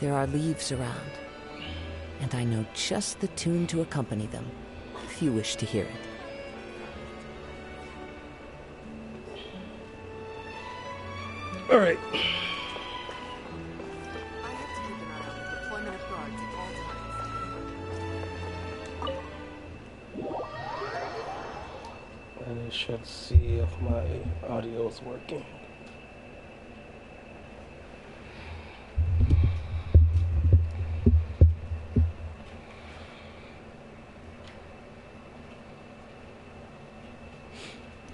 There are leaves around, and I know just the tune to accompany them, if you wish to hear it. All right. I have to keep an eye on the deployment of guards at all times. I should see if my audio is working.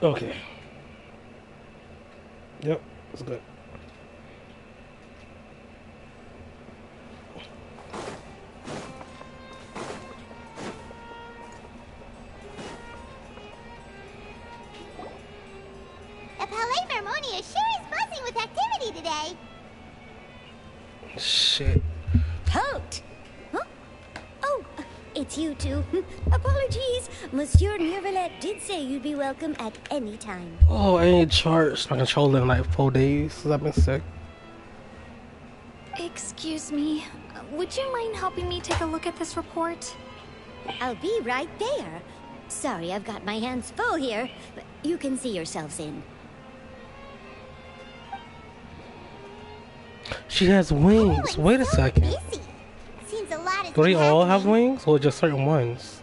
Okay. Yep, it's good. The Palais Vermonia sure is buzzing with activity today. Shit. Halt! Huh? Oh, it's you two. Apologies. Monsieur Neuvillette did say you'd be welcome at any time. Oh, I ain't charged my controller in like 4 days since I've been sick. Excuse me. Would you mind helping me take a look at this report? I'll be right there. Sorry, I've got my hands full here, but you can see yourselves in. She has wings. Wait a second. Busy. Seems a lot has Do they been all have happening. wings or just certain ones?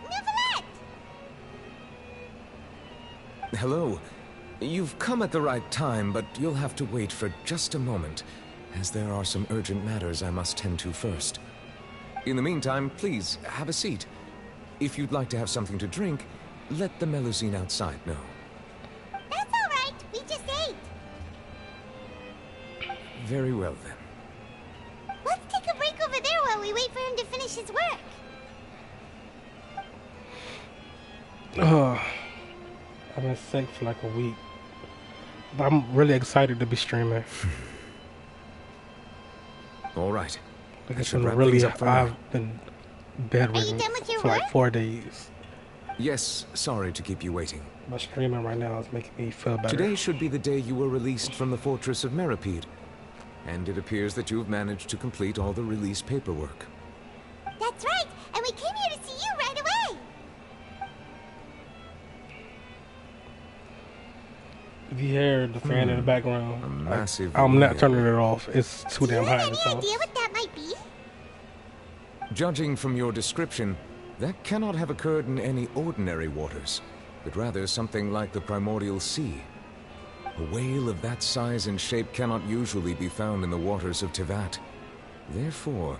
Neuvillette! Hello. You've come at the right time, but you'll have to wait for just a moment, as there are some urgent matters I must tend to first. In the meantime, please, have a seat. If you'd like to have something to drink, let the Melusine outside know. That's all right. We just ate. Very well, then. Let's take a break over there while we wait for him to finish his work. I've been sick for like a week. But I'm really excited to be streaming. All right. Like I it's should been wrap really, things up for now. I've been bedridden done with your for like work? 4 days. Yes, sorry to keep you waiting. But streaming right now is making me feel better. Today should be the day you were released from the Fortress of Meripede, and it appears that you've managed to complete all the release paperwork. That's right. And we came here to see you right away. If you hear the fan in the background, A massive I'm not wheel. turning it off. It's too Do you damn have hot in any this house. idea what that might be? Judging from your description, that cannot have occurred in any ordinary waters, but rather something like the primordial sea. A whale of that size and shape cannot usually be found in the waters of Tevat. Therefore,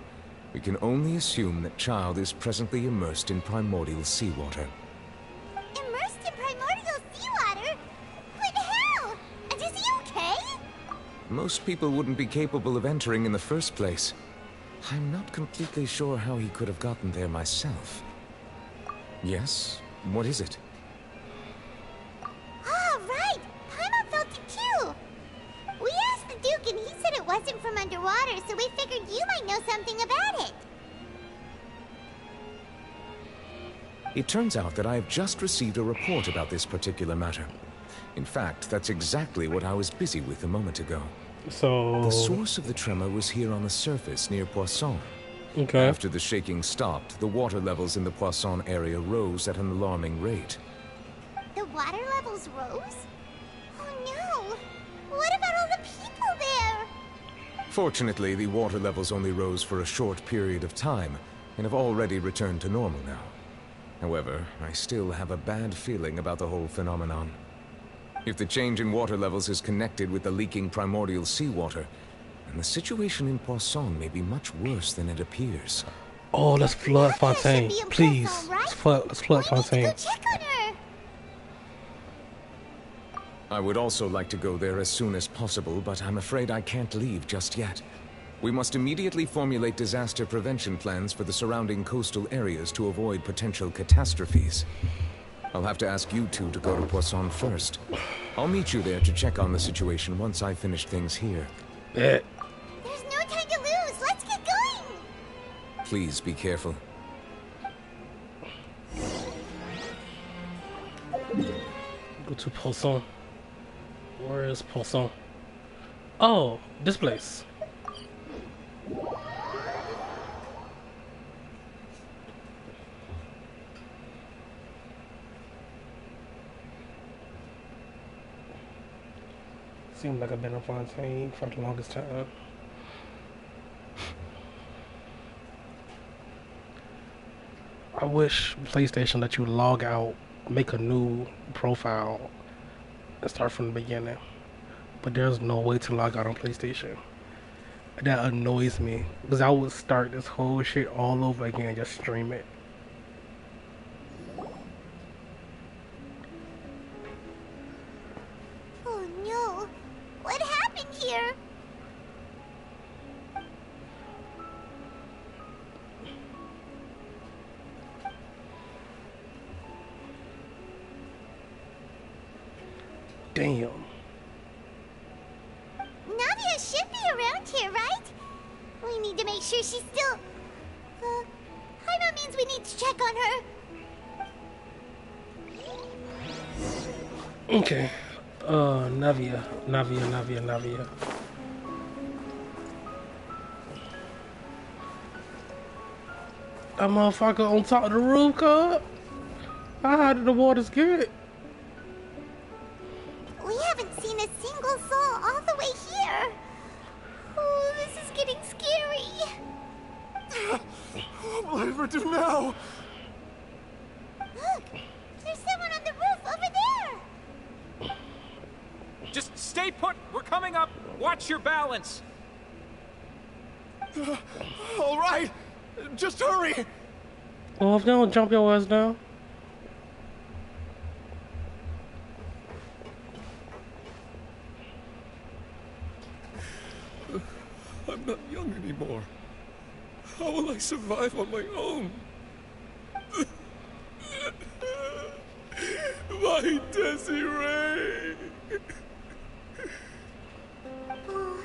we can only assume that Child is presently immersed in primordial seawater. Immersed in primordial seawater? What the hell? And is he okay? Most people wouldn't be capable of entering in the first place. I'm not completely sure how he could have gotten there myself. Yes? What is it? Ah, right. Paimon felt it too. We asked the Duke and he said it wasn't from underwater, so we figured you might know something about it. It turns out that I have just received a report about this particular matter. In fact, that's exactly what I was busy with a moment ago. So, The source of the tremor was here on the surface near Poisson. okay. After the shaking stopped, the water levels in the Poisson area rose at an alarming rate. The water levels rose? Oh no! What about all the people there? Fortunately, the water levels only rose for a short period of time, and have already returned to normal now. However, I still have a bad feeling about the whole phenomenon. If the change in water levels is connected with the leaking primordial seawater, then the situation in Poisson may be much worse than it appears. Oh, let's flood Nadia should Fontaine. be in Please. Poisson, right? Let's flood We Fontaine. need to go check on her. I would also like to go there as soon as possible, but I'm afraid I can't leave just yet. We must immediately formulate disaster prevention plans for the surrounding coastal areas to avoid potential catastrophes. I'll have to ask you two to go to Poisson first. I'll meet you there to check on the situation once I've finished things here. Yeah. There's no time to lose. Let's get going. Please be careful. Go to Poisson. Where is Poisson? Oh, this place. Seems like I've been in Fontaine for the longest time. I wish PlayStation let you log out, make a new profile, and start from the beginning. But there's no way to log out on PlayStation. That annoys me, because I would start this whole shit all over again and just stream it. Oh no. What happened here? Damn. Navia should be around here, right? We need to make sure she's still... Jaime means we need to check on her. Okay. Navia. That motherfucker on top of the roof, cuz. How high did the waters get? We haven't seen a single soul all the way here. Oh, this is getting scary. What will I ever do now? Look, there's someone on the roof over there. Just stay put. We're coming up. Watch your balance. All right, just hurry. Well, if they don't jump your ass down. I'm not young anymore. How will I survive on my own? My Desiree! Oh,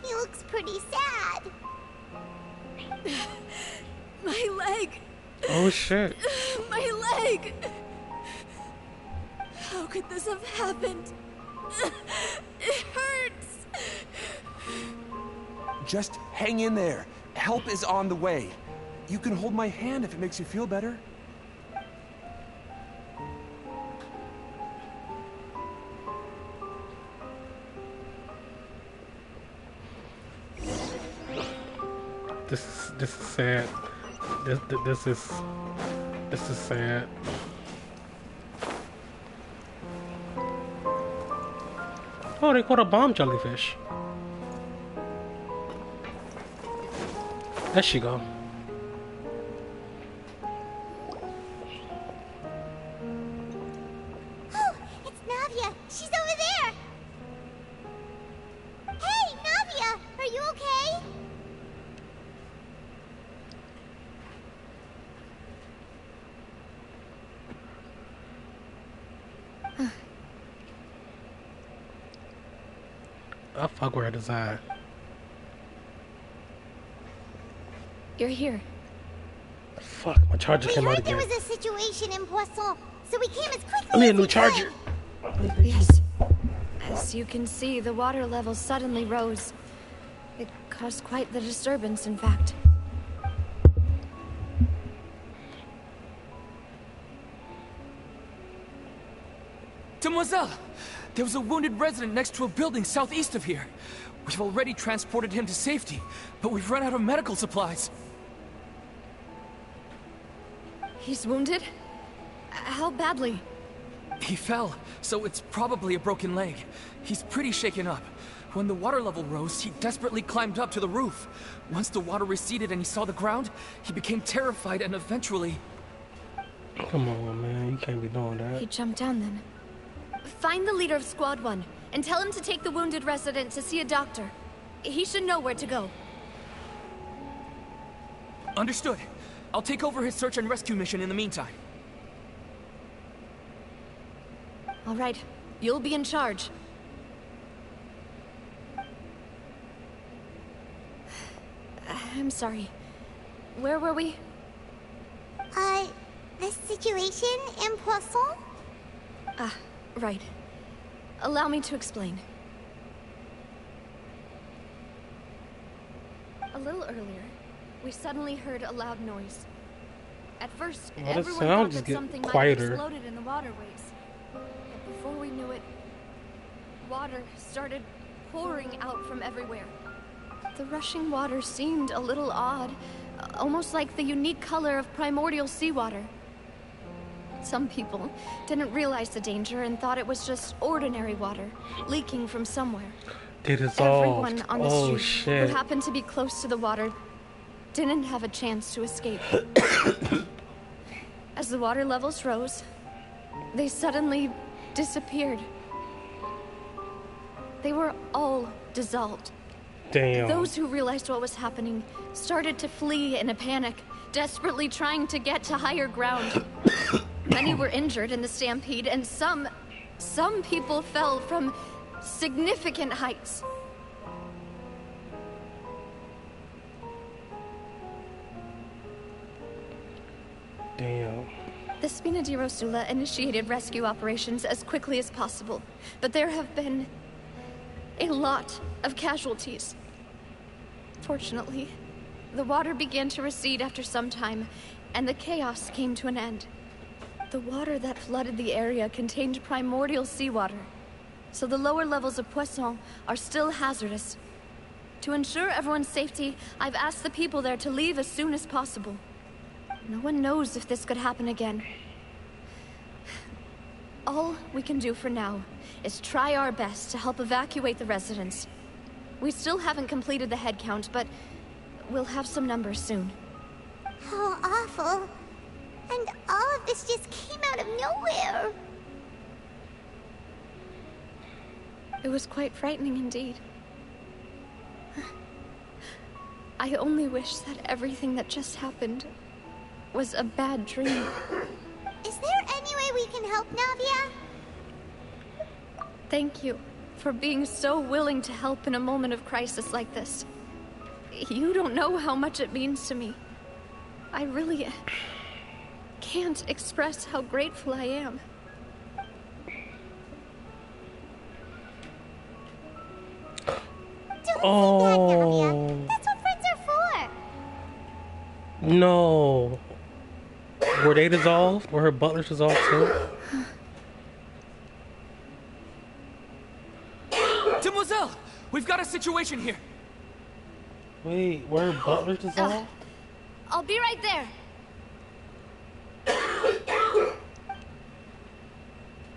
he looks pretty sad. My leg! Oh shit. My leg! How could this have happened? It hurts! Just hang in there. Help is on the way. You can hold my hand if it makes you feel better. This is sad. This is sad. Oh, they caught a bomb jellyfish. There she go. Oh, it's Navia. She's over there. Hey, Navia, are you okay? I fuck with her design. You're here. Fuck, my charger We came out heard there again. was a situation in Poisson, so we came as quickly I need a as new we charger. could. Yes. As you can see, the water level suddenly rose. It caused quite the disturbance, in fact. Demoiselle! There was a wounded resident next to a building southeast of here. We've already transported him to safety, but we've run out of medical supplies. He's wounded? How badly? He fell, so it's probably a broken leg. He's pretty shaken up. When the water level rose, he desperately climbed up to the roof. Once the water receded and he saw the ground, he became terrified and eventually... Come on, man. You can't be doing that. He jumped down then. Find the leader of Squad 1 and tell him to take the wounded resident to see a doctor. He should know where to go. Understood. I'll take over his search and rescue mission in the meantime. All right, you'll be in charge. I'm sorry. Where were we? The situation in Poisson? Right. Allow me to explain. A little earlier, we suddenly heard a loud noise. At first, Well, the everyone sound thought just that get something might have quieter. exploded in the waterways. But before we knew it, water started pouring out from everywhere. The rushing water seemed a little odd, almost like the unique color of primordial seawater. Some people didn't realize the danger and thought it was just ordinary water leaking from somewhere. They dissolved. Everyone on the Oh street shit. who happened to be close to the water didn't have a chance to escape. As the water levels rose, they suddenly disappeared. They were all dissolved. Damn. Those who realized what was happening started to flee in a panic, desperately trying to get to higher ground. Many were injured in the stampede, and some people fell from significant heights. Damn. The Spina di Rosula initiated rescue operations as quickly as possible, but there have been a lot of casualties. Fortunately, the water began to recede after some time, and the chaos came to an end. The water that flooded the area contained primordial seawater, so the lower levels of Poisson are still hazardous. To ensure everyone's safety, I've asked the people there to leave as soon as possible. No one knows if this could happen again. All we can do for now is try our best to help evacuate the residents. We still haven't completed the head count, but we'll have some numbers soon. How awful. And all of this just came out of nowhere. It was quite frightening indeed. I only wish that everything that just happened was a bad dream. Is there any way we can help, Navia? Thank you for being so willing to help in a moment of crisis like this. You don't know how much it means to me. I really can't express how grateful I am. Oh. That's what friends are for. No. Were they dissolved? Were her butlers dissolved too? Demoiselle! We've got a situation here. Wait, were her butlers dissolved? I'll be right there.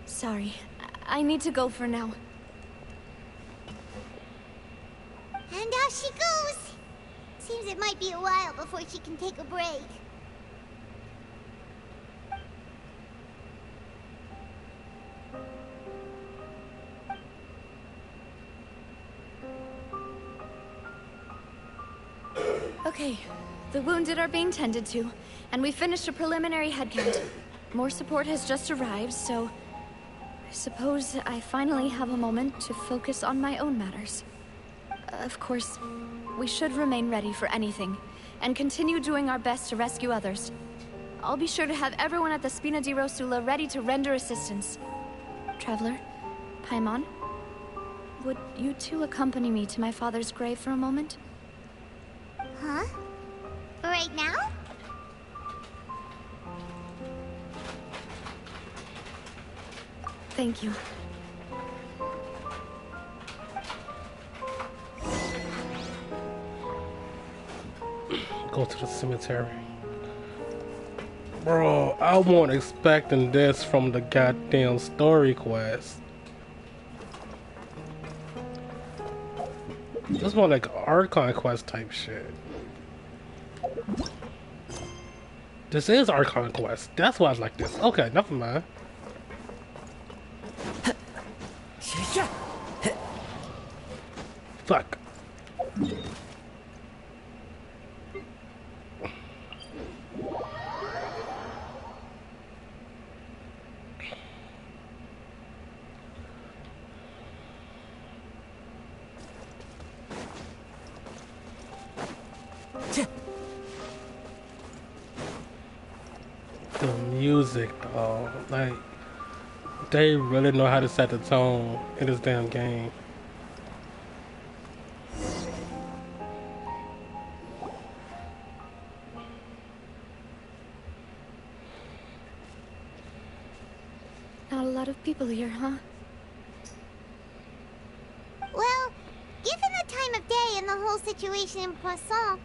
Sorry, I need to go for now. And out she goes. Seems it might be a while before she can take a break. Okay, the wounded are being tended to, and we finished a preliminary head count. More support has just arrived, so I suppose I finally have a moment to focus on my own matters. Of course, we should remain ready for anything, and continue doing our best to rescue others. I'll be sure to have everyone at the Spina di Rosula ready to render assistance. Traveler, Paimon, would you two accompany me to my father's grave for a moment? Huh? Right now? Thank you. Go to the cemetery. Bro, I wasn't expecting this from the goddamn story quest. This more like Archon quest type shit. This is Archon quest. That's why I like this. Okay, never mind. Fuck. The music, though, like, They really know how to set the tone in this damn game. Not a lot of people here, huh? Well, given the time of day and the whole situation in Poisson,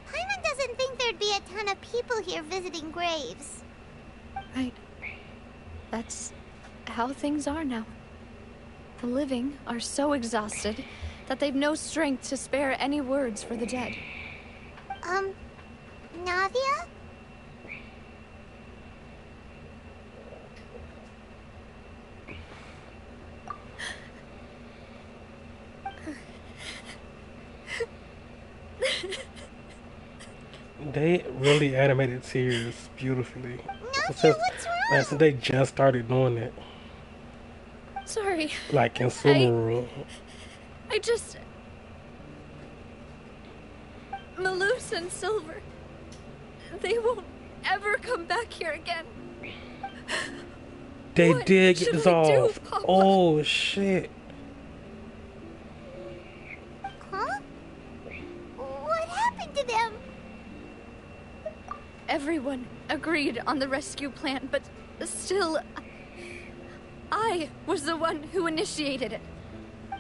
Paimon doesn't think there'd be a ton of people here visiting graves. Right. That's how things are now. The living are so exhausted that they've no strength to spare any words for the dead. Navia? They really animated tears beautifully. Navia, what's wrong? Since they just started doing it. Sorry. Like in Sumeru. I just... Malus and Silver. They won't ever come back here again. They What did get should this we off. do, Papa? Oh shit. Huh? What happened to them? Everyone agreed on the rescue plan, but still... I was the one who initiated it.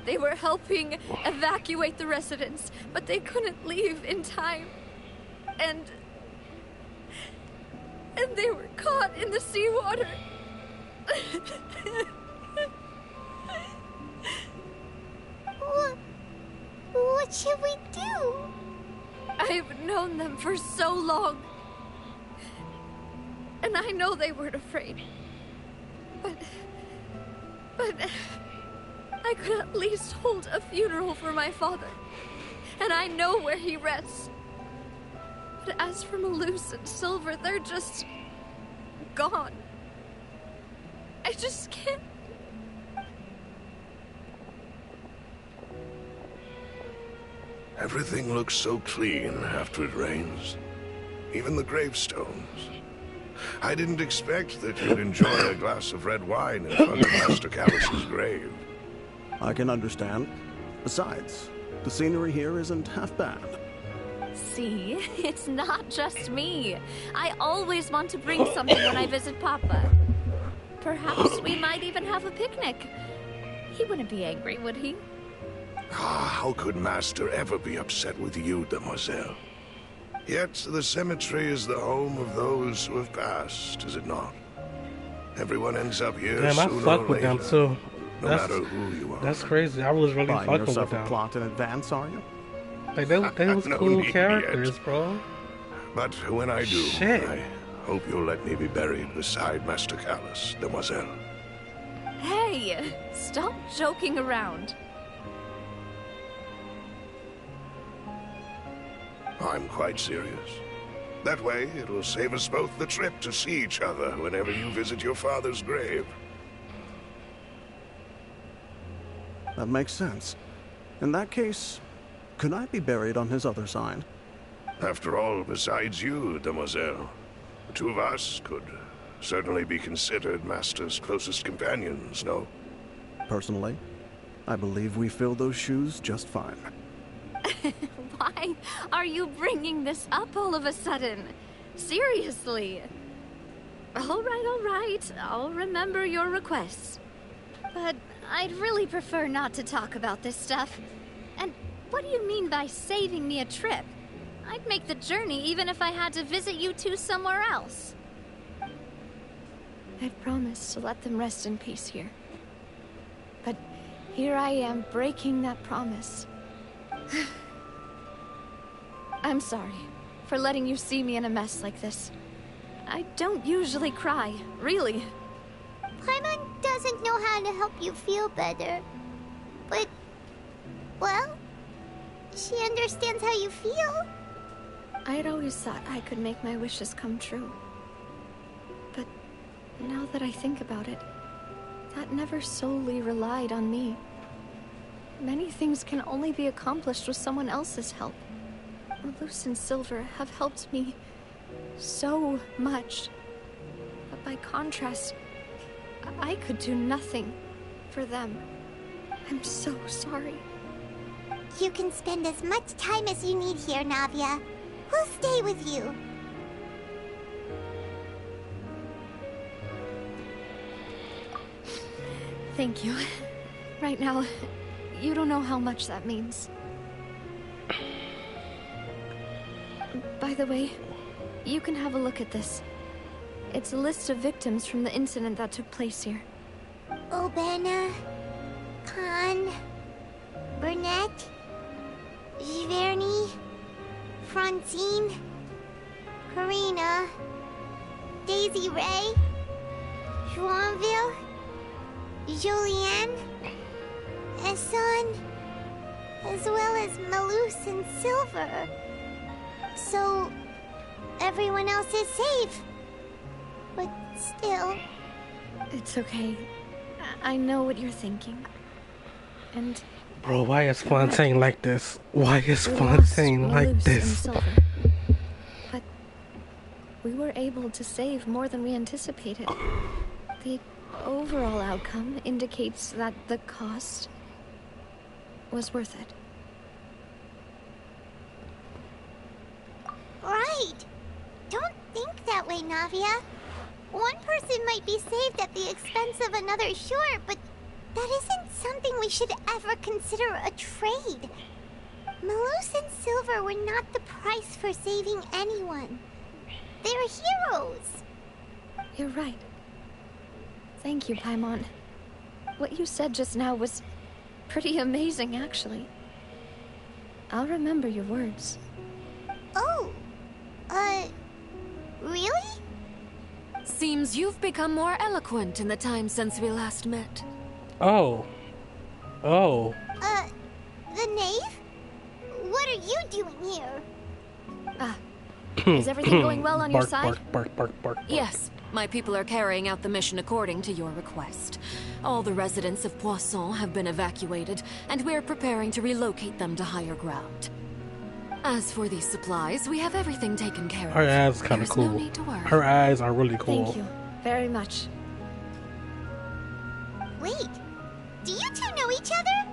They were helping evacuate the residents, but they couldn't leave in time. And they were caught in the seawater. What should we do? I've known them for so long. And I know they weren't afraid. But I could at least hold a funeral for my father. And I know where he rests. But as for Malus and Silver, they're just... gone. I just can't... Everything looks so clean after it rains. Even the gravestones. I didn't expect that you'd enjoy a glass of red wine in front of Master Callus's grave. I can understand. Besides, the scenery here isn't half bad. See, it's not just me. I always want to bring something when I visit Papa. Perhaps we might even have a picnic. He wouldn't be angry, would he? How could Master ever be upset with you, Demoiselle? Yet the cemetery is the home of those who have passed, is it not? Everyone ends up here Damn, I sooner fuck or with them later, too. no matter who you are. That's crazy. I was really Buying fucking with yourself a them. plot in advance, are you? Like they was No cool need characters, yet. bro. But when I do, Shit. I hope you'll let me be buried beside Master Callus, Demoiselle. Hey, stop joking around. I'm quite serious. That way, it will save us both the trip to see each other whenever you visit your father's grave. That makes sense. In that case, could I be buried on his other side? After all, besides you, Demoiselle, the two of us could certainly be considered Master's closest companions, no? Personally, I believe we fill those shoes just fine. Why are you bringing this up all of a sudden? Seriously. All right. I'll remember your requests. But I'd really prefer not to talk about this stuff. And what do you mean by saving me a trip? I'd make the journey even if I had to visit you two somewhere else. I've promised to let them rest in peace here. But here I am breaking that promise. I'm sorry for letting you see me in a mess like this. I don't usually cry, really. Paimon doesn't know how to help you feel better. But, well, she understands how you feel. I had always thought I could make my wishes come true. But now that I think about it, that never solely relied on me. Many things can only be accomplished with someone else's help. Malus and Silver have helped me so much. But by contrast, I could do nothing for them. I'm so sorry. You can spend as much time as you need here, Navia. We'll stay with you. Thank you. Right now, you don't know how much that means. By the way, you can have a look at this. It's a list of victims from the incident that took place here. Obana, Khan, Burnett, Giverny, Francine, Karina, Daisy Ray, Joinville, Julianne, Esson, as well as Malus and Silver. So, everyone else is safe. But still... It's okay. I know what you're thinking. And... Bro, why is Fontaine like this? Why is Fontaine like this? But we were able to save more than we anticipated. The overall outcome indicates that the cost was worth it. Right. Don't think that way, Navia. One person might be saved at the expense of another, sure, but that isn't something we should ever consider a trade. Malus and Silver were not the price for saving anyone. They're heroes. You're right. Thank you, Paimon. What you said just now was pretty amazing, actually. I'll remember your words. Oh, really? Seems you've become more eloquent in the time since we last met. Oh. Oh. The knave? What are you doing here? Is everything going well on your side? Bark. Yes, my people are carrying out the mission according to your request. All the residents of Poisson have been evacuated, and we're preparing to relocate them to higher ground. As for these supplies, we have everything taken care of. Her eyes is kind of cool. No need to worry. Her eyes are really cool. Thank you very much. Wait, do you two know each other?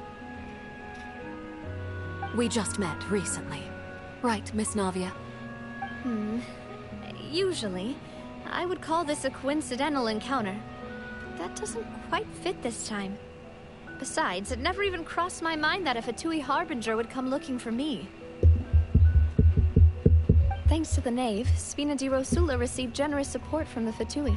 We just met recently. Right, Miss Navia? Usually, I would call this a coincidental encounter. That doesn't quite fit this time. Besides, it never even crossed my mind that a Fatui Harbinger would come looking for me. Thanks to the Knave, Spina di Rosula received generous support from the Fatui,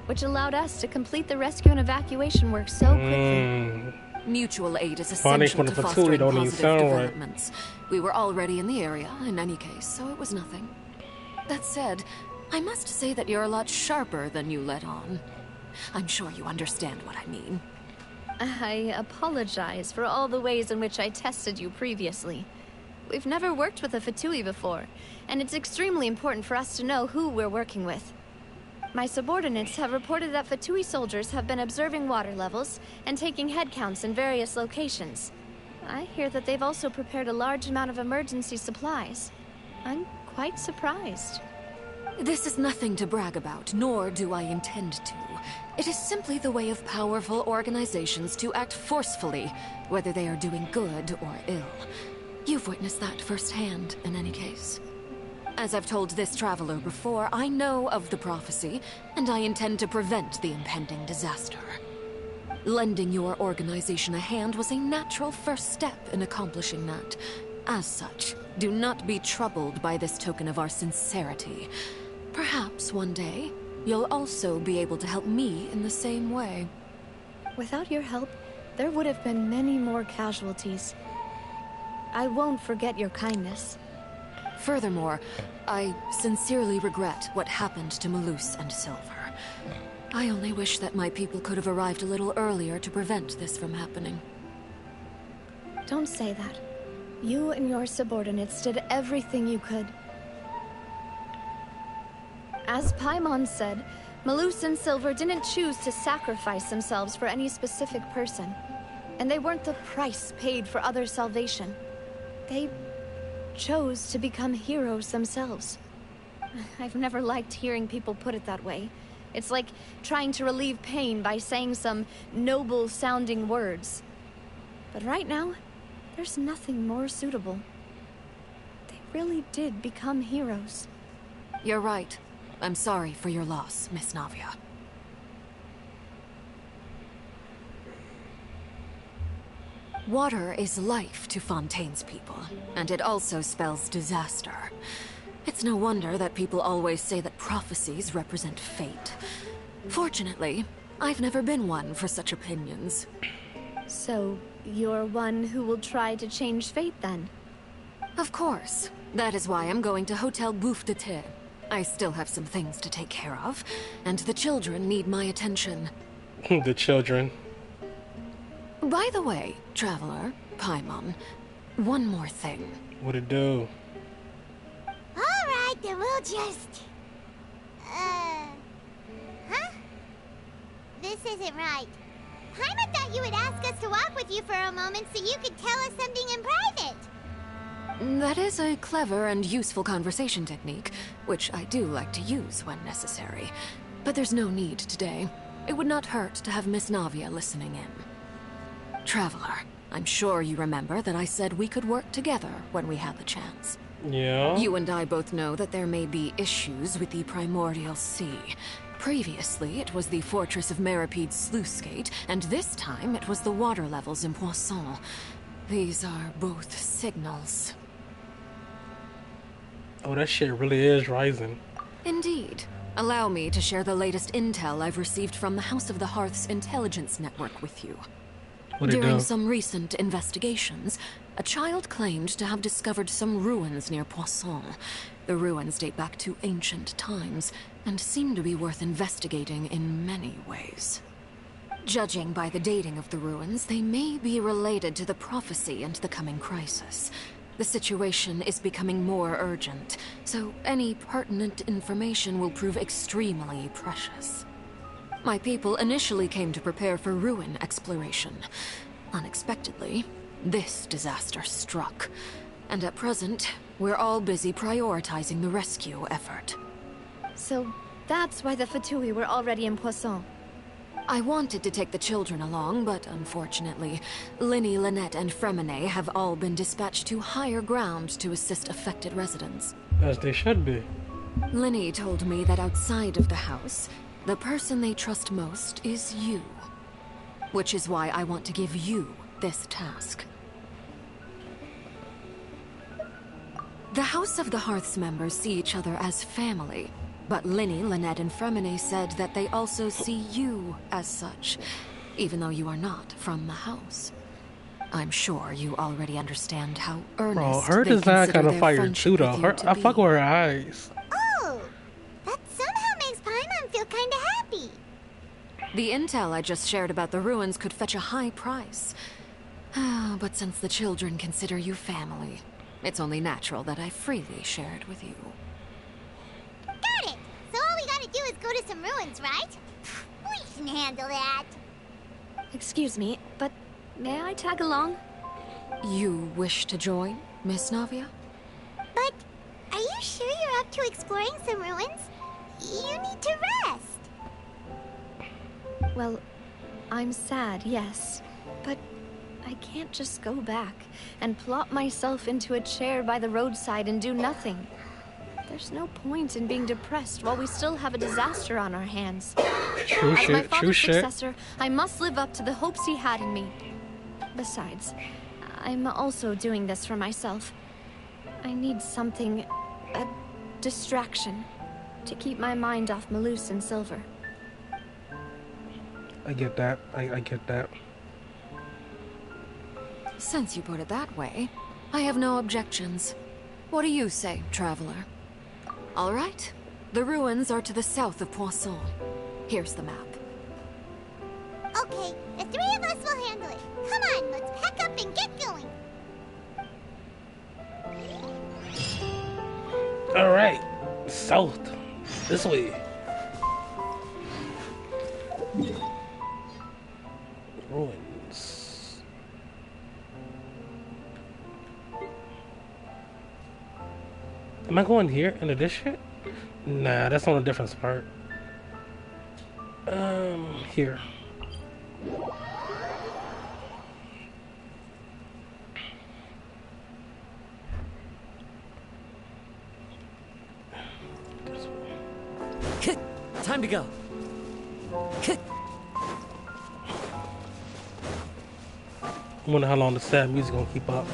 which allowed us to complete the rescue and evacuation work so quickly. Mutual aid is essential to fostering positive developments. We were already in the area, in any case, so it was nothing. That said, I must say that you're a lot sharper than you let on. I'm sure you understand what I mean. I apologize for all the ways in which I tested you previously. We've never worked with a Fatui before, and it's extremely important for us to know who we're working with. My subordinates have reported that Fatui soldiers have been observing water levels and taking head counts in various locations. I hear that they've also prepared a large amount of emergency supplies. I'm quite surprised. This is nothing to brag about, nor do I intend to. It is simply the way of powerful organizations to act forcefully, whether they are doing good or ill. You've witnessed that firsthand, in any case. As I've told this traveler before, I know of the prophecy, and I intend to prevent the impending disaster. Lending your organization a hand was a natural first step in accomplishing that. As such, do not be troubled by this token of our sincerity. Perhaps one day, you'll also be able to help me in the same way. Without your help, there would have been many more casualties. I won't forget your kindness. Furthermore, I sincerely regret what happened to Malus and Silver. I only wish that my people could have arrived a little earlier to prevent this from happening. Don't say that. You and your subordinates did everything you could. As Paimon said, Malus and Silver didn't choose to sacrifice themselves for any specific person. And they weren't the price paid for others' salvation. They chose to become heroes themselves. I've never liked hearing people put it that way, It's like trying to relieve pain by saying some noble-sounding words. But right now, there's nothing more suitable. They really did become heroes. You're right. I'm sorry for your loss, Miss Navia. Water is life to Fontaine's people, and it also spells disaster. It's no wonder that people always say that prophecies represent fate. Fortunately, I've never been one for such opinions. So, you're one who will try to change fate, then? Of course. That is why I'm going to Hotel Bouffe de Thé. I still have some things to take care of, and the children need my attention. The children. By the way, Traveler, Paimon, one more thing. What'd it do? Alright, then we'll just... Huh? This isn't right. Paimon thought you would ask us to walk with you for a moment so you could tell us something in private. That is a clever and useful conversation technique, which I do like to use when necessary. But there's no need today. It would not hurt to have Miss Navia listening in. Traveler, I'm sure you remember that I said we could work together when we had the chance. Yeah? You and I both know that there may be issues with the Primordial Sea. Previously, it was the Fortress of Meripede's sluice gate, and this time it was the water levels in Poisson. These are both signals. Oh, that shit really is rising. Indeed. Allow me to share the latest intel I've received from the House of the Hearth's intelligence network with you. During some recent investigations, a child claimed to have discovered some ruins near Poisson. The ruins date back to ancient times, and seem to be worth investigating in many ways. Judging by the dating of the ruins, they may be related to the prophecy and the coming crisis. The situation is becoming more urgent, so any pertinent information will prove extremely precious. My people initially came to prepare for ruin exploration. Unexpectedly, this disaster struck. And at present, we're all busy prioritizing the rescue effort. So that's why the Fatui were already in Poisson. I wanted to take the children along, but unfortunately, Linny, Lynette, and Fremine have all been dispatched to higher ground to assist affected residents. As they should be. Linny told me that outside of the house, the person they trust most is you. Which is why I want to give you this task. The House of the Hearth's members see each other as family, but Linny, Lynette, and Fremine said that they also see you as such, even though you are not from the house. I'm sure you already understand how earnest Bro, her they design consider kind of their fire friendship too, though. with you to I be. fuck with her eyes. Oh, that somehow makes Paimon feel kinda happy. The intel I just shared about the ruins could fetch a high price. But since the children consider you family, it's only natural that I freely share it with you. Got it! So all we gotta do is go to some ruins, right? We can handle that. Excuse me, but may I tag along? You wish to join, Miss Navia? But are you sure you're up to exploring some ruins? You need to rest. Well, I'm sad, yes. But I can't just go back and plop myself into a chair by the roadside and do nothing. There's no point in being depressed while we still have a disaster on our hands. True As shit, my true father's shit. successor, I must live up to the hopes he had in me. Besides, I'm also doing this for myself. I need something, a distraction, to keep my mind off Malus and Silver. I get that. I get that. Since you put it that way, I have no objections. What do you say, Traveler? All right. The ruins are to the south of Poisson. Here's the map. Okay, the three of us will handle it. Come on, let's pack up and get going. Alright. South. This way. Ruins. Am I going here into this shit? Nah, that's on a different part. Here. Time to go. I wonder how long the sad music gonna keep up.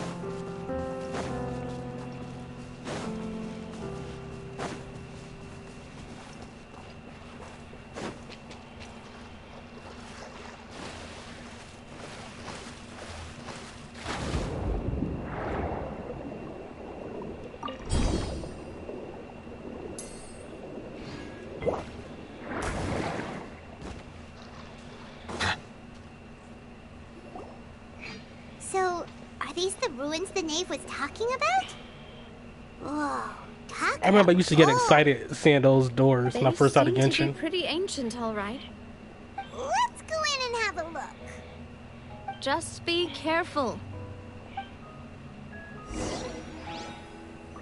So, are these the ruins the knave was talking about? Whoa, I remember I used to get excited seeing those doors when I first started They seem to Genshin. be pretty ancient, all right. Let's go in and have a look. Just be careful.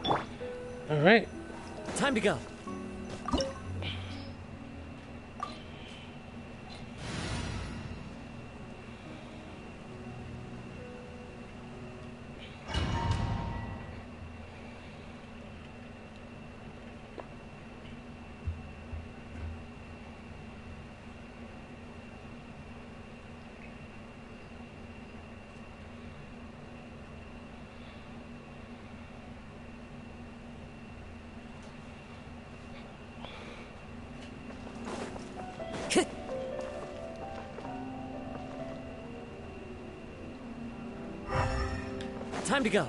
All right. Time to go. Time to go.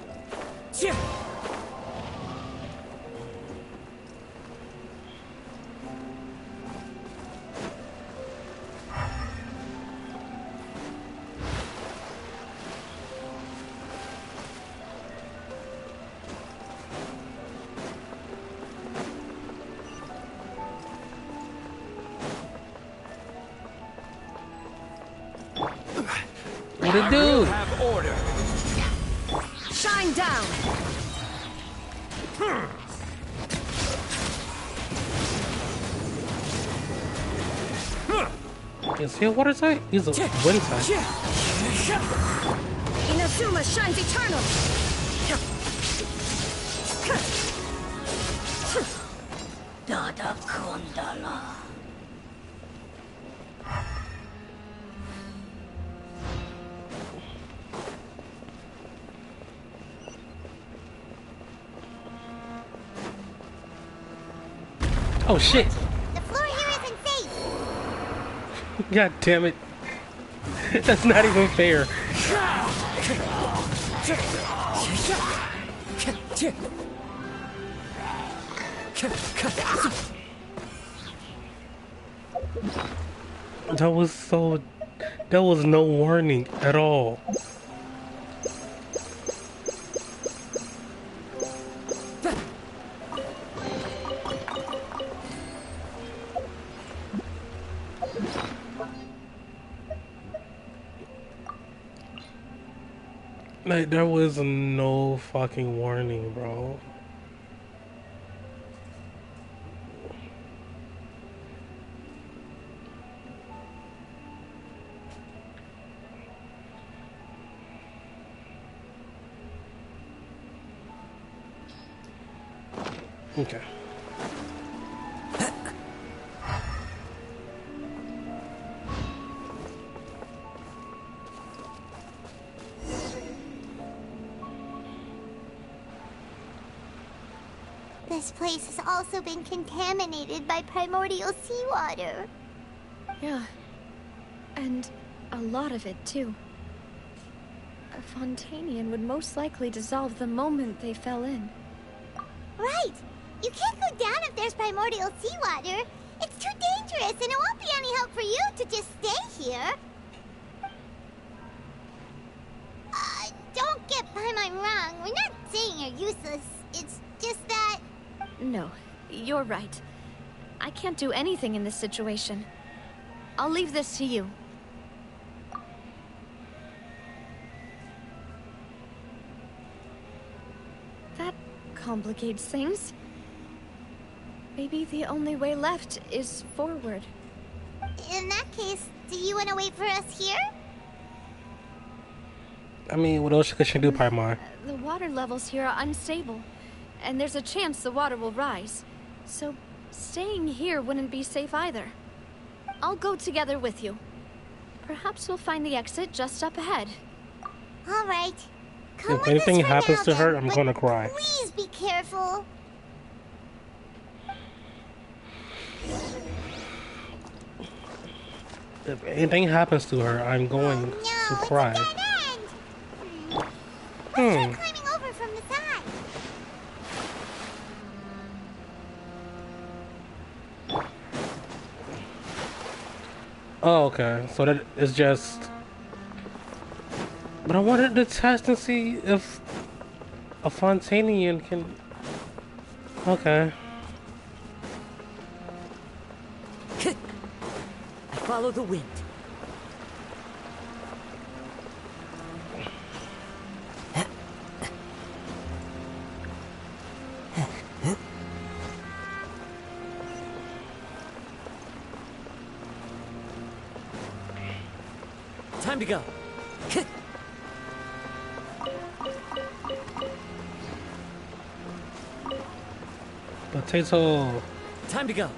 What it do? Have order. Shine down. Is he a water type? He's a wind type. Inazuma shines eternal. Dada Kundala. Oh shit! The floor here isn't safe. God damn it! That's not even fair. That was no warning at all. Like, there was no fucking warning, bro. Okay. This place has also been contaminated by primordial seawater. Yeah. And a lot of it, too. A Fontanian would most likely dissolve the moment they fell in. Right! You can't go down if there's primordial seawater. It's too dangerous, and it won't be any help for you to just stay here. Don't get by my wrong. We're not saying you're useless. It's just that... No, you're right. I can't do anything in this situation. I'll leave this to you. That complicates things. Maybe the only way left is forward. In that case, do you want to wait for us here? I mean, what else could she do, Paimon? The water levels here are unstable, and there's a chance the water will rise. So, staying here wouldn't be safe either. I'll go together with you. Perhaps we'll find the exit just up ahead. All right. If anything happens to her, I'm gonna cry. Please be careful. If anything happens to her, I'm going to cry. Climbing over from the side. Oh, okay. So that is just... But I wanted to test and see if a Fontanian can... Okay. I follow the wind. Time to go. Potato. Time to go.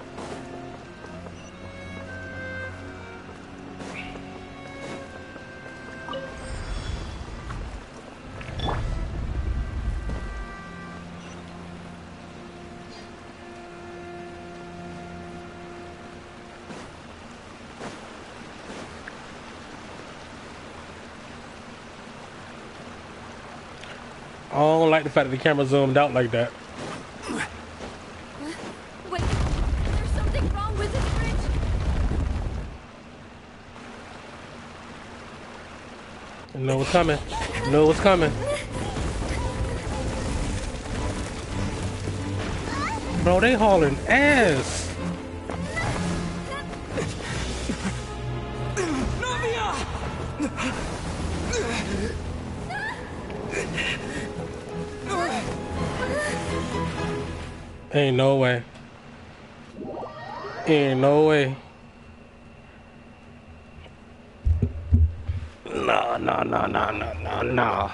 I don't like the fact that the camera zoomed out like that. Wait, there's something wrong with this bridge. You know what's coming. You know what's coming. Bro, they hauling ass. Ain't no way. Ain't no way. Nah. No.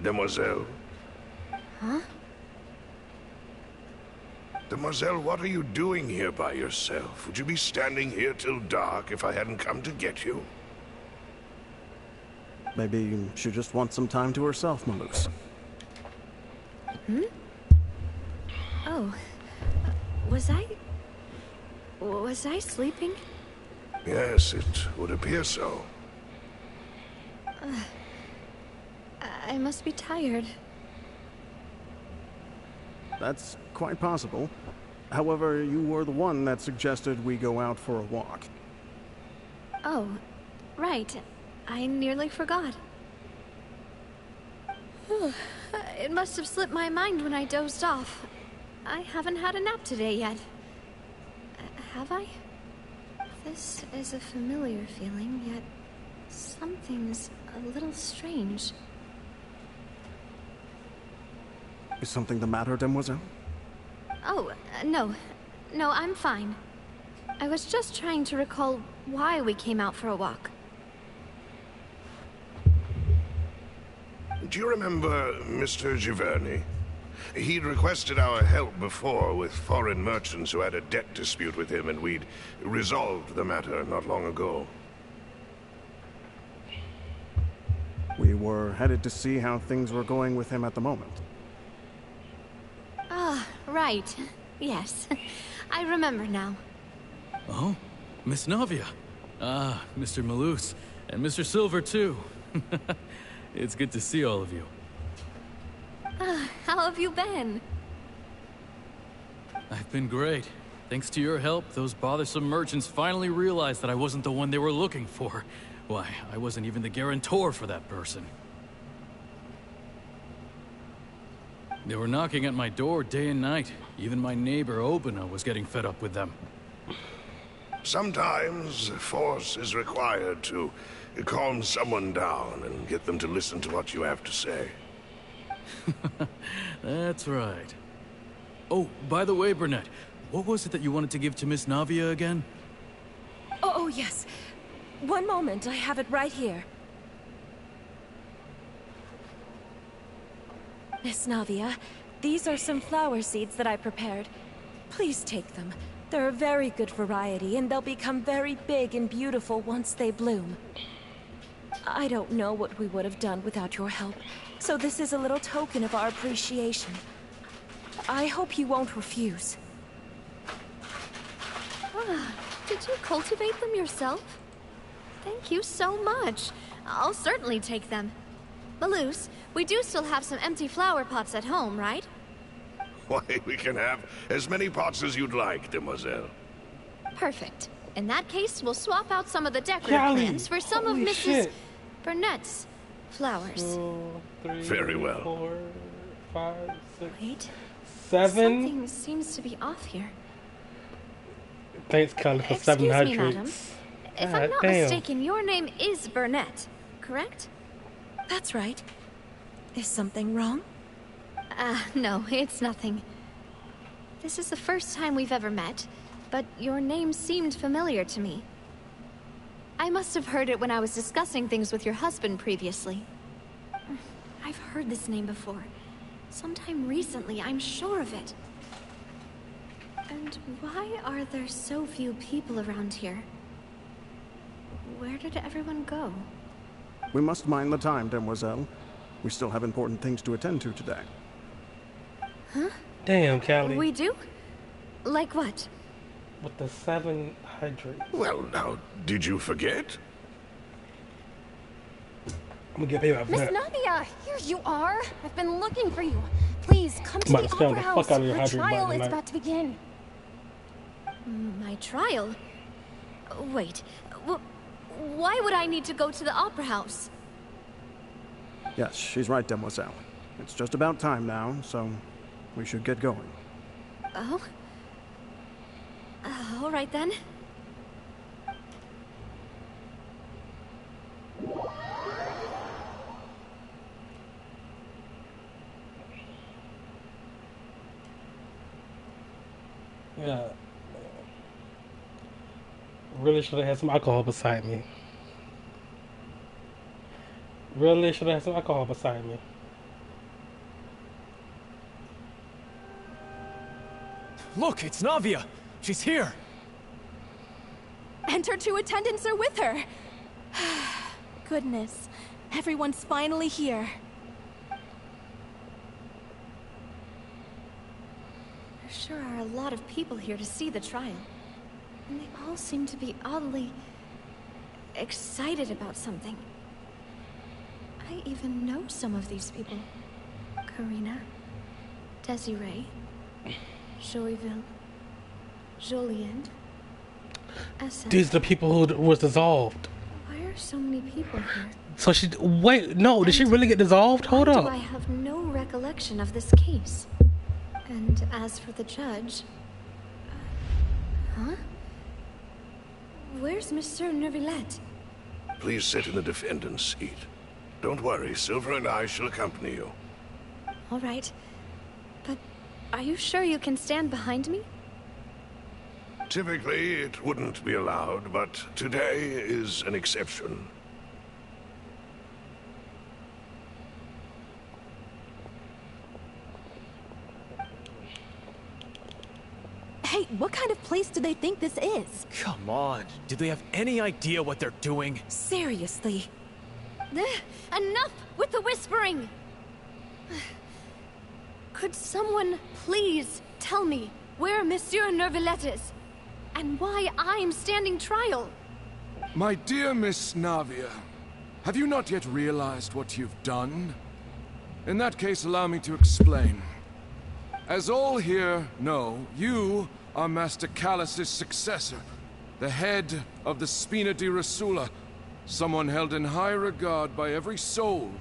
Demoiselle. Huh? Demoiselle, what are you doing here by yourself? Would you be standing here till dark if I hadn't come to get you? Maybe she just wants some time to herself, Malus. Hmm? Oh. Was I sleeping? Yes, it would appear so. I must be tired. That's quite possible. However, you were the one that suggested we go out for a walk. Oh, right. I nearly forgot. It must have slipped my mind when I dozed off. I haven't had a nap today yet. Have I? This is a familiar feeling, yet something's a little strange. Is something the matter, Demoiselle? Oh, no. No, I'm fine. I was just trying to recall why we came out for a walk. Do you remember Mr. Giverny? He'd requested our help before with foreign merchants who had a debt dispute with him, and we'd resolved the matter not long ago. We were headed to see how things were going with him at the moment. Ah, right. Yes. I remember now. Oh, Miss Navia. Ah, Mr. Malus. And Mr. Silver, too. It's good to see all of you. How have you been? I've been great. Thanks to your help, those bothersome merchants finally realized that I wasn't the one they were looking for. Why, I wasn't even the guarantor for that person. They were knocking at my door day and night. Even my neighbor, Obina, was getting fed up with them. Sometimes force is required to calm someone down and get them to listen to what you have to say. That's right. Oh, by the way, Burnett, what was it that you wanted to give to Miss Navia again? Oh, yes. One moment, I have it right here. Miss Navia, these are some flower seeds that I prepared. Please take them. They're a very good variety, and they'll become very big and beautiful once they bloom. I don't know what we would have done without your help, so this is a little token of our appreciation. I hope you won't refuse. Ah, did you cultivate them yourself? Thank you so much. I'll certainly take them. Malus, we do still have some empty flower pots at home, right? Why, we can have as many pots as you'd like, demoiselle. Perfect. In that case, we'll swap out some of the decorative Golly, plants for some of holy Mrs. shit. Burnett's flowers. 2, 3, Very well. 4, 5, 6, Wait. 7. Something seems to be off here. Thanks, Kelly, for Excuse me, 700. madam. If I'm not damn. mistaken, your name is Burnett, correct? That's right. Is something wrong? No, it's nothing. This is the first time we've ever met, but your name seemed familiar to me. I must have heard it when I was discussing things with your husband previously. I've heard this name before. Sometime recently, I'm sure of it. And why are there so few people around here? Where did everyone go? We must mind the time, demoiselle. We still have important things to attend to today. Huh? Damn, Callie. We do? Like what? With the 700. Well, now, did you forget? I'm gonna get paid by Miss that. Navia, here you are. I've been looking for you. Please come to I'm the about to spam opera the house. fuck out of your Our hydrant trial button is tonight. about to begin. My trial? Wait, why would I need to go to the opera house? Yes, she's right, demoiselle. It's just about time now, so we should get going. Oh? All right then. Yeah. Really should have had some alcohol beside me. Really should have had some alcohol beside me. Look, it's Navia. She's here. And her two attendants are with her. Goodness, everyone's finally here. There sure are a lot of people here to see the trial. And they all seem to be oddly excited about something. I even know some of these people. Karina, Desiree, Joyville, Jolien, Essa. These are the people who was dissolved. Why are so many people here? So she wait, no, did she really get dissolved? Hold Why up. do I have no recollection of this case? And as for the judge... huh? Where's Monsieur Neuvillette? Please sit in the defendant's seat. Don't worry, Silver and I shall accompany you. All right. But are you sure you can stand behind me? Typically, it wouldn't be allowed, but today is an exception. Hey, what kind of place do they think this is? Come on. Do they have any idea what they're doing? Seriously. Enough with the whispering! Could someone please tell me where Monsieur Neuvillette is? And why I'm standing trial? My dear Miss Navia, have you not yet realized what you've done? In that case, allow me to explain. As all here know, you are Master Callus's successor, the head of the Spina di Rosula, someone held in high regard by every soul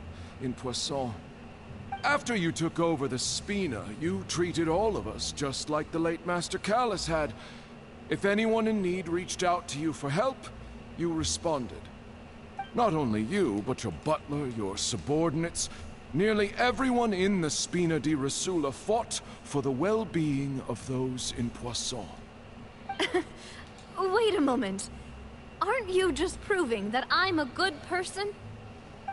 in Poisson. After you took over the Spina, you treated all of us just like the late Master Callus had. If anyone in need reached out to you for help, you responded. Not only you, but your butler, your subordinates, nearly everyone in the Spina di Rosula fought for the well-being of those in Poisson. Wait a moment. Aren't you just proving that I'm a good person?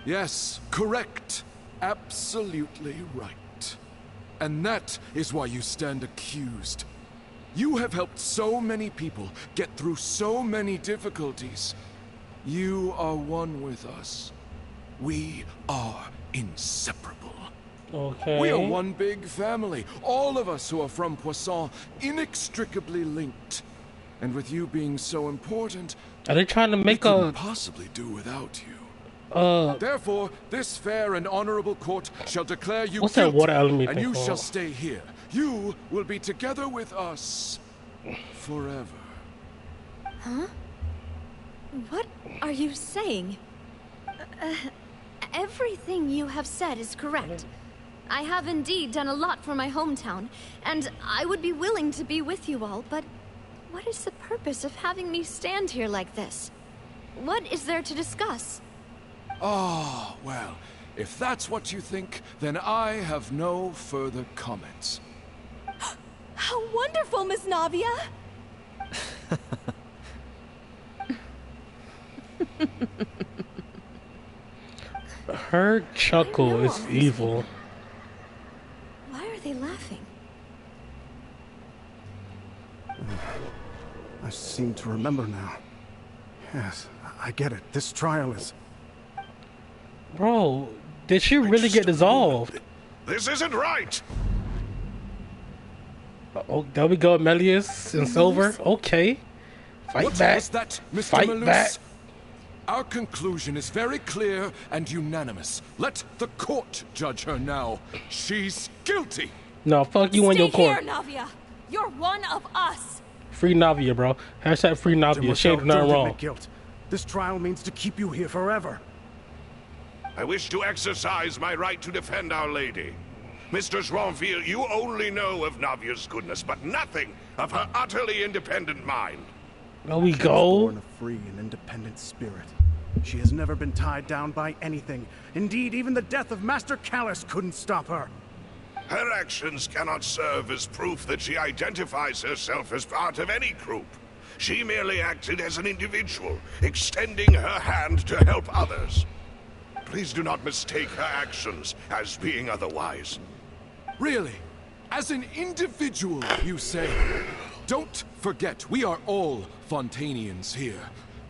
Yes, correct. Absolutely right. And that is why you stand accused. You have helped so many people get through so many difficulties. You are one with us. We are inseparable. Okay. We are one big family. All of us who are from Poisson, inextricably linked. And with you being so important, are they trying to make we couldn't possibly do without you. Therefore, this fair and honorable court shall declare you what's guilty, that water element and you called? shall stay here. You will be together with us forever. Huh? What are you saying? Everything you have said is correct. I have indeed done a lot for my hometown, and I would be willing to be with you all, but what is the purpose of having me stand here like this? What is there to discuss? Oh, well, if that's what you think, then I have no further comments. How wonderful, Miss Navia! Her chuckle is evil. Why are they laughing? I seem to remember now. Yes, I get it. This trial is... Bro, did she really get dissolved? This isn't right! Oh, there we go, Melius and Silver. Okay. Fight What back. was that, Mr. Fight Malus? back. Our conclusion is very clear and unanimous. Let the court judge her now. She's guilty. No, fuck you and your court. Stay here, Navia. You're one of us. Free Navia, bro. Hashtag free Navia. She ain't nothing wrong. Guilt. This trial means to keep you here forever. I wish to exercise my right to defend Our Lady. Mr. Joinville, you only know of Navia's goodness, but nothing of her utterly independent mind. There we She was go. born a free and independent spirit. She has never been tied down by anything. Indeed, even the death of Master Callus couldn't stop her. Her actions cannot serve as proof that she identifies herself as part of any group. She merely acted as an individual, extending her hand to help others. Please do not mistake her actions as being otherwise. Really? As an individual, you say? Don't forget, we are all Fontanians here.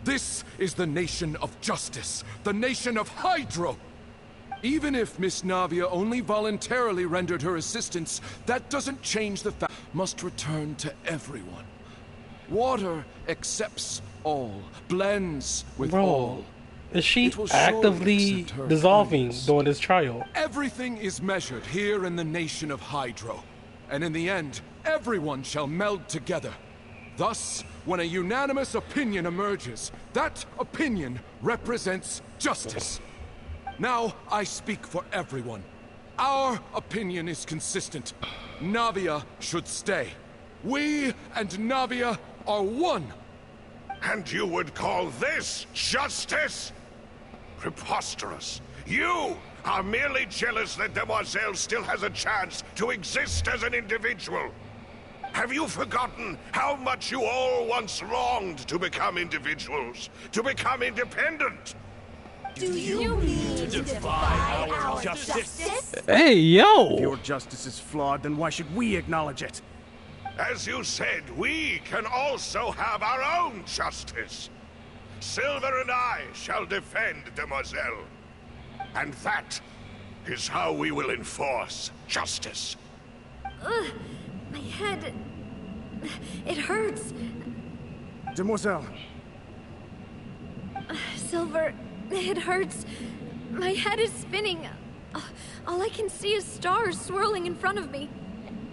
This is the nation of justice, the nation of Hydro. Even if Miss Navia only voluntarily rendered her assistance, that doesn't change the fact must return to everyone. Water accepts all, blends with all. Is she actively dissolving during this trial? Everything is measured here in the nation of Hydro. And in the end, everyone shall meld together. Thus, when a unanimous opinion emerges, that opinion represents justice. Now, I speak for everyone. Our opinion is consistent. Navia should stay. We and Navia are one. And you would call this justice? Preposterous. You are merely jealous that Demoiselle still has a chance to exist as an individual. Have you forgotten how much you all once longed to become individuals, to become independent? Do you mean to defy our justice? Hey, yo! If your justice is flawed, then why should we acknowledge it? As you said, we can also have our own justice. Silver and I shall defend Demoiselle. And that is how we will enforce justice. My head... it hurts. Demoiselle. Silver, it hurts. My head is spinning. All I can see is stars swirling in front of me.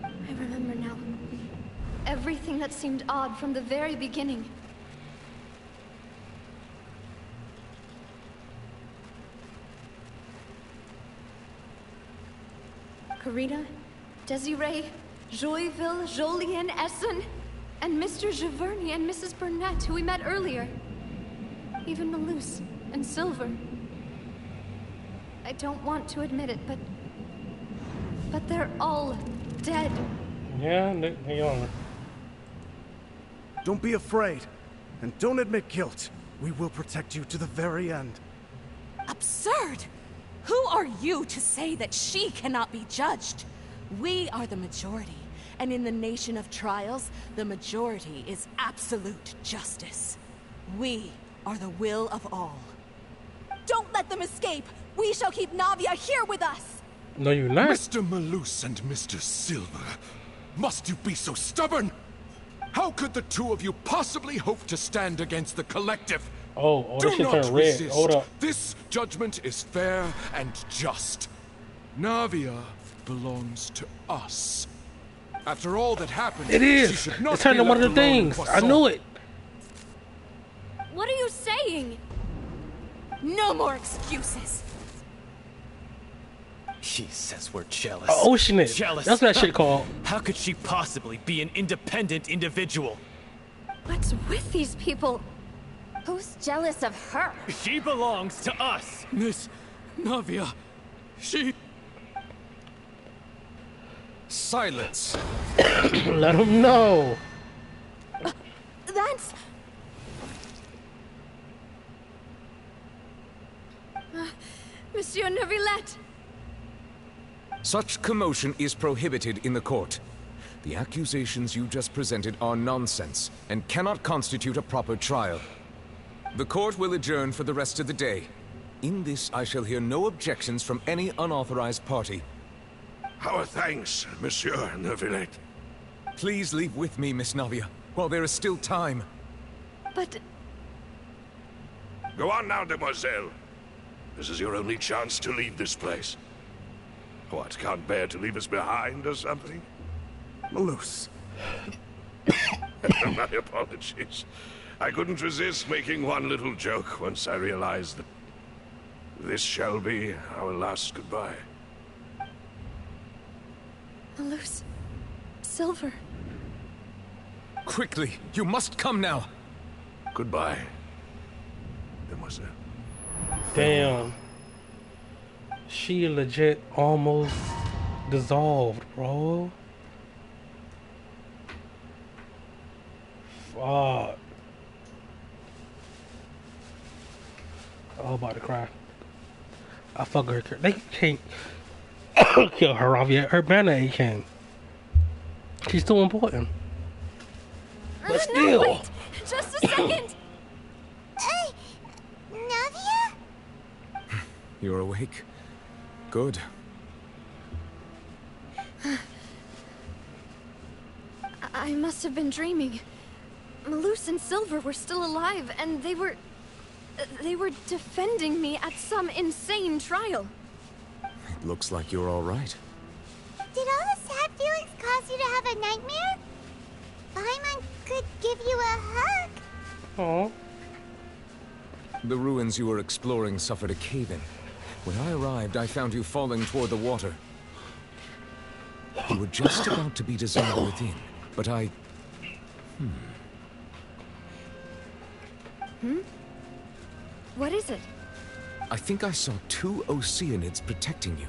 I remember now. everything that seemed odd from the very beginning. Karina, Desiree, Joyville, Jolien, Essen, and Mr. Giverny and Mrs. Burnett, who we met earlier. Even Malus and Silver. I don't want to admit it, but they're all dead. Yeah, they are. Don't be afraid, and don't admit guilt. We will protect you to the very end. Absurd! Who are you to say that she cannot be judged? We are the majority, and in the nation of trials, the majority is absolute justice. We are the will of all. Don't let them escape! We shall keep Navia here with us! No, you're not. Mr. Malus and Mr. Silver, must you be so stubborn? How could the two of you possibly hope to stand against the collective? Oh, Do this shit not turned red. resist. Hold up. This judgment is fair and just. Navia belongs to us. After all that happened, It is. she should not It's turned be into one of left the alone in things. I Poisson. knew it. What are you saying? No more excuses! He says we're jealous. Oceanit. Jealous. That's what that shit called. How could she possibly be an independent individual? What's with these people? Who's jealous of her? She belongs to us. Miss Navia, she... Silence. Let him know. That's... Monsieur Neuvillette! Such commotion is prohibited in the court. The accusations you just presented are nonsense and cannot constitute a proper trial. The court will adjourn for the rest of the day. In this, I shall hear no objections from any unauthorized party. Our thanks, Monsieur Neuvillette. Please leave with me, Miss Navia, while there is still time. But... Go on now, demoiselle. This is your only chance to leave this place. What, can't bear to leave us behind or something? Malus. My apologies. I couldn't resist making one little joke once I realized that this shall be our last goodbye. Malus... Silver... Quickly, you must come now. Goodbye, demoiselle. Damn. She legit almost dissolved, bro. Fuck. I'm about to cry. I fuck her. They can't kill her off yet. Her banner ain't came. She's still important. But still. No, wait! Just a second! Hey! Navia? You're awake. Good. I must have been dreaming. Malus and Silver were still alive, and they were defending me at some insane trial. It looks like you're all right. Did all the sad feelings cause you to have a nightmare? Paimon could give you a hug. Oh. The ruins you were exploring suffered a cave-in. When I arrived, I found you falling toward the water. You were just about to be dissolved within, but I... What is it? I think I saw 2 Oceanids protecting you.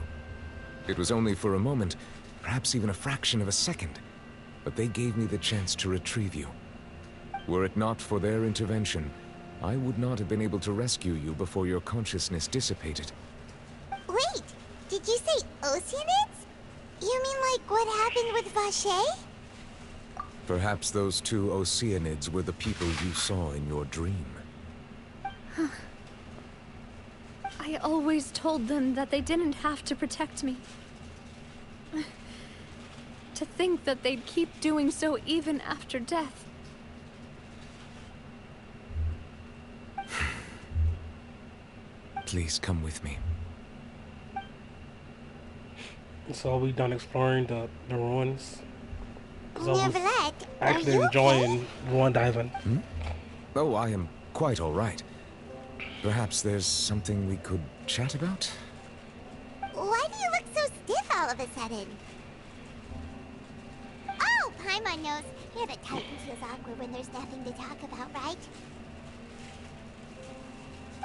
It was only for a moment, perhaps even a fraction of a second, but they gave me the chance to retrieve you. Were it not for their intervention, I would not have been able to rescue you before your consciousness dissipated. Wait, did you say Oceanids? You mean like what happened with Vache? Perhaps those 2 Oceanids were the people you saw in your dream. I always told them that they didn't have to protect me. To think that they'd keep doing so even after death. Please come with me. So we done exploring the ruins. 'Cause I was Neverlet, actually are you enjoying Ruin diving. Oh, I am quite all right. Perhaps there's something we could chat about? Why do you look so stiff all of a sudden? Oh, Paimon knows. You're the type who feels awkward when there's nothing to talk about, right?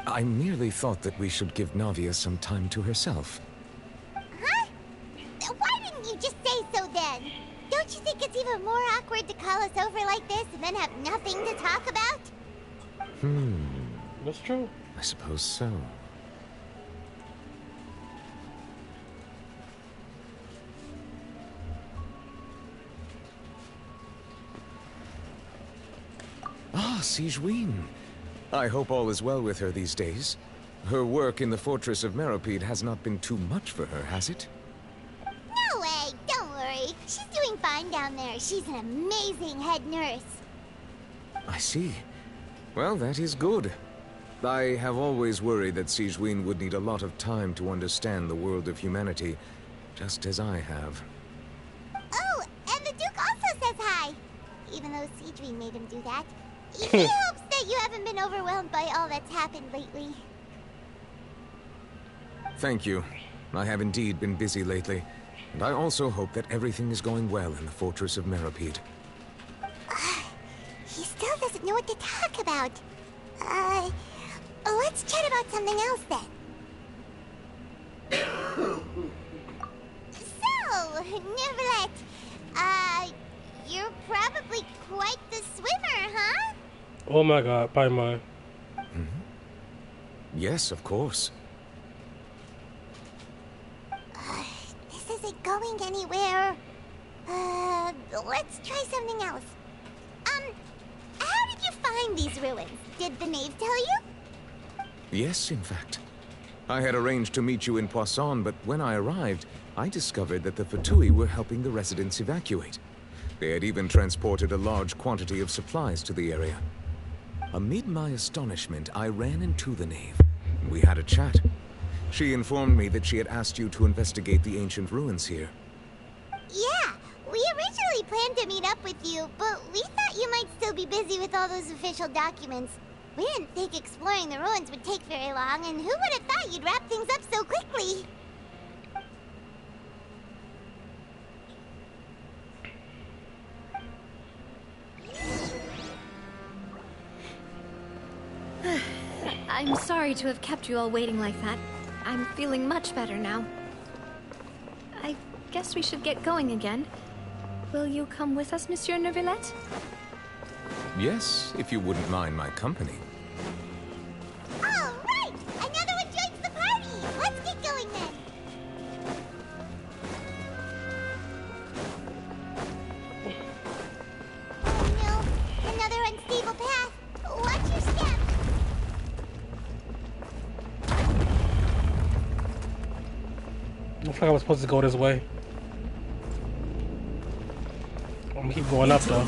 I merely thought that we should give Navia some time to herself. Huh? Why didn't you just say so then? Don't you think it's even more awkward to call us over like this and then have nothing to talk about? That's true. I suppose so. Ah, Sigewinne. I hope all is well with her these days. Her work in the Fortress of Meropide has not been too much for her, has it? No way, don't worry. She's doing fine down there. She's an amazing head nurse. I see. Well, that is good. I have always worried that Sigewinne would need a lot of time to understand the world of humanity, just as I have. Oh, and the Duke also says hi. Even though Sigewinne made him do that. He hopes that you haven't been overwhelmed by all that's happened lately. Thank you. I have indeed been busy lately, and I also hope that everything is going well in the Fortress of Meropide. He still doesn't know what to talk about. Let's chat about something else then. So, Neverlet, you're probably quite the swimmer, huh? Oh my god, Paimon. Yes, of course. This isn't going anywhere. Let's try something else. How did you find these ruins? Did the knave tell you? Yes, in fact. I had arranged to meet you in Poisson, but when I arrived, I discovered that the Fatui were helping the residents evacuate. They had even transported a large quantity of supplies to the area. Amid my astonishment, I ran into the knave. We had a chat. She informed me that she had asked you to investigate the ancient ruins here. Yeah, we originally planned to meet up with you, but we thought you might still be busy with all those official documents. We didn't think exploring the ruins would take very long, and who would have thought you'd wrap things up so quickly? I'm sorry to have kept you all waiting like that. I'm feeling much better now. I guess we should get going again. Will you come with us, Monsieur Neuvillette? Yes, if you wouldn't mind my company. All right! Another one joins the party! Let's get going then! Oh no! Another unstable path! Watch your step! I feel like I was supposed to go this way. I'm gonna keep going up though.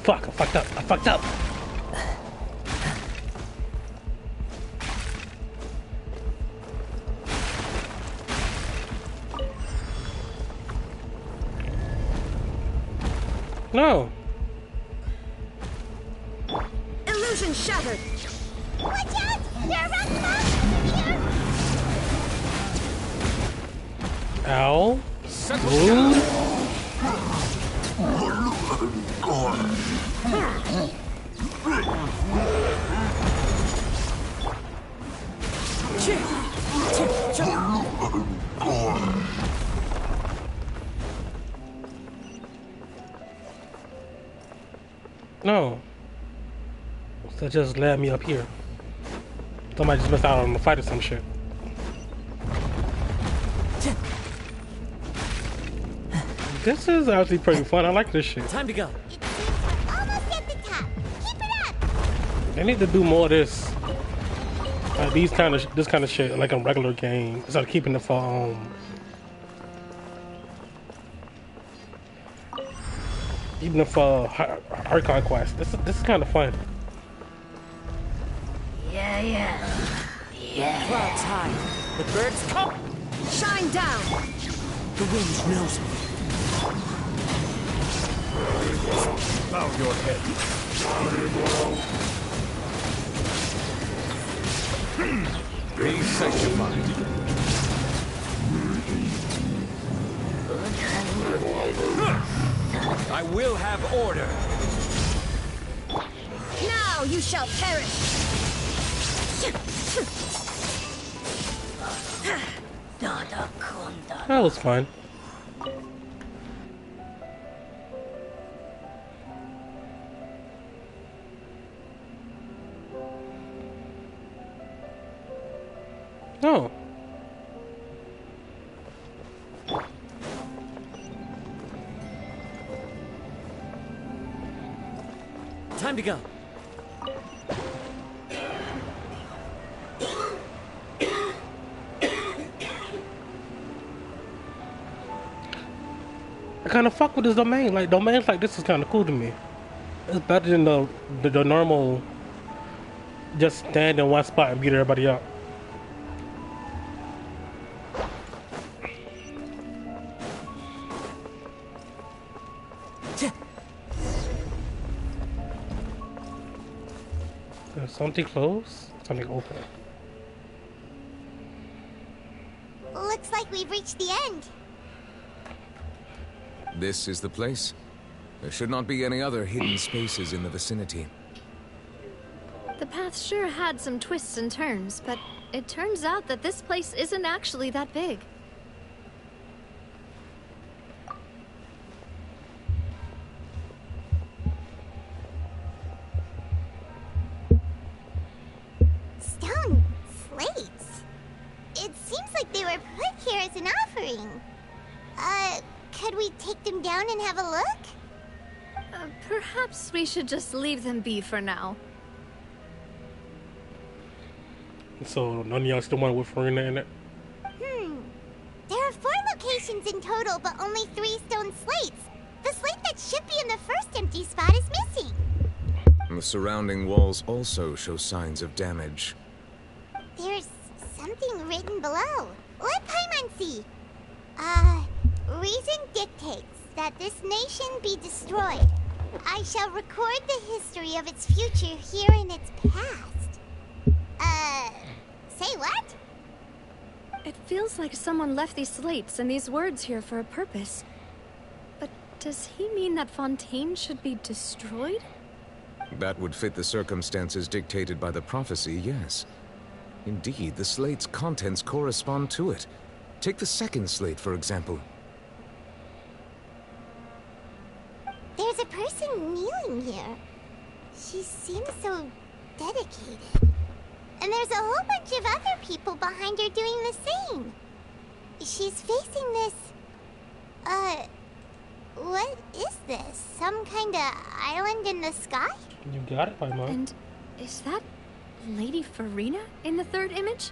Fuck, I fucked up. No. Illusion shattered. Watch out! There are rock monsters here! Ow. Rude. No. So just let me up here. Somebody just missed out on the fight or some shit. This is actually pretty fun. I like this shit. Time to go. Almost at the top. Keep it up! They need to do more of this. Like this kind of shit, like a regular game, instead of keeping it for even for hard quest. This is kind of fun. Yeah. Cloud's high. The birds come! Shine down! The wind knows me. Bow your head. Be sanctified. I will have order. Now you shall perish! That was fun. Oh. Time to go. I kind of fuck with this domain. Like, domains like this is kind of cool to me. It's better than the normal just stand in one spot and beat everybody up. There's something closed, something open. Looks like we've reached the end. This is the place. There should not be any other hidden spaces in the vicinity. The path sure had some twists and turns, but it turns out that this place isn't actually that big. Stone slates. It seems like they were put here as an offering. Could we take them down and have a look? Perhaps we should just leave them be for now. So none of y'all still want with Farina in it? There are 4 locations in total, but only 3 stone slates. The slate that should be in the first empty spot is missing. The surrounding walls also show signs of damage. There's something written below. Let Paimon see. Reason dictates that this nation be destroyed. I shall record the history of its future here in its past. Say what? It feels like someone left these slates and these words here for a purpose. But does he mean that Fontaine should be destroyed? That would fit the circumstances dictated by the prophecy, yes. Indeed, the slate's contents correspond to it. Take the second slate, for example. There's a person kneeling here. She seems so dedicated. And there's a whole bunch of other people behind her doing the same. She's facing this... what is this? Some kind of island in the sky? You got it, Paimon. And is that Lady Farina in the third image?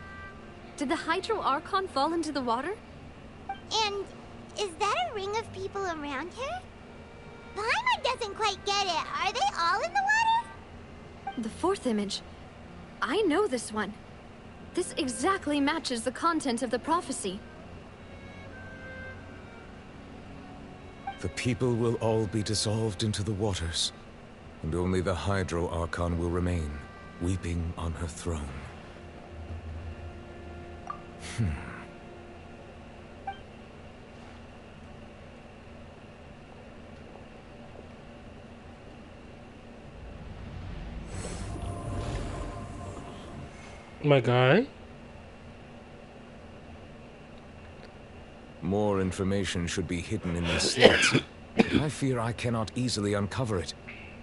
Did the Hydro Archon fall into the water? And is that a ring of people around her? Paimon doesn't quite get it. Are they all in the water? The fourth image. I know this one. This exactly matches the content of the prophecy. The people will all be dissolved into the waters, and only the Hydro Archon will remain, weeping on her throne. My guy? More information should be hidden in these slates. I fear I cannot easily uncover it,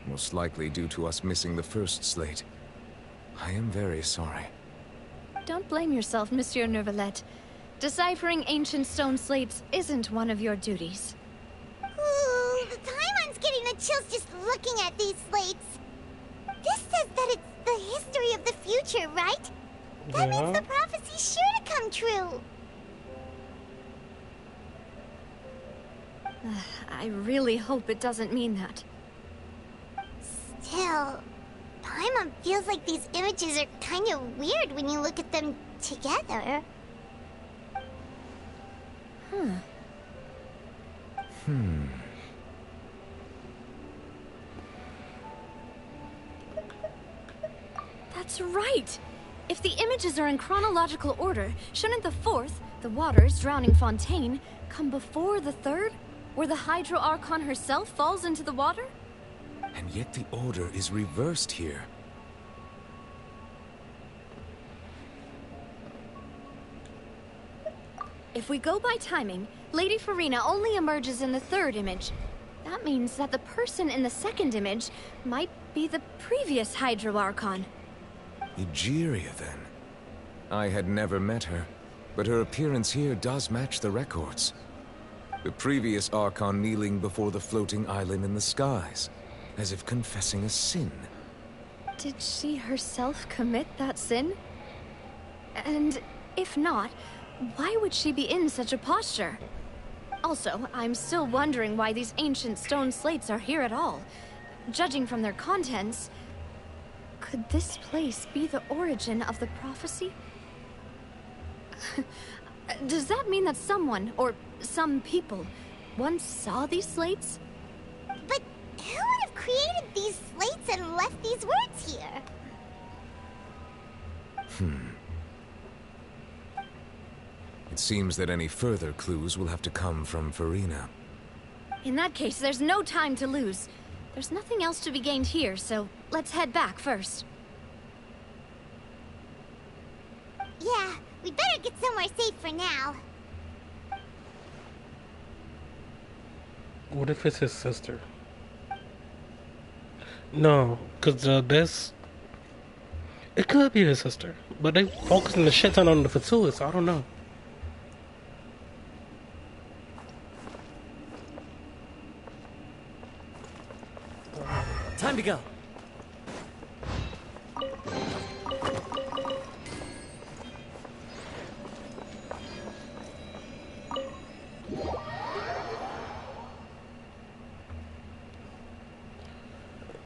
most likely due to us missing the first slate. I am very sorry. Don't blame yourself, Monsieur Neuvillette. Deciphering ancient stone slates isn't one of your duties. Ooh, the Paimon's getting the chills just looking at these slates. This says that it's the history of the future, right? That means the prophecy's sure to come true. I really hope it doesn't mean that. Still, Paimon feels like these images are kind of weird when you look at them together. That's right! If the images are in chronological order, shouldn't the fourth, the waters drowning Fontaine, come before the third, where the Hydro Archon herself falls into the water? And yet the order is reversed here. If we go by timing, Lady Furina only emerges in the third image. That means that the person in the second image might be the previous Hydro Archon. Egeria, then. I had never met her, but her appearance here does match the records. The previous Archon kneeling before the floating island in the skies, as if confessing a sin. Did she herself commit that sin? And if not, why would she be in such a posture? Also, I'm still wondering why these ancient stone slates are here at all. Judging from their contents, could this place be the origin of the prophecy? Does that mean that someone, or some people, once saw these slates? But who would have created these slates and left these words here? It seems that any further clues will have to come from Furina. In that case, there's no time to lose. There's nothing else to be gained here, so let's head back first. Yeah, we better get somewhere safe for now. What if it's his sister? No, because this... It could be his sister, but they focusing the shit ton on the Fatui, so I don't know. Time to go.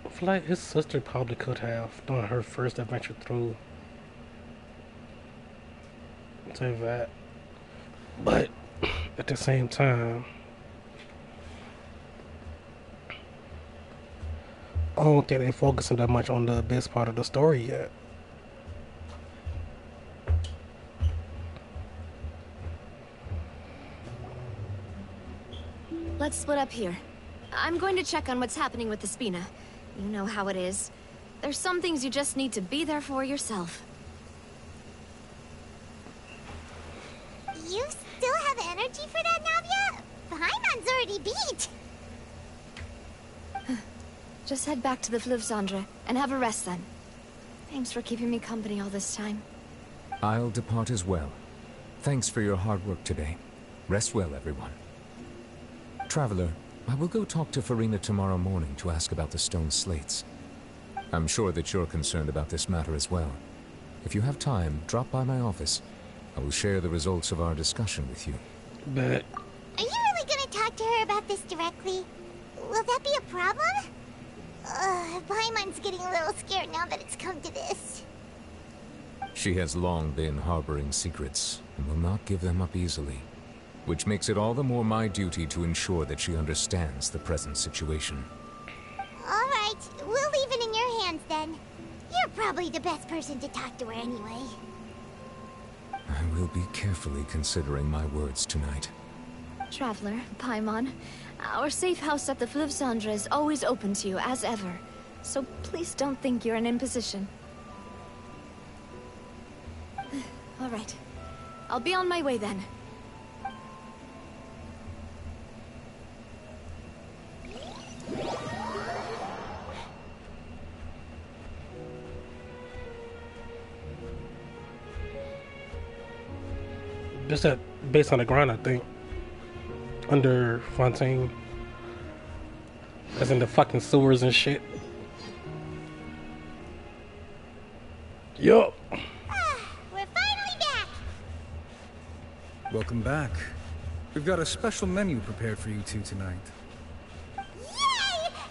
I feel like his sister probably could have done her first adventure through that, but at the same time, I don't think they're focusing that much on the best part of the story yet. Let's split up here. I'm going to check on what's happening with the Spina. You know how it is. There's some things you just need to be there for yourself. You still have energy for that, Navia? Paimon's already beat. Just head back to the Fleuve Cendre and have a rest then. Thanks for keeping me company all this time. I'll depart as well. Thanks for your hard work today. Rest well, everyone. Traveler, I will go talk to Furina tomorrow morning to ask about the stone slates. I'm sure that you're concerned about this matter as well. If you have time, drop by my office. I will share the results of our discussion with you. But... Are you really gonna talk to her about this directly? Will that be a problem? Paimon's getting a little scared now that it's come to this. She has long been harboring secrets, and will not give them up easily. Which makes it all the more my duty to ensure that she understands the present situation. Alright, we'll leave it in your hands then. You're probably the best person to talk to her anyway. I will be carefully considering my words tonight. Traveler, Paimon, our safe house at the Fleuve Cendre is always open to you, as ever. So please don't think you're an imposition. Alright. I'll be on my way then. Just that based on the ground, I think. Under Fontaine. As in the fucking sewers and shit. Yup. We're finally back! Welcome back. We've got a special menu prepared for you two tonight. Yay!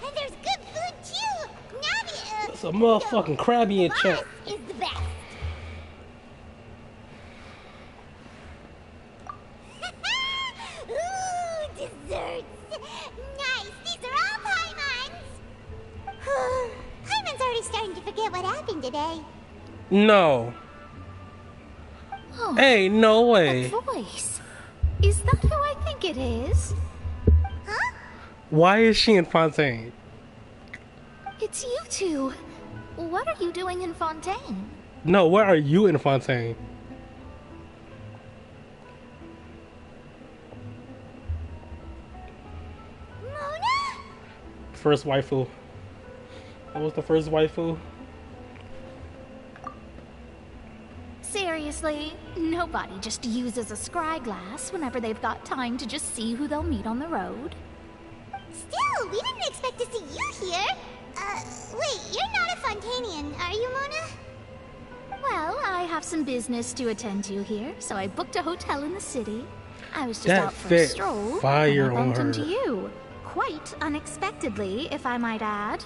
And there's good food too! Navia! It's a motherfucking Krabby and chat. Is the best! No. Oh, hey, no way. A voice. Is that who I think it is? Huh? Why is she in Fontaine? It's you two. What are you doing in Fontaine? No, where are you in Fontaine? Mona? First waifu. What was the first waifu? Seriously, nobody just uses a scry glass whenever they've got time to just see who they'll meet on the road. Still, we didn't expect to see you here. Wait, you're not a Fontainian, are you, Mona? Well, I have some business to attend to here, so I booked a hotel in the city. I was just that out for a stroll, fire and I bumped on her. into you. Quite unexpectedly, if I might add.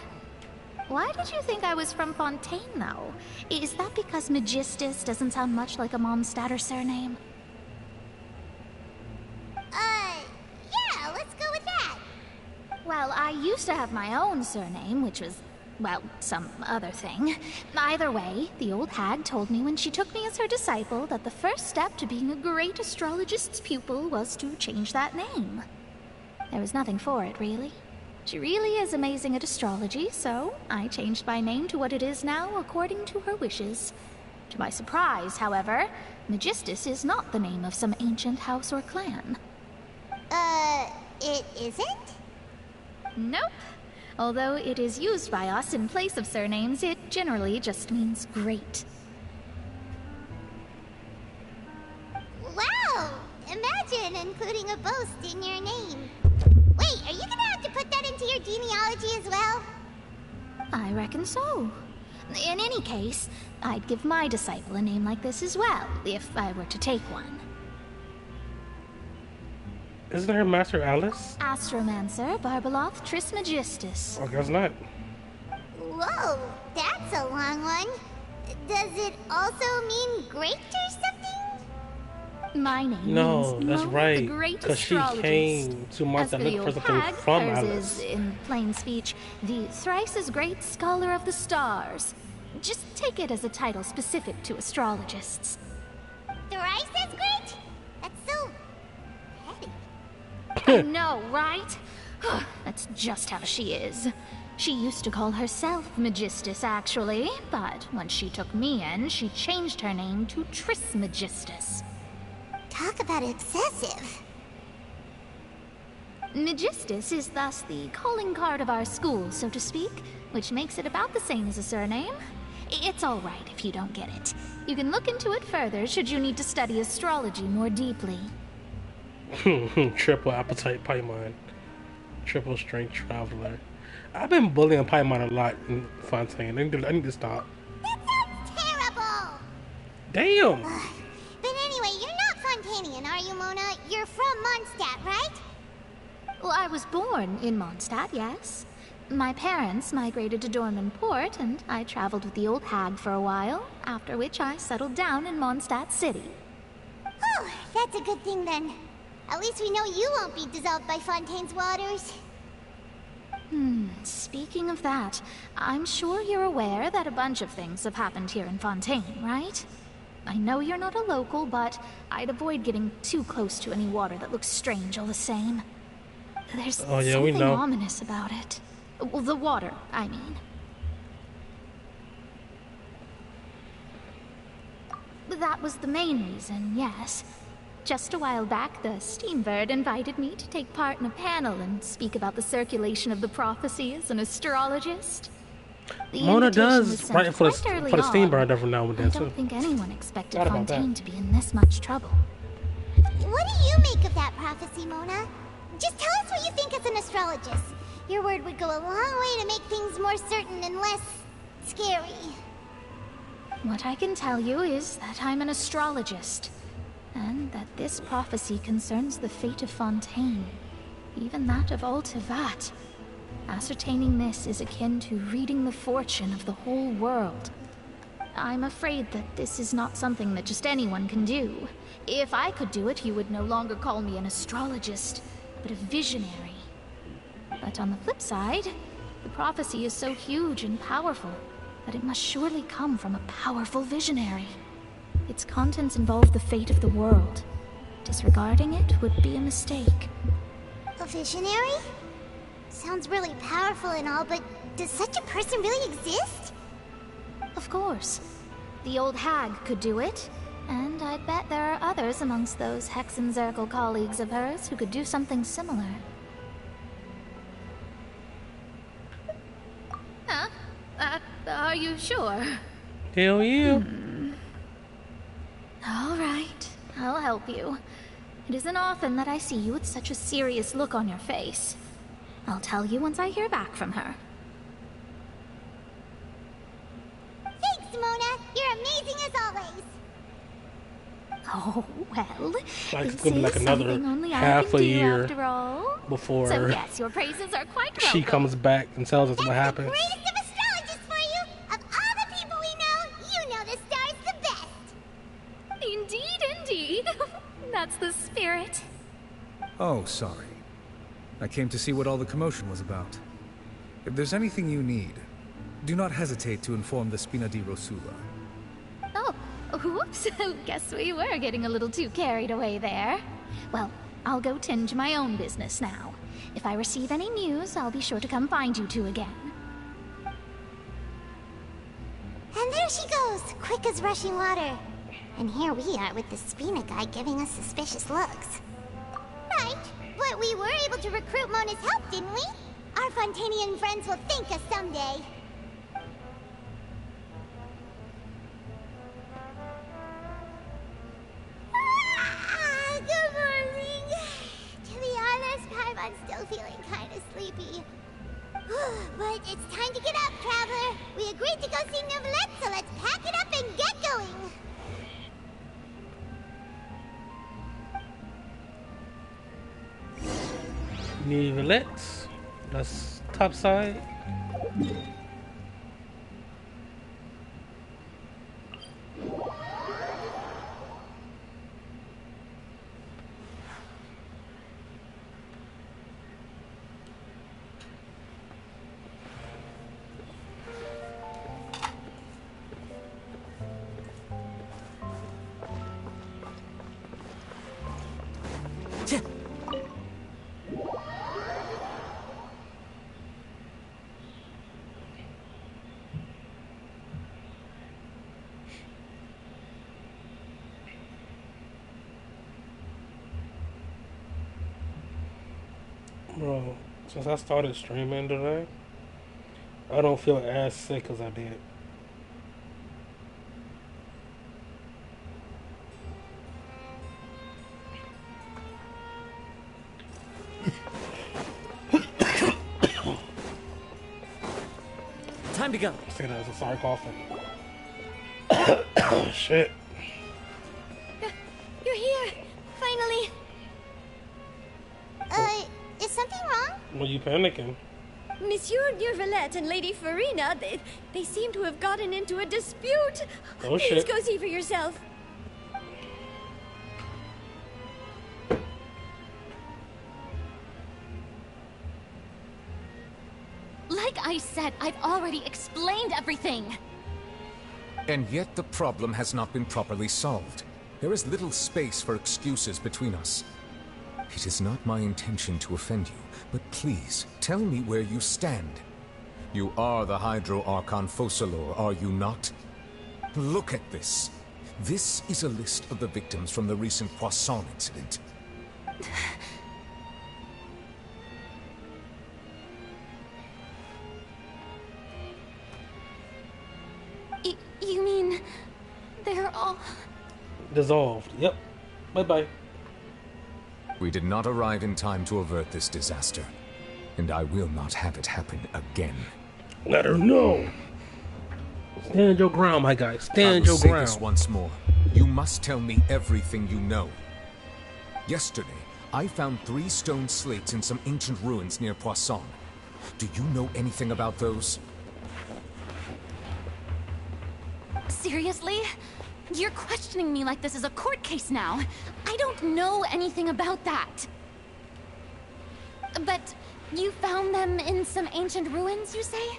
Why did you think I was from Fontaine, though? Is that because Magistus doesn't sound much like a Mondstadter surname? Yeah, let's go with that. Well, I used to have my own surname, which was, well, some other thing. Either way, the old hag told me when she took me as her disciple that the first step to being a great astrologist's pupil was to change that name. There was nothing for it, really. She really is amazing at astrology, so I changed my name to what it is now according to her wishes. To my surprise, however, Magistus is not the name of some ancient house or clan. It isn't? Nope. Although it is used by us in place of surnames, it generally just means great. Wow! Imagine including a boast in your name. Wait, are you gonna have to put that into your genealogy as well? I reckon so. In any case, I'd give my disciple a name like this as well, if I were to take one. Isn't her Master Alice? Astromancer Barbeloth Trismegistus. I guess not. Whoa, that's a long one. Does it also mean great or something? My name No, means that's Mona right. the Great Because she Astrologist. came to As Monster for the looking for old something hag, from hers Alice. is, in plain speech, the thrice as great scholar of the stars. Just take it as a title specific to astrologists. Thrice as great? That's so I know, right? That's just how she is. She used to call herself Magistus, actually, but when she took me in, she changed her name to Trismegistus. Talk about excessive. Magistus is thus the calling card of our school, so to speak, which makes it about the same as a surname. It's all right if you don't get it. You can look into it further should you need to study astrology more deeply. Triple appetite Paimon. Triple strength traveler. I've been bullying Paimon a lot in Fontaine. I need to stop. That sounds terrible! Damn! But anyway, you're not Fontainian, are you, Mona? You're from Mondstadt, right? Well, I was born in Mondstadt, yes. My parents migrated to Dorman Port, and I traveled with the old hag for a while, after which I settled down in Mondstadt City. Oh, that's a good thing then. At least we know you won't be dissolved by Fontaine's waters. Speaking of that, I'm sure you're aware that a bunch of things have happened here in Fontaine, right? I know you're not a local, but I'd avoid getting too close to any water that looks strange all the same. There's something ominous about it. Well, the water, I mean. That was the main reason, yes. Just a while back, the Steambird invited me to take part in a panel and speak about the circulation of the prophecy as an astrologist. The Mona invitation was does sent write for quite early the on. Steambird every now and then, I too. don't think anyone expected Forgot about Fontaine that. to be in this much trouble. What do you make of that prophecy, Mona? Just tell us what you think as an astrologist. Your word would go a long way to make things more certain and less scary. What I can tell you is that I'm an astrologist, and that this prophecy concerns the fate of Fontaine, even that of Ultivat. Ascertaining this is akin to reading the fortune of the whole world. I'm afraid that this is not something that just anyone can do. If I could do it, you would no longer call me an astrologist, but a visionary. But on the flip side, the prophecy is so huge and powerful but it must surely come from a powerful visionary. Its contents involve the fate of the world. Disregarding it would be a mistake. A visionary? Sounds really powerful and all, but does such a person really exist? Of course. The old hag could do it, and I'd bet there are others amongst those Hexenzirkel colleagues of hers who could do something similar. Huh? Are you sure? Hell yeah. All right, I'll help you. It isn't often that I see you with such a serious look on your face. I'll tell you once I hear back from her. Thanks, Mona. You're amazing as always. Oh, well, Like it's this gonna be like is another something only I half can a do year after all. before So yes, your praises are quite she welcome. comes back and tells us what happened. Greatest of astrologists for you. Of all the people we know, you know the star's the best. Indeed, indeed. That's the spirit. Oh, sorry. I came to see what all the commotion was about. If there's anything you need, do not hesitate to inform the Spina di Rosula. Oh, whoops. Guess we were getting a little too carried away there. Well, I'll go tend to my own business now. If I receive any news, I'll be sure to come find you two again. And there she goes, quick as rushing water. And here we are with the Spina guy giving us suspicious looks. Right, but we were able to recruit Mona's help, didn't we? Our Fontanian friends will thank us someday. Good morning. To be honest, I'm still feeling kind of sleepy. But it's time to get up, traveler. We agreed to go see Neuvillette, so let's pack it up and get going. Neuvillette. That's top side. Bro, since I started streaming today, I don't feel as sick as I did. Time to go. I say that as a sorry coughing. Shit. You're here, finally. Is something wrong? Were you panicking? Monsieur Neuvillette and Lady Farina, they seem to have gotten into a dispute. Oh, Please shit. go see for yourself. Like I said, I've already explained everything. And yet the problem has not been properly solved. There is little space for excuses between us. It is not my intention to offend you, but please, tell me where you stand. You are the Hydro Archon Focalors, are you not? Look at this. This is a list of the victims from the recent Poisson incident. You mean... they're all... Dissolved. Yep. Bye-bye. We did not arrive in time to avert this disaster, and I will not have it happen again. Let her know. Stand your ground, my guy. I Stand will your say ground. this once more. You must tell me everything you know. Yesterday, I found 3 stone slates in some ancient ruins near Poisson. Do you know anything about those? Seriously? You're questioning me like this is a court case now. I don't know anything about that. But you found them in some ancient ruins, you say?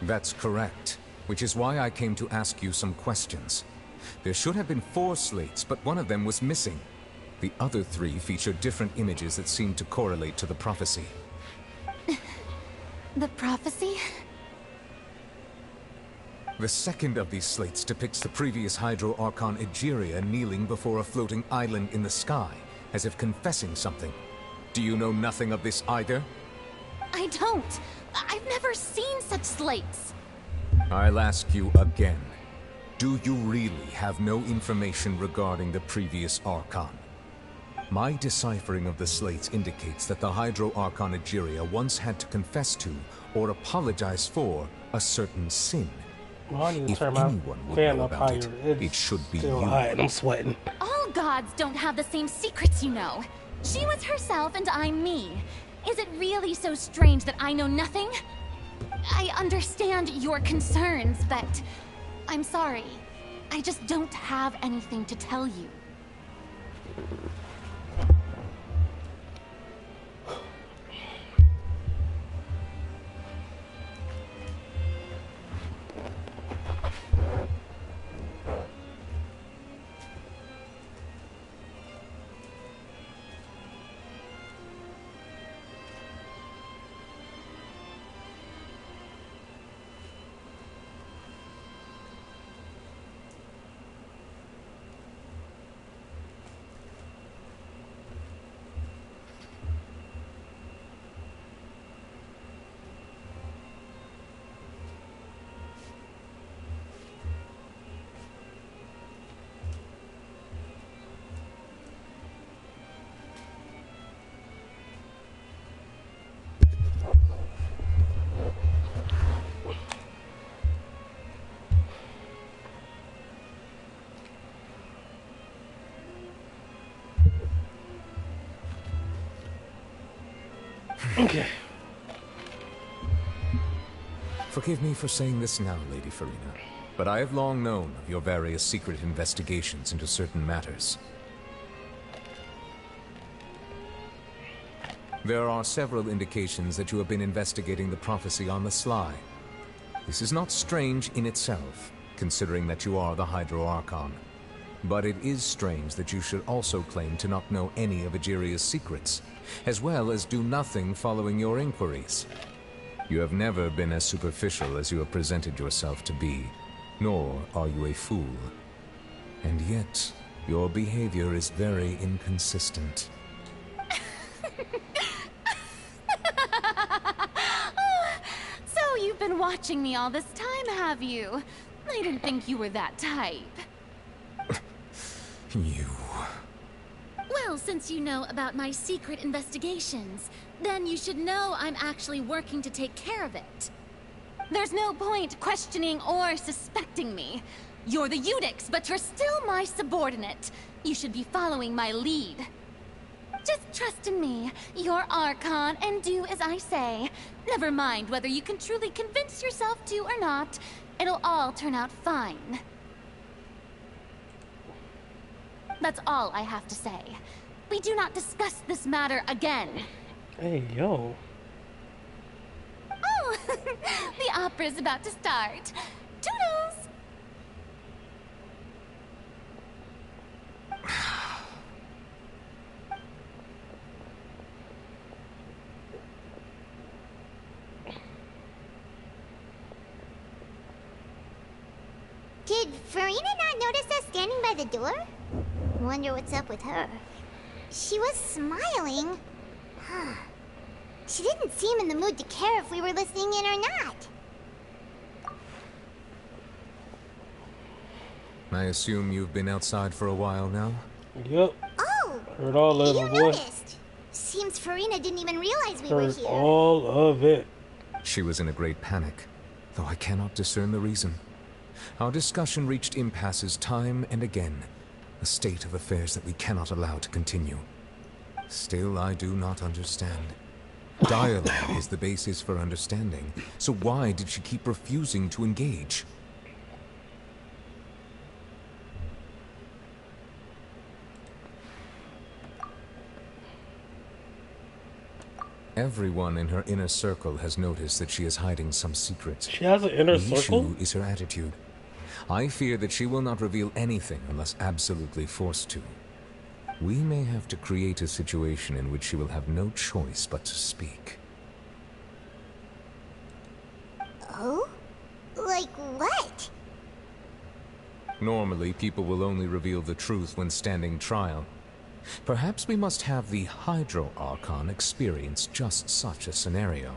That's correct. which is why I came to ask you some questions. There should have been 4 slates, but one of them was missing. The other 3 featured different images that seemed to correlate to the prophecy. The prophecy? The second of these slates depicts the previous Hydro Archon Egeria kneeling before a floating island in the sky, as if confessing something. Do you know nothing of this either? I don't. I've never seen such slates. I'll ask you again. Do you really have no information regarding the previous Archon? My deciphering of the slates indicates that the Hydro Archon Egeria once had to confess to, or apologize for, a certain sin. Well, I need to if turn my anyone would fan know up about higher. it should be Still you. high and I'm sweating. All gods don't have the same secrets, you know. She was herself and I'm me. Is it really so strange that I know nothing? I understand your concerns, but I'm sorry. I just don't have anything to tell you. Okay. Forgive me for saying this now, Lady Furina, but I have long known of your various secret investigations into certain matters. There are several indications that you have been investigating the prophecy on the sly. This is not strange in itself, considering that you are the Hydro Archon. But it is strange that you should also claim to not know any of Egeria's secrets, as well as do nothing following your inquiries. You have never been as superficial as you have presented yourself to be, nor are you a fool. And yet, your behavior is very inconsistent. So you've been watching me all this time, have you? I didn't think you were that type. You... Well, since you know about my secret investigations, then you should know I'm actually working to take care of it. There's no point questioning or suspecting me. You're the Eudix, but you're still my subordinate. You should be following my lead. Just trust in me, you're Archon, and do as I say. Never mind whether you can truly convince yourself to or not. It'll all turn out fine. That's all I have to say. We do not discuss this matter again. Hey, yo. Oh, the opera's about to start. Toodles! Did Furina not notice us standing by the door? Wonder what's up with her. She was smiling. She didn't seem in the mood to care if we were listening in or not. I assume you've been outside for a while now? Yep. Oh! Heard all of it, boy. Noticed. Seems Furina didn't even realize we were Heard here. all of it. She was in a great panic, though I cannot discern the reason. Our discussion reached impasses time and again, a state of affairs that we cannot allow to continue. Still, I do not understand. Dialogue is the basis for understanding, so why did she keep refusing to engage? Everyone in her inner circle has noticed that she is hiding some secrets. She has an inner The circle? issue is her attitude. I fear that she will not reveal anything unless absolutely forced to. We may have to create a situation in which she will have no choice but to speak. Oh? Like what? Normally, people will only reveal the truth when standing trial. Perhaps we must have the Hydro Archon experience just such a scenario.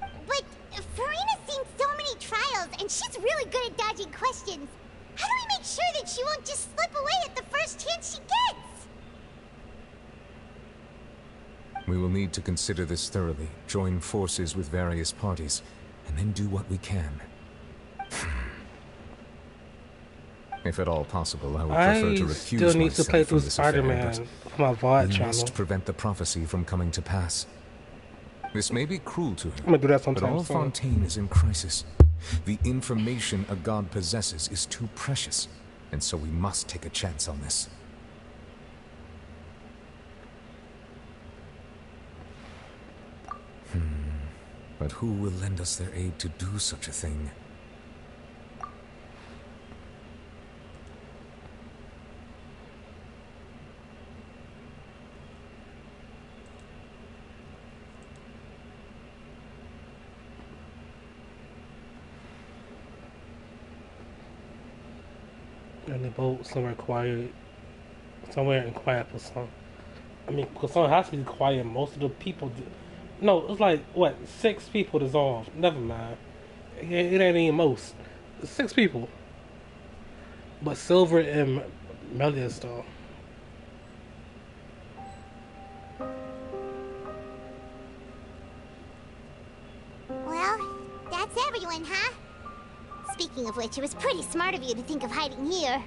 But Furina's seen so many trials, and she's really good at dodging questions. How do we make sure that she won't just slip away at the first chance she gets? We will need to consider this thoroughly, join forces with various parties, and then do what we can. If at all possible, I would prefer to recuse still need to play myself through from this affair, Spider-Man but for my VOD we channel. must prevent the prophecy from coming to pass. This may be cruel to her, I'm gonna do that but sometime all soon. Fontaine is in crisis. The information a god possesses is too precious, and so we must take a chance on this. But who will lend us their aid to do such a thing? And the boat somewhere quiet, somewhere in quiet Poisson. I mean, Poisson has to be quiet. Most of the people, no, it's like what 6 people dissolved. Never mind, it ain't even most. 6 people, but Silver and Melius though. Well, that's everyone, huh? Speaking of which, it was pretty smart of you to think of hiding here.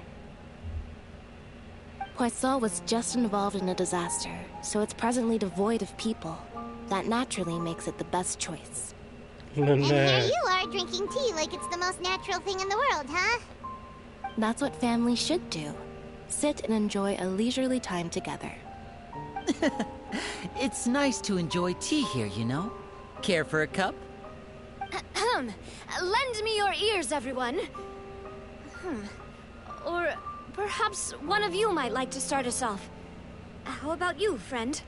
Poisson was just involved in a disaster, so it's presently devoid of people. That naturally makes it the best choice. And here you are drinking tea like it's the most natural thing in the world, huh? That's what family should do. Sit and enjoy a leisurely time together. It's nice to enjoy tea here, you know? Care for a cup? Lend me your ears, everyone. Or perhaps one of you might like to start us off. How about you, friend?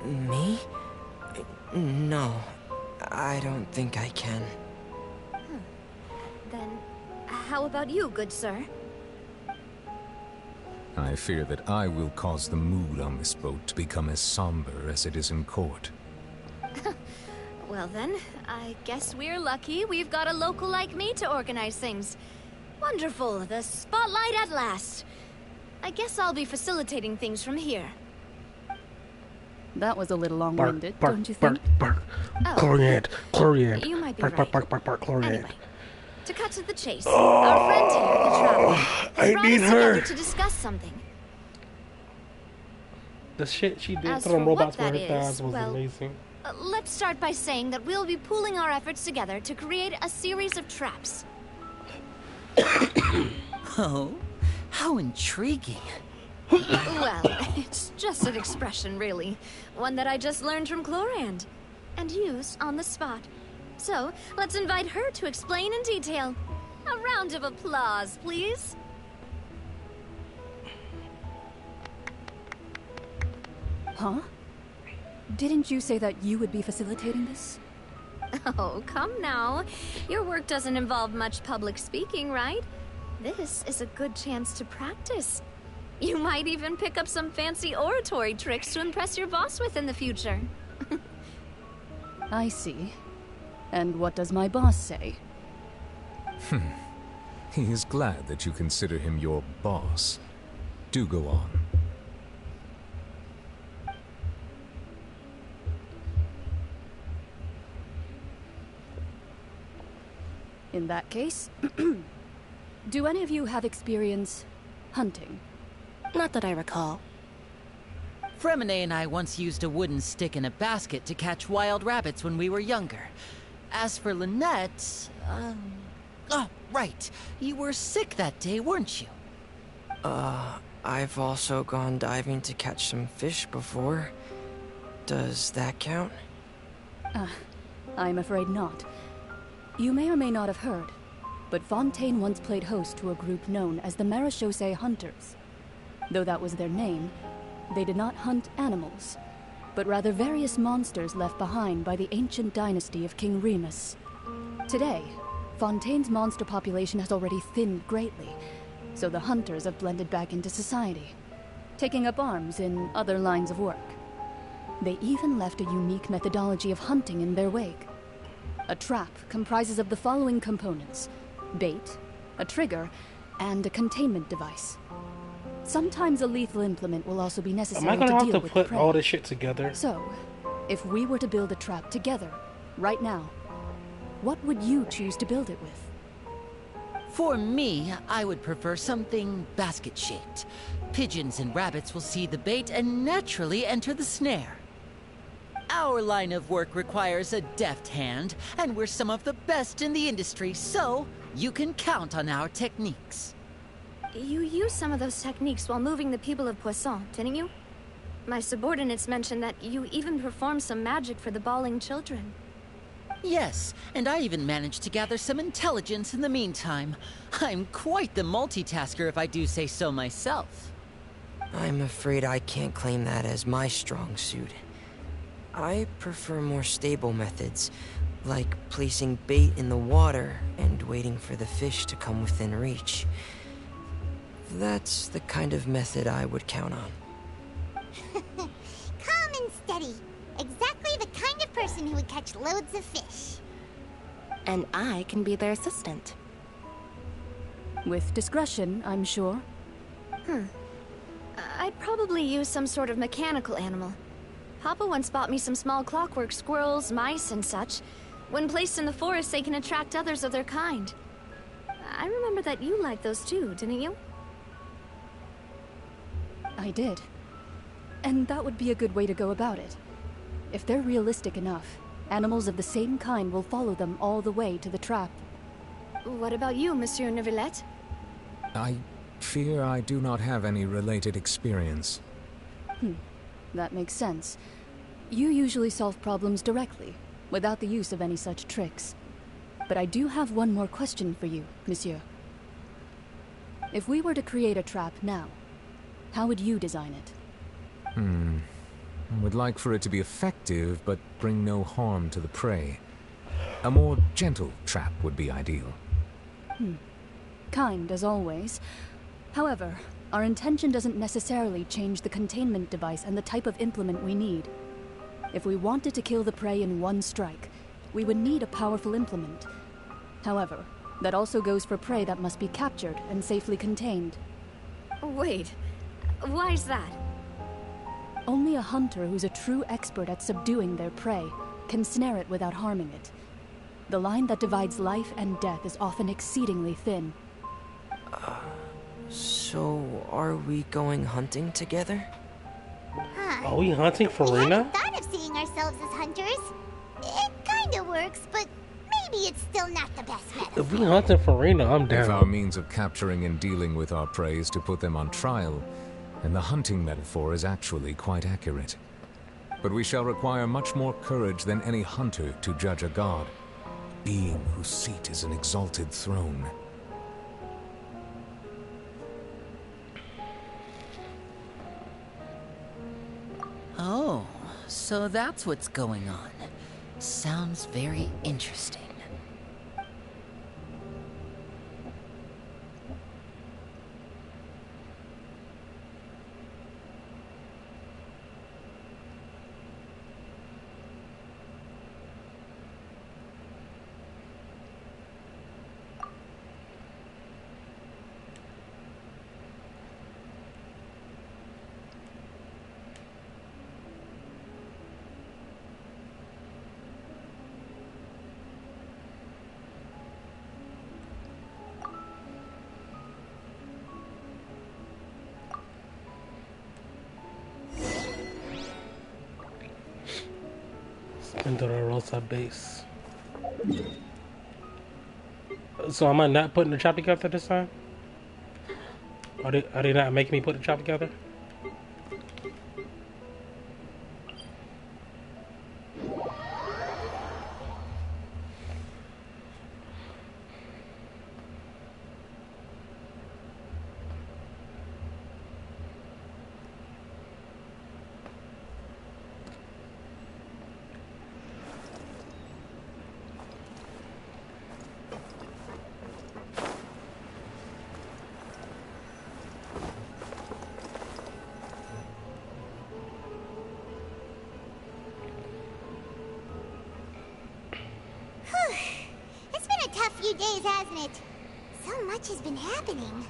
Me? No, I don't think I can. Then, how about you, good sir? I fear that I will cause the mood on this boat to become as somber as it is in court. Well then, I guess we're lucky we've got a local like me to organize things. Wonderful, the spotlight at last. I guess I'll be facilitating things from here. That was a little long-winded, don't you think? Bark. Oh. Chlorine. You might be bark, right. Bark, chlorine. Anyway, to cut to the chase, our friend here, the traveler, has brought us together to discuss something. The shit she did As to them for robots what with that her is, thighs was well, amazing. Let's start by saying that we'll be pooling our efforts together to create a series of traps. Oh, how intriguing. Well, it's just an expression, really. One that I just learned from Chlorand. And used on the spot. So, let's invite her to explain in detail. A round of applause, please. Huh? Didn't you say that you would be facilitating this? Oh, come now. Your work doesn't involve much public speaking, right? This is a good chance to practice. You might even pick up some fancy oratory tricks to impress your boss with in the future. I see. And what does my boss say? He is glad that you consider him your boss. Do go on. In that case, do any of you have experience hunting? Not that I recall. Fremine and I once used a wooden stick in a basket to catch wild rabbits when we were younger. As for Lynette, oh, right. You were sick that day, weren't you? I've also gone diving to catch some fish before. Does that count? I'm afraid not. You may or may not have heard, but Fontaine once played host to a group known as the Marechaussee Hunters. Though that was their name, they did not hunt animals, but rather various monsters left behind by the ancient dynasty of King Remus. Today, Fontaine's monster population has already thinned greatly, so the hunters have blended back into society, taking up arms in other lines of work. They even left a unique methodology of hunting in their wake. A trap comprises of the following components: bait, a trigger, and a containment device. Sometimes a lethal implement will also be necessary Am I gonna to have deal to with put the prey. all this shit together? So, if we were to build a trap together, right now, what would you choose to build it with? For me, I would prefer something basket-shaped. Pigeons and rabbits will see the bait and naturally enter the snare. Our line of work requires a deft hand, and we're some of the best in the industry, so you can count on our techniques. You used some of those techniques while moving the people of Poisson, didn't you? My subordinates mentioned that you even performed some magic for the bawling children. Yes, and I even managed to gather some intelligence in the meantime. I'm quite the multitasker if I do say so myself. I'm afraid I can't claim that as my strong suit. I prefer more stable methods, like placing bait in the water and waiting for the fish to come within reach. That's the kind of method I would count on. Calm and steady. Exactly the kind of person who would catch loads of fish. And I can be their assistant. With discretion, I'm sure. I'd probably use some sort of mechanical animal. Papa once bought me some small clockwork squirrels, mice, and such. When placed in the forest, they can attract others of their kind. I remember that you liked those too, didn't you? I did. And that would be a good way to go about it. If they're realistic enough, animals of the same kind will follow them all the way to the trap. What about you, Monsieur Neuvillette? I fear I do not have any related experience. That makes sense. You usually solve problems directly, without the use of any such tricks. But I do have one more question for you, Monsieur. If we were to create a trap now, how would you design it? I would like for it to be effective, but bring no harm to the prey. A more gentle trap would be ideal. Kind, as always. However, our intention doesn't necessarily change the containment device and the type of implement we need. If we wanted to kill the prey in one strike, we would need a powerful implement. However, that also goes for prey that must be captured and safely contained. Wait, why's that? Only a hunter who's a true expert at subduing their prey can snare it without harming it. The line that divides life and death is often exceedingly thin. So, are we going hunting together? Are we hunting for We Rena? hadn't thought of seeing ourselves as hunters. It kinda works, but maybe it's still not the best method. If we hunting for Rena, I'm If our down. means of capturing and dealing with our prey is to put them on trial, then the hunting metaphor is actually quite accurate. But we shall require much more courage than any hunter to judge a god, being whose seat is an exalted throne. Oh, so that's what's going on. Sounds very interesting. Spindle Rosa base. So am I not putting the trap together this time? Are they not making me put the trap together? days, hasn't it? So much has been happening.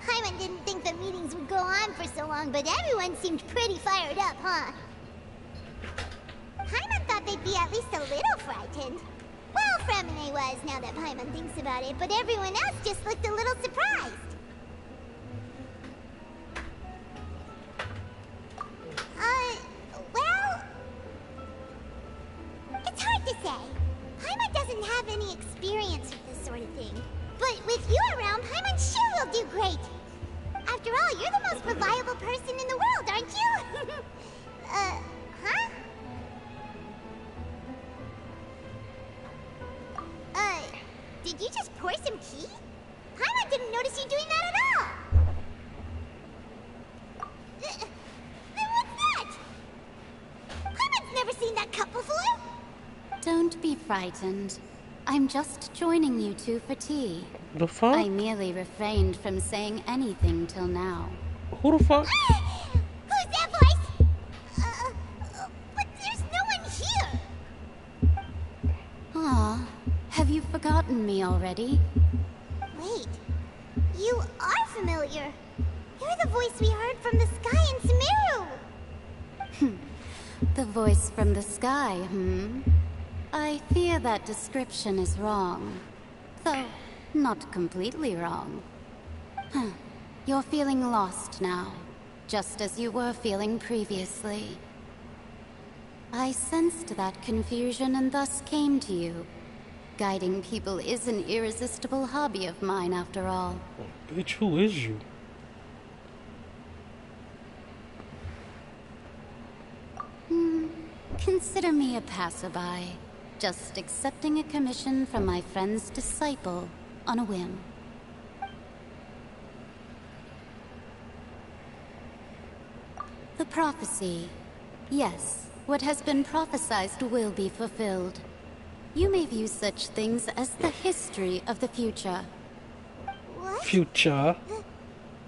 Paimon didn't think the meetings would go on for so long, but everyone seemed pretty fired up, huh? Paimon thought they'd be at least a little frightened. Well, Fremine was, now that Paimon thinks about it, but everyone else just looked a little surprised. Well... It's hard to say. Paimon doesn't have any experience with this sort of thing. But with you around, Paimon sure will do great. After all, you're the most reliable person in the world, aren't you? Huh? Did you just pour some tea? Paimon didn't notice you doing that at all. Then what's that? Paimon's never seen that cup before. Don't be frightened. I'm just joining you two for tea. The fuck? I merely refrained from saying anything till now. Who the fuck? Who's that voice? But there's no one here. Aw, have you forgotten me already? Wait, you are familiar. You're the voice we heard from the sky in Sumeru. The voice from the sky, I fear that description is wrong. Though, not completely wrong. You're feeling lost now, just as you were feeling previously. I sensed that confusion and thus came to you. Guiding people is an irresistible hobby of mine, after all. Bitch, who is you? Consider me a passerby, just accepting a commission from my friend's disciple on a whim. The prophecy. Yes, what has been prophesied will be fulfilled. You may view such things as the history of the future. What? Future?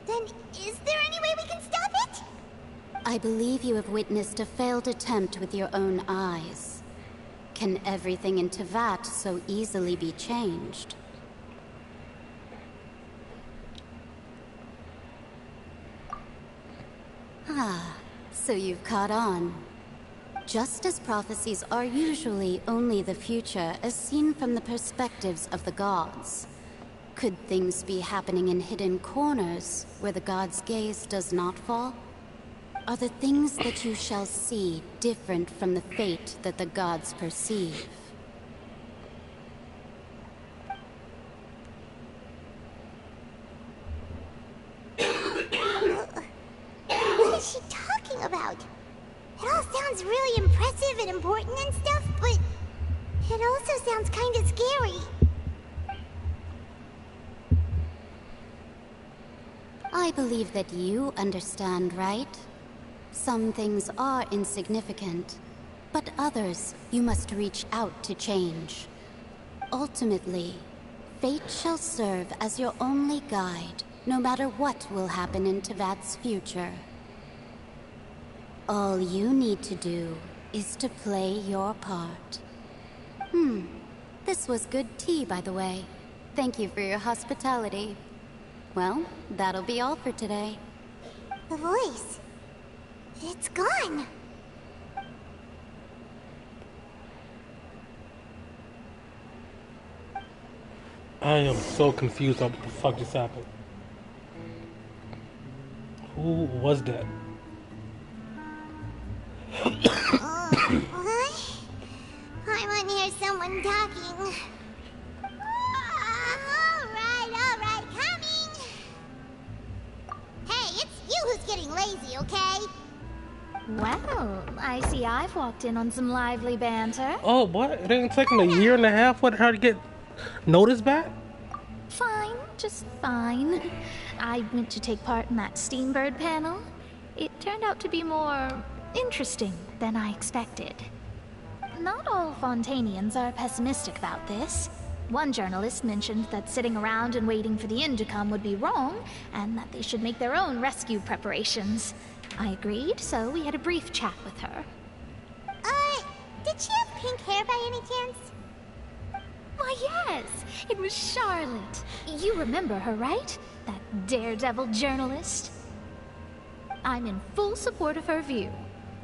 Then is there any way we can stop it? I believe you have witnessed a failed attempt with your own eyes. Can everything in Teyvat so easily be changed? So you've caught on. Just as prophecies are usually only the future as seen from the perspectives of the gods, could things be happening in hidden corners where the gods' gaze does not fall? Are the things that you shall see different from the fate that the gods perceive? What is she talking about? It all sounds really impressive and important and stuff, but it also sounds kind of scary. I believe that you understand, right? Some things are insignificant, but others you must reach out to change. Ultimately, fate shall serve as your only guide, no matter what will happen in Teyvat's future. All you need to do is to play your part. This was good tea, by the way. Thank you for your hospitality. Well, that'll be all for today. The voice. It's gone. I am so confused on what the fuck just happened. Who was that? What? I want to hear someone talking. Alright, coming! Hey, it's you who's getting lazy, okay? Well, I see I've walked in on some lively banter. Oh, what? It didn't take him a year and a half for her to get noticed back? Fine, just fine. I went to take part in that Steambird panel. It turned out to be more interesting than I expected. Not all Fontanians are pessimistic about this. One journalist mentioned that sitting around and waiting for the end to come would be wrong, and that they should make their own rescue preparations. I agreed, so we had a brief chat with her. Did she have pink hair by any chance? Why, yes! It was Charlotte. You remember her, right? That daredevil journalist? I'm in full support of her view.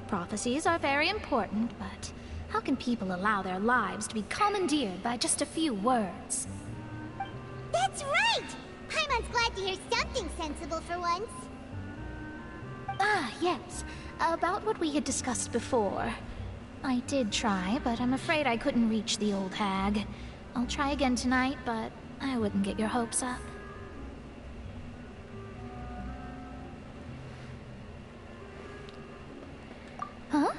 Prophecies are very important, but how can people allow their lives to be commandeered by just a few words? That's right! Paimon's glad to hear something sensible for once. Ah, yes. About what we had discussed before. I did try, but I'm afraid I couldn't reach the old hag. I'll try again tonight, but I wouldn't get your hopes up. Huh?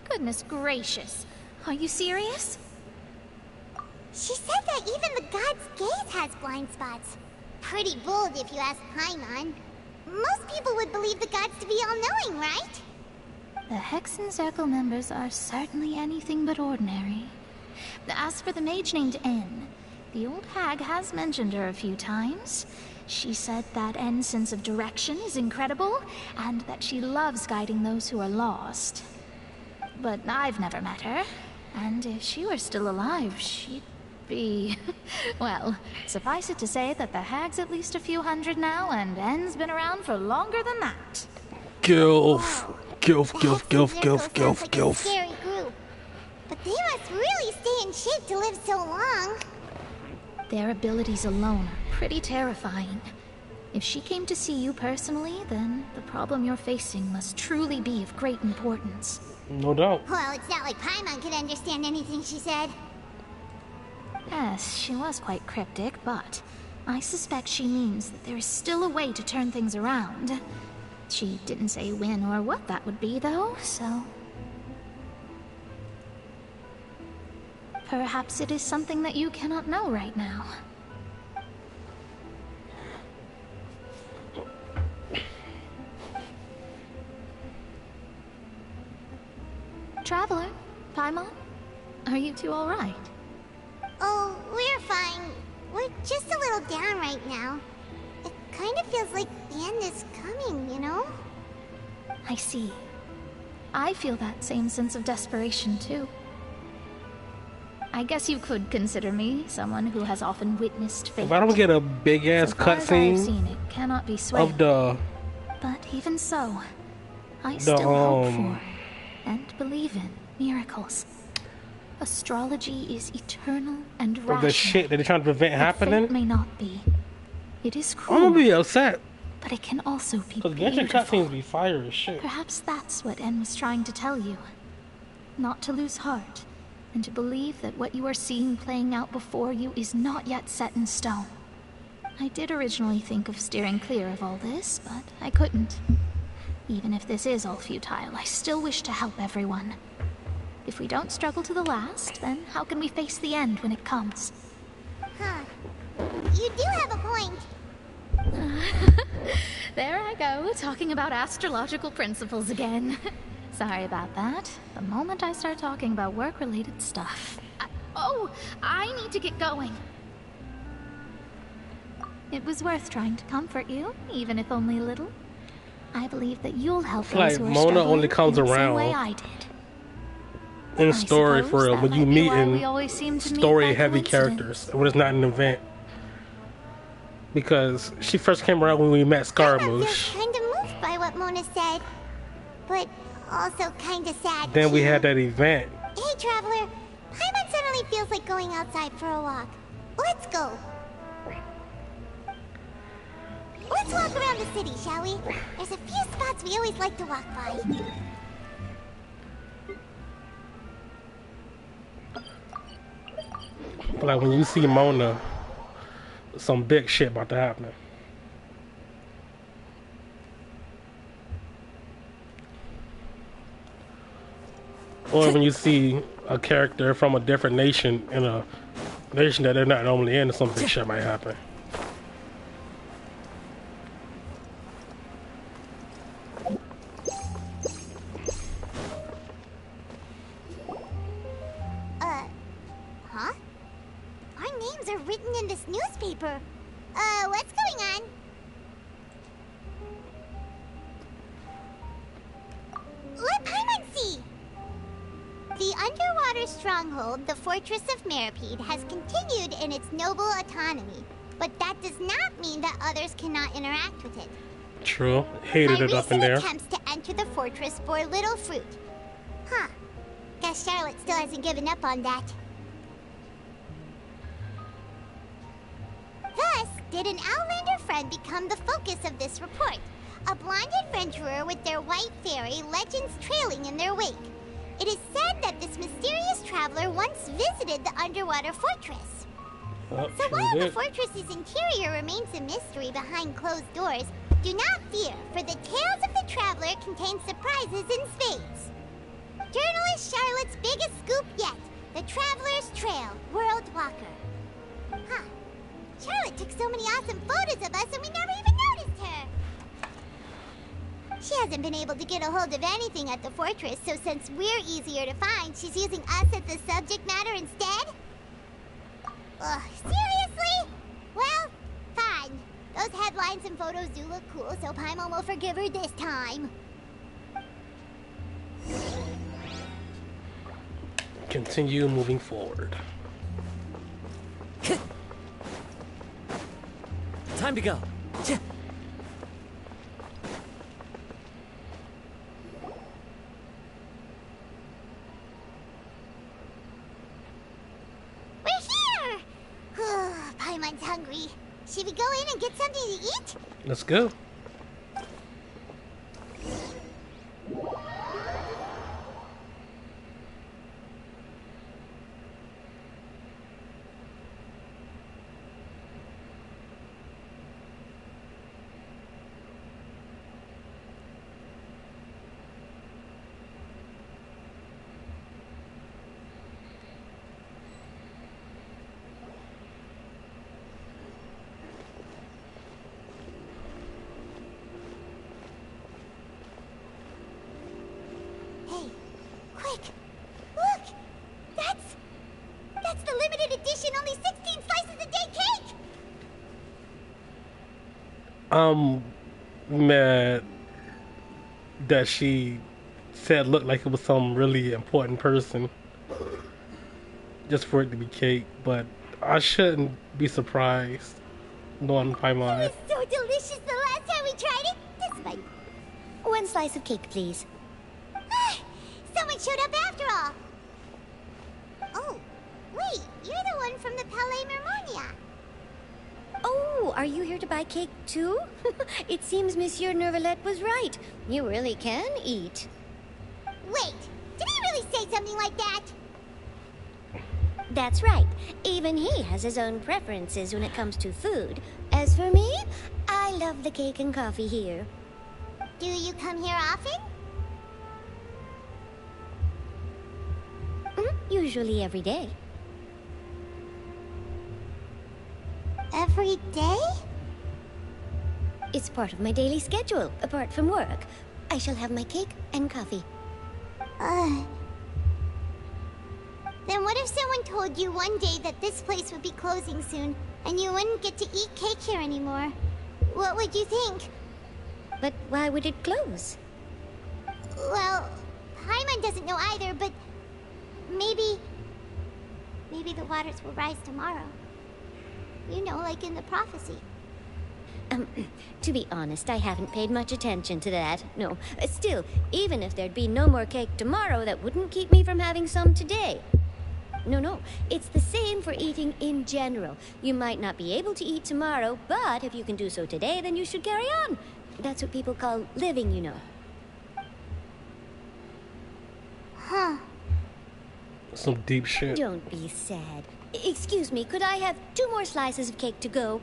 Goodness gracious. Are you serious? She said that even the god's gaze has blind spots. Pretty bold if you ask Paimon. Most people would believe the gods to be all-knowing, right? The Hexen Circle members are certainly anything but ordinary. As for the mage named N, the old hag has mentioned her a few times. She said that N's sense of direction is incredible, and that she loves guiding those who are lost. But I've never met her, and if she were still alive, she'd be... well, suffice it to say that the hag's at least a few hundred now, and N's been around for longer than that. Gilf. Gilf. Scary group. But they must really stay in shape to live so long. Their abilities alone are pretty terrifying. If she came to see you personally, then the problem you're facing must truly be of great importance. No doubt. Well, it's not like Paimon could understand anything she said. Yes, she was quite cryptic, but I suspect she means that there is still a way to turn things around. She didn't say when or what that would be, though, so... perhaps it is something that you cannot know right now. Traveler, Paimon, are you two all right? Oh, we're fine. We're just a little down right now. It kind of feels like the end is coming, you know? I see. I feel that same sense of desperation, too. I guess you could consider me someone who has often witnessed fate. If I don't get a big-ass cutscene it cannot be swayed. of the... But even so, I still hope for and believe in miracles. Astrology is eternal and rational. The shit that they're trying to prevent happening? Fate may not be. It is cruel. I'm gonna be upset. But it can also be because Genshin cutscenes be fire as shit. Perhaps that's what N was trying to tell you. Not to lose heart, and to believe that what you are seeing playing out before you is not yet set in stone. I did originally think of steering clear of all this, but I couldn't. Even if this is all futile, I still wish to help everyone. If we don't struggle to the last, then how can we face the end when it comes? Huh. You do have a point. There I go, talking about astrological principles again. Sorry about that. The moment I start talking about work-related stuff... I need to get going. It was worth trying to comfort you, even if only a little. I believe that you'll help those who are Mona struggling only comes in the same around way I did. in story for real when you meet in story-heavy characters when it's not an event. Because she first came around when we met Scaramouche. Kind of moved by what Mona said, but also kind of sad. Then we had that event. Hey, Traveler. Paimon suddenly feels like going outside for a walk. Let's go. Let's walk around the city, shall we? There's a few spots we always like to walk by. Like when you see Mona, some big shit about to happen. Or when you see a character from a different nation in a nation that they're not normally in, some big shit might happen. So what's going on? Let Paimon see! The underwater stronghold, the Fortress of Meropide, has continued in its noble autonomy. But that does not mean that others cannot interact with it. True. Hated it up in there. Attempts to enter the fortress bore little fruit. Huh. Guess Charlotte still hasn't given up on that. Thus, did an Outlander friend become the focus of this report? A blonde adventurer with their white fairy, legends trailing in their wake. It is said that this mysterious traveler once visited the underwater fortress. Oh, so while the fortress's interior remains a mystery behind closed doors, do not fear, for the tales of the traveler contain surprises in spades. Journalist Charlotte's biggest scoop yet, the Traveler's Trail, World Walker. Huh. Charlotte took so many awesome photos of us and we never even noticed her. She hasn't been able to get a hold of anything at the fortress, so since we're easier to find, she's using us as the subject matter instead? Ugh, seriously? Well, fine. Those headlines and photos do look cool, so Paimon will forgive her this time. Continue moving forward. Time to go. We're here! Paimon's hungry. Should we go in and get something to eat? Let's go. That's the limited edition, only 16 slices a day cake! I'm mad that she said looked like it was some really important person just for it to be cake, but I shouldn't be surprised knowing Paimon. It was so delicious the last time we tried it. This one. One slice of cake, please. Someone showed up after all. Oh, wait, you're the one from the Palais Mermonia. Oh, are you here to buy cake too? It seems Monsieur Neuvillette was right. You really can eat. Wait, did he really say something like that? That's right. Even he has his own preferences when it comes to food. As for me, I love the cake and coffee here. Do you come here often? Usually every day. Every day? It's part of my daily schedule, apart from work. I shall have my cake and coffee. Then what if someone told you one day that this place would be closing soon, and you wouldn't get to eat cake here anymore? What would you think? But why would it close? Well, Paimon doesn't know either, but maybe the waters will rise tomorrow. You know, like in the prophecy. To be honest, I haven't paid much attention to that. No. Still, even if there'd be no more cake tomorrow, that wouldn't keep me from having some today. No. It's the same for eating in general. You might not be able to eat tomorrow, but if you can do so today, then you should carry on. That's what people call living, you know. Huh. Some deep shit. Don't be sad. Excuse me, could I have 2 more slices of cake to go?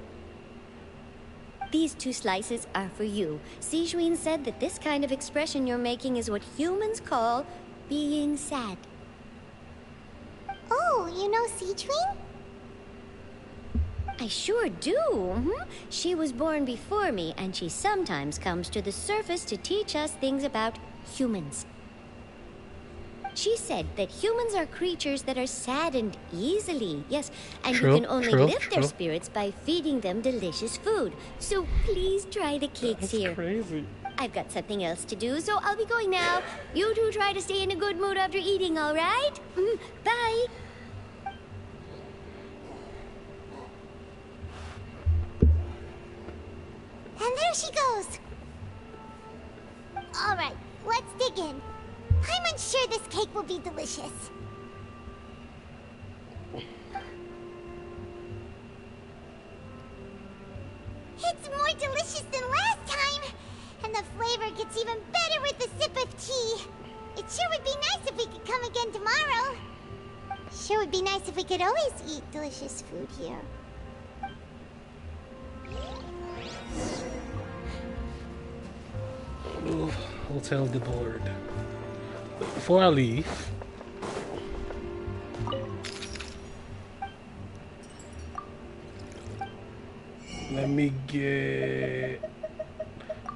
These 2 slices are for you. Sigewinne said that this kind of expression you're making is what humans call being sad. Oh, you know Sigewinne? I sure do. She was born before me, and she sometimes comes to the surface to teach us things about humans. She said that humans are creatures that are saddened easily. Yes, and True, you can only true, lift their true. spirits by feeding them delicious food. So please try the cakes That's here. crazy. I've got something else to do, so I'll be going now. You two try to stay in a good mood after eating, all right? Bye. And there she goes. All right, let's dig in. I'm unsure this cake will be delicious. It's more delicious than last time, and the flavor gets even better with a sip of tea. It sure would be nice if we could come again tomorrow. Sure would be nice if we could always eat delicious food here. Move Hotel de Board. Before I leave, let me get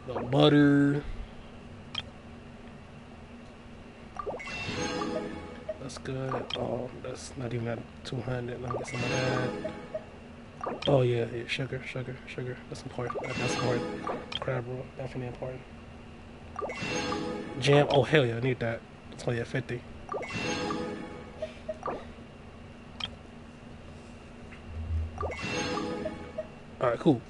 the butter. That's good. Oh, that's not even at 200. Let me get some of that. Oh yeah, yeah, sugar. That's important. That's important. Crab roll, definitely important. Jam. Oh hell yeah, I need that. It's only at 50. All right, cool.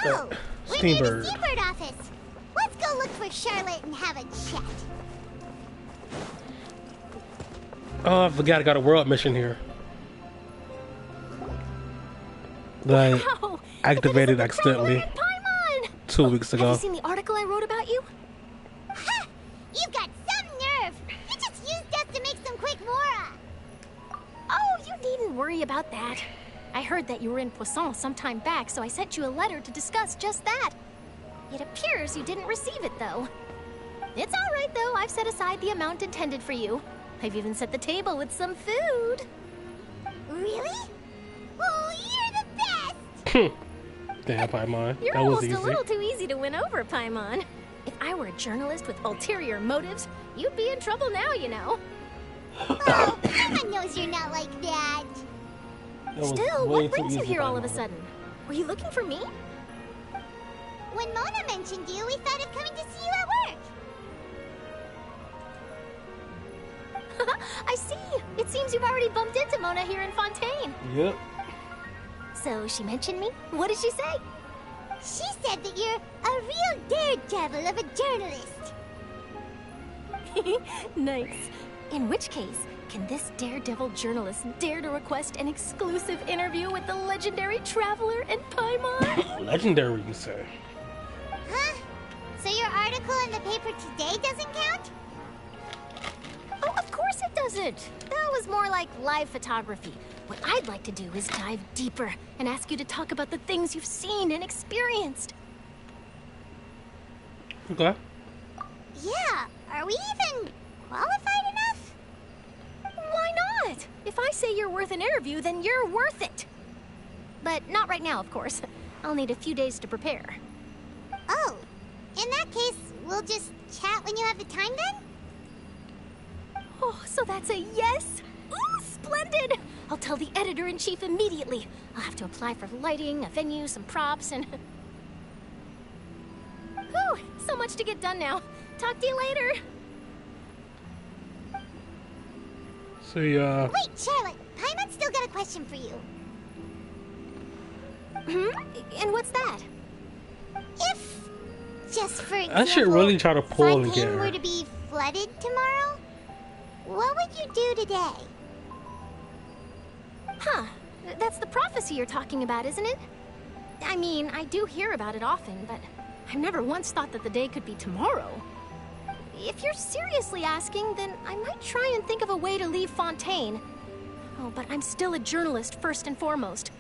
Oh, we're near the Steambird. Seabird office. Let's go look for Charlotte and have a chat. Oh, I forgot I got a world mission here. That Wow, I activated accidentally Paimon! 2 weeks Have ago. you seen the article I wrote about you? Ha! You've got some nerve. You just used us to make some quick Mora. Oh, you needn't worry about that. I heard that you were in Poisson some time back, so I sent you a letter to discuss just that. It appears you didn't receive it, though. It's all right, though. I've set aside the amount intended for you. I've even set the table with some food. Really? Oh, you're the best. Damn, Paimon. You're That was almost easy. a little too easy to win over, Paimon. If I were a journalist with ulterior motives, you'd be in trouble now, you know. Oh, someone knows you're not like that. That was Still, way what too brings you easy, here all of a Paimon. sudden? Were you looking for me? When Mona mentioned you, we thought of coming to see you at work. I see. It seems you've already bumped into Mona here in Fontaine. Yep. So she mentioned me? What did she say? She said that you're a real daredevil of a journalist. Nice. In which case, can this daredevil journalist dare to request an exclusive interview with the legendary traveler and Paimon? Legendary, you say? Huh? So your article in the paper today doesn't count? Oh, of course it doesn't. That was more like live photography. What I'd like to do is dive deeper and ask you to talk about the things you've seen and experienced. Okay. Yeah, are we even qualified enough? Why not? If I say you're worth an interview, then you're worth it. But not right now, of course. I'll need a few days to prepare. Oh, in that case, we'll just chat when you have the time then? Oh, so that's a yes? Ooh, splendid! I'll tell the editor-in-chief immediately. I'll have to apply for lighting, a venue, some props, and... Whew, so much to get done now. Talk to you later. See, Wait, Charlotte, Paimon's still got a question for you. And what's that? If, just for example, I should really try to pull and get Fontaine her. were to be flooded tomorrow, what would you do today? Huh. That's the prophecy you're talking about, isn't it? I mean, I do hear about it often, but I've never once thought that the day could be tomorrow. If you're seriously asking, then I might try and think of a way to leave Fontaine. Oh, but I'm still a journalist first and foremost.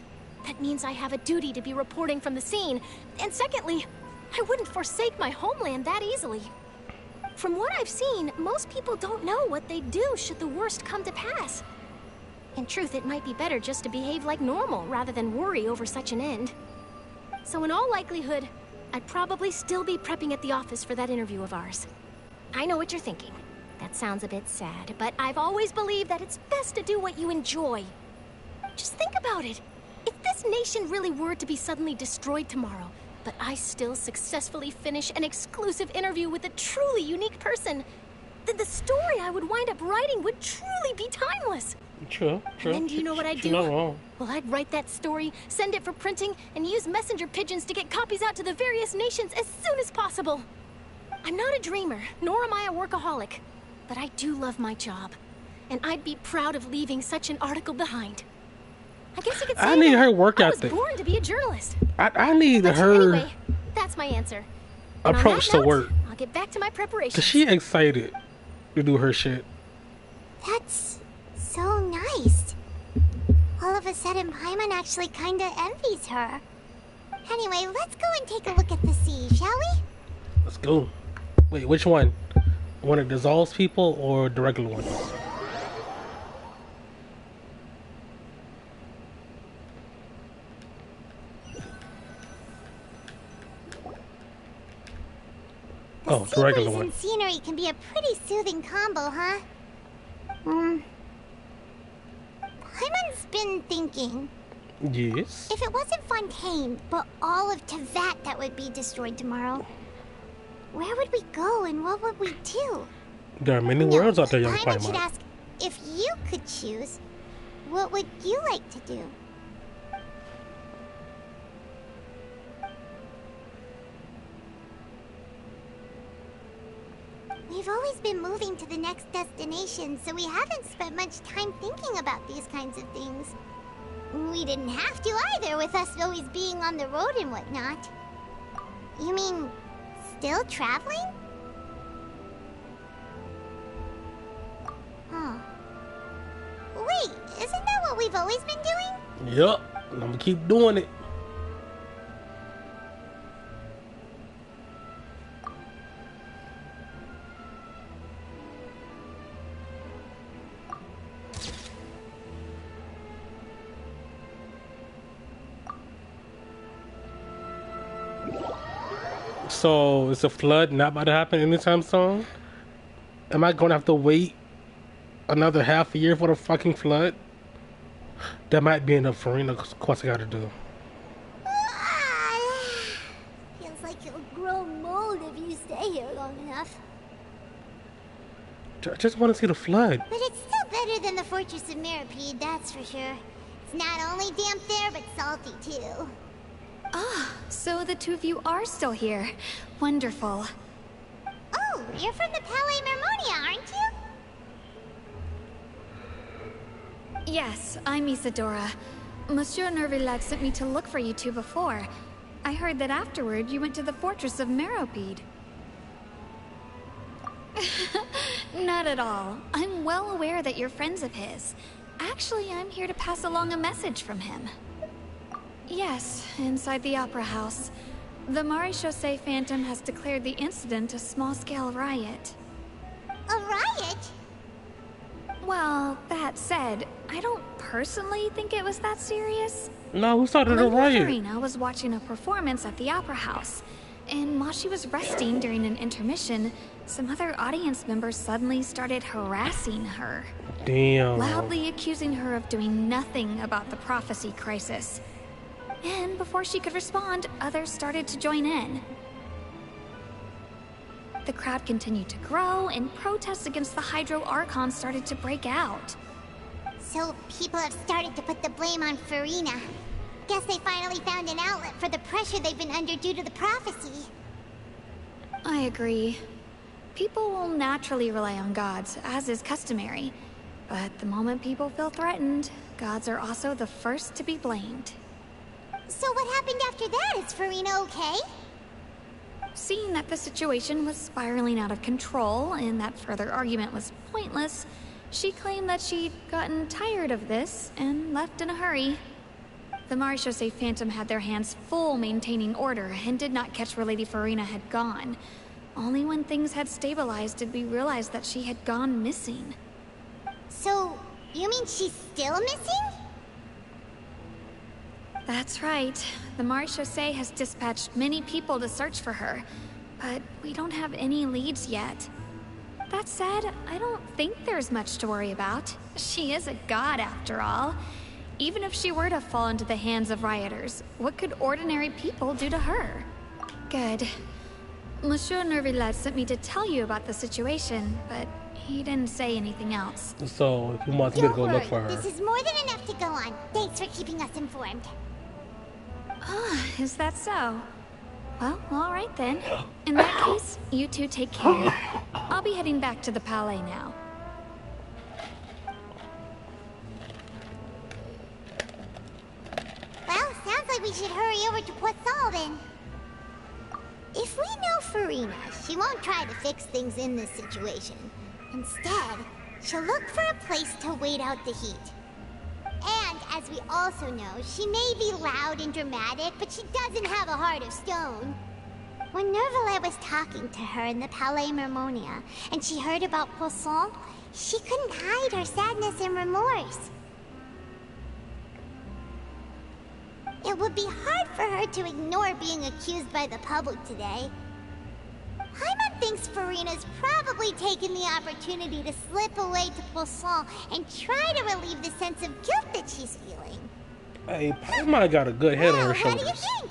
That means I have a duty to be reporting from the scene. And secondly, I wouldn't forsake my homeland that easily. From what I've seen, most people don't know what they'd do should the worst come to pass. In truth, it might be better just to behave like normal rather than worry over such an end. So in all likelihood, I'd probably still be prepping at the office for that interview of ours. I know what you're thinking. That sounds a bit sad, but I've always believed that it's best to do what you enjoy. Just think about it. If this nation really were to be suddenly destroyed tomorrow, but I still successfully finish an exclusive interview with a truly unique person, then the story I would wind up writing would truly be timeless. True. And then do you know what I'd do? You're not wrong. Well, I'd write that story, send it for printing, and use messenger pigeons to get copies out to the various nations as soon as possible. I'm not a dreamer, nor am I a workaholic, but I do love my job, and I'd be proud of leaving such an article behind. I guess you could say I need her work I was ethic. born to be a journalist. I need But her anyway, that's my answer. And on approach that to note, work. I'll get back to my preparations. Cause she excited to do her shit. That's so nice. All of a sudden, Paimon actually kinda envies her. Anyway, let's go and take a look at the sea, shall we? Let's go. Wait, which one? One that dissolves people or the regular one? Oh, the regular Seabreeze one. and scenery can be a pretty soothing combo, huh? Paimon's been thinking. Yes. If it wasn't Fontaine, but all of Teyvat that would be destroyed tomorrow, where would we go and what would we do? There are many worlds out there, young Paimon should Paimon. ask, if you could choose, what would you like to do? We've always been moving to the next destination, so we haven't spent much time thinking about these kinds of things. We didn't have to either, with us always being on the road and whatnot. You mean, still traveling? Huh. Wait, isn't that what we've always been doing? Yup. I'm gonna keep doing it. So, is a flood not about to happen anytime soon? Am I gonna have to wait another half a year for the fucking flood? That might be enough for Farina quest I gotta do. Feels like you'll grow mold if you stay here long enough. I just want to see the flood. But it's still better than the Fortress of Meropide, that's for sure. It's not only damp there, but salty too. Ah, so the two of you are still here. Wonderful. Oh, you're from the Palais Mermonia, aren't you? Yes, I'm Isadora. Monsieur Nervillac sent me to look for you two before. I heard that afterward you went to the Fortress of Meropide. Not at all. I'm well aware that you're friends of his. Actually, I'm here to pass along a message from him. Yes, inside the Opera House. The Maréchaussée Phantom has declared the incident a small-scale riot. A riot? Well, that said, I don't personally think it was that serious. No, who started a Lady riot? Farina was watching a performance at the Opera House, and while she was resting during an intermission, some other audience members suddenly started harassing her. Damn. Loudly accusing her of doing nothing about the prophecy crisis. And before she could respond, others started to join in. The crowd continued to grow, and protests against the Hydro Archon started to break out. So people have started to put the blame on Farina. Guess they finally found an outlet for the pressure they've been under due to the prophecy. I agree. People will naturally rely on gods, as is customary. But the moment people feel threatened, gods are also the first to be blamed. So what happened after that? Is Furina okay? Seeing that the situation was spiraling out of control and that further argument was pointless, she claimed that she'd gotten tired of this and left in a hurry. The Marechaussee Phantom had their hands full maintaining order and did not catch where Lady Furina had gone. Only when things had stabilized did we realize that she had gone missing. So, you mean she's still missing? That's right. The Marechaussee has dispatched many people to search for her, but we don't have any leads yet. That said, I don't think there's much to worry about. She is a god after all. Even if she were to fall into the hands of rioters, what could ordinary people do to her? Good. Monsieur Neuvillette sent me to tell you about the situation, but he didn't say anything else. So, if you want me to go look for her. This is more than enough to go on. Thanks for keeping us informed. Ah, is that so? Well, all right then. In that case, you two take care. I'll be heading back to the Palais now. Well, sounds like we should hurry over to Poisson then. If we know Furina, she won't try to fix things in this situation. Instead, she'll look for a place to wait out the heat. And, as we also know, she may be loud and dramatic, but she doesn't have a heart of stone. When Neuvillette was talking to her in the Palais Mermonia, and she heard about Poisson, she couldn't hide her sadness and remorse. It would be hard for her to ignore being accused by the public today. Paimon thinks Furina's probably taken the opportunity to slip away to Poisson and try to relieve the sense of guilt that she's feeling. Hey, Paimon got a good head on her What shoulders. do you think?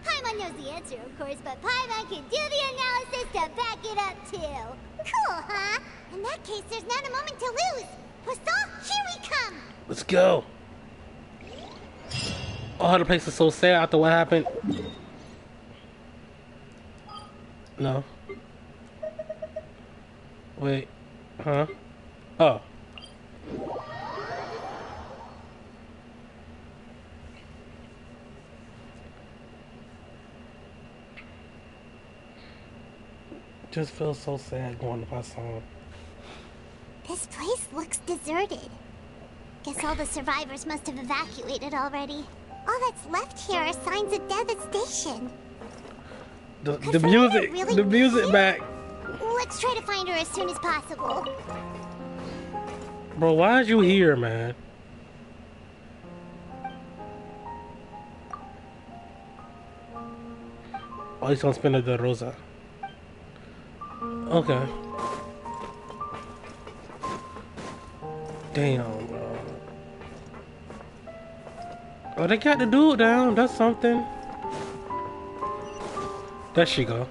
Paimon knows the answer, of course, but Paimon can do the analysis to back it up, too. Cool, huh? In that case, there's not a moment to lose. Poisson, here we come! Let's go. Oh, the place is so sad after what happened. No. Wait. Huh? Oh. Just feels so sad going to Poisson. This place looks deserted. Guess all the survivors must have evacuated already. All that's left here are signs of devastation. The music, really the music back. Let's try to find her as soon as possible. Bro, why is you here, man? Oh, he's gonna spin the Rosa. Okay. Damn, bro. Oh, they got the dude down. That's something. There she go.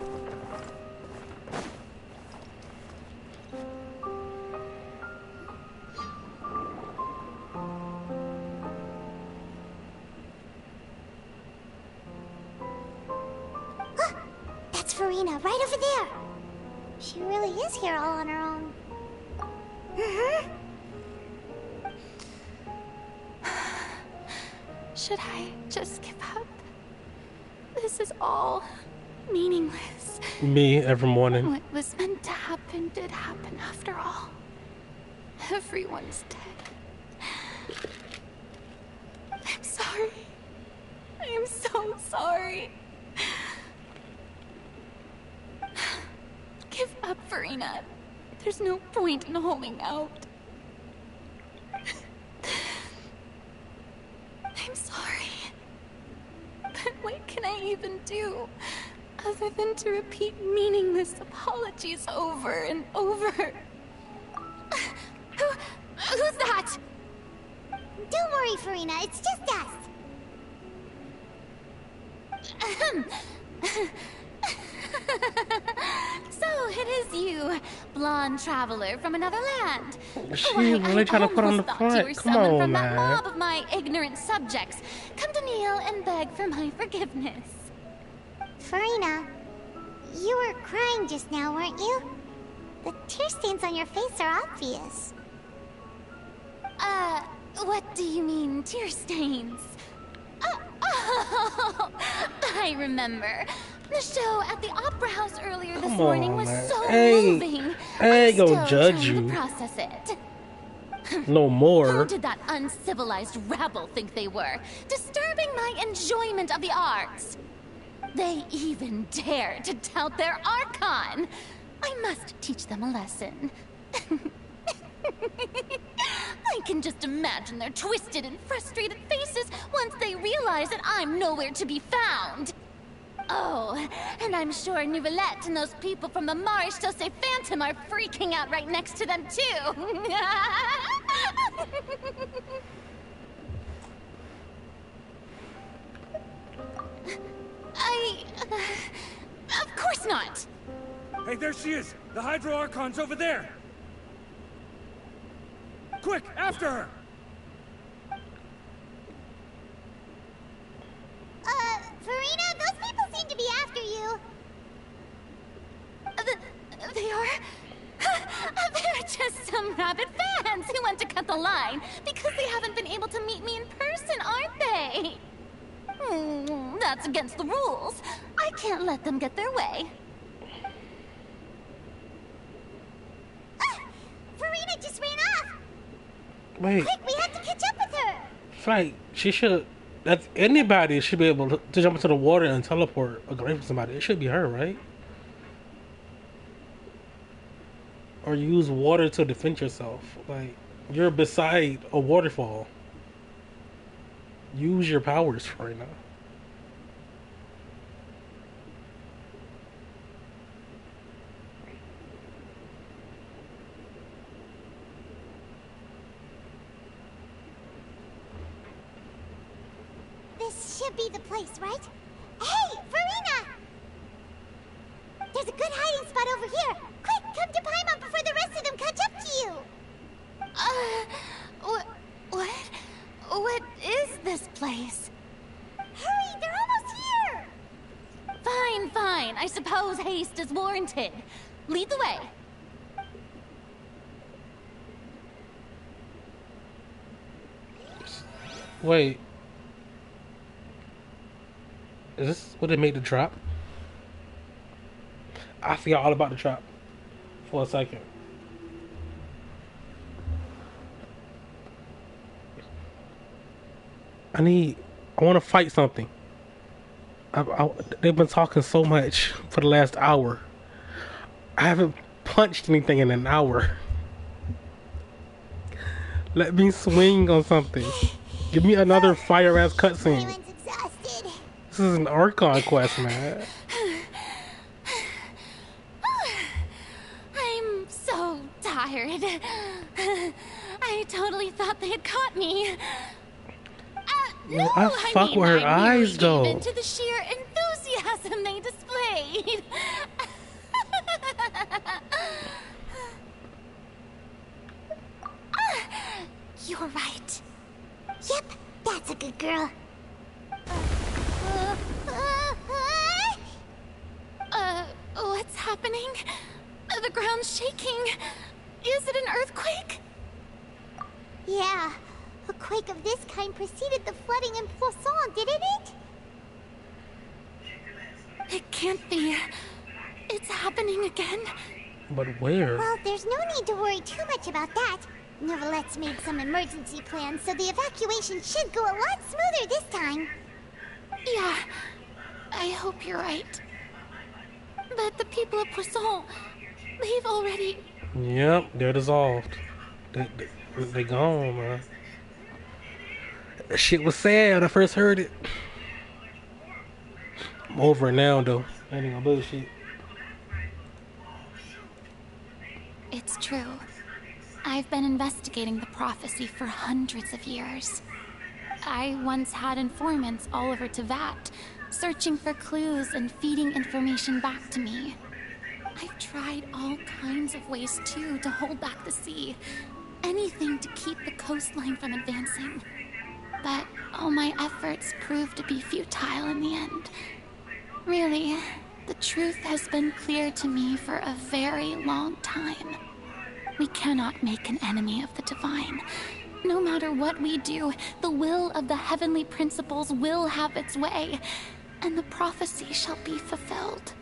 That's Furina, right over there. She really is here all on her own. Should I just give up? This is all meaningless. Me every morning. What was meant to happen did happen after all. Everyone's dead. I'm sorry. I am so sorry. Give up, Furina. There's no point in holding out. I'm sorry. But what can I even do other than to repeat meaningless apologies over and over? Who's that? Don't worry, Furina. It's just us. So it is you, blonde traveler from another land. She really trying to put on the thought you were front. Come someone on, from that man. mob of my ignorant subjects. Come to kneel and beg for my forgiveness. Furina, you were crying just now, weren't you? The tear stains on your face are obvious. What do you mean, tear stains? Oh, I remember. The show at the Opera House earlier this morning was so moving. I ain't gonna judge trying you. to process it. No more. Who did that uncivilized rabble think they were? Disturbing my enjoyment of the arts. They even dared to tout their Archon. I must teach them a lesson. I can just imagine their twisted and frustrated faces once they realize that I'm nowhere to be found. Oh, and I'm sure Nouvellette and those people from the Maréchaussée Phantom are freaking out right next to them, too. Of course not. Hey, there she is! The Hydro Archon's over there! Quick, after her! Furina, those people seem to be after you. They are? They're just some rabid fans who want to cut the line because they haven't been able to meet me in person, aren't they? That's against the rules. I can't let them get their way. Furina just ran off. Wait. Quick, we have to catch up with her. It's like she should. That's anybody should be able to jump into the water and teleport away from somebody. It should be her, right? Or use water to defend yourself. Like you're beside a waterfall. Use your powers right now. This should be the place, right? Hey, Furina! There's a good hiding spot over here. Quick, come to Paimon before the rest of them catch up to you. What is this place? Hurry, they're almost here! Fine. I suppose haste is warranted. Lead the way. Wait. Is this what they made the drop? I forgot all about the drop for a second. I want to fight something. They've been talking so much for the last hour. I haven't punched anything in an hour. Let me swing on something. Give me another fire-ass cutscene. This is an Archon quest, man. I'm so tired. I totally thought they had caught me. No, I fuck with her eyes, though. Into the sheer enthusiasm they displayed. You're right. Yep, that's a good girl. What's happening? The ground's shaking. Is it an earthquake? Yeah. A quake of this kind preceded the flooding in Poisson, didn't it? It can't be. It's happening again. But where? Well, there's no need to worry too much about that. Nouvellette's made some emergency plans, so the evacuation should go a lot smoother this time. Yeah, I hope you're right. But the people of Poisson, they've already... Yep, they're dissolved. They gone, man. That shit was sad when I first heard it. I'm over it now, though. I ain't gonna bullshit. It's true. I've been investigating the prophecy for hundreds of years. I once had informants all over Teyvat, searching for clues and feeding information back to me. I've tried all kinds of ways, too, to hold back the sea. Anything to keep the coastline from advancing. But all my efforts proved to be futile in the end. Really, the truth has been clear to me for a very long time. We cannot make an enemy of the divine. No matter what we do, the will of the heavenly principles will have its way, and the prophecy shall be fulfilled.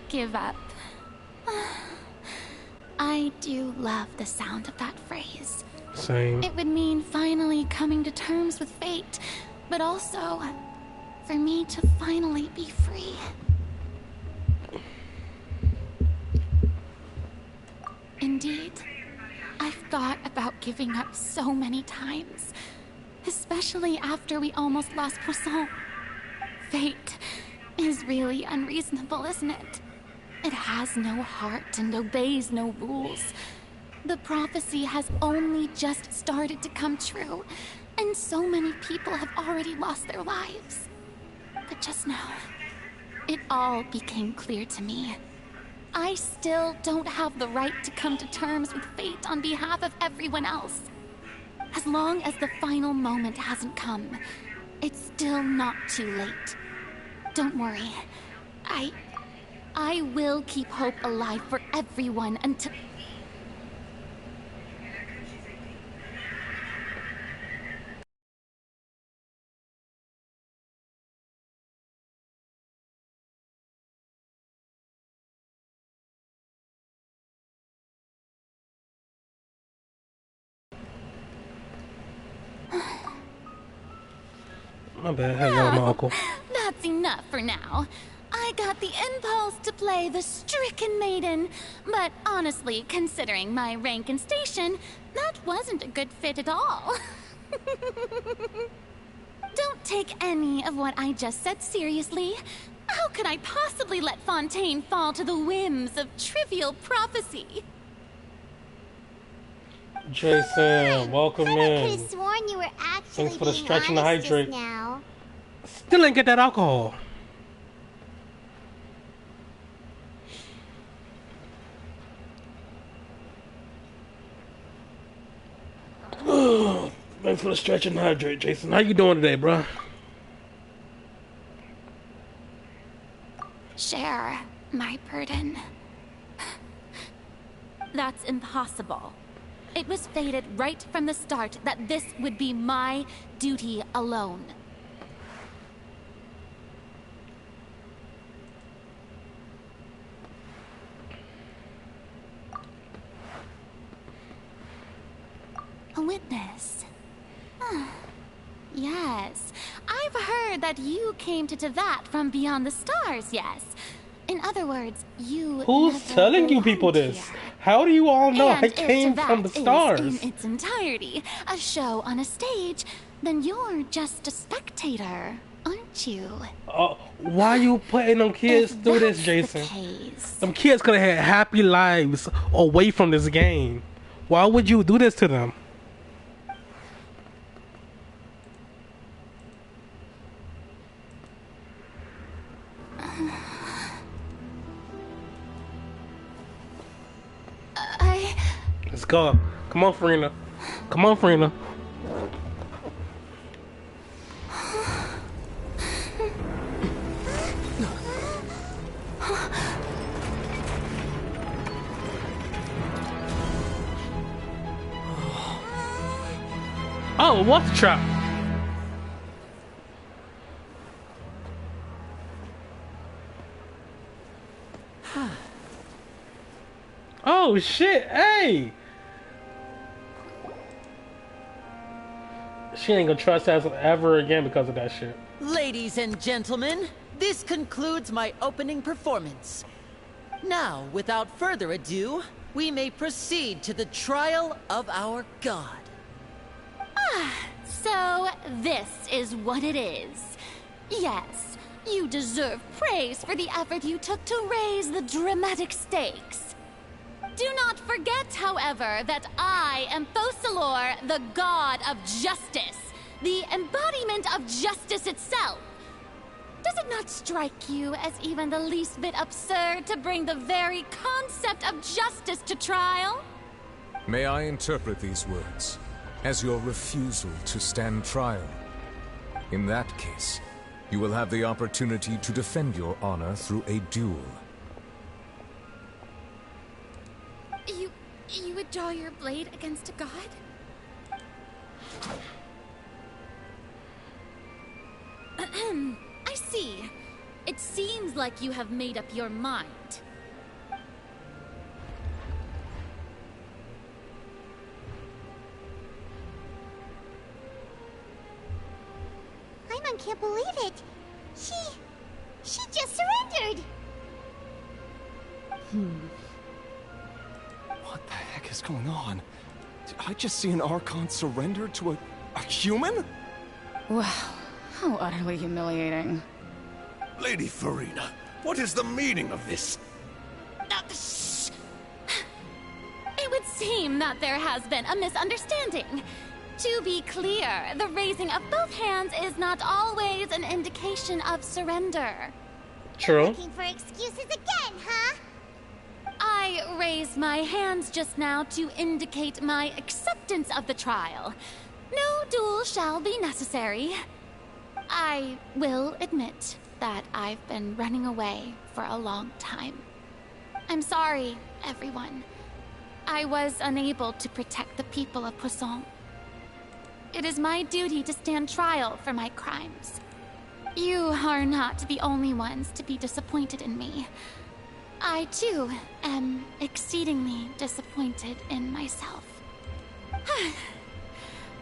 Give up. I do love the sound of that phrase. Same. It would mean finally coming to terms with fate, but also for me to finally be free. Indeed, I've thought about giving up so many times, especially after we almost lost Poisson. Fate is really unreasonable, isn't it? It has no heart and obeys no rules. The prophecy has only just started to come true, and so many people have already lost their lives. But just now, it all became clear to me. I still don't have the right to come to terms with fate on behalf of everyone else. As long as the final moment hasn't come, it's still not too late. Don't worry. I will keep hope alive for everyone until... My bad, I got my uncle. That's enough for now. I got the impulse to play the stricken maiden, but honestly, considering my rank and station, that wasn't a good fit at all. Don't take any of what I just said seriously. How could I possibly let Fontaine fall to the whims of trivial prophecy? Jason, welcome in. I could have sworn you were actually Thanks for the being stretch and the honest hydrate. just now. Still ain't get that alcohol. Thanks for the stretch and hydrate, Jason. How you doing today, bro? Share my burden. That's impossible. It was fated right from the start that this would be my duty alone. A witness. Yes, I've heard that you came to Tevat from beyond the stars, yes. In other words, you... Who's telling you people this? How do you all know I came from the stars? In its entirety, a show on a stage, then you're just a spectator, aren't you? Why you putting them kids through this, Jason? Them kids could have had happy lives away from this game. Why would you do this to them? Let's go. Come on, Farina. Come on, Farina. Oh, what's the trap? Oh shit, hey! She ain't gonna trust us ever again because of that shit. Ladies and gentlemen, this concludes my opening performance. Now, without further ado, we may proceed to the trial of our god. So this is what it is. Yes, you deserve praise for the effort you took to raise the dramatic stakes. Do not forget, however, that I am Focalors, the god of justice, the embodiment of justice itself. Does it not strike you as even the least bit absurd to bring the very concept of justice to trial? May I interpret these words as your refusal to stand trial? In that case, You will have the opportunity to defend your honor through a duel. You would draw your blade against a god? I see. It seems like you have made up your mind. Paimon can't believe it. She just surrendered. What the heck is going on? Did I just see an Archon surrender to a human? Wow, how utterly humiliating. Lady Furina, what is the meaning of this? Shh! It would seem that there has been a misunderstanding. To be clear, the raising of both hands is not always an indication of surrender. True. Looking for excuses again, huh? I raised my hands just now to indicate my acceptance of the trial. No duel shall be necessary. I will admit that I've been running away for a long time. I'm sorry, everyone. I was unable to protect the people of Poisson. It is my duty to stand trial for my crimes. You are not the only ones to be disappointed in me. I, too, am exceedingly disappointed in myself.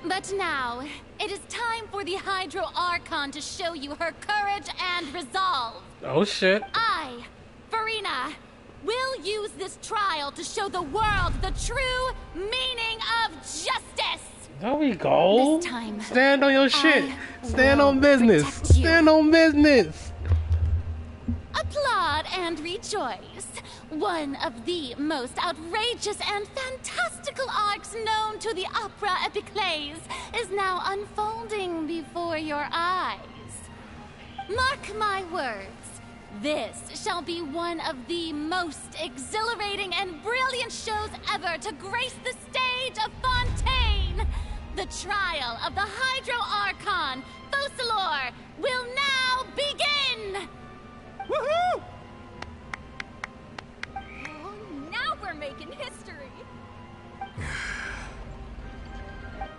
But now, it is time for the Hydro Archon to show you her courage and resolve. Oh, shit. I, Furina, will use this trial to show the world the true meaning of justice. There we go. This time, stand on your shit. Stand on business. Stand on business. Applaud and rejoice. One of the most outrageous and fantastical arcs known to the Opera Epiclese is now unfolding before your eyes. Mark my words. This shall be one of the most exhilarating and brilliant shows ever to grace the stage of Fontaine. The trial of the Hydro Archon, Focalors, will now begin! Woohoo! Oh, now we're making history.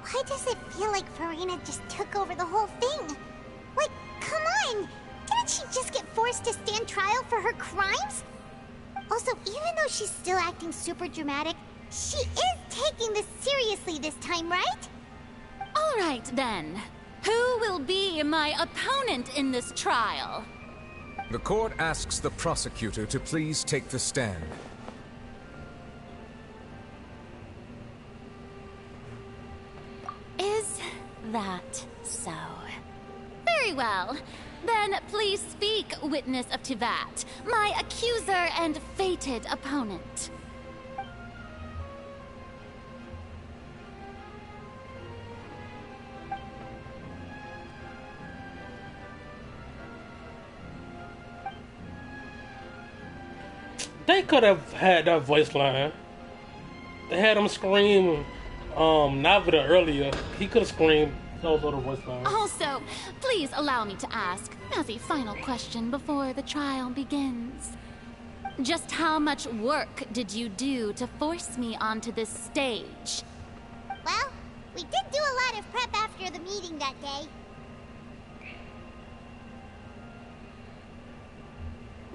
Why does it feel like Furina just took over the whole thing? Like, come on! Didn't she just get forced to stand trial for her crimes? Also, even though she's still acting super dramatic, she is taking this seriously this time, right? All right, then. Who will be my opponent in this trial? The court asks the prosecutor to please take the stand. Is that so? Very well. Then please speak, witness of Tivat, my accuser and fated opponent. They could have had that voice line. They had him scream Navida earlier. He could have screamed those little voice lines. Also, please allow me to ask, as a final question before the trial begins. Just how much work did you do to force me onto this stage? Well, we did do a lot of prep after the meeting that day.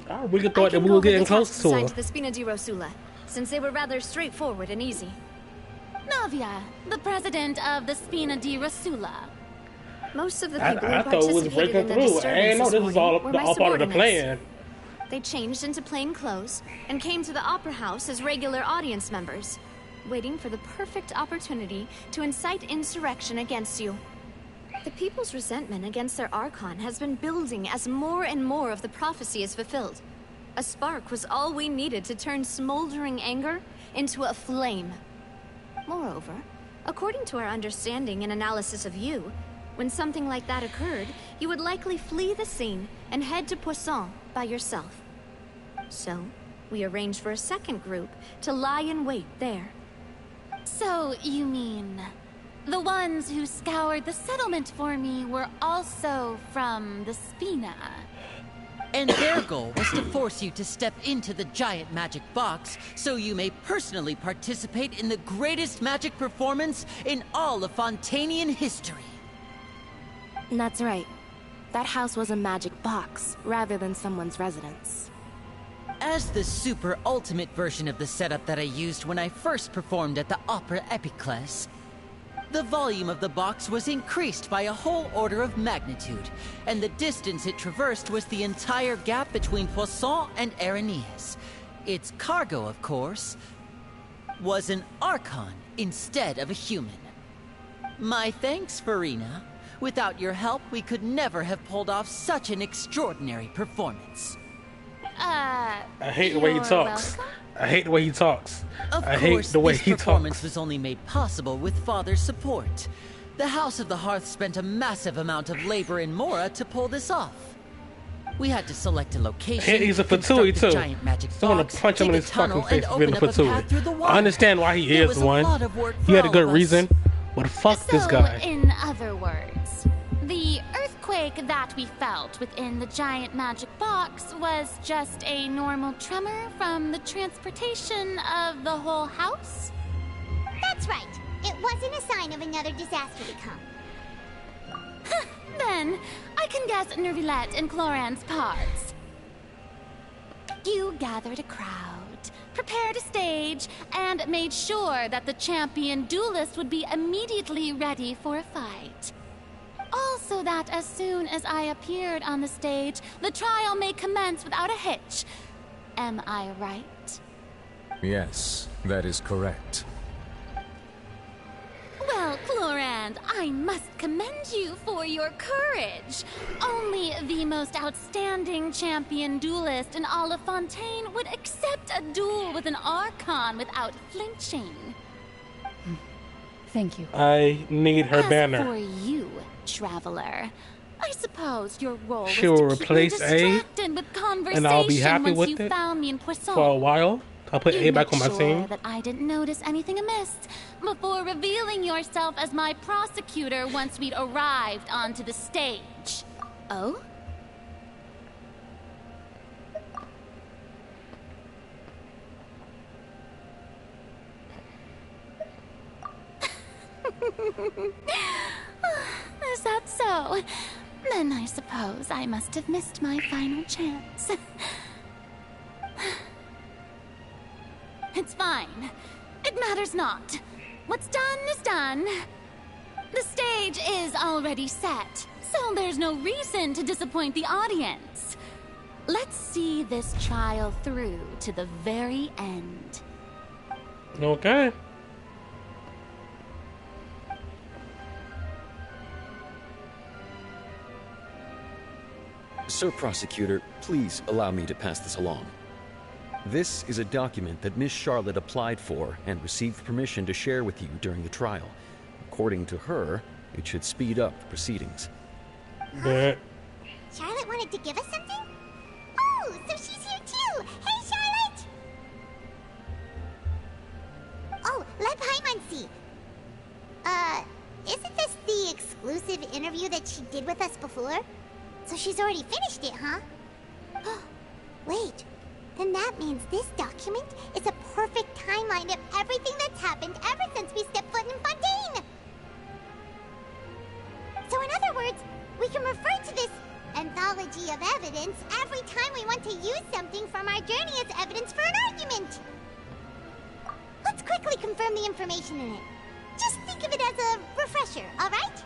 I really thought that we were getting close to her. To the Spina di Rosula, since they were rather straightforward and easy. Navia, the president of the Spina di Rosula. Most of the people I who thought it was participated breaking in the through. I didn't know disturbance this was all were my part of the subordinates. plan. They changed into plain clothes and came to the Opera House as regular audience members, waiting for the perfect opportunity to incite insurrection against you. The people's resentment against their Archon has been building as more and more of the prophecy is fulfilled. A spark was all we needed to turn smoldering anger into a flame. Moreover, according to our understanding and analysis of you, when something like that occurred, you would likely flee the scene and head to Poisson by yourself. So, we arranged for a second group to lie in wait there. So, you mean... The ones who scoured the settlement for me were also from the Spina. And their goal was to force you to step into the giant magic box so you may personally participate in the greatest magic performance in all of Fontanian history. That's right. That house was a magic box, rather than someone's residence. As the super ultimate version of the setup that I used when I first performed at the Opera Epiclese, the volume of the box was increased by a whole order of magnitude, and the distance it traversed was the entire gap between Poisson and Arrhenius. Its cargo, of course, was an Archon instead of a human. My thanks, Farina. Without your help, we could never have pulled off such an extraordinary performance. I hate the way he talks. welcome. I hate the way he talks. Of I hate course, the way this he performance talks. was only made possible with Father's support. The House of the Hearth spent a massive amount of labor in Mora to pull this off. We had to select a location, And he's a construct Fatui the too. giant magic I want box, to punch him in dig his a tunnel, fucking face and for being a open up a path through the Fatui. water. I understand why he There is was a one. lot of work He for had a all good of us. reason. But fuck this guy. In other words, the earthquake that we felt within the giant magic box was just a normal tremor from the transportation of the whole house? That's right. It wasn't a sign of another disaster to come. Then, I can guess Nervilette and Cloran's parts. You gathered a crowd, prepared a stage, and made sure that the champion duelist would be immediately ready for a fight. Also that as soon as I appeared on the stage, the trial may commence without a hitch. Am I right? Yes, that is correct. Well, Clorand, I must commend you for your courage. Only the most outstanding champion duelist in all of Fontaine would accept a duel with an Archon without flinching. Thank you. I need her As banner. for you, traveler, I suppose your role She was will to keep me replace A, distracted with conversation and I'll be happy once with you it found me in Poisson. for a while. I'll put You A back on make my sure team. that I didn't notice anything amiss before revealing yourself as my prosecutor once we'd arrived onto the stage. Oh? Is that so? Then I suppose I must have missed my final chance. It's fine. It matters not. What's done is done. The stage is already set, so there's no reason to disappoint the audience. Let's see this trial through to the very end. Okay. Sir Prosecutor, please allow me to pass this along. This is a document that Miss Charlotte applied for and received permission to share with you during the trial. According to her, it should speed up the proceedings. But Charlotte wanted to give us something? Oh, so she's here too! Hey, Charlotte! Oh, let Paimon see. Isn't this the exclusive interview that she did with us before? So she's already finished it, huh? Wait, then that means this document is a perfect timeline of everything that's happened ever since we stepped foot in Fontaine! So in other words, we can refer to this anthology of evidence every time we want to use something from our journey as evidence for an argument. Let's quickly confirm the information in it. Just think of it as a refresher, alright?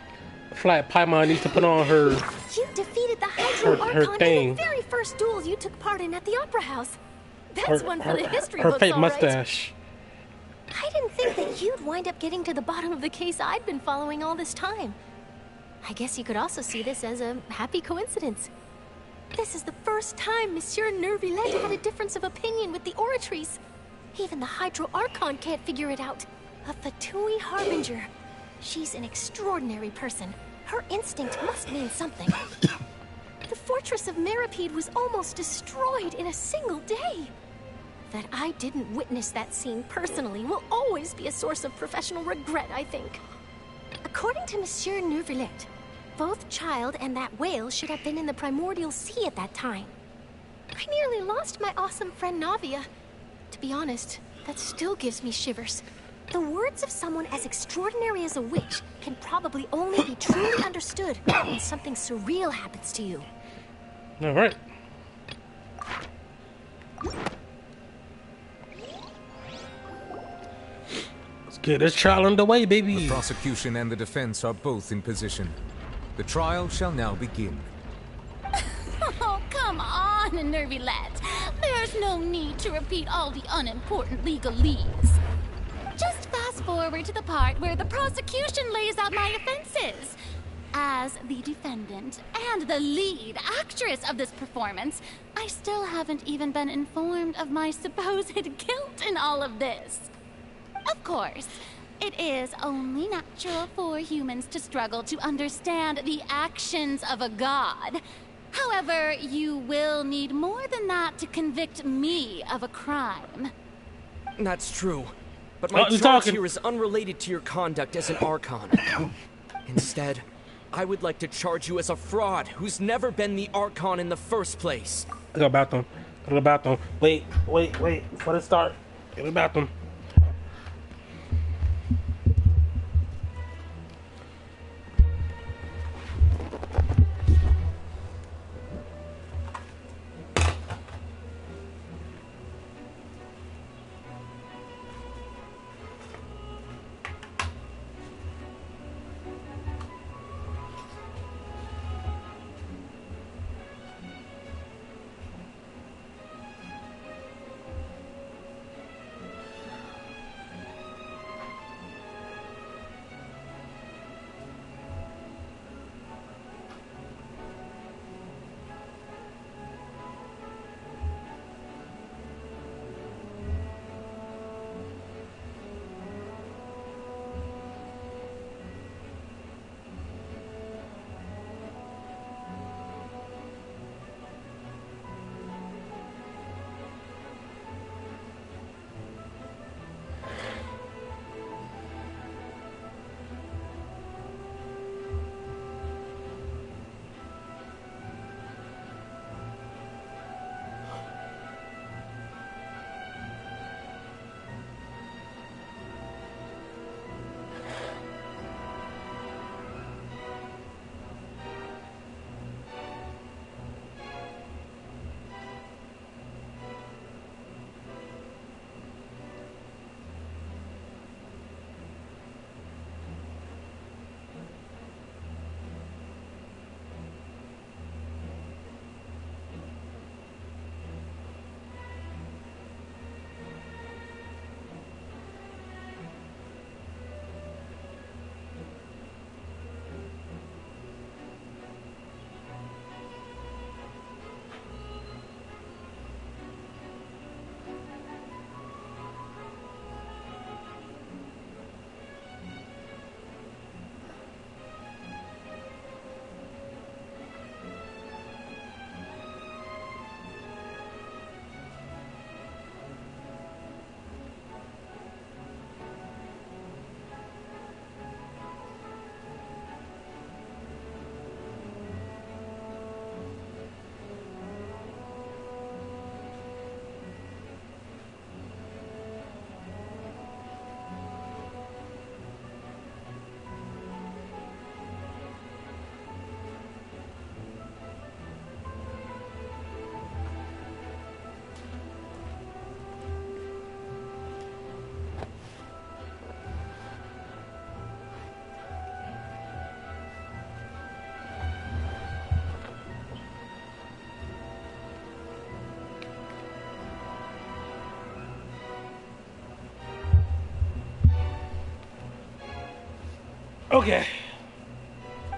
I feel like Paimon needs to put on her You defeated the Hydro her Archon thing. in the very first duel you took part in at the Opera House. That's one for the history her books, fake all right. mustache. I didn't think that you'd wind up getting to the bottom of the case I'd been following all this time. I guess you could also see this as a happy coincidence. This is the first time Monsieur Nervilette had a difference of opinion with the Oratrice. Even the Hydro Archon can't figure it out. A Fatui Harbinger. She's an extraordinary person. Her instinct must mean something. The fortress of Meripede was almost destroyed in a single day. That I didn't witness that scene personally will always be a source of professional regret, I think. According to Monsieur Neuvillette, both Child and that whale should have been in the Primordial Sea at that time. I nearly lost my awesome friend Navia. To be honest, that still gives me shivers. The words of someone as extraordinary as a witch can probably only be truly understood when something surreal happens to you. All right. Let's get this trial underway, baby. The prosecution and the defense are both in position. The trial shall now begin. Oh, come on, Neuvillette. There's no need to repeat all the unimportant legalese. Just fast forward to the part where the prosecution lays out my offenses. As the defendant and the lead actress of this performance, I still haven't even been informed of my supposed guilt in all of this. Of course, it is only natural for humans to struggle to understand the actions of a god. However, you will need more than that to convict me of a crime. That's true. But my charge here is unrelated to your conduct as an Archon. Instead, I would like to charge you as a fraud who's never been the Archon in the first place. Go to the bathroom. Go to the bathroom. Wait. Before they start, go to the bathroom. Okay.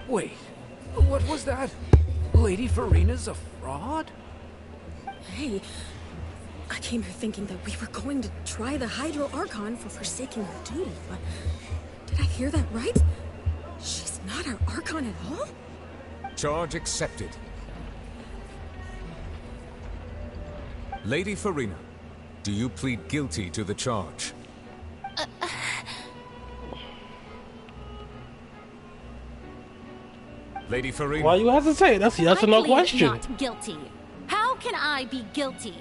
Wait, what was that? Lady Furina's a fraud? Hey, I came here thinking that we were going to try the Hydro Archon for forsaking her duty, but did I hear that right? She's not our Archon at all? Charge accepted. Lady Furina, do you plead guilty to the charge? Lady Furina. Why you hesitate? That's a yes or no Likely question. Not guilty. How can I be guilty?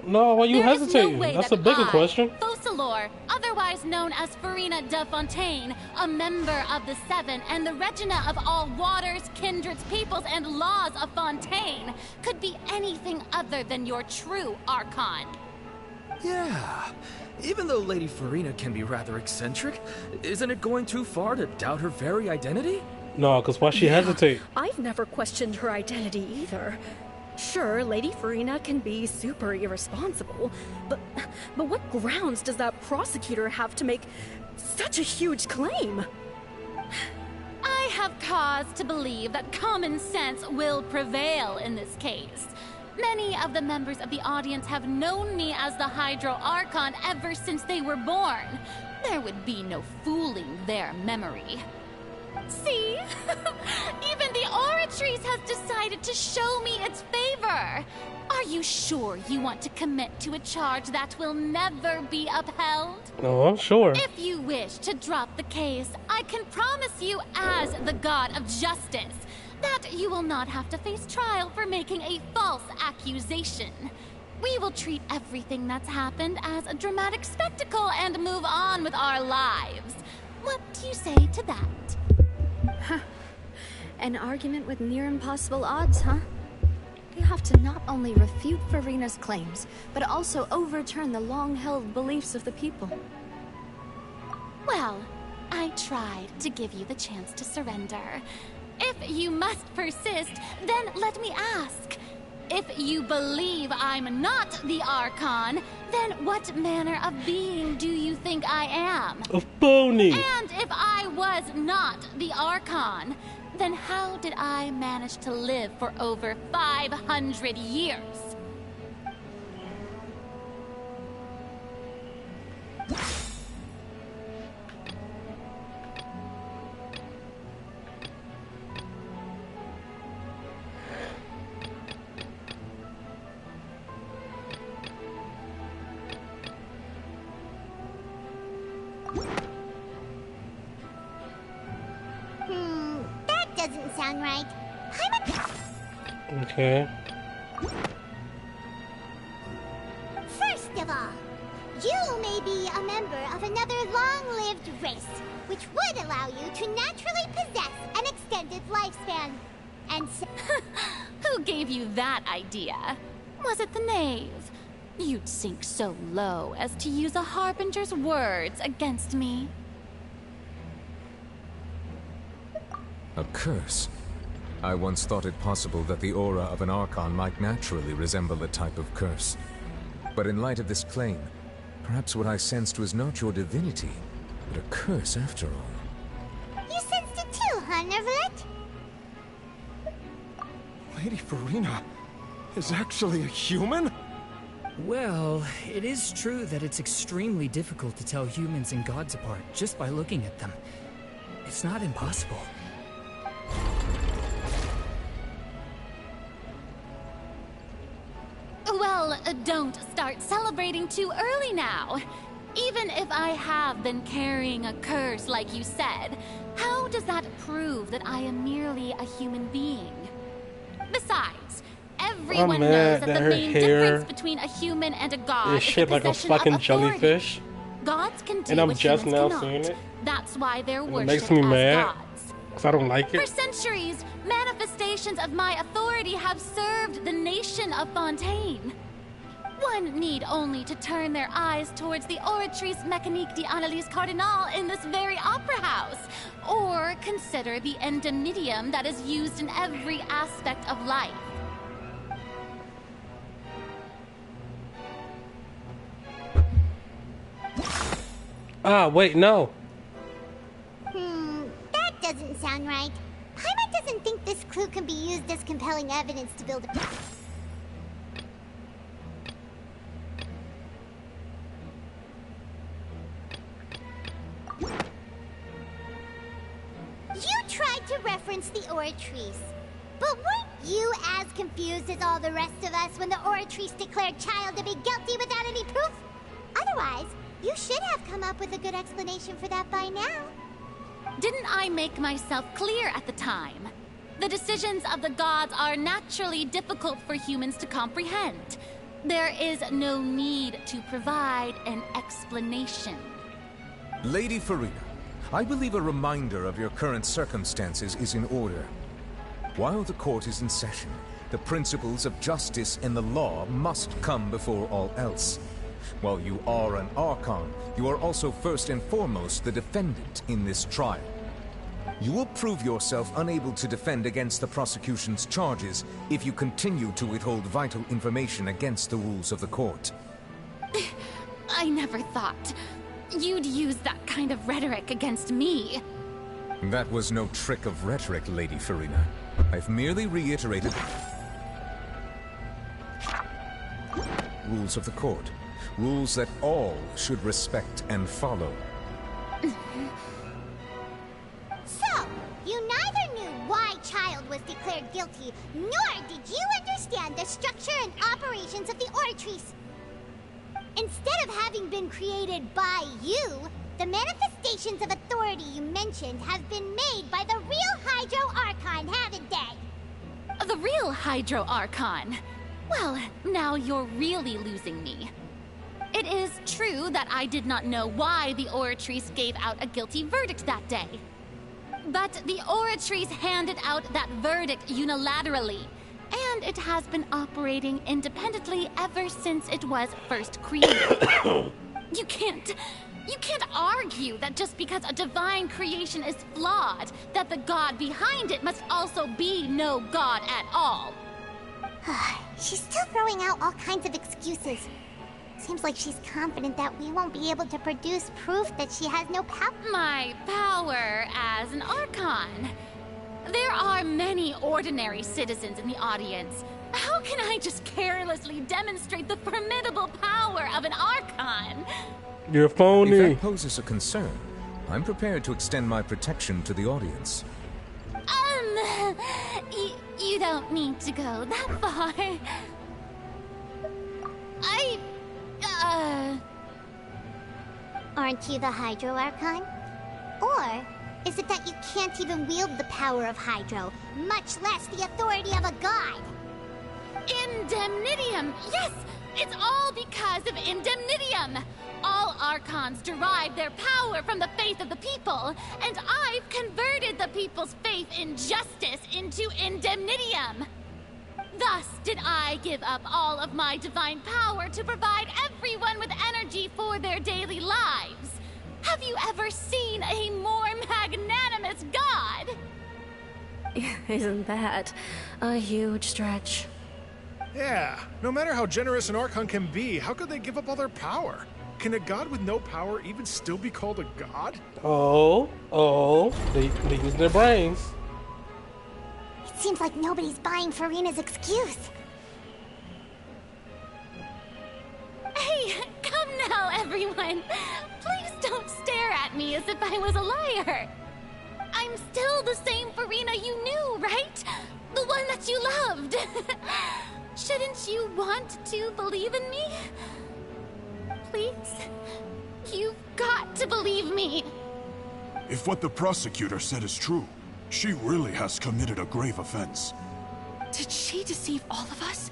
No, why you There is no hesitating? way That's that a bigger question. Focalor, otherwise known as Furina de Fontaine, a member of the Seven and the Regina of all waters, kindreds, peoples, and laws of Fontaine, could be anything other than your true Archon. Yeah. Even though Lady Furina can be rather eccentric, isn't it going too far to doubt her very identity? No, because why she hesitate? I've never questioned her identity either. Sure, Lady Furina can be super irresponsible, but what grounds does that prosecutor have to make such a huge claim? I have cause to believe that common sense will prevail in this case. Many of the members of the audience have known me as the Hydro Archon ever since they were born. There would be no fooling their memory. See? Even the Oratrice has decided to show me its favor. Are you sure you want to commit to a charge that will never be upheld? No, I'm sure. If you wish to drop the case, I can promise you as the God of Justice that you will not have to face trial for making a false accusation. We will treat everything that's happened as a dramatic spectacle and move on with our lives. What do you say to that? Huh. An argument with near impossible odds, huh? You have to not only refute Furina's claims, but also overturn the long-held beliefs of the people. Well, I tried to give you the chance to surrender. If you must persist, then let me ask. If you believe I'm not the Archon, then what manner of being do you think I am? A phony. And if I was not the Archon, then how did I manage to live for over 500 years? That doesn't sound right. Okay. First of all, you may be a member of another long-lived race, which would allow you to naturally possess an extended lifespan. And so Who gave you that idea? Was it the knave? You'd sink so low as to use a harbinger's words against me. A curse? I once thought it possible that the aura of an Archon might naturally resemble a type of curse. But in light of this claim, perhaps what I sensed was not your divinity, but a curse after all. you sensed it too, huh, Nervalet? Lady Furina is actually a human? Well, it is true that it's extremely difficult to tell humans and gods apart just by looking at them. It's not impossible. Well, don't start celebrating too early now. Even if I have been carrying a curse like you said, how does that prove that I am merely a human being? Besides, everyone knows that the main difference between a human and a god is shaped like a fucking jellyfish. Gods can do And I'm what just humans now cannot. seeing it. That's why they're It worshipped makes me as mad. gods. Because I don't like For it. centuries, manifestations of my authority have served the nation of Fontaine. One need only to turn their eyes towards the Oratrice Mécanique d'Annalise Cardinal in this very opera house, or consider the endemnitium that is used in every aspect of life. Ah, wait, no. That doesn't sound right. Paimon doesn't think this clue can be used as compelling evidence to build a... You tried to reference the Oratrice, but weren't you as confused as all the rest of us when the Oratrice declared Child to be guilty without any proof? Otherwise, you should have come up with a good explanation for that by now. Didn't I make myself clear at the time? The decisions of the gods are naturally difficult for humans to comprehend. There is no need to provide an explanation. Lady Furina, I believe a reminder of your current circumstances is in order. While the court is in session, the principles of justice and the law must come before all else. While you are an Archon, you are also first and foremost the defendant in this trial. You will prove yourself unable to defend against the prosecution's charges if you continue to withhold vital information against the rules of the court. I never thought you'd use that kind of rhetoric against me. That was no trick of rhetoric, Lady Furina. I've merely reiterated rules of the court. Rules that all should respect and follow. So, you neither knew why Childe was declared guilty, nor did you understand the structure and operations of the Oratrice. Instead of having been created by you, the manifestations of authority you mentioned have been made by the real Hydro Archon, haven't they? The real Hydro Archon? Well, now you're really losing me. It is true that I did not know why the Oratrice gave out a guilty verdict that day. But the Oratrice handed out that verdict unilaterally, and it has been operating independently ever since it was first created. You can't argue that just because a divine creation is flawed, that the god behind it must also be no god at all. She's still throwing out all kinds of excuses. Seems like she's confident that we won't be able to produce proof that she has no power. My power as an Archon. There are many ordinary citizens in the audience. How can I just carelessly demonstrate the formidable power of an Archon? You're phony. If that poses a concern, I'm prepared to extend my protection to the audience. You don't need to go that far. Aren't you the Hydro Archon? Or is it that you can't even wield the power of Hydro, much less the authority of a god? Indemnitium! Yes! It's all because of Indemnitium! All Archons derive their power from the faith of the people, and I've converted the people's faith in justice into Indemnitium! Thus did I give up all of my divine power to provide everyone with energy for their daily lives. Have you ever seen a more magnanimous god? Isn't that a huge stretch? Yeah, no matter how generous an Archon can be, how could they give up all their power? Can a god with no power even still be called a god? They use their brains. It seems like nobody's buying Furina's excuse. Hey, come now, everyone. Please don't stare at me as if I was a liar. I'm still the same Furina you knew, right? The one that you loved. Shouldn't you want to believe in me? Please, you've got to believe me. If what the prosecutor said is true, she really has committed a grave offense. Did she deceive all of us?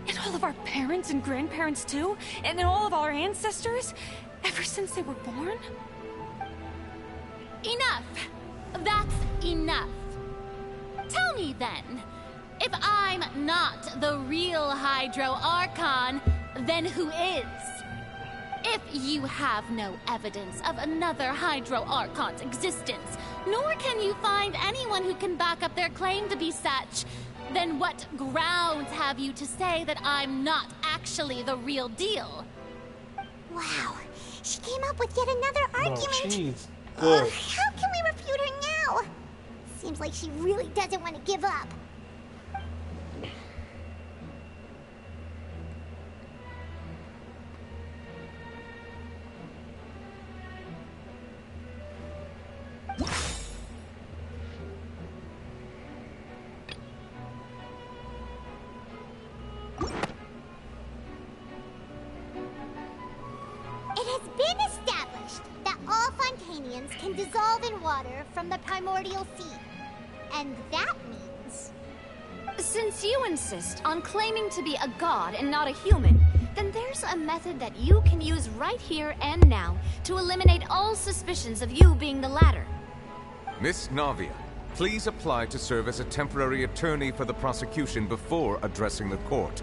And all of our parents and grandparents too? And then all of our ancestors? Ever since they were born? Enough. That's enough. Tell me then, if I'm not the real Hydro Archon, then who is? If you have no evidence of another Hydro Archon's existence, nor can you find anyone who can back up their claim to be such, then what grounds have you to say that I'm not actually the real deal? Wow, she came up with yet another argument. Good. How can we refute her now? Seems like she really doesn't want to give up. It has been established that all Fontanians can dissolve in water from the primordial sea. And that means Since you insist on claiming to be a god and not a human, then there's a method that you can use right here and now to eliminate all suspicions of you being the latter. Miss Navia, please apply to serve as a temporary attorney for the prosecution before addressing the court.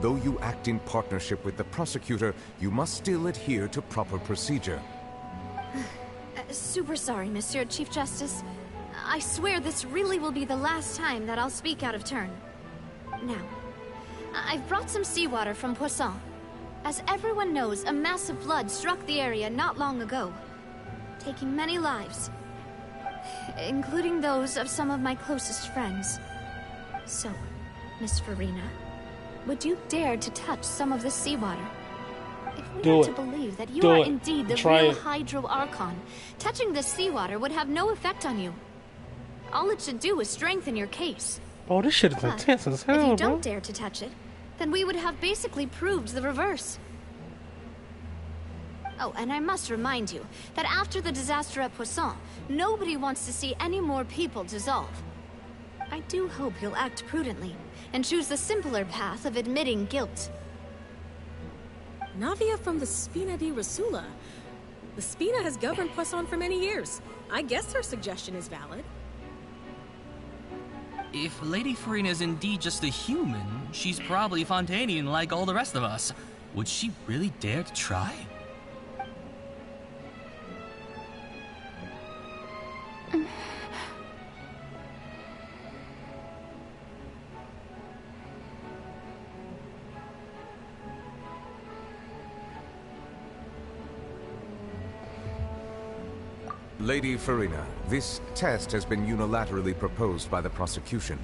Though you act in partnership with the prosecutor, you must still adhere to proper procedure. Super sorry, Monsieur Chief Justice. I swear this really will be the last time that I'll speak out of turn. Now, I've brought some seawater from Poisson. As everyone knows, a massive flood struck the area not long ago, taking many lives, including those of some of my closest friends. So, Miss Furina, would you dare to touch some of the seawater? If we are to believe that you are indeed the real Hydro Archon, touching the seawater would have no effect on you. All it should do is strengthen your case. Oh, this shit is intense as hell, if you bro. don't dare to touch it, then we would have basically proved the reverse. Oh, and I must remind you that after the disaster at Poisson, nobody wants to see any more people dissolve. I do hope you'll act prudently and choose the simpler path of admitting guilt. Navia from the Spina di Rasula. The Spina has governed Poisson for many years. I guess her suggestion is valid. If Lady Furina is indeed just a human, she's probably Fontanian like all the rest of us. Would she really dare to try? Lady Furina, this test has been unilaterally proposed by the prosecution.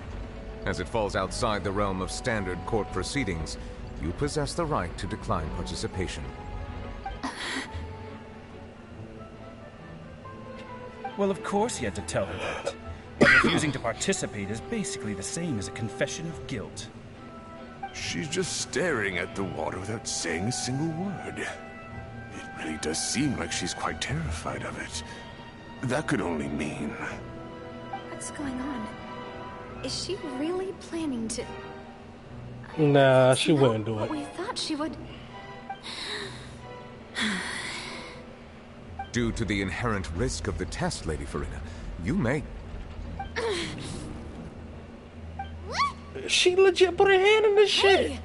As it falls outside the realm of standard court proceedings, you possess the right to decline participation. Well, of course he had to tell her that. But refusing to participate is basically the same as a confession of guilt. She's just staring at the water without saying a single word. It really does seem like she's quite terrified of it. That could only mean... What's going on? Is she really planning to... Nah, she wouldn't do What it. we thought she would... Due to the inherent risk of the test, Lady Furina, you may... She legit put her hand in this shit.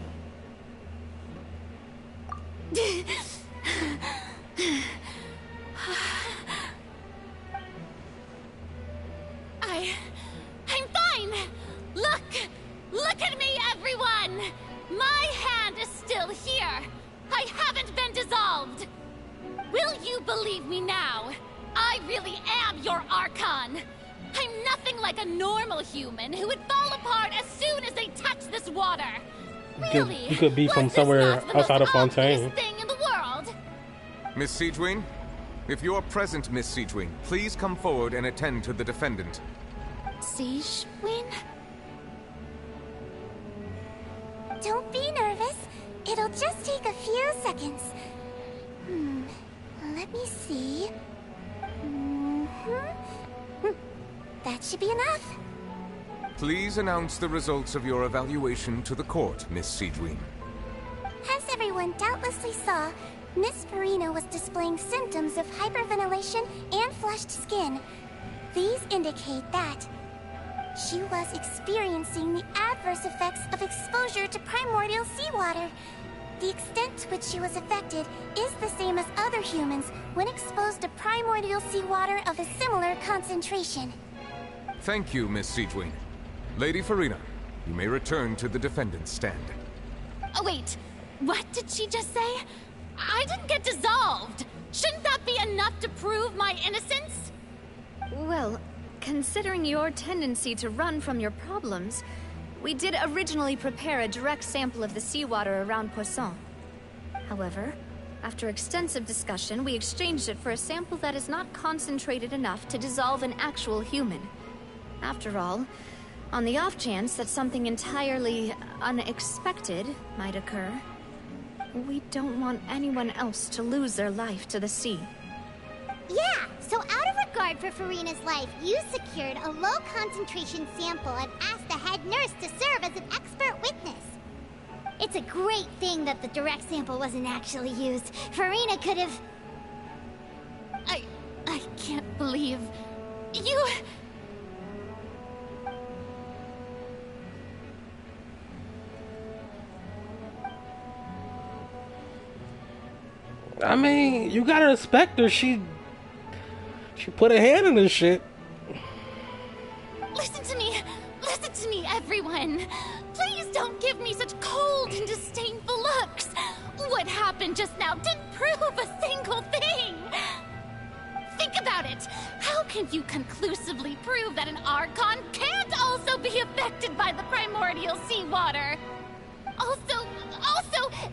I'm fine! Look at me, everyone! My hand is still here! I haven't been dissolved! Will you believe me now? I really am your Archon! I'm nothing like a normal human who would fall apart as soon as they touch this water! Really? You could be from somewhere outside of Fontaine. Thing in the world! Miss Siegewien? If you are present, Miss Siegewien, please come forward and attend to the defendant. Siegewien? Don't be nervous. It'll just take a few seconds. Let me see. That should be enough. Please announce the results of your evaluation to the court, Miss Siegewien. As everyone doubtlessly saw, Miss Furina was displaying symptoms of hyperventilation and flushed skin. These indicate that she was experiencing the adverse effects of exposure to primordial seawater. The extent to which she was affected is the same as other humans when exposed to primordial seawater of a similar concentration. Thank you, Miss Siegewien. Lady Furina, you may return to the defendant's stand. Oh, wait. What did she just say? I didn't get dissolved! Shouldn't that be enough to prove my innocence? Well, considering your tendency to run from your problems, we did originally prepare a direct sample of the seawater around Poisson. However, after extensive discussion, we exchanged it for a sample that is not concentrated enough to dissolve an actual human. After all, on the off chance that something entirely unexpected might occur, we don't want anyone else to lose their life to the sea. Yeah, so out of regard for Furina's life, you secured a low-concentration sample and asked the head nurse to serve as an expert witness. It's a great thing that the direct sample wasn't actually used. Furina could have... I can't believe... you... I mean, you gotta respect her. She put a hand in this shit. Listen to me, everyone. Please don't give me such cold and disdainful looks. What happened just now didn't prove a single thing. Think about it. How can you conclusively prove that an Archon can't also be affected by the primordial seawater? Also,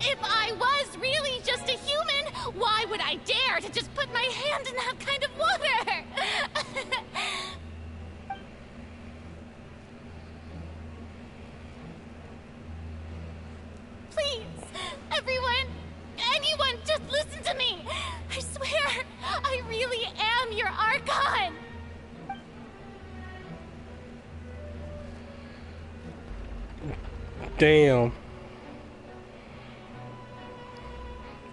if I was really just a human, why would I dare to just put my hand in that kind of water? Please, everyone, anyone, just listen to me. I swear, I really am your Archon. Damn.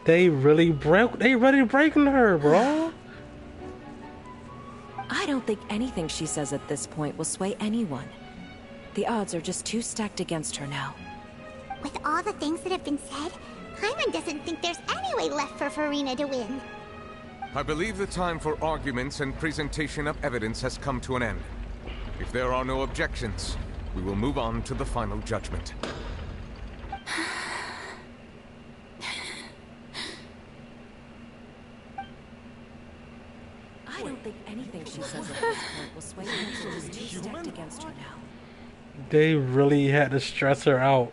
They really breaking her, bro. I don't think anything she says at this point will sway anyone. The odds are just too stacked against her now. With all the things that have been said, Paimon doesn't think there's any way left for Furina to win. I believe the time for arguments and presentation of evidence has come to an end. If there are no objections, we will move on to the final judgment. I don't think anything she says at this point will sway anyone. She's too stacked against her now. They really had to stress her out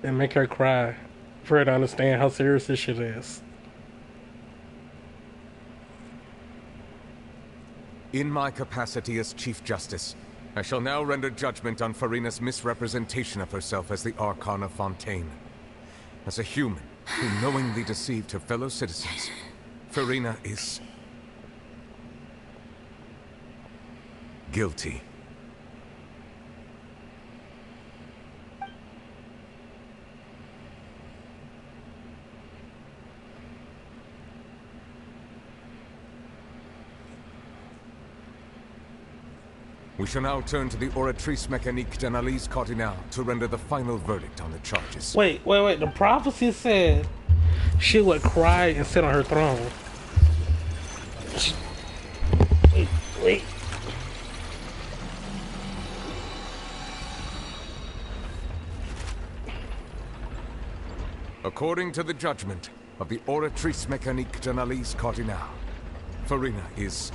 and make her cry for her to understand how serious this shit is. In my capacity as Chief Justice, I shall now render judgment on Furina's misrepresentation of herself as the Archon of Fontaine. As a human who knowingly deceived her fellow citizens, Furina is... guilty. We shall now turn to the Oratrice Mécanique d'Analyse Cardinal to render the final verdict on the charges. Wait. The prophecy said she would cry and sit on her throne. Wait. According to the judgment of the Oratrice Mécanique d'Analyse Cardinal, Furina is...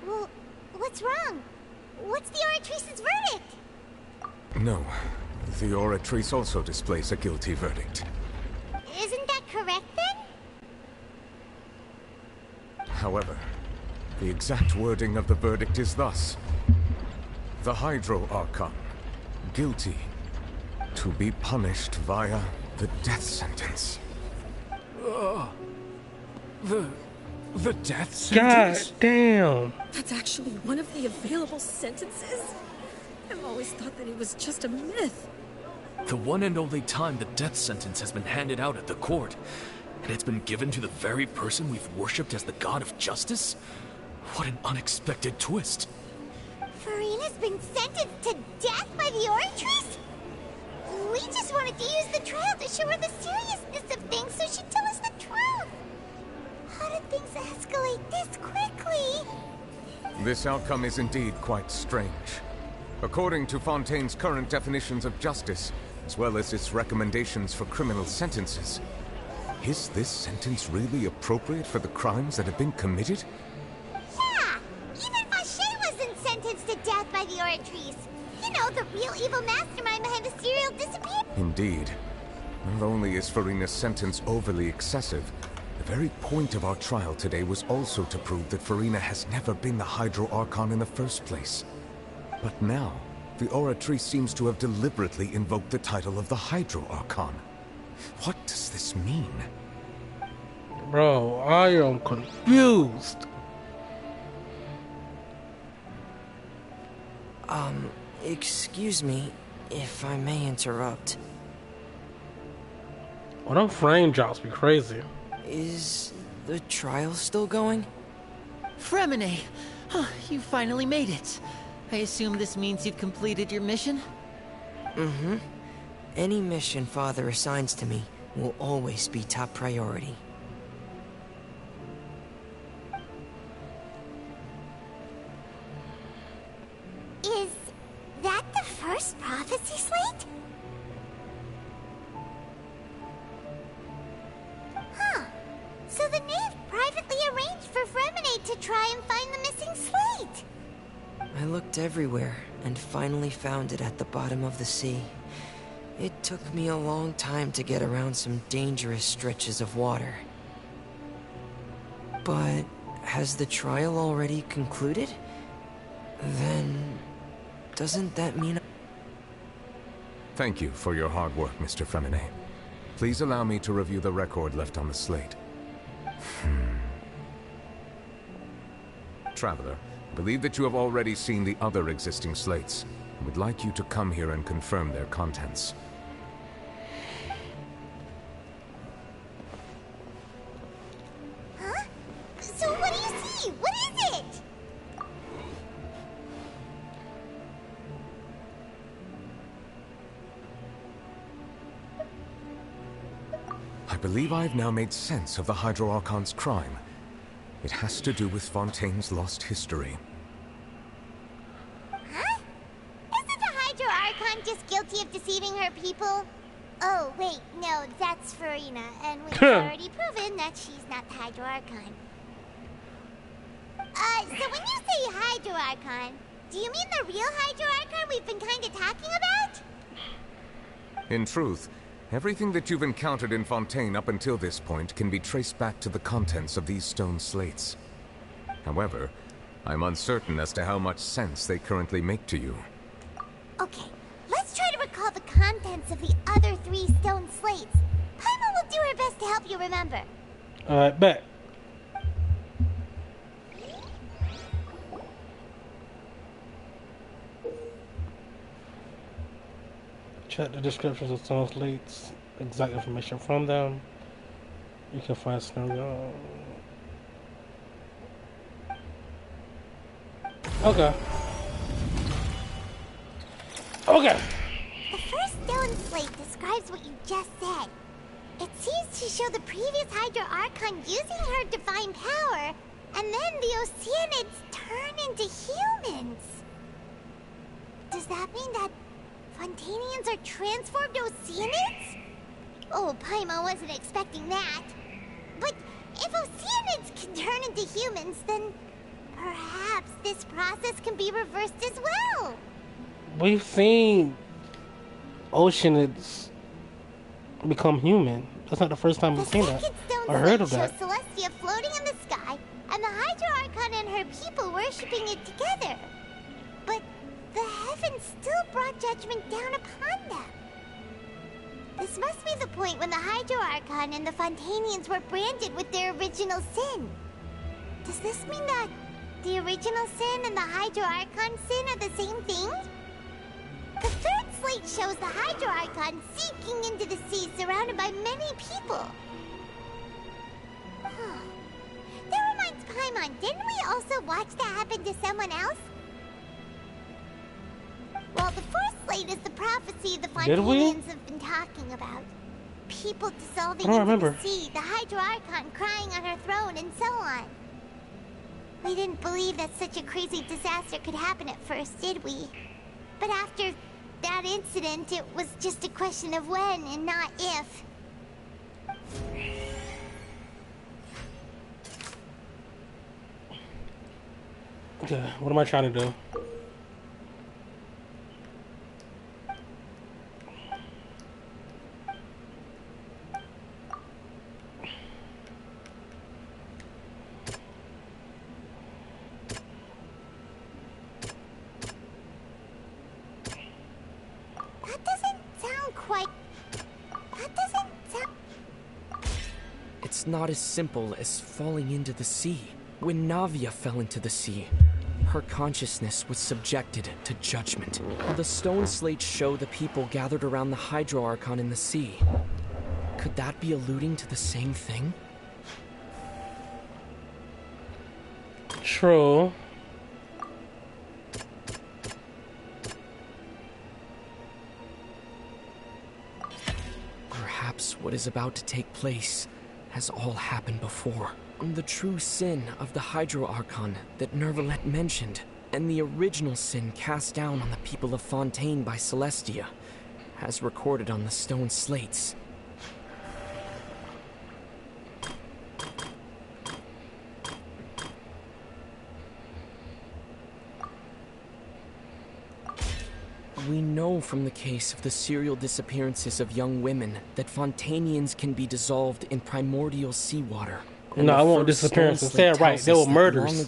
Well, what's wrong? What's the Oratrice's verdict? No. The Oratrice also displays a guilty verdict. Isn't that correct, then? However, the exact wording of the verdict is thus. The Hydro Archon, guilty, to be punished via the death sentence. The death sentence? God damn. That's actually one of the available sentences? I've always thought that it was just a myth. The one and only time the death sentence has been handed out at the court, and it's been given to the very person we've worshipped as the god of justice? What an unexpected twist. Furina's been sentenced to death by the Oratrice? We just wanted to use the trial to show her the seriousness of things so she'd tell us the truth. How did things escalate this quickly? This outcome is indeed quite strange. According to Fontaine's current definitions of justice, as well as its recommendations for criminal sentences, is this sentence really appropriate for the crimes that have been committed? Yeah! Even Vacher wasn't sentenced to death by the Oratrice. You know, the real evil mastermind behind the serial disappearance. Indeed. Not only is Furina's sentence overly excessive, the very point of our trial today was also to prove that Furina has never been the Hydro Archon in the first place. But now, the Oratrice seems to have deliberately invoked the title of the Hydro Archon. What does this mean? Bro, I am confused. Excuse me, if I may interrupt. Well, them frame drops be crazy. Is the trial still going? Fremine! You finally made it. I assume this means you've completed your mission? Mm-hmm. Any mission Father assigns to me will always be top priority. Is that the first prophecy slate? Huh. So the knave privately arranged for Fremine to try and find the missing slate. I looked everywhere and finally found it at the bottom of the sea. It took me a long time to get around some dangerous stretches of water. But has the trial already concluded? Then doesn't that mean... Thank you for your hard work, Mr. Fremine. Please allow me to review the record left on the slate. Traveler, I believe that you have already seen the other existing slates. I would like you to come here and confirm their contents. Huh? So what do you see? What is it? I believe I've now made sense of the Hydro Archon's crime. It has to do with Fontaine's lost history. Huh? Isn't the Hydro Archon just guilty of deceiving her people? Oh, wait, no, that's Farina, and we've already proven that she's not the Hydro Archon. So when you say Hydro Archon, do you mean the real Hydro Archon we've been kind of talking about? In truth, everything that you've encountered in Fontaine up until this point can be traced back to the contents of these stone slates. However, I'm uncertain as to how much sense they currently make to you. Okay, let's try to recall the contents of the other 3 stone slates. Paimon will do her best to help you remember. Alright, bet. Check the descriptions of stone slates, exact information from them. You can find scenario. Okay. Okay. The first stone slate describes what you just said. It seems to show the previous Hydro Archon using her divine power, and then the Oceanids turn into humans. Does that mean that Fontainians are transformed Oceanids? Oh, Paimon wasn't expecting that. But if Oceanids can turn into humans, then perhaps this process can be reversed as well. We've seen Oceanids become human. That's not the first time we've seen that. I heard of that. Celestia floating in the sky, and the Hydro Archon and her people worshipping it together. But the heavens still brought judgment down upon them. This must be the point when the Hydro Archon and the Fontainians were branded with their original sin. Does this mean that the original sin and the Hydro Archon sin are the same thing? The third slate shows the Hydro Archon sinking into the sea surrounded by many people. That reminds Paimon, didn't we also watch that happen to someone else? Well, the fourth slate is the prophecy the Fontainians have been talking about. People dissolving into the sea, the Hydro Archon crying on her throne, and so on. We didn't believe that such a crazy disaster could happen at first, did we? But after that incident, it was just a question of when and not if. Okay, what am I trying to do? It's not as simple as falling into the sea. When Navia fell into the sea, her consciousness was subjected to judgment. The stone slates show the people gathered around the Hydro Archon in the sea. Could that be alluding to the same thing? True. Perhaps what is about to take place has all happened before. The true sin of the Hydro Archon that Neuvillette mentioned, and the original sin cast down on the people of Fontaine by Celestia, as recorded on the stone slates. We know from the case of the serial disappearances of young women that Fontainians can be dissolved in primordial seawater. No, I want disappearances. Say it right. They were murders.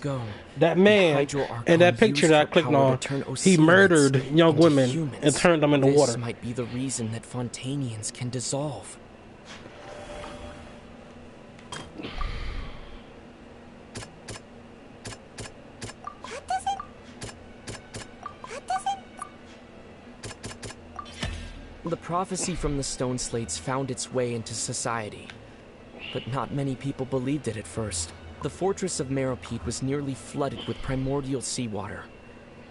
That man in that picture that I clicked on, he murdered young women and turned them into water. This might be the reason that Fontainians can dissolve. The prophecy from the stone slates found its way into society, but not many people believed it at first. The fortress of Meropide was nearly flooded with primordial seawater,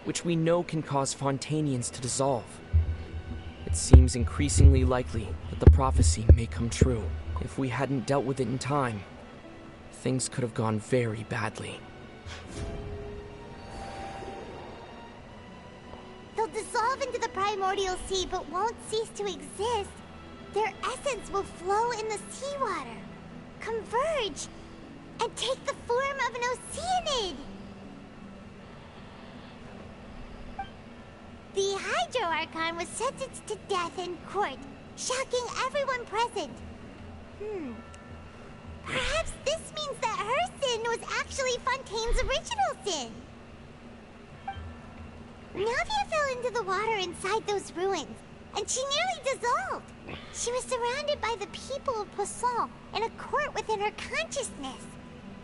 which we know can cause Fontainians to dissolve. It seems increasingly likely that the prophecy may come true. If we hadn't dealt with it in time, things could have gone very badly. They'll dissolve into the primordial sea but won't cease to exist. Their essence will flow in the seawater, converge, and take the form of an Oceanid. The Hydro Archon was sentenced to death in court, shocking everyone present. Perhaps this means that her sin was actually Fontaine's original sin. Navia fell into the water inside those ruins, and she nearly dissolved. She was surrounded by the people of Poisson in a court within her consciousness,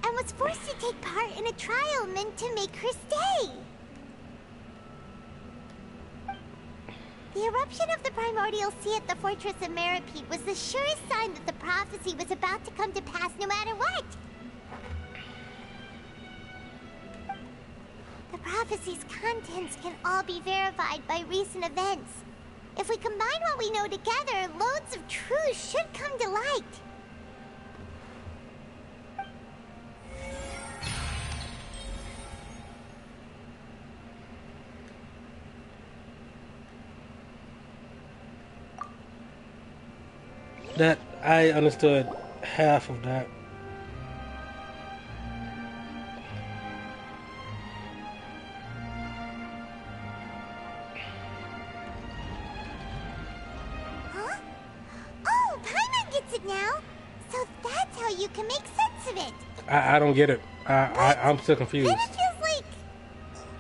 and was forced to take part in a trial meant to make her stay. The eruption of the primordial sea at the fortress of Meropide was the surest sign that the prophecy was about to come to pass no matter what. The prophecy's contents can all be verified by recent events. If we combine what we know together, loads of truth should come to light. That I understood half of that. Huh? Oh, Paimon gets it now. So that's how you can make sense of it. I don't get it. I'm still confused. Then it feels like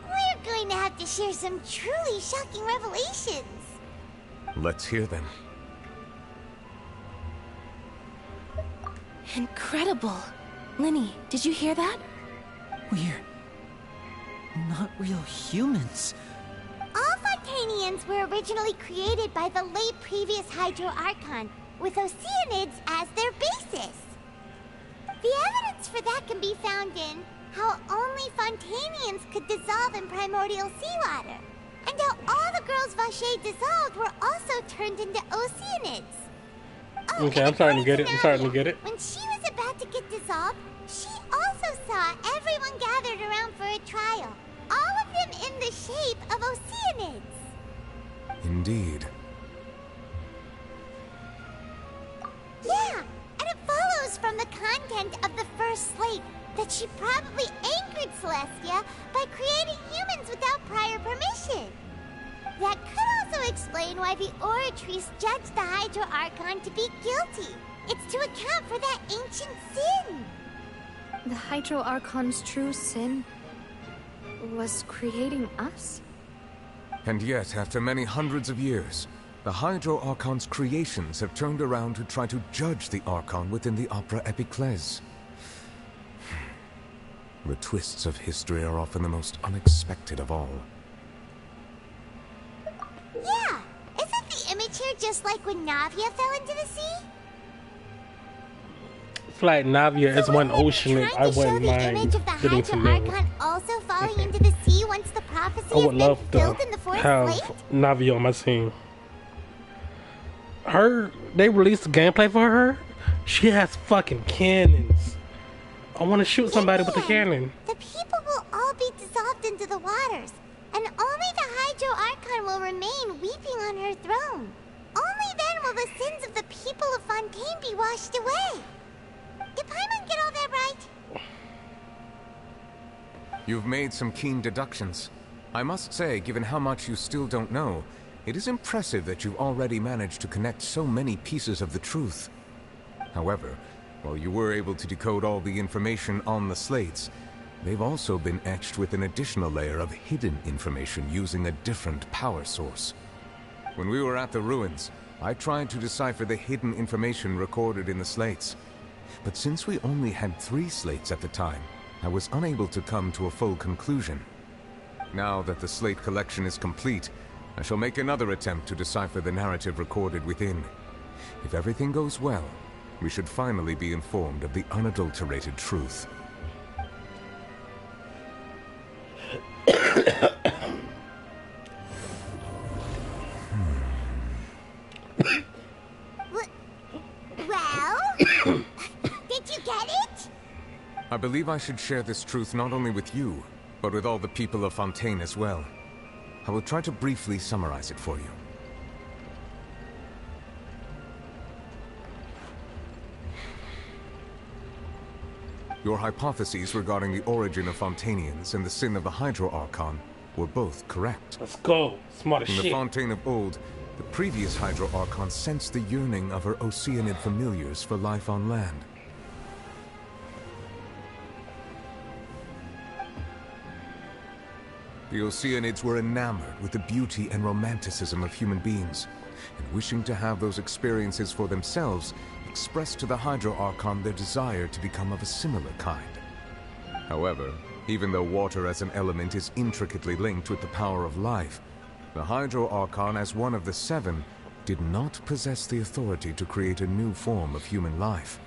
we're going to have to share some truly shocking revelations. Let's hear them. Incredible. Linny, did you hear that? We're not real humans. All Fontainians were originally created by the late previous Hydro Archon, with Oceanids as their basis. The evidence for that can be found in how only Fontainians could dissolve in primordial seawater, and how all the girls Vacher dissolved were also turned into Oceanids. Oh, okay, I'm starting to get it. When she was about to get dissolved, she also saw everyone gathered around for a trial. All of them in the shape of Oceanids. Indeed. Yeah, and it follows from the content of the first slate that she probably angered Celestia by creating humans without prior permission. That could also explain why the Oratrice judged the Hydro Archon to be guilty. It's to account for that ancient sin. The Hydro Archon's true sin was creating us? And yet, after many hundreds of years, the Hydro Archon's creations have turned around to try to judge the Archon within the Opera Epiclese. The twists of history are often the most unexpected of all. Yeah! Isn't the image here just like when Navia fell into the sea? It's like Navia is one ocean and I wouldn't mind getting to know. Archon also falling into the sea once the prophecy I would love to in the fourth have slate? Navia on my team. They released gameplay for her. She has fucking cannons. I want to shoot somebody with a cannon. The people will all be dissolved into the waters, and only the Hydro Archon will remain weeping on her throne. Only then will the sins of the people of Fontaine be washed away. Did Paimon get all that right? You've made some keen deductions. I must say, given how much you still don't know, it is impressive that you've already managed to connect so many pieces of the truth. However, while you were able to decode all the information on the slates, they've also been etched with an additional layer of hidden information using a different power source. When we were at the ruins, I tried to decipher the hidden information recorded in the slates. But since we only had 3 slates at the time, I was unable to come to a full conclusion. Now that the slate collection is complete, I shall make another attempt to decipher the narrative recorded within. If everything goes well, we should finally be informed of the unadulterated truth. Well? Did you get it? I believe I should share this truth not only with you, but with all the people of Fontaine as well. I will try to briefly summarize it for you. Your hypotheses regarding the origin of Fontainians and the sin of the Hydro Archon were both correct. Let's go. Smart as In shit. the Fontaine of old, the previous Hydro Archon sensed the yearning of her Oceanid familiars for life on land. The Oceanids were enamored with the beauty and romanticism of human beings, and wishing to have those experiences for themselves, expressed to the Hydro Archon their desire to become of a similar kind. However, even though water as an element is intricately linked with the power of life, the Hydro Archon, as one of the 7, did not possess the authority to create a new form of human life.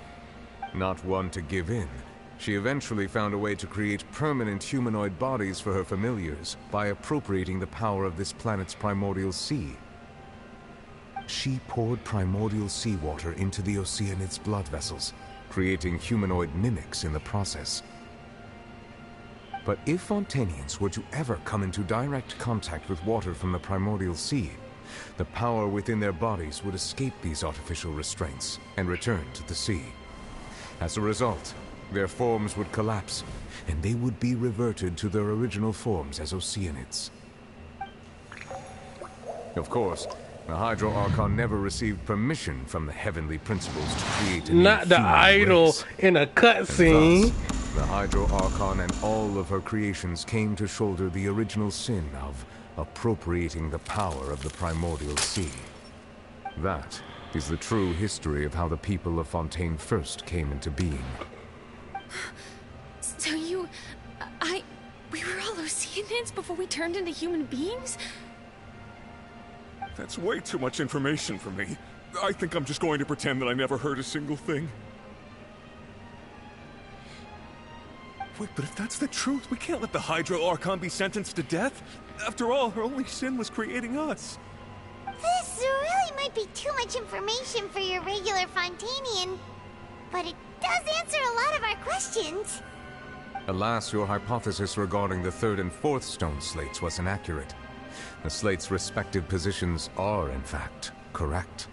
Not one to give in, she eventually found a way to create permanent humanoid bodies for her familiars by appropriating the power of this planet's primordial sea. She poured primordial seawater into the Oceanids' blood vessels, creating humanoid mimics in the process. But if Fontainians were to ever come into direct contact with water from the primordial sea, the power within their bodies would escape these artificial restraints and return to the sea. As a result, their forms would collapse, and they would be reverted to their original forms as Oceanids. Of course, the Hydro Archon never received permission from the heavenly principles to create a new Not the human idol race. in a cutscene. And thus, the Hydro Archon and all of her creations came to shoulder the original sin of appropriating the power of the primordial sea. That is the true history of how the people of Fontaine first came into being. So we were all Oceanids before we turned into human beings? That's way too much information for me. I think I'm just going to pretend that I never heard a single thing. Wait, but if that's the truth, we can't let the Hydro Archon be sentenced to death. After all, her only sin was creating us. This really might be too much information for your regular Fontainian, but it does answer a lot of our questions. Alas, your hypothesis regarding the 3rd and 4th stone slates was inaccurate. The slates' respective positions are, in fact, correct.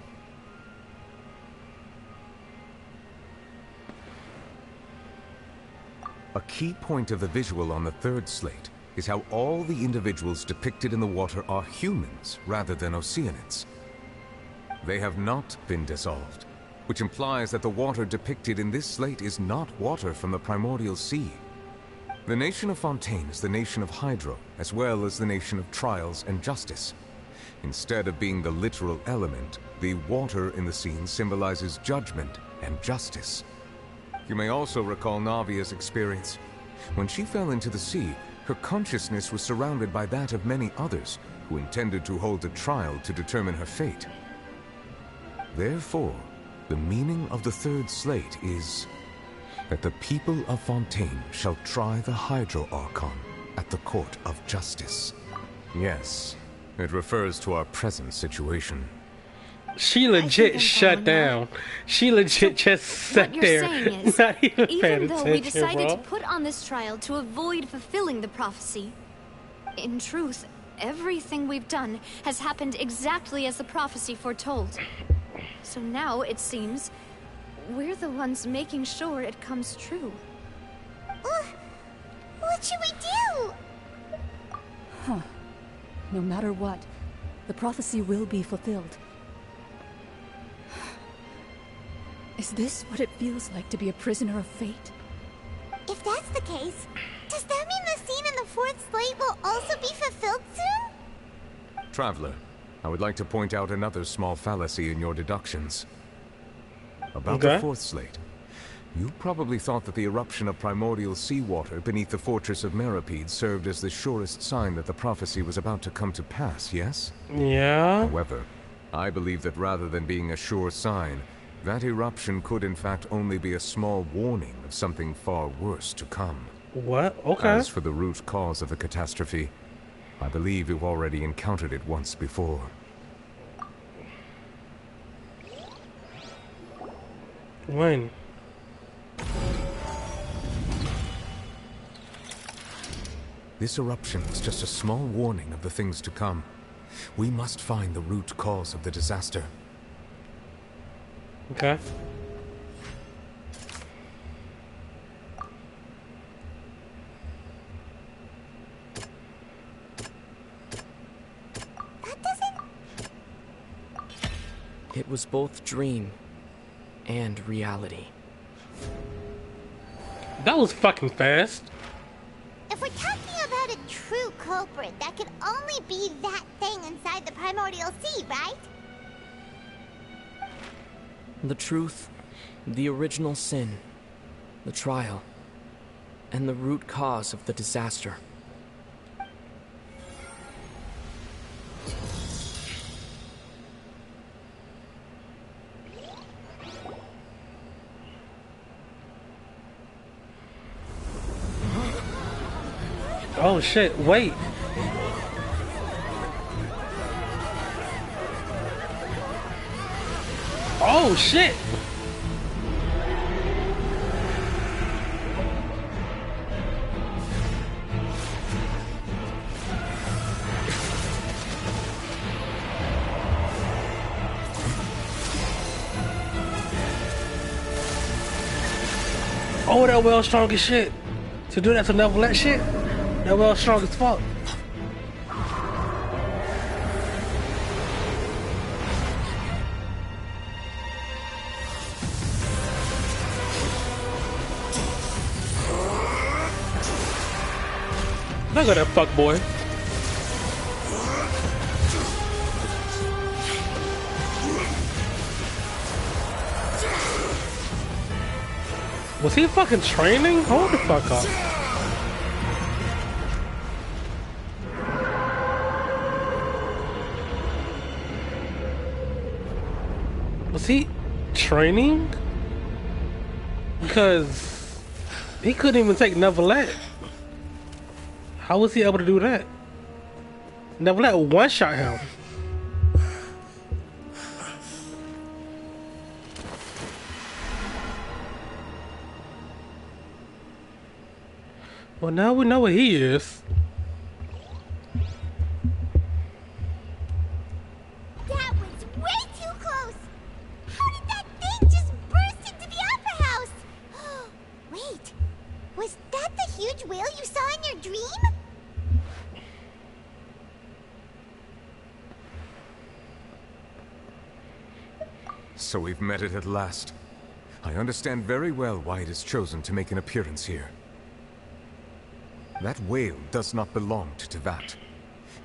A key point of the visual on the 3rd slate is how all the individuals depicted in the water are humans rather than Oceanids. They have not been dissolved, which implies that the water depicted in this slate is not water from the primordial sea. The nation of Fontaine is the nation of Hydro, as well as the nation of trials and justice. Instead of being the literal element, the water in the scene symbolizes judgment and justice. You may also recall Navia's experience. When she fell into the sea, her consciousness was surrounded by that of many others who intended to hold a trial to determine her fate. Therefore, the meaning of the third slate is that the people of Fontaine shall try the Hydro Archon at the Court of Justice. Yes, it refers to our present situation. She legit shut down. She legit just sat what there. You're saying is, not even paying even though attention, we decided bro. to put on this trial to avoid fulfilling the prophecy, in truth, everything we've done has happened exactly as the prophecy foretold. So now, it seems, we're the ones making sure it comes true. What should we do? Huh. No matter what, the prophecy will be fulfilled. Is this what it feels like to be a prisoner of fate? If that's the case, does that mean the scene in the fourth slate will also be fulfilled soon? Traveler, I would like to point out another small fallacy in your deductions. About the fourth slate. You probably thought that the eruption of primordial seawater beneath the fortress of Meripede served as the surest sign that the prophecy was about to come to pass, yes? Yeah. However, I believe that rather than being a sure sign, that eruption could in fact only be a small warning of something far worse to come. What? Okay. As for the root cause of the catastrophe, I believe you've already encountered it once before. When? This eruption was just a small warning of the things to come. We must find the root cause of the disaster. Okay. It was both dream and reality. That was fucking fast. If we're talking about a true culprit, that could only be that thing inside the primordial sea, right? The truth, the original sin, the trial, and the root cause of the disaster. Oh shit, wait. Oh shit. Oh, that well strong as shit. To do that to Neverlet shit? That well strong as fuck. Look at that fuck boy. Was he fucking training? Hold the fuck up. Was he training? Because he couldn't even take Neverlet. How was he able to do that? Neverlet one-shot him. Well, now we know what he is. That was way too close! How did that thing just burst into the Opera House? Wait, was that the huge whale you saw in your dream? So we've met it at last. I understand very well why it has chosen to make an appearance here. That whale does not belong to Teyvat.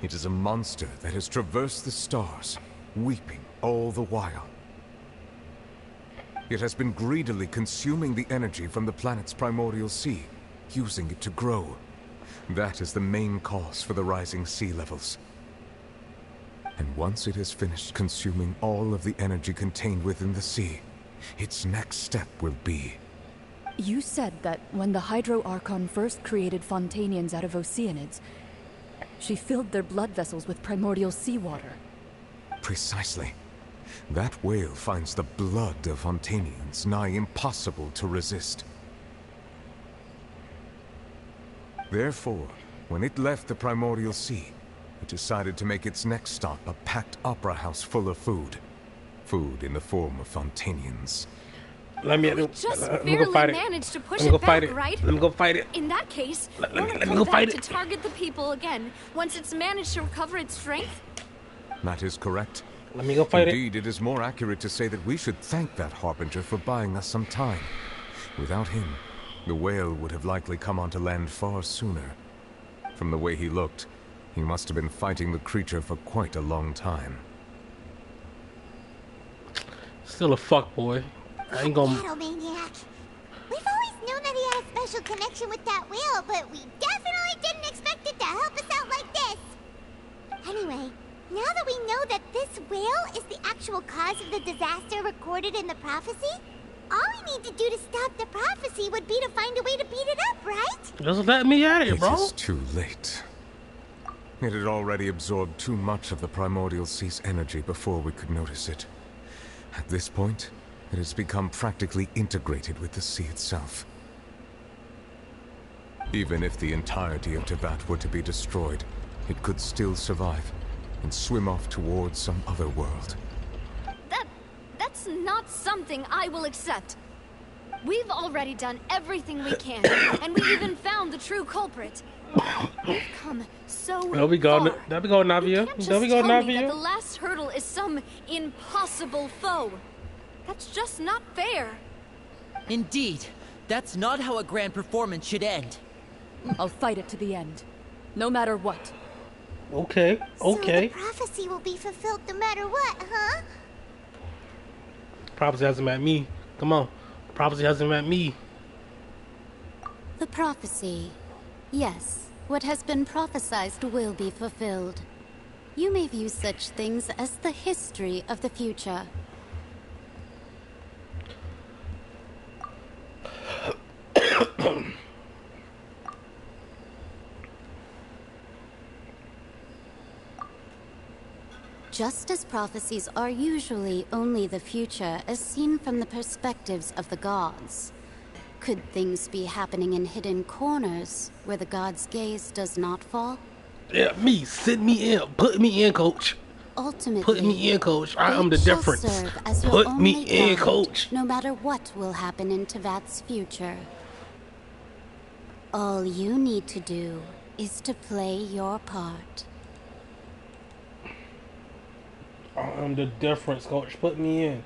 It is a monster that has traversed the stars, weeping all the while. It has been greedily consuming the energy from the planet's primordial sea, using it to grow. That is the main cause for the rising sea levels. And once it has finished consuming all of the energy contained within the sea, its next step will be... You said that when the Hydro Archon first created Fontanians out of Oceanids, she filled their blood vessels with primordial seawater. Precisely. That whale finds the blood of Fontanians nigh impossible to resist. Therefore, when it left the primordial sea, it decided to make its next stop a packed opera house full of food. Food in the form of Fontanians. Let me go fight it. Managed to push it back, right? Let me go fight it. In that case, let me go fight it. To target the people again once it's managed to recover its strength. That is correct. Let me go fight it. Indeed, it is more accurate to say that we should thank that Harbinger for buying us some time. Without him, the whale would have likely come onto land far sooner. From the way he looked, he must have been fighting the creature for quite a long time. Still a fuckboy. I ain't gonna... Battlemaniac. We've always known that he had a special connection with that whale, but we definitely didn't expect it to help us out like this. Anyway, now that we know that this whale is the actual cause of the disaster recorded in the prophecy, all we need to do to stop the prophecy would be to find a way to beat it up, right? Just let me at it, bro. It is too late. It had already absorbed too much of the primordial sea's energy before we could notice it. At this point, it has become practically integrated with the sea itself. Even if the entirety of Teyvat were to be destroyed, it could still survive and swim off towards some other world. That's not something I will accept. We've already done everything we can, and we even found the true culprit. We've come so far. There we go, Navia. There we go, Navia. That the last hurdle is some impossible foe. That's just not fair. Indeed. That's not how a grand performance should end. I'll fight it to the end. No matter what. Okay, okay. So the prophecy will be fulfilled no matter what, huh? Prophecy hasn't met me. Come on. Prophecy hasn't met me. The prophecy. Yes, what has been prophesied will be fulfilled. You may view such things as the history of the future. Just as prophecies are usually only the future as seen from the perspectives of the gods, could things be happening in hidden corners where the gods' gaze does not fall? Yeah, me. Send me in. Put me in, coach. Ultimately, put me in, coach. I am the difference. Put me in, coach. No matter what will happen in Teyvat's future. All you need to do is to play your part. I am the difference, coach. Put me in.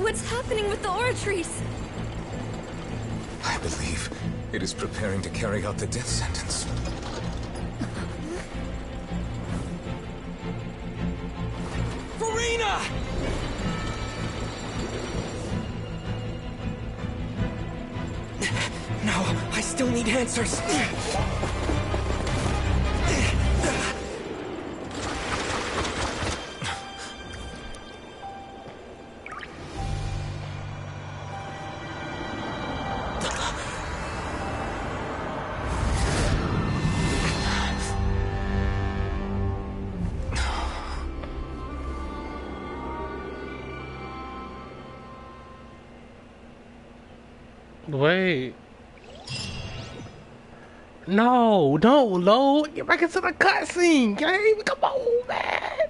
What's happening with the Oratrice? I believe it is preparing to carry out the death sentence. Furina! No, I still need answers. Wait. No, don't load. Get back into the cutscene, game. Come on, man.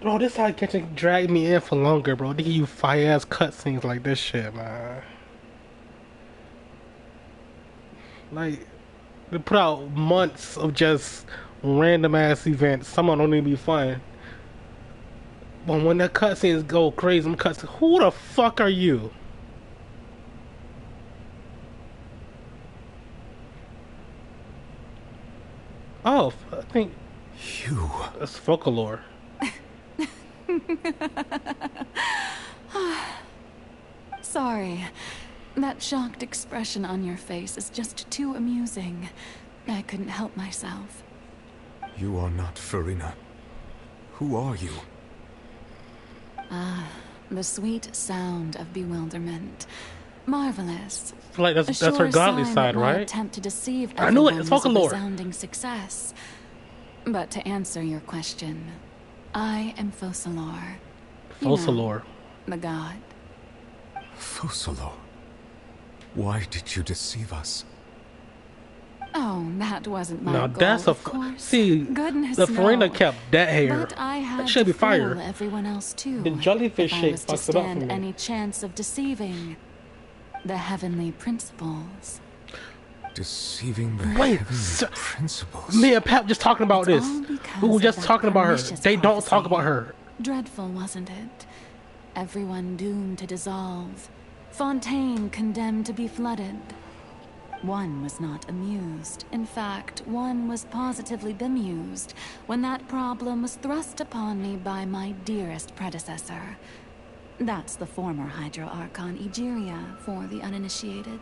Bro, this how can drag me in for longer, bro. They give you fire-ass cutscenes like this shit, man. Like, they put out months of just random-ass events. Some of them don't even be fun. But when the cutscenes go crazy, them cutscenes, who the fuck are you? Oh, I think... You... That's Folklore. Sorry. That shocked expression on your face is just too amusing. I couldn't help myself. You are not Furina. Who are you? Ah, the sweet sound of bewilderment. Marvelous. I feel like that's her godly side, right? Attempt to deceive I knew it. It's Folklore. Resounding success. But to answer your question, I am Focalors. Focalors. The god. Focalors. Why did you deceive us? Oh, that wasn't my goal, that's of course. See, goodness the Furina no. kept that hair. But I had that should be fire. Everyone else too. The jellyfish shape fucks it up for me. Any chance of deceiving the heavenly principles? Deceiving the heavenly principles. Me and Pep just talking about this. We were just talking about her. They don't talk about her. Dreadful, wasn't it? Everyone doomed to dissolve. Fontaine condemned to be flooded. One was not amused. In fact, one was positively bemused when that problem was thrust upon me by my dearest predecessor. That's the former Hydro Archon Egeria for the uninitiated.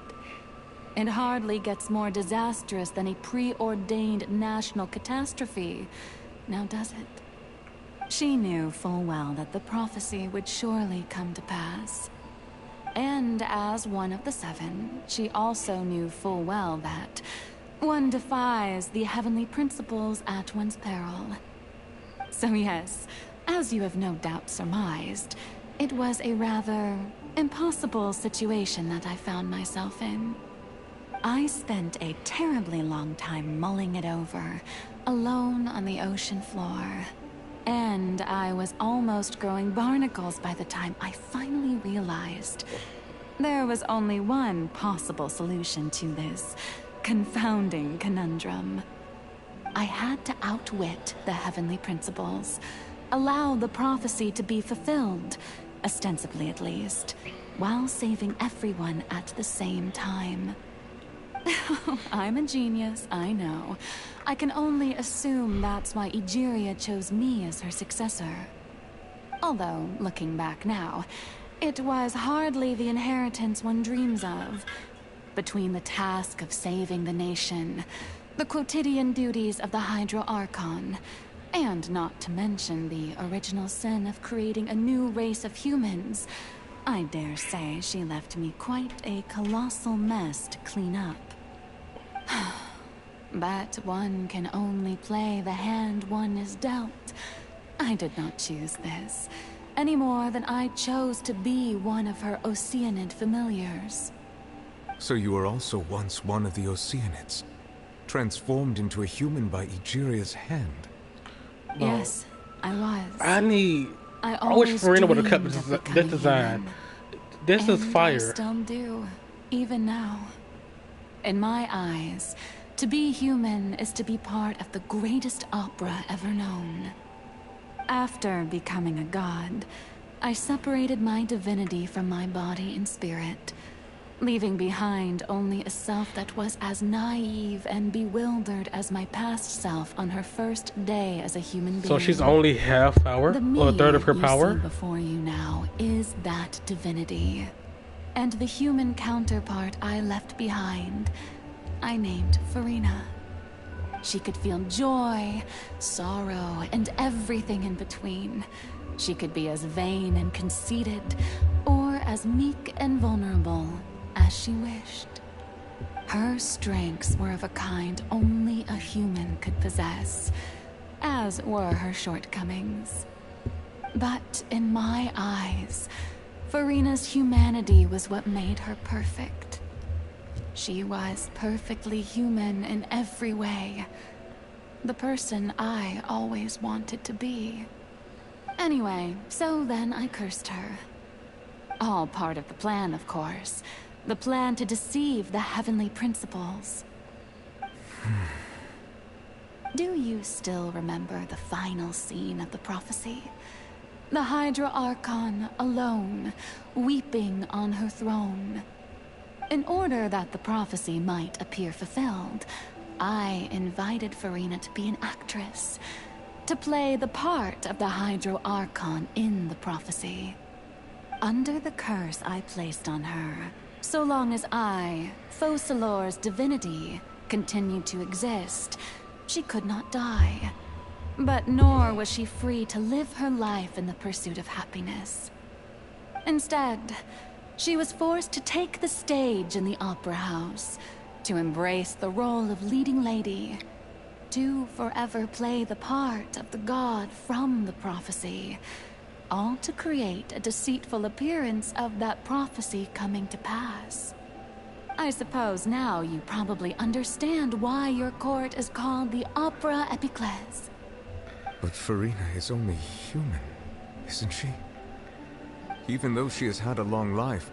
It hardly gets more disastrous than a preordained national catastrophe, now does it? She knew full well that the prophecy would surely come to pass. And as one of the seven, she also knew full well that one defies the heavenly principles at one's peril. So yes, as you have no doubt surmised, it was a rather impossible situation that I found myself in. I spent a terribly long time mulling it over, alone on the ocean floor. And I was almost growing barnacles by the time I finally realized there was only one possible solution to this confounding conundrum. I had to outwit the heavenly principles, allow the prophecy to be fulfilled, ostensibly at least, while saving everyone at the same time. I'm a genius, I know. I can only assume that's why Egeria chose me as her successor. Although, looking back now, it was hardly the inheritance one dreams of. Between the task of saving the nation, the quotidian duties of the Hydro Archon, and not to mention the original sin of creating a new race of humans, I dare say she left me quite a colossal mess to clean up. But one can only play the hand one is dealt. I did not choose this, any more than I chose to be one of her Oceanid familiars. So you were also once one of the Oceanids, transformed into a human by Egeria's hand? Yes, I was. I wish Furina would have kept this design. This is fire. I still do, even now. In my eyes, to be human is to be part of the greatest opera ever known. After becoming a god, I separated my divinity from my body and spirit, leaving behind only a self that was as naive and bewildered as my past self on her first day as a human being. So she's only half power, or a third of her power? The me you see before you now is that divinity. And the human counterpart I left behind, I named Furina. She could feel joy, sorrow, and everything in between. She could be as vain and conceited, or as meek and vulnerable as she wished. Her strengths were of a kind only a human could possess, as were her shortcomings. But in my eyes, Furina's humanity was what made her perfect. She was perfectly human in every way. The person I always wanted to be. Anyway, so then I cursed her. All part of the plan, of course. The plan to deceive the heavenly principles. Do you still remember the final scene of the prophecy? The Hydra Archon alone, weeping on her throne. In order that the prophecy might appear fulfilled, I invited Furina to be an actress, to play the part of the Hydro Archon in the prophecy. Under the curse I placed on her, so long as I, Focalors' divinity, continued to exist, she could not die. But nor was she free to live her life in the pursuit of happiness. Instead, she was forced to take the stage in the opera house, to embrace the role of leading lady, to forever play the part of the god from the prophecy, all to create a deceitful appearance of that prophecy coming to pass. I suppose now you probably understand why your court is called the Opera Epiclese. But Furina is only human, isn't she? Even though she has had a long life,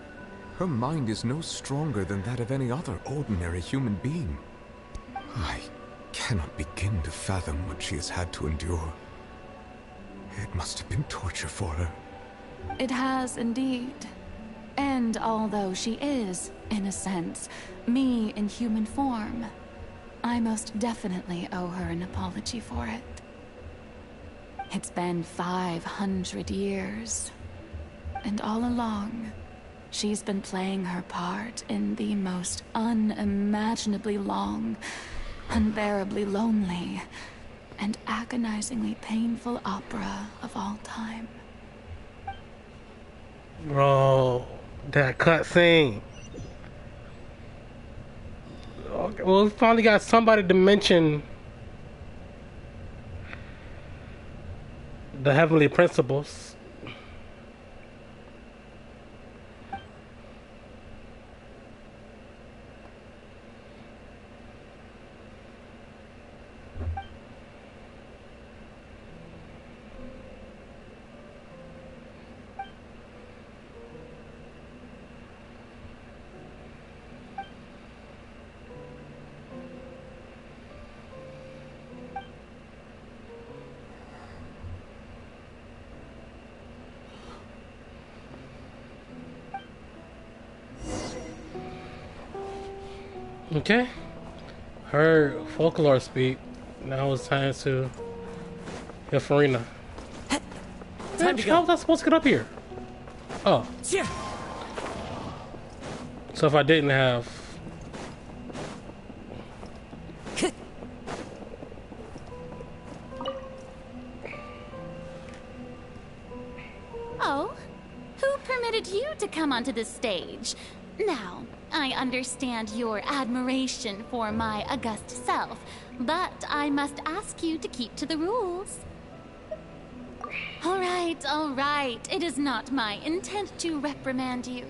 her mind is no stronger than that of any other ordinary human being. I cannot begin to fathom what she has had to endure. It must have been torture for her. It has indeed. And although she is, in a sense, me in human form, I most definitely owe her an apology for it. It's been 500 years, and all along, she's been playing her part in the most unimaginably long, unbearably lonely, and agonizingly painful opera of all time. Bro, that cutscene. Okay, well, we finally got somebody to mention the heavenly principles. Okay. Heard Focalors speak. Now it's time to hear Furina. Time to go. How was I supposed to get up here? Oh. Yeah. So if I didn't have... Oh? Who permitted you to come onto the stage? Now, I understand your admiration for my august self, but I must ask you to keep to the rules. All right. It is not my intent to reprimand you.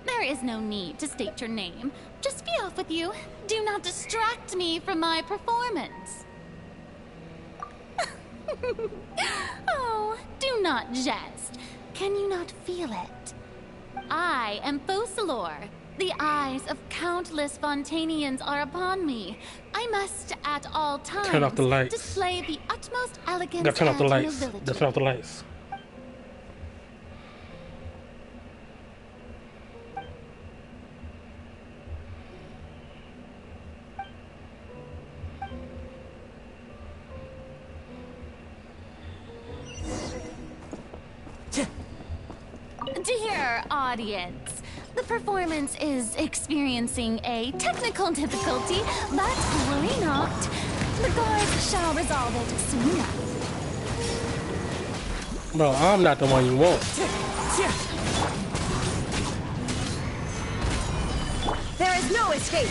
There is no need to state your name. Just be off with you. Do not distract me from my performance. Oh, do not jest. Can you not feel it? I am Focalor. The eyes of countless Fontanians are upon me. I must, at all times, turn off the lights. Display the utmost elegance Gotta turn off the and lights. nobility. Gotta turn off the lights. Dear audience, the performance is experiencing a technical difficulty, but worry not. The guards shall resolve it soon enough. Bro, I'm not the one you want. There is no escape.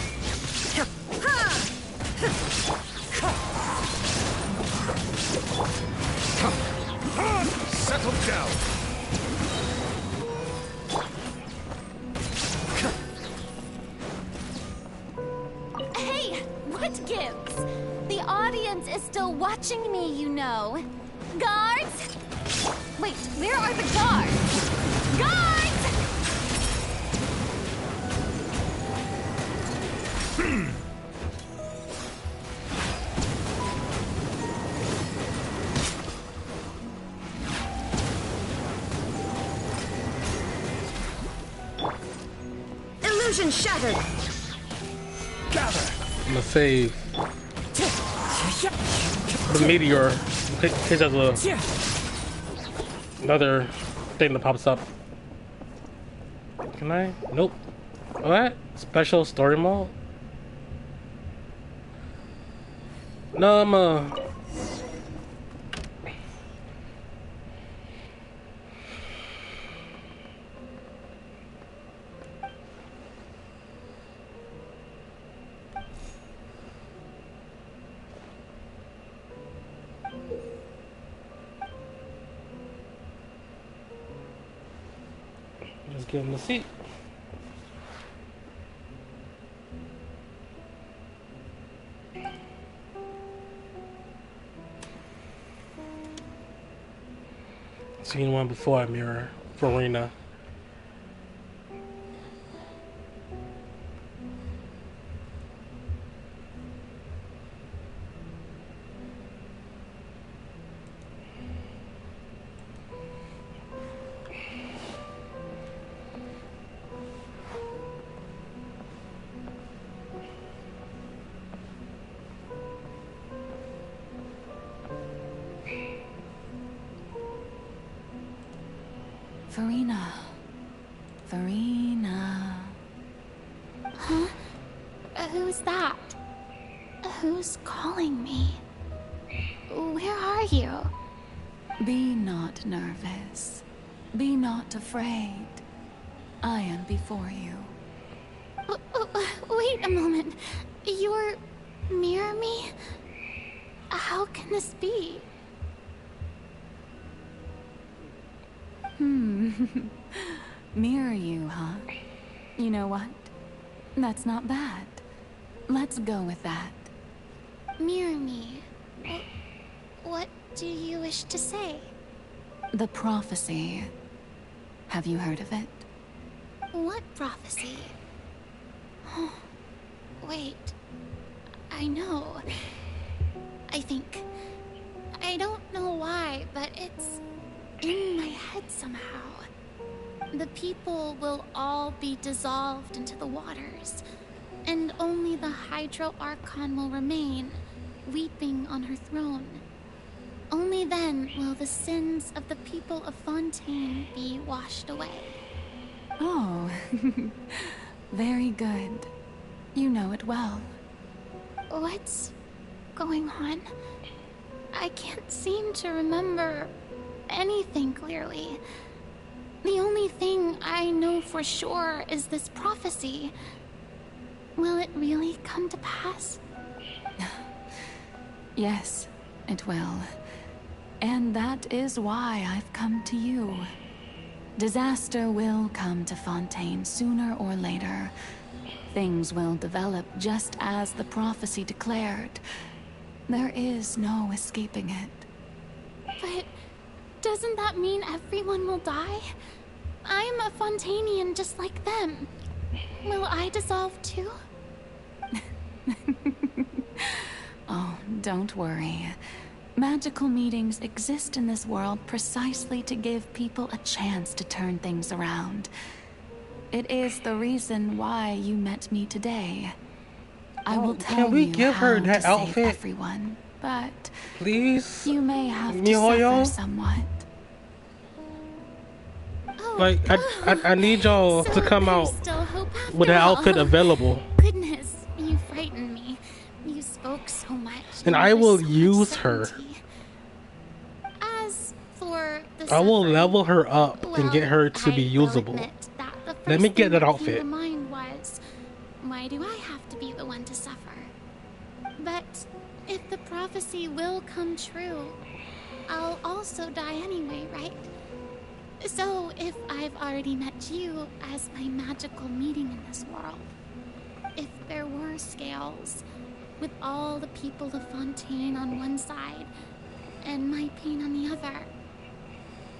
Settle down. Hey, what gives? The audience is still watching me, you know. Guards, Wait, where are the guards? Guards! Illusion shattered. I'm gonna save the meteor in case there's another thing that pops up. Can I? Nope. What? Special story mode? No, I'm just give him a seat. Seen one before, Mirror, Farina. Farina. Farina. Huh? Who's that? Who's calling me? Where are you? Be not nervous. Be not afraid. I am before you. Wait a moment. You're near me? How can this be? Mirror you, huh? You know what? That's not bad. Let's go with that. Mirror me. What do you wish to say? The prophecy. Have you heard of it? What prophecy? Wait. I know. I think. I don't know why, but it's in my head somehow. The people will all be dissolved into the waters, and only the Hydro Archon will remain, weeping on her throne. Only then will the sins of the people of Fontaine be washed away. Oh, very good. You know it well. What's going on? I can't seem to remember anything clearly. The only thing I know for sure is this prophecy. Will it really come to pass? Yes, it will. And that is why I've come to you. Disaster will come to Fontaine sooner or later. Things will develop just as the prophecy declared. There is no escaping it. But doesn't that mean everyone will die? I'm a Fontainian just like them. Will I dissolve too? Oh, don't worry. Magical meetings exist in this world precisely to give people a chance to turn things around. It is the reason why you met me today. I will tell you how to save everyone, but please, you may have to suffer somewhat. Like, I need y'all to come out with an outfit available. Goodness, you frightened me. You spoke so much. And I will use her. As for the I will level her up and get her to be usable. Let me get that outfit. The mind was, why do I have to be the one to suffer? But if the prophecy will come true, I'll also die anyway, right? So if I've already met you as my magical meeting in this world, if there were scales, with all the people of Fontaine on one side, and my pain on the other,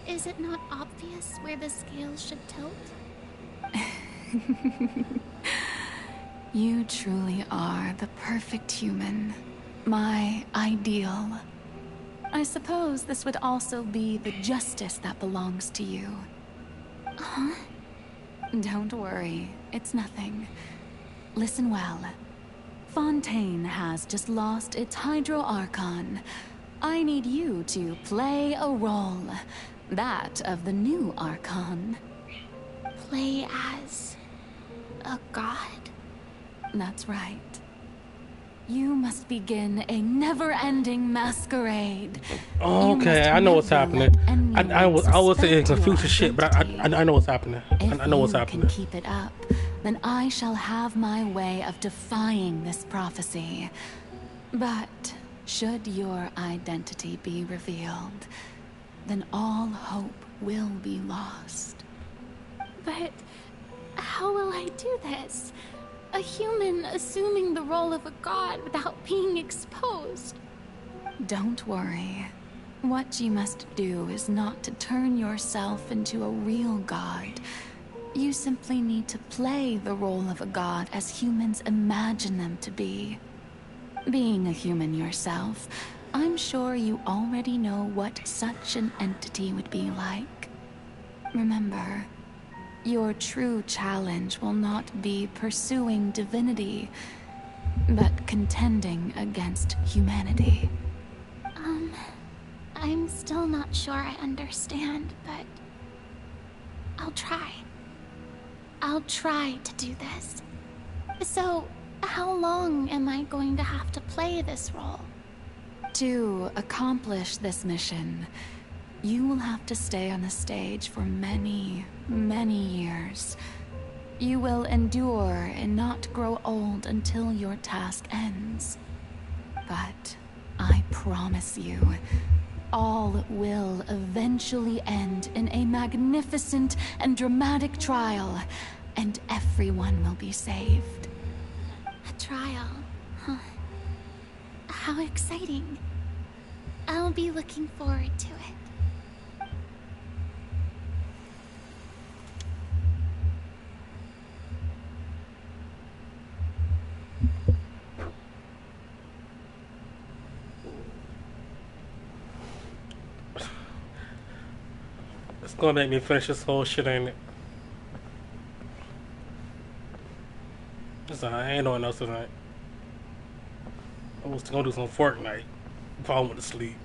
Is it not obvious where the scales should tilt? You truly are the perfect human. My ideal. I suppose this would also be the justice that belongs to you. Huh? Don't worry, it's nothing. Listen well. Fontaine has just lost its Hydro Archon. I need you to play a role. That of the new Archon. Play as a god? That's right. You must begin a never-ending masquerade. Okay, I know what's happening. I was saying confused as shit, but I know what's happening. I know what's happening. If you can keep it up, then I shall have my way of defying this prophecy. But should your identity be revealed, then all hope will be lost. But how will I do this? A human assuming the role of a god without being exposed. Don't worry. What you must do is not to turn yourself into a real god. You simply need to play the role of a god as humans imagine them to be. Being a human yourself, I'm sure you already know what such an entity would be like. Remember, your true challenge will not be pursuing divinity, but contending against humanity. I'm still not sure I understand, but I'll try. I'll try to do this. So, how long am I going to have to play this role? To accomplish this mission, you will have to stay on the stage for many, many years. You will endure and not grow old until your task ends. But I promise you, all will eventually end in a magnificent and dramatic trial, and everyone will be saved. A trial, huh? How exciting. I'll be looking forward to it. It's gonna make me finish this whole shit, ain't it? I ain't doing nothing tonight. I was gonna do some Fortnite before I went to sleep.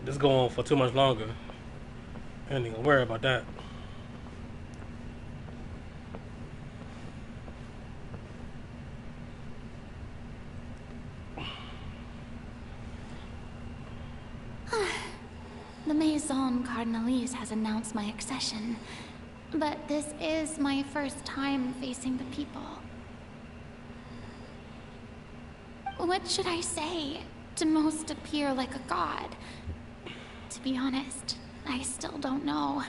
This go on for too much longer. I ain't even gonna worry about that. The Maison Cardinalise has announced my accession, but this is my first time facing the people. What should I say to most appear like a god? To be honest, I still don't know.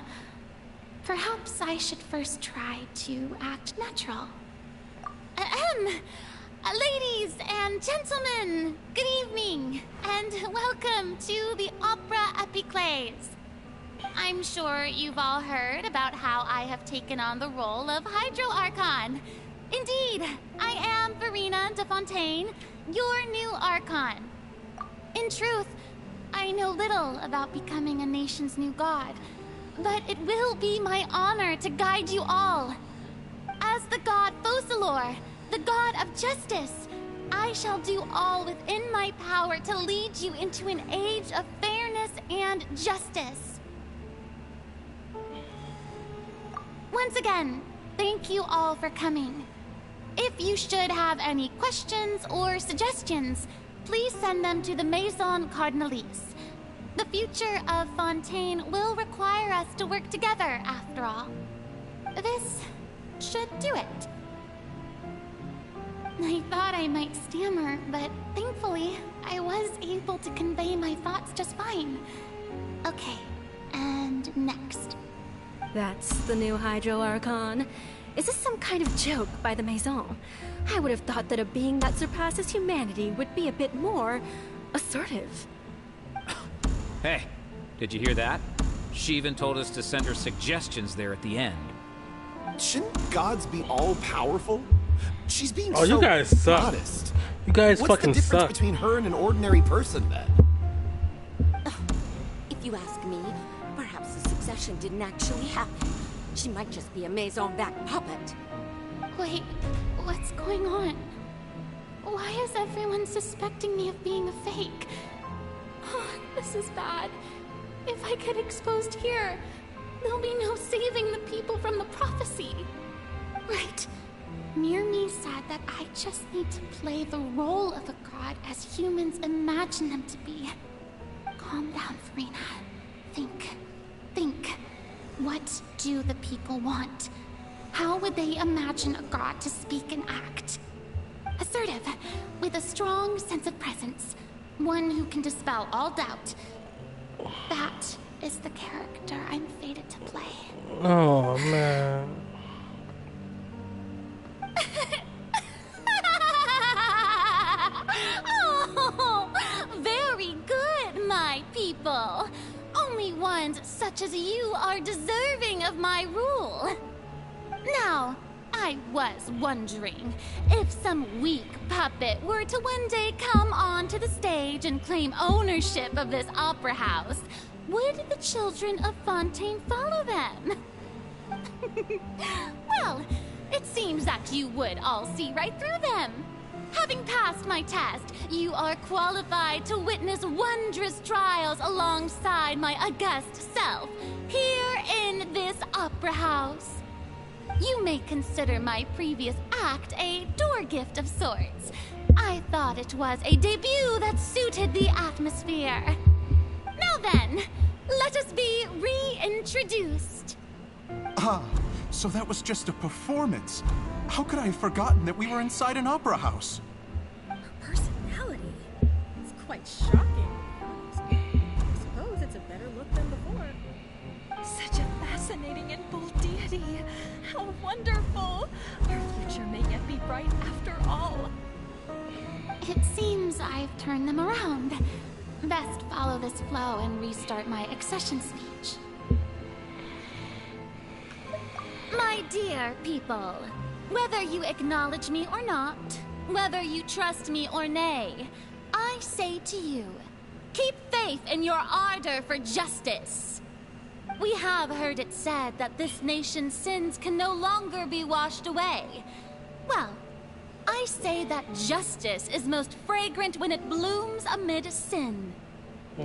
Perhaps I should first try to act natural. Ladies and gentlemen, good evening, and welcome to the Opera Epiclese. I'm sure you've all heard about how I have taken on the role of Hydro Archon. Indeed, I am Verena de Fontaine, your new Archon. In truth, I know little about becoming a nation's new god, but it will be my honor to guide you all. As the god Focalors, the god of justice, I shall do all within my power to lead you into an age of fairness and justice. Once again, thank you all for coming. If you should have any questions or suggestions, please send them to the Maison Cardinalise. The future of Fontaine will require us to work together, after all. This should do it. I thought I might stammer, but thankfully, I was able to convey my thoughts just fine. Okay, and next. That's the new Hydro Archon. Is this some kind of joke by the Maison? I would have thought that a being that surpasses humanity would be a bit more assertive. Hey, Did you hear that? She even told us to send her suggestions there at the end. Shouldn't gods be all-powerful? She's being Oh, so you guys suck. modest. You guys What's fucking the difference suck. between her and an ordinary person, then? If you ask me, perhaps the succession didn't actually happen. She might just be a Maison-back puppet. Wait, what's going on? Why is everyone suspecting me of being a fake? Oh, this is bad. If I get exposed here, there'll be no saving the people from the prophecy. Right. Myrmie said that I just need to play the role of a god as humans imagine them to be. Calm down, Furina. Think. What do the people want? How would they imagine a god to speak and act? Assertive, with a strong sense of presence. One who can dispel all doubt. That is the character I'm fated to play. Oh, man. Oh, very good, my people. Only ones such as you are deserving of my rule. Now, I was wondering, if some weak puppet were to one day come onto the stage and claim ownership of this opera house, would the children of Fontaine follow them? Well, it seems that you would all see right through them. Having passed my test, you are qualified to witness wondrous trials alongside my august self, here in this opera house. You may consider my previous act a door gift of sorts. I thought it was a debut that suited the atmosphere. Now then, let us be reintroduced. Ah, so that was just a performance. How could I have forgotten that we were inside an opera house? Her personality. It's quite shocking. I suppose it's a better look than before. Such a fascinating and bold deity. How wonderful. Our future may yet be bright after all. It seems I've turned them around. Best follow this flow and restart my accession speech. My dear people, whether you acknowledge me or not, whether you trust me or nay, I say to you, keep faith in your ardor for justice. We have heard it said that this nation's sins can no longer be washed away. Well, I say that justice is most fragrant when it blooms amid sin.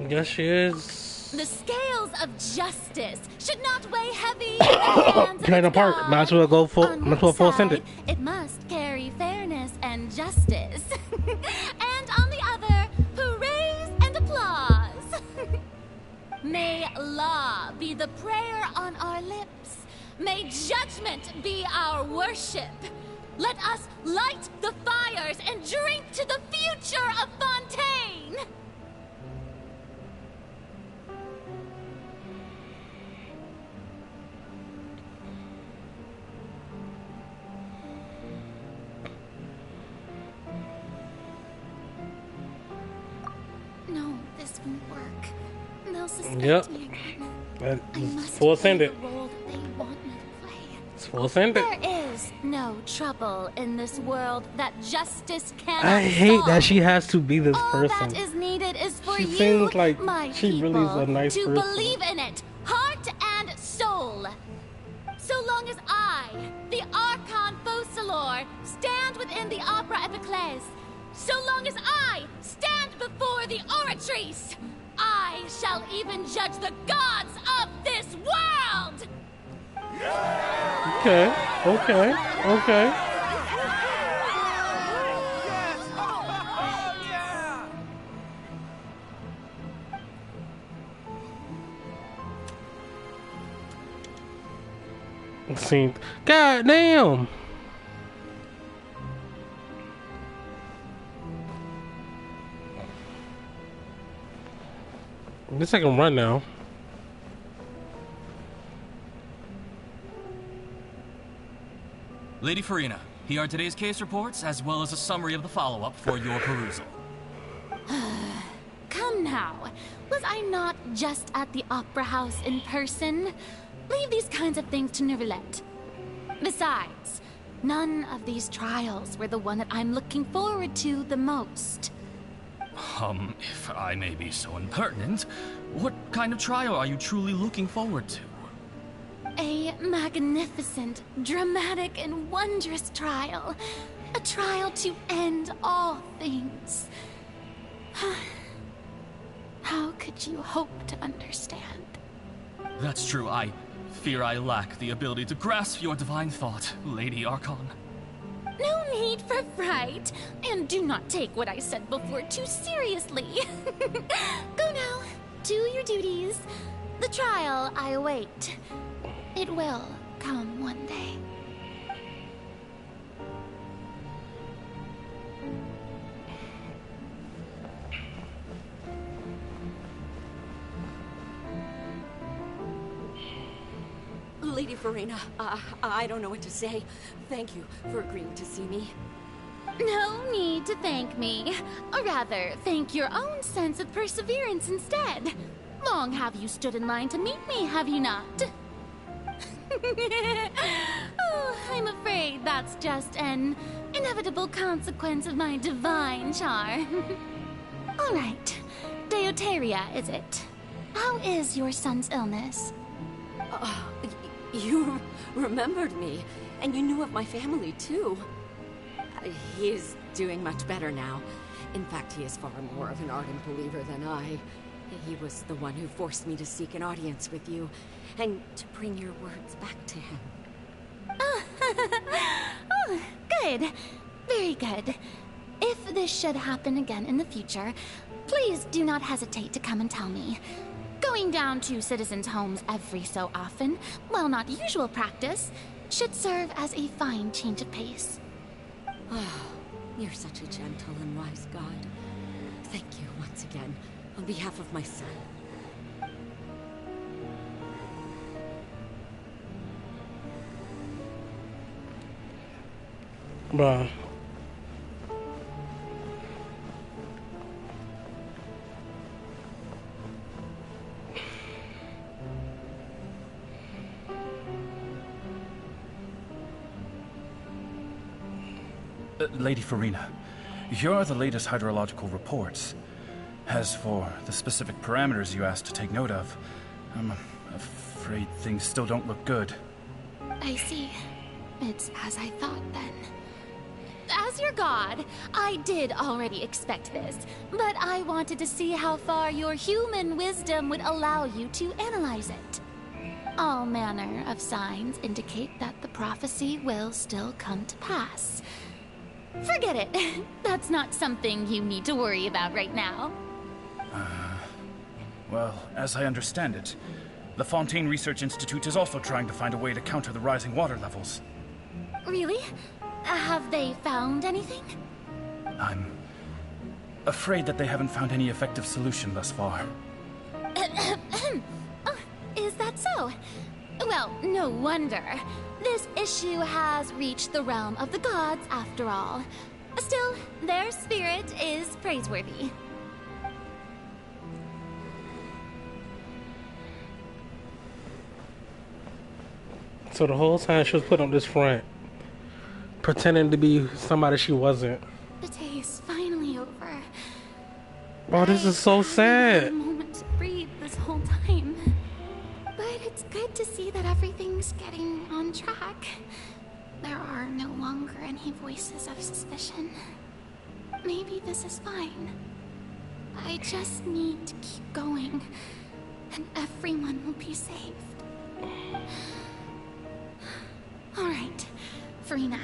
Yes, she is. The scales of justice should not weigh heavy in the hands of Playing a part. God. Might as well go full. On Might as well full one send it. side, it must carry fairness and justice. And on the other, praise and applause. May law be the prayer on our lips. May judgment be our worship. Let us light the fires and drink to the future of Fontaine. No, this won't work. They'll suspect Yep. me again. That I is must full play send the it. role that they want me to play. It's full send it. There is no trouble in this world that justice cannot I hate solve. that she has to be this All person. that is needed is for She you, seems like my she people, really is a nice to person. believe in it, heart and soul. So long as I, the Archon Focalors, stand within the Opera Epiclese, so long as I stand before the Oratrice, I shall even judge the gods of this world! Okay. See, God damn. This I can run now. Lady Furina, here are today's case reports, as well as a summary of the follow-up for your perusal. Come Come now, was I not just at the Opera House in person? Leave these kinds of things to Neuvillette. Besides, none of these trials were the one that I'm looking forward to the most. If I may be so impertinent, what kind of trial are you truly looking forward to? A magnificent, dramatic, and wondrous trial. A trial to end all things. How could you hope to understand? That's true. I fear I lack the ability to grasp your divine thought, Lady Archon. No need for fright, and do not take what I said before too seriously. Go now, do your duties. The trial I await. It will come one day. Lady Furina, I don't know what to say. Thank you for agreeing to see me. No need to thank me. Or rather, thank your own sense of perseverance instead. Long have you stood in line to meet me, have you not? Oh, I'm afraid that's just an inevitable consequence of my divine charm. All right. Deuteria, is it? How is your son's illness? You remembered me, and you knew of my family, too. He is doing much better now. In fact, he is far more of an ardent believer than I. He was the one who forced me to seek an audience with you, and to bring your words back to him. Oh, good. Very good. If this should happen again in the future, please do not hesitate to come and tell me. Going down to citizens' homes every so often, while not usual practice, should serve as a fine change of pace. Oh, you're such a gentle and wise god. Thank you once again, on behalf of my son. Bruh. Lady Furina, here are the latest hydrological reports. As for the specific parameters you asked to take note of, I'm afraid things still don't look good. I see. It's as I thought, then. As your god, I did already expect this, but I wanted to see how far your human wisdom would allow you to analyze it. All manner of signs indicate that the prophecy will still come to pass. Forget it. That's not something you need to worry about right now. Well, as I understand it, the Fontaine Research Institute is also trying to find a way to counter the rising water levels. Really? Have they found anything? I'm afraid that they haven't found any effective solution thus far. Oh, is that so? Well, no wonder. This issue has reached the realm of the gods, after all. Still, their spirit is praiseworthy. So the whole time she was putting on this front, pretending to be somebody she wasn't. The day is finally over. Oh, this is so sad. I had a moment to breathe this whole time. But it's good to see that everything's getting on track. There are no longer any voices of suspicion. Maybe this is fine. I just need to keep going, and everyone will be saved. All right, Furina,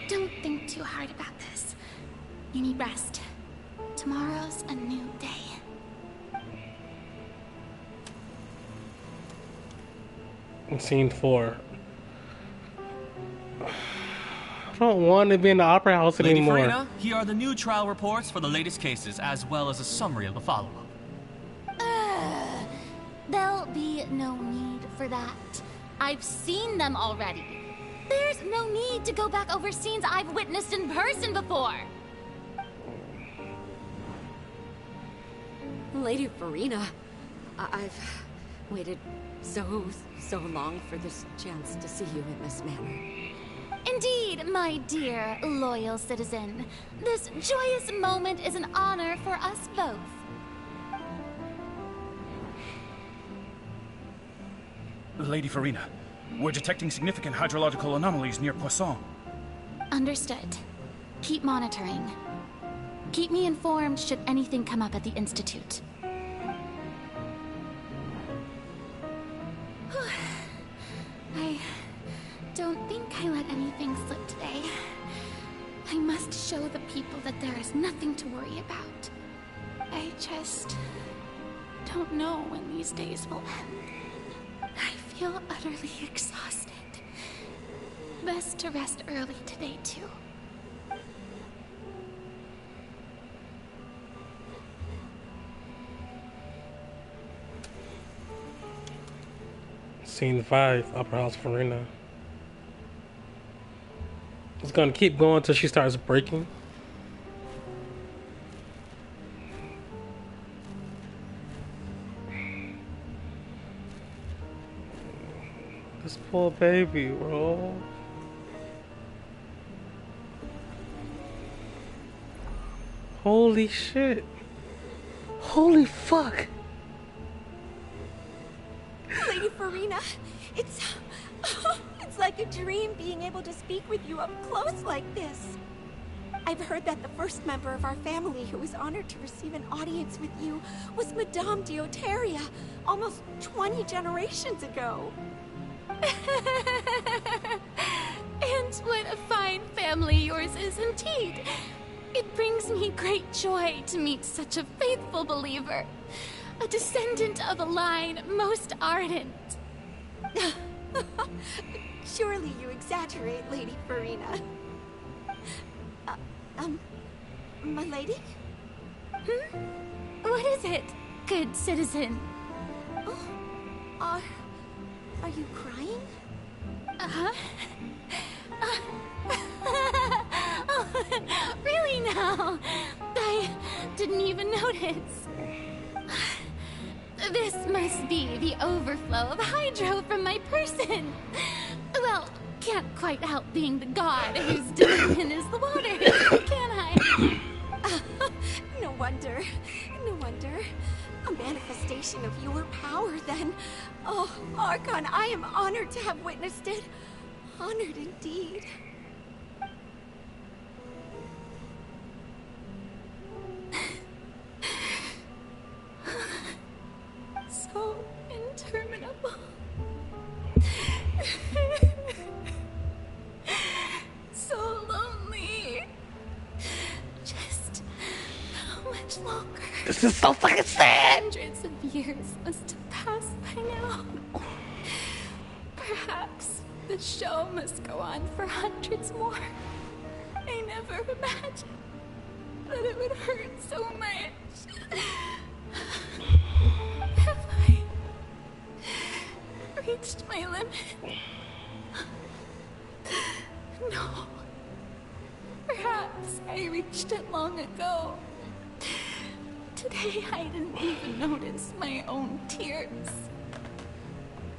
don't think too hard about this. You need rest. Tomorrow's a new day. Scene 4. I don't want to be in the Opera House anymore. Lady Furina, here are the new trial reports for the latest cases, as well as a summary of the follow-up. There'll be no need for that. I've seen them already. There's no need to go back over scenes I've witnessed in person before. Lady Furina, I've waited so long for this chance to see you in this manner. Indeed, my dear, loyal citizen. This joyous moment is an honor for us both. Lady Furina, we're detecting significant hydrological anomalies near Poisson. Understood. Keep monitoring. Keep me informed should anything come up at the Institute. I don't think I let anything slip today. I must show the people that there is nothing to worry about. I just don't know when these days will end. I feel utterly exhausted. Best to rest early today, too. Scene 5, Upper House Furina. It's gonna keep going until she starts breaking. This poor baby, bro. Holy shit. Holy fuck. Lady Furina, it's like a dream being able to speak with you up close like this. I've heard that the first member of our family who was honored to receive an audience with you was Madame Deoteria, almost 20 generations ago. And what a fine family yours is indeed. It brings me great joy to meet such a faithful believer. A descendant of a line most ardent. Surely you exaggerate, Lady Furina. My lady? What is it, good citizen? Oh, are you crying? Really now? I didn't even notice. This must be the overflow of hydro from my person. Well, can't quite help being the god whose dominion is the water, can I? No wonder. No wonder. A manifestation of your power, then. Oh, Archon, I am honored to have witnessed it. Honored indeed. So interminable. So lonely. Just how much longer? This is so fucking sad. Hundreds of years must have passed by now. Perhaps the show must go on for hundreds more. I never imagined that it would hurt so much. Have I reached my limit? No. Perhaps I reached it long ago. Today I didn't even notice my own tears.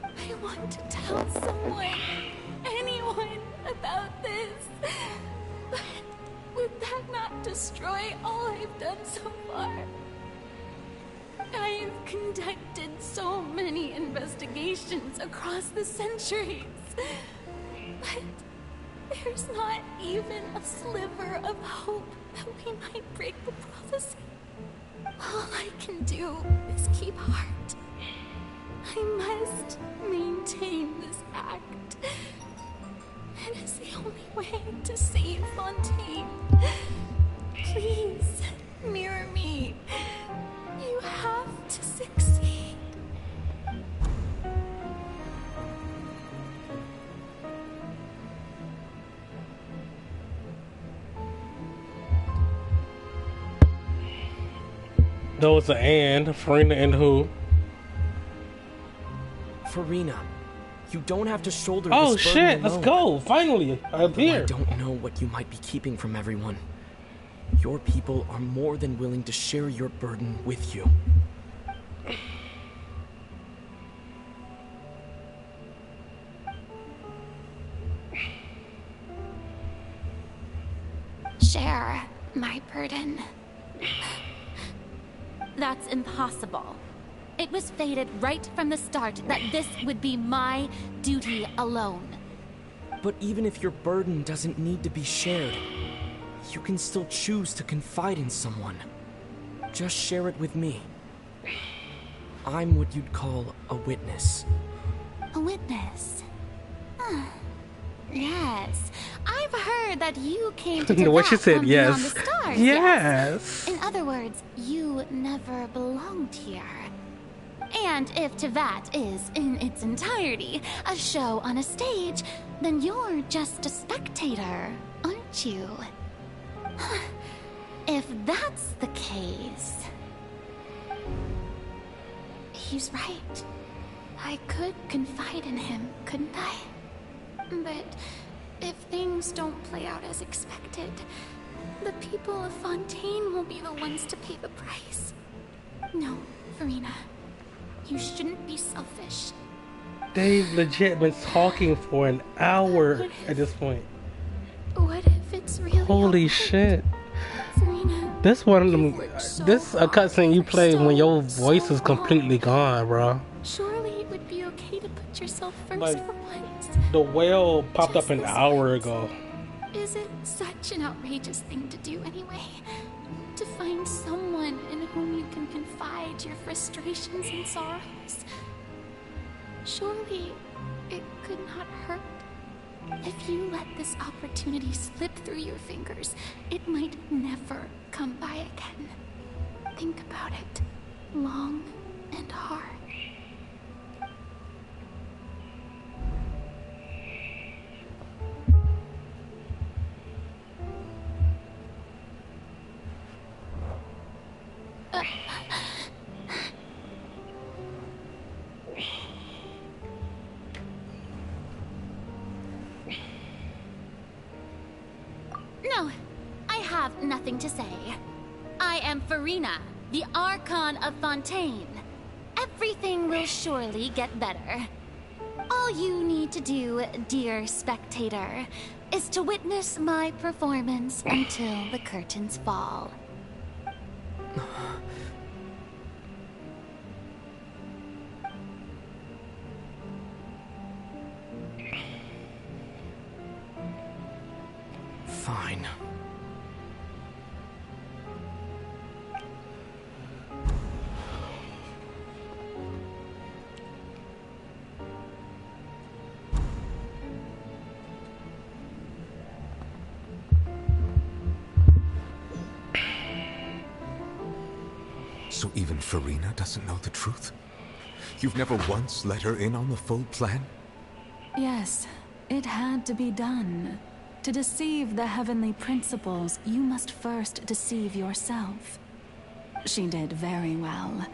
I want to tell someone, anyone, about this. But would that not destroy all I've done so far? I have conducted so many investigations across the centuries. But there's not even a sliver of hope that we might break the prophecy. All I can do is keep heart. I must maintain this act. It is the only way to save Fontaine. Please, mirror me. You have to succeed. There was an and, Furina and who? Furina, you don't have to shoulder Oh this shit, burden let's alone. go. Finally, I'm Though here. I don't know what you might be keeping from everyone. Your people are more than willing to share your burden with you. that's impossible. It was fated right from the start that this would be my duty alone. But even if your burden doesn't need to be shared, you can still choose to confide in someone. Just share it with me. I'm what you'd call a witness. A witness? Yes. I've heard that you came to What she said, from yes. beyond the stars. Yes. In other words, you never belonged here. And if Teyvat is, in its entirety, a show on a stage, then you're just a spectator, aren't you? If that's the case... He's right. I could confide in him, couldn't I? But if things don't play out as expected, the people of Fontaine will be the ones to pay the price. No, Furina. You shouldn't be selfish. They've legit been talking for an hour at this point. What if it's really Holy shit. Furina? This one of them, this a cutscene you play when your voice is completely gone, bro. Surely it would be okay to put yourself first Like, for once. the whale popped up an hour ago. Is it such an outrageous thing to do anyway? To find someone in whom you can confide your frustrations and sorrows? Surely it could not hurt. If you let this opportunity slip through your fingers, it might never come by again. Think about it long and hard. No, I have nothing to say. I am Furina, the Archon of Fontaine. Everything will surely get better. All you need to do, dear spectator, is to witness my performance until the curtains fall. Fine. So even Furina doesn't know the truth? You've never once let her in on the full plan? Yes, it had to be done. To deceive the heavenly principles, you must first deceive yourself. She did very well.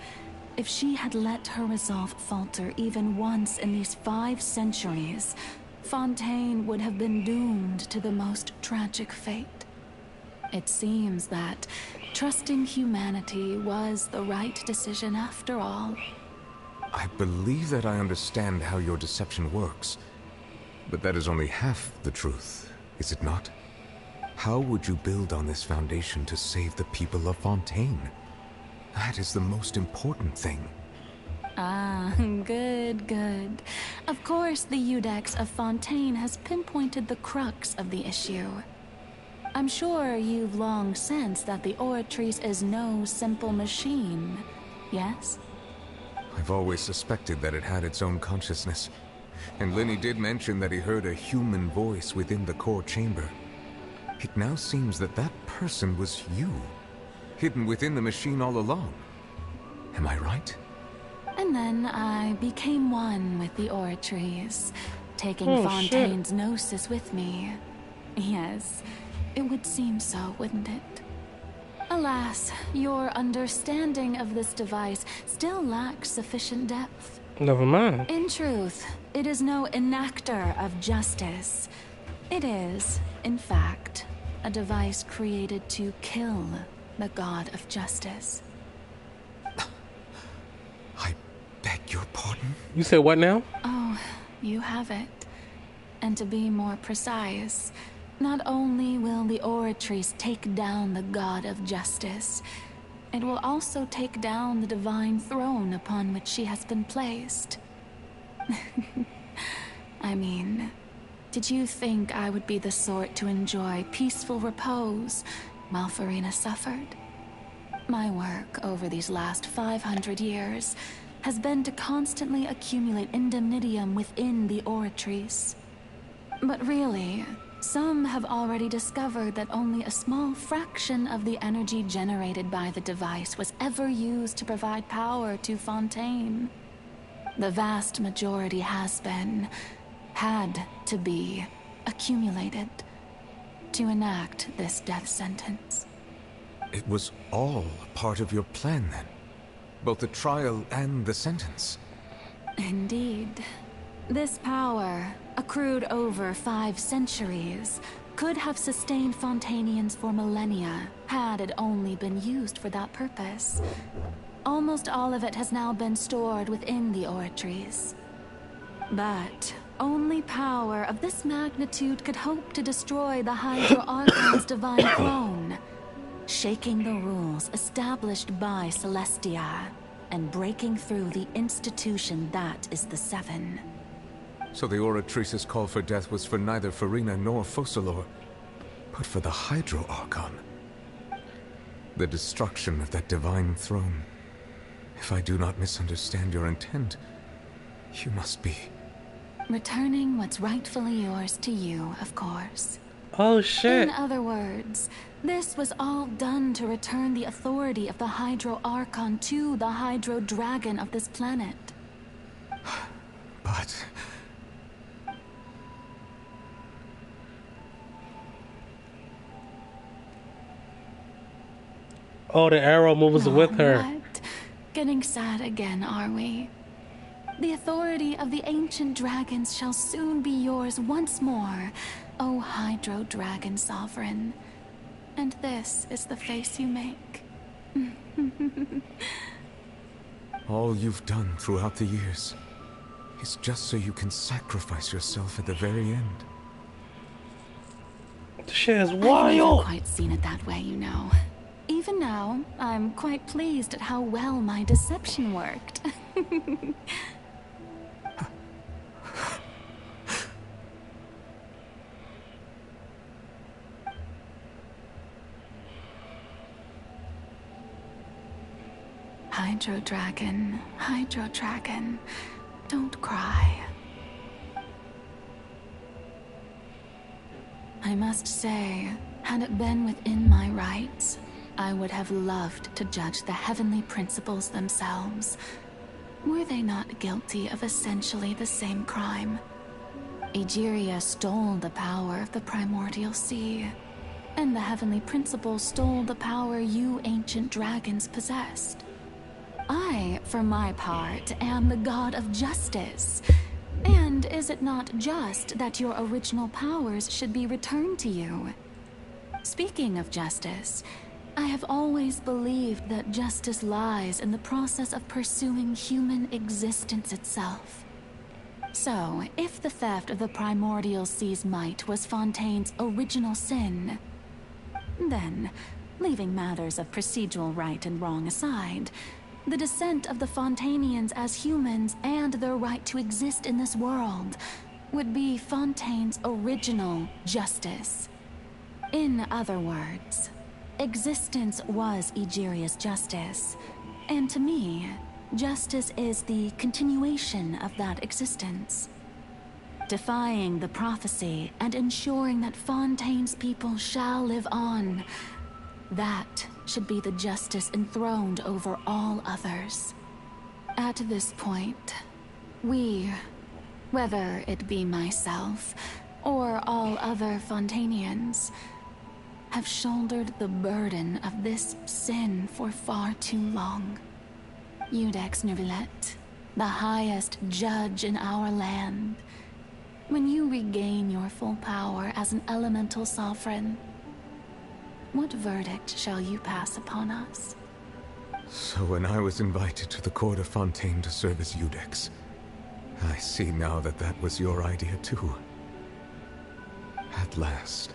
If she had let her resolve falter even once in these 5 centuries, Fontaine would have been doomed to the most tragic fate. It seems that trusting humanity was the right decision after all. I believe that I understand how your deception works. But that is only half the truth, is it not? How would you build on this foundation to save the people of Fontaine? That is the most important thing. Ah, good, good. Of course, the Iudex of Fontaine has pinpointed the crux of the issue. I'm sure you've long sensed that the Oratrice is no simple machine, yes? I've always suspected that it had its own consciousness. And Lyney did mention that he heard a human voice within the core chamber. It now seems that that person was you, hidden within the machine all along. Am I right? And then I became one with the Oratrice, taking Fontaine's gnosis with me. Yes, it would seem so, wouldn't it? Alas, your understanding of this device still lacks sufficient depth. Never mind. In truth, it is no enactor of justice. It is, in fact, a device created to kill the god of justice. I beg your pardon? You said what now? Oh, you have it. And to be more precise, not only will the Oratrice take down the god of justice, it will also take down the divine throne upon which she has been placed. I mean, did you think I would be the sort to enjoy peaceful repose while Furina suffered? My work over these last 500 years has been to constantly accumulate indemnitium within the Oratrice. But really, some have already discovered that only a small fraction of the energy generated by the device was ever used to provide power to Fontaine. The vast majority had to be accumulated to enact this death sentence. It was all part of your plan, then? Both the trial and the sentence? Indeed. This power, accrued over 5 centuries, could have sustained Fontainians for millennia, had it only been used for that purpose. Almost all of it has now been stored within the Oratrice. But only power of this magnitude could hope to destroy the Hydro Archon's divine throne, shaking the rules established by Celestia, and breaking through the institution that is the Seven. So the Oratrice's call for death was for neither Furina nor Focalors, but for the Hydro Archon. The destruction of that divine throne. If I do not misunderstand your intent, you must be... returning what's rightfully yours to you, of course. Oh shit. In other words, this was all done to return the authority of the Hydro Archon to the Hydro Dragon of this planet. But... oh, the arrow moves with her. What? Getting sad again, are we? The authority of the ancient dragons shall soon be yours once more, O Hydro Dragon Sovereign. And this is the face you make. all you've done throughout the years is just so you can sacrifice yourself at the very end. This shit is I've wild. never quite seen it that way, you know. Even now, I'm quite pleased at how well my deception worked. Hydro Dragon, don't cry. I must say, had it been within my rights, I would have loved to judge the heavenly principles themselves. Were they not guilty of essentially the same crime? Egeria stole the power of the primordial sea, and the heavenly principles stole the power you ancient dragons possessed. I, for my part, am the god of justice. And is it not just that your original powers should be returned to you? Speaking of justice, I have always believed that justice lies in the process of pursuing human existence itself. So, if the theft of the primordial sea's might was Fontaine's original sin, then, leaving matters of procedural right and wrong aside, the descent of the Fontainians as humans and their right to exist in this world would be Fontaine's original justice. In other words, existence was Egeria's justice, and to me, justice is the continuation of that existence. Defying the prophecy and ensuring that Fontaine's people shall live on, that should be the justice enthroned over all others. At this point, we, whether it be myself or all other Fontainians, have shouldered the burden of this sin for far too long. Iudex Neuvillette, the highest judge in our land, when you regain your full power as an elemental sovereign, what verdict shall you pass upon us? So when I was invited to the court of Fontaine to serve as Iudex, I see now that that was your idea too. At last,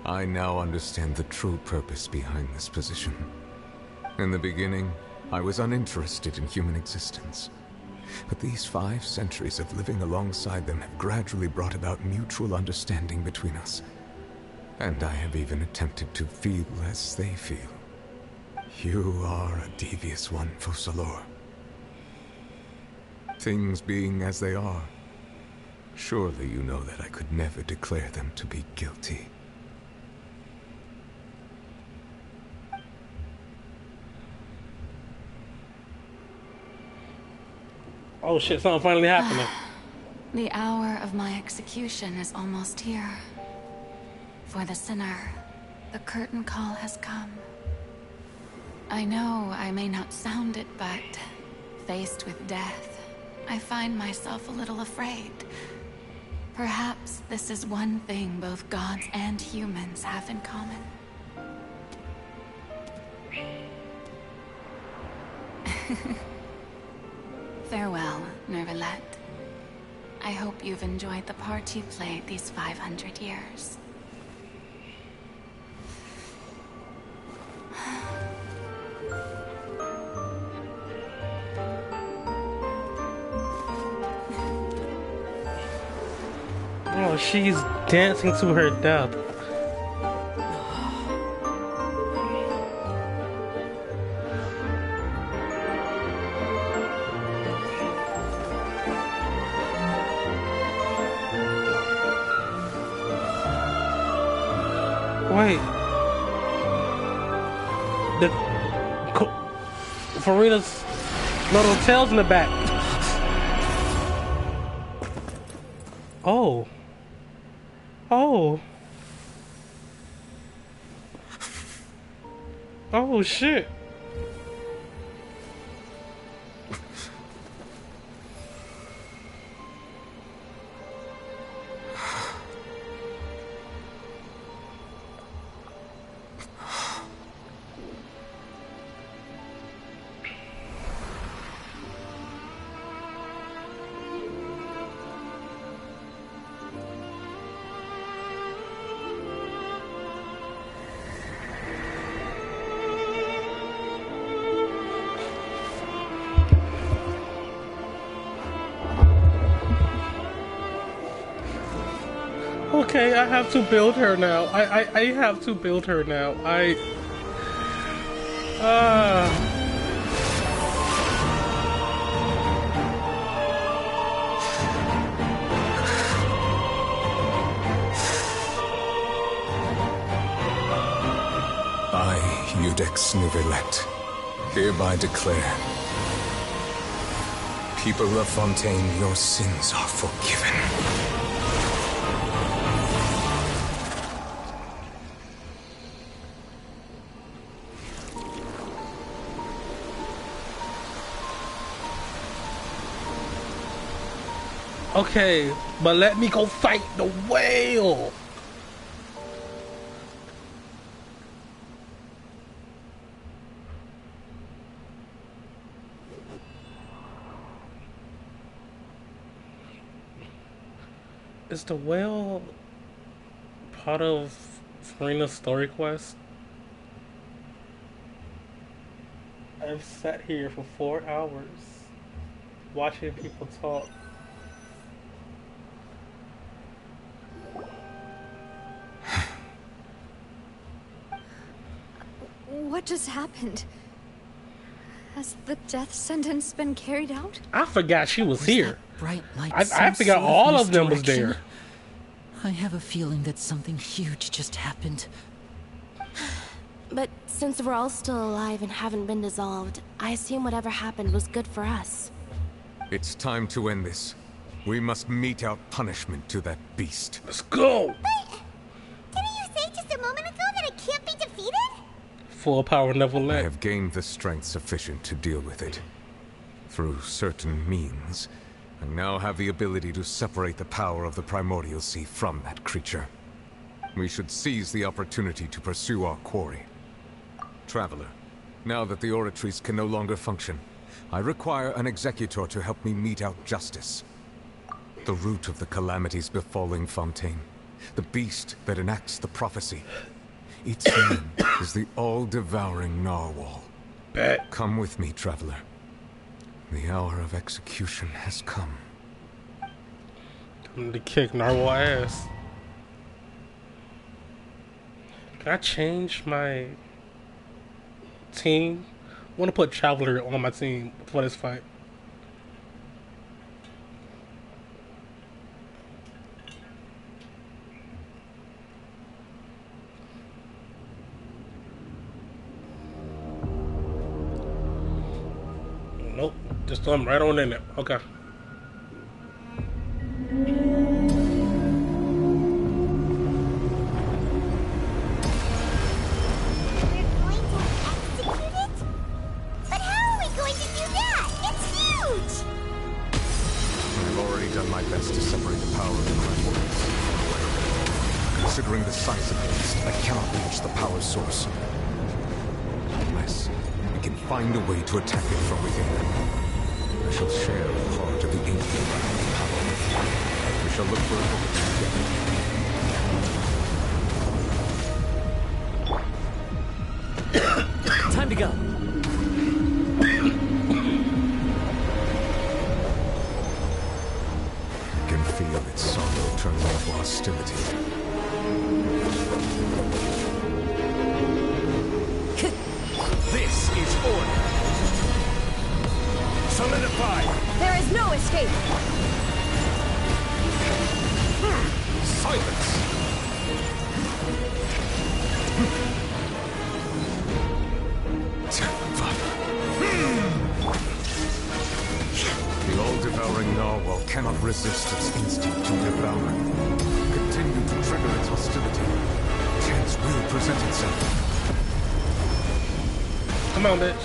I now understand the true purpose behind this position. In the beginning, I was uninterested in human existence. But these 5 centuries of living alongside them have gradually brought about mutual understanding between us. And I have even attempted to feel as they feel. You are a devious one, Focalors. Things being as they are, surely you know that I could never declare them to be guilty. Oh shit, something finally happening. The hour of my execution is almost here. For the sinner, the curtain call has come. I know I may not sound it, but faced with death, I find myself a little afraid. Perhaps this is one thing both gods and humans have in common. Farewell, Neuvillette. I hope you've enjoyed the part you played these 500 years. Oh, she's dancing to her death. Wait. Furina's little tail's in the back. Oh. Oh. Oh shit. Okay, I have to build her now. I have to build her now. I, Iudex Neuvillette, hereby declare, people of Fontaine, your sins are forgiven. Okay, but let me go fight the whale. Is the whale part of Furina's story quest? I've sat here for 4 hours watching people talk. What just happened? Has the death sentence been carried out? I forgot she was here. Bright light I forgot all of them was there. I have a feeling that something huge just happened. But since we're all still alive and haven't been dissolved, I assume whatever happened was good for us. It's time to end this. We must mete out punishment to that beast. Let's go! Didn't you say just a moment ago that it can't be defeated? Full power Neuvillette. I have gained the strength sufficient to deal with it. Through certain means, I now have the ability to separate the power of the Primordial Sea from that creature. We should seize the opportunity to pursue our quarry. Traveler, now that the oratories can no longer function, I require an executor to help me mete out justice. The root of the calamities befalling Fontaine, the beast that enacts the prophecy. Its name is the all-devouring Narwhal. Bet. Come with me, traveler. The hour of execution has come. Come to kick Narwhal ass. Can I change my team? I want to put Traveler on my team for this fight. Nope, just throw him right on in there. Okay. Considering the size of the beast, I cannot reach the power source. Unless we can find a way to attack it from within. I shall share a part of the ancient power. We shall look for a together. Time to go. I can feel its sorrow turning into hostility. This is order. Solidify. There is no escape. Silence. The all-devouring narwhal cannot resist its instinct to devour. Continue to trigger its hostility. Chance will present itself. Come on, bitch.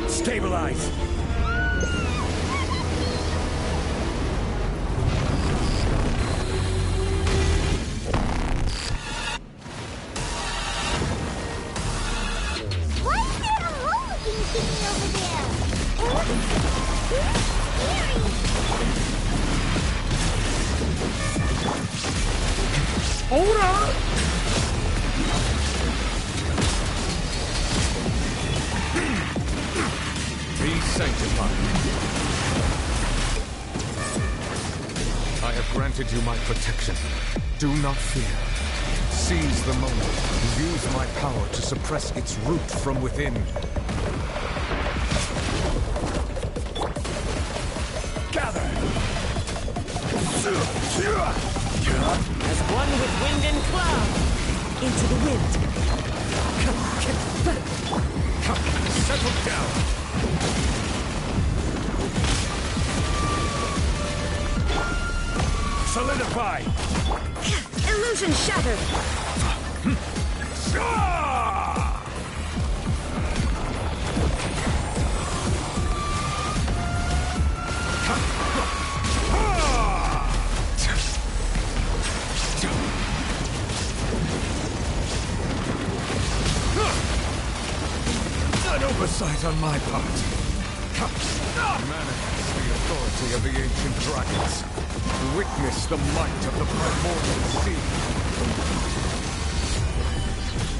Stabilize. What's that hole-looking thingy over there? Hold on. Be sanctified. I have granted you my protection. Do not fear. Seize the moment. Use my power to suppress its root from within. Gather. As one with wind and cloud. Into the wind. Settle down. Solidify. Illusion shattered. An oversight on my part. Manifest the authority of the ancient dragons. Witness the might of the primordial sea.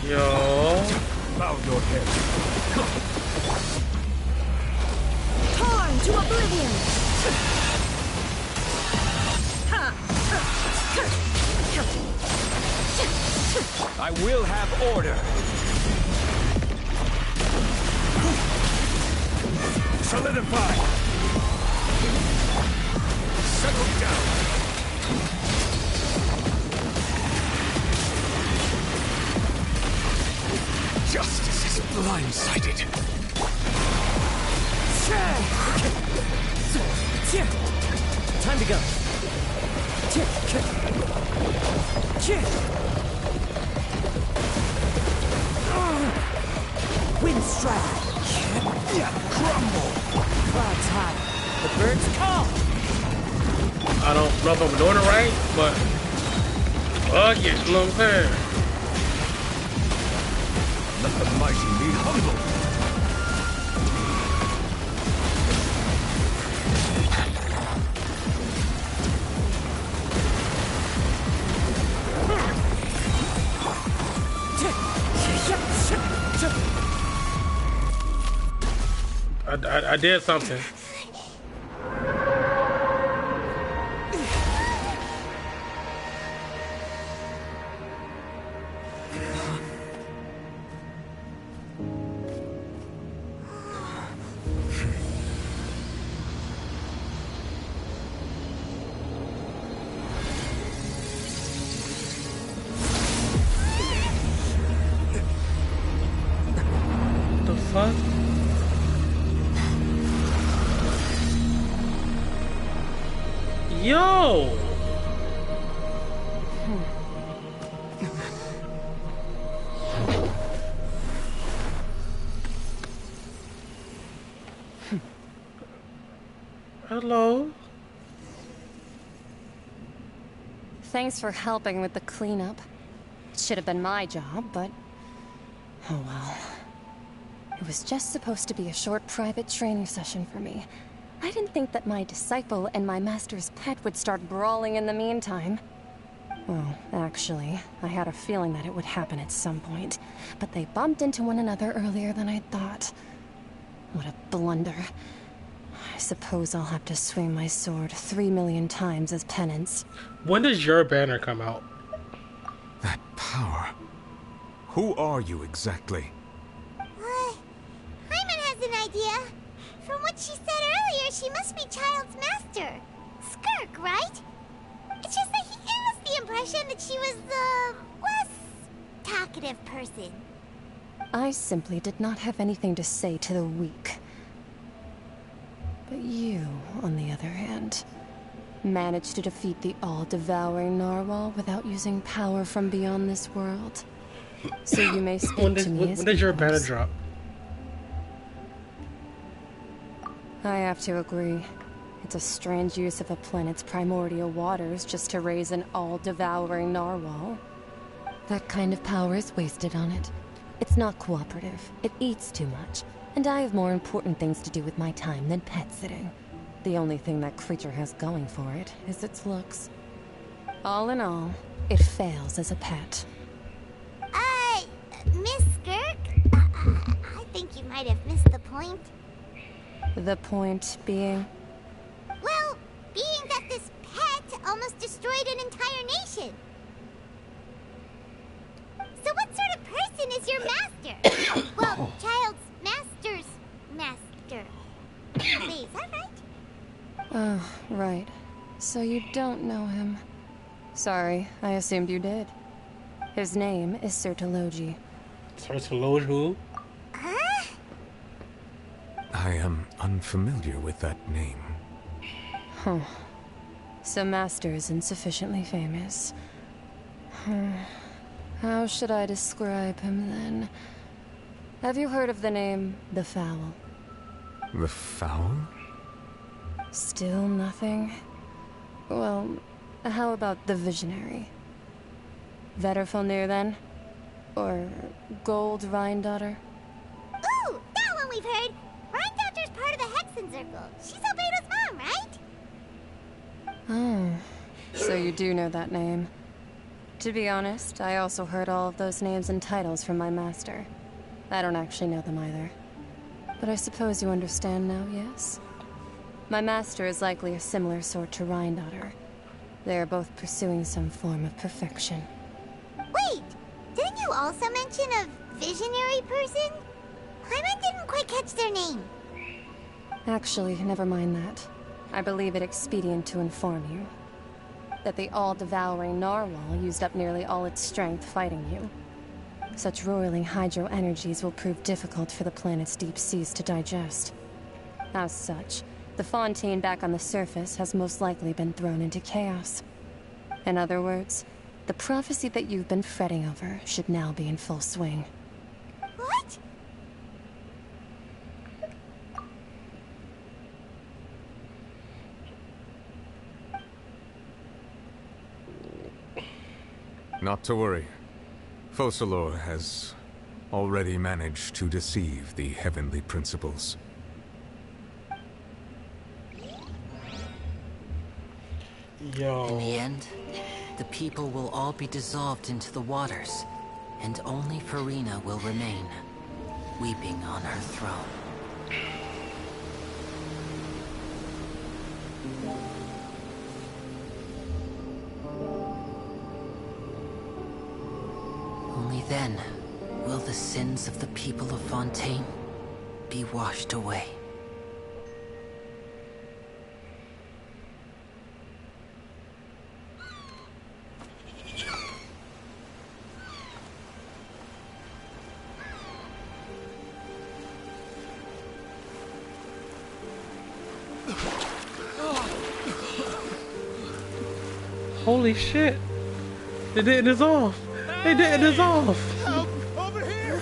Yo. Bow your head. Torn to oblivion. I will have order. Solidify. Settle down. Justice is blindsided. Time to go. Wind strike. Crumble. Clouds high. The birds call. I don't know if I'm doing it right, but fuck it, you know what I'm saying? Let the mighty be humble. I did something. The fuck? Yo! Hello? Thanks for helping with the cleanup. It should have been my job, but... oh well. It was just supposed to be a short private training session for me. I didn't think that my disciple and my master's pet would start brawling in the meantime. Well, actually, I had a feeling that it would happen at some point, but they bumped into one another earlier than I thought. What a blunder. I suppose I'll have to swing my sword 3 million times as penance. When does your banner come out? That power. Who are you exactly? Hyman has an idea. From what she said earlier, she must be Child's master. Skirk, right? It's just that he gave us the impression that she was the less talkative person. I simply did not have anything to say to the weak. But you, on the other hand, managed to defeat the all-devouring narwhal without using power from beyond this world. So you may speak to me as when did your banner drop? I have to agree. It's a strange use of a planet's primordial waters just to raise an all-devouring narwhal. That kind of power is wasted on it. It's not cooperative. It eats too much. And I have more important things to do with my time than pet sitting. The only thing that creature has going for it is its looks. All in all, it fails as a pet. Miss Skirk? I think you might have missed the point. The point being? Well, being that this pet almost destroyed an entire nation. So what sort of person is your master? Well, Child's master's master. Wait, is that right? Oh, right. So you don't know him. Sorry, I assumed you did. His name is Sir Tologi. Sir Tologi who? Huh? I am unfamiliar with that name. Huh. So Master isn't sufficiently famous. How should I describe him then? Have you heard of the name The Fowl? The Fowl? Still nothing? Well, how about the Visionary? Vetterfalnir then? Or Gold Rhine-Daughter? Ooh, that one we've heard! Rhine-Daughter's part of the Hexen Circle. She's Albedo's mom, right? Oh, so you do know that name. To be honest, I also heard all of those names and titles from my master. I don't actually know them either. But I suppose you understand now, yes? My master is likely a similar sort to Rhine-Daughter. They are both pursuing some form of perfection. Wait! Didn't you also mention a visionary person? Hyman didn't quite catch their name. Actually, never mind that. I believe it expedient to inform you that the all-devouring narwhal used up nearly all its strength fighting you. Such roiling hydro energies will prove difficult for the planet's deep seas to digest. As such, the Fontaine back on the surface has most likely been thrown into chaos. In other words, the prophecy that you've been fretting over should now be in full swing. What? Not to worry. Focalors has already managed to deceive the heavenly principles. Yo. In the end, the people will all be dissolved into the waters, and only Furina will remain, weeping on her throne. Only then will the sins of the people of Fontaine be washed away. Holy shit! It didn't dissolve! It didn't dissolve! Help! Over here!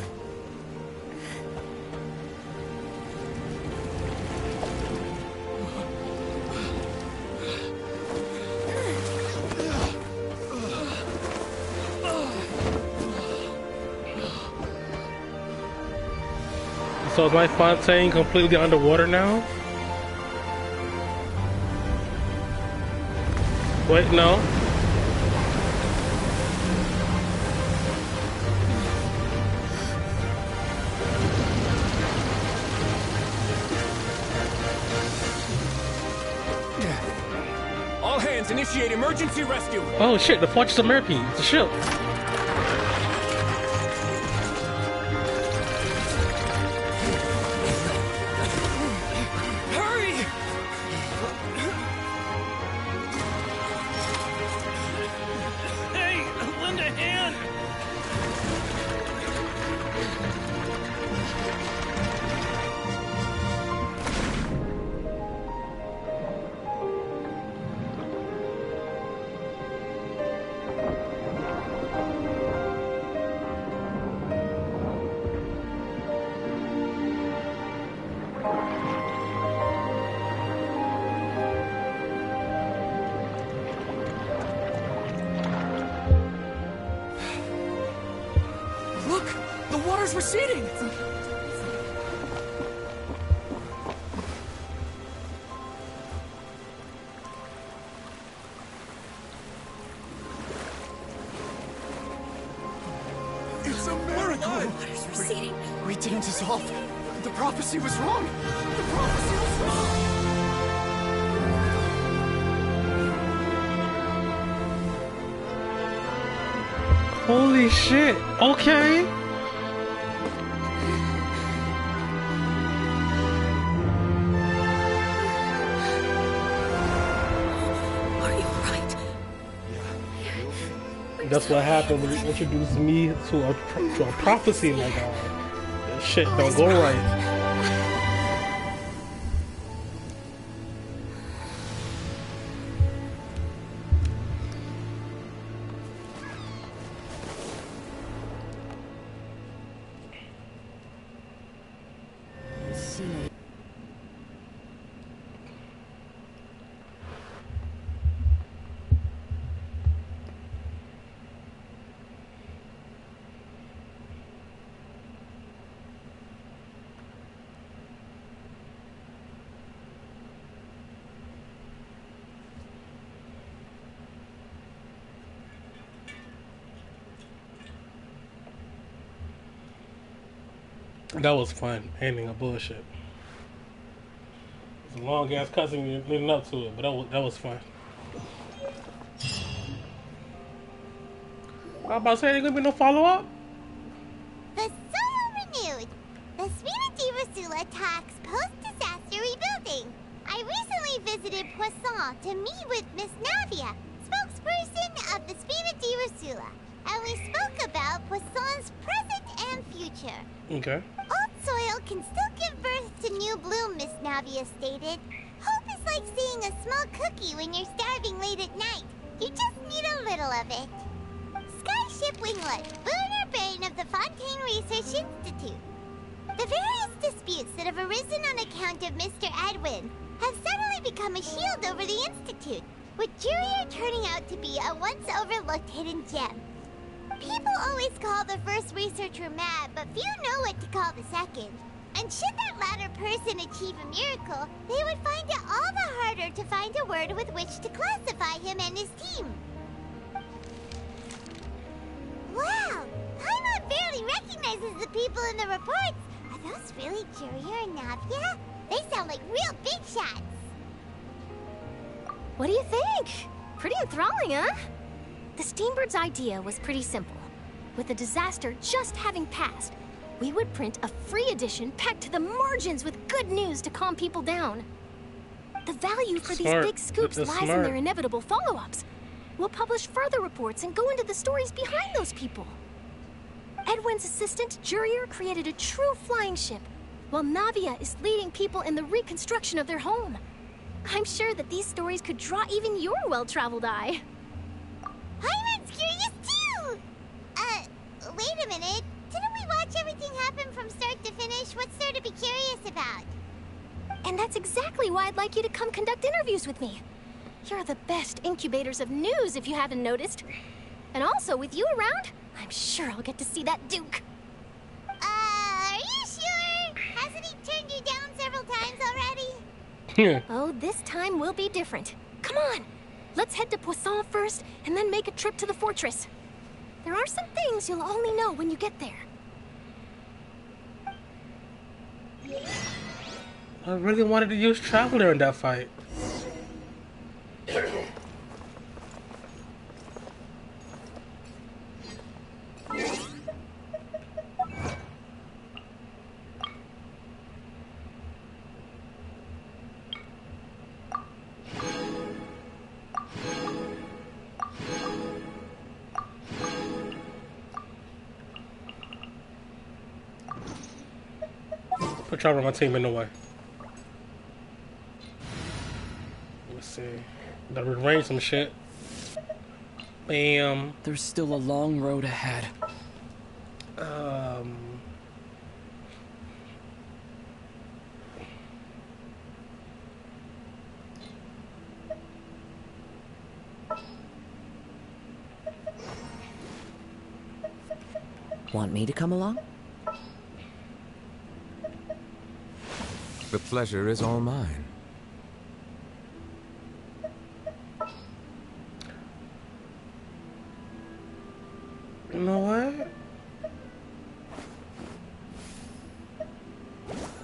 So is my Fontaine completely underwater now? Wait, no. All hands, initiate emergency rescue! Oh shit, the Fortress of Merpy, it's a ship. Hurry! Hey, lend a hand! Look! The water's receding! It's a miracle! Water's receding. We didn't dissolve. The prophecy was wrong. The prophecy was wrong. Holy shit, okay. Are you alright? That's what happened when you introduced me to a prophecy like that. That shit don't go right. That was fun, ending a bullshit. It was a long ass cussing leading up to it, but that was fun. I was about to say, ain't gonna be no follow up. The Solo renewed. The Spina di Rosula talks post-disaster rebuilding. I recently visited Poisson to meet with Miss Navia, spokesperson of the Spina di Rosula, and we spoke about Poisson's present and future. Okay. Old soil can still give birth to new bloom, Miss Navia stated. Hope is like seeing a small cookie when you're starving late at night. You just need a little of it. Skyship Winglet, lunar brain of the Fontaine Research Institute. The various disputes that have arisen on account of Mr. Edwin have suddenly become a shield over the Institute, with Jurier turning out to be a once-overlooked hidden gem. People always call the first researcher mad, but few know what to call the second. And should that latter person achieve a miracle, they would find it all the harder to find a word with which to classify him and his team. Wow! Paimon barely recognizes the people in the reports. Are those really Jurier and Navia? They sound like real big shots. What do you think? Pretty enthralling, huh? The Steambird's idea was pretty simple. with the disaster just having passed, we would print a free edition packed to the margins with good news to calm people down. The value for these big scoops lies in their inevitable follow-ups. We'll publish further reports and go into the stories behind those people. Edwin's assistant, Jurier, created a true flying ship, while Navia is leading people in the reconstruction of their home. I'm sure that these stories could draw even your well-traveled eye. Hyman's curious too! Wait a minute. Didn't we watch everything happen from start to finish? What's there to be curious about? And that's exactly why I'd like you to come conduct interviews with me. You're the best incubators of news, if you haven't noticed. And also, with you around, I'm sure I'll get to see that Duke. Are you sure? Hasn't he turned you down several times already? Oh, this time will be different. Come on, let's head to Poisson first, and then make a trip to the fortress. There are some things you'll only know when you get there. I really wanted to use Traveler in that fight. Put Traveler on my team in no way. Let's see. Gotta rearrange some shit. Bam. There's still a long road ahead. Want me to come along? The pleasure is all mine. You know what?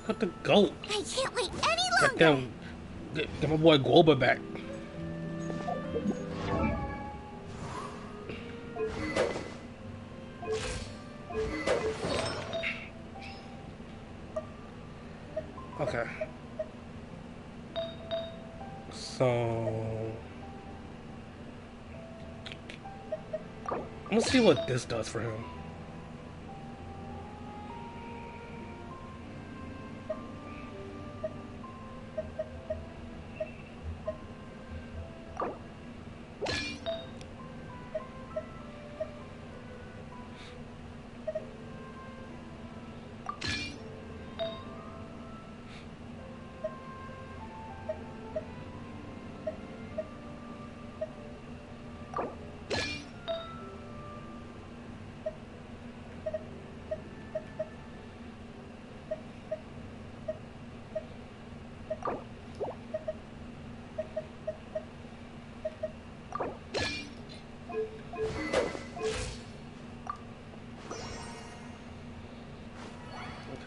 Got the goat. I can't wait any longer. Goddamn, get my boy Guoba back. Okay. So let's see what this does for him.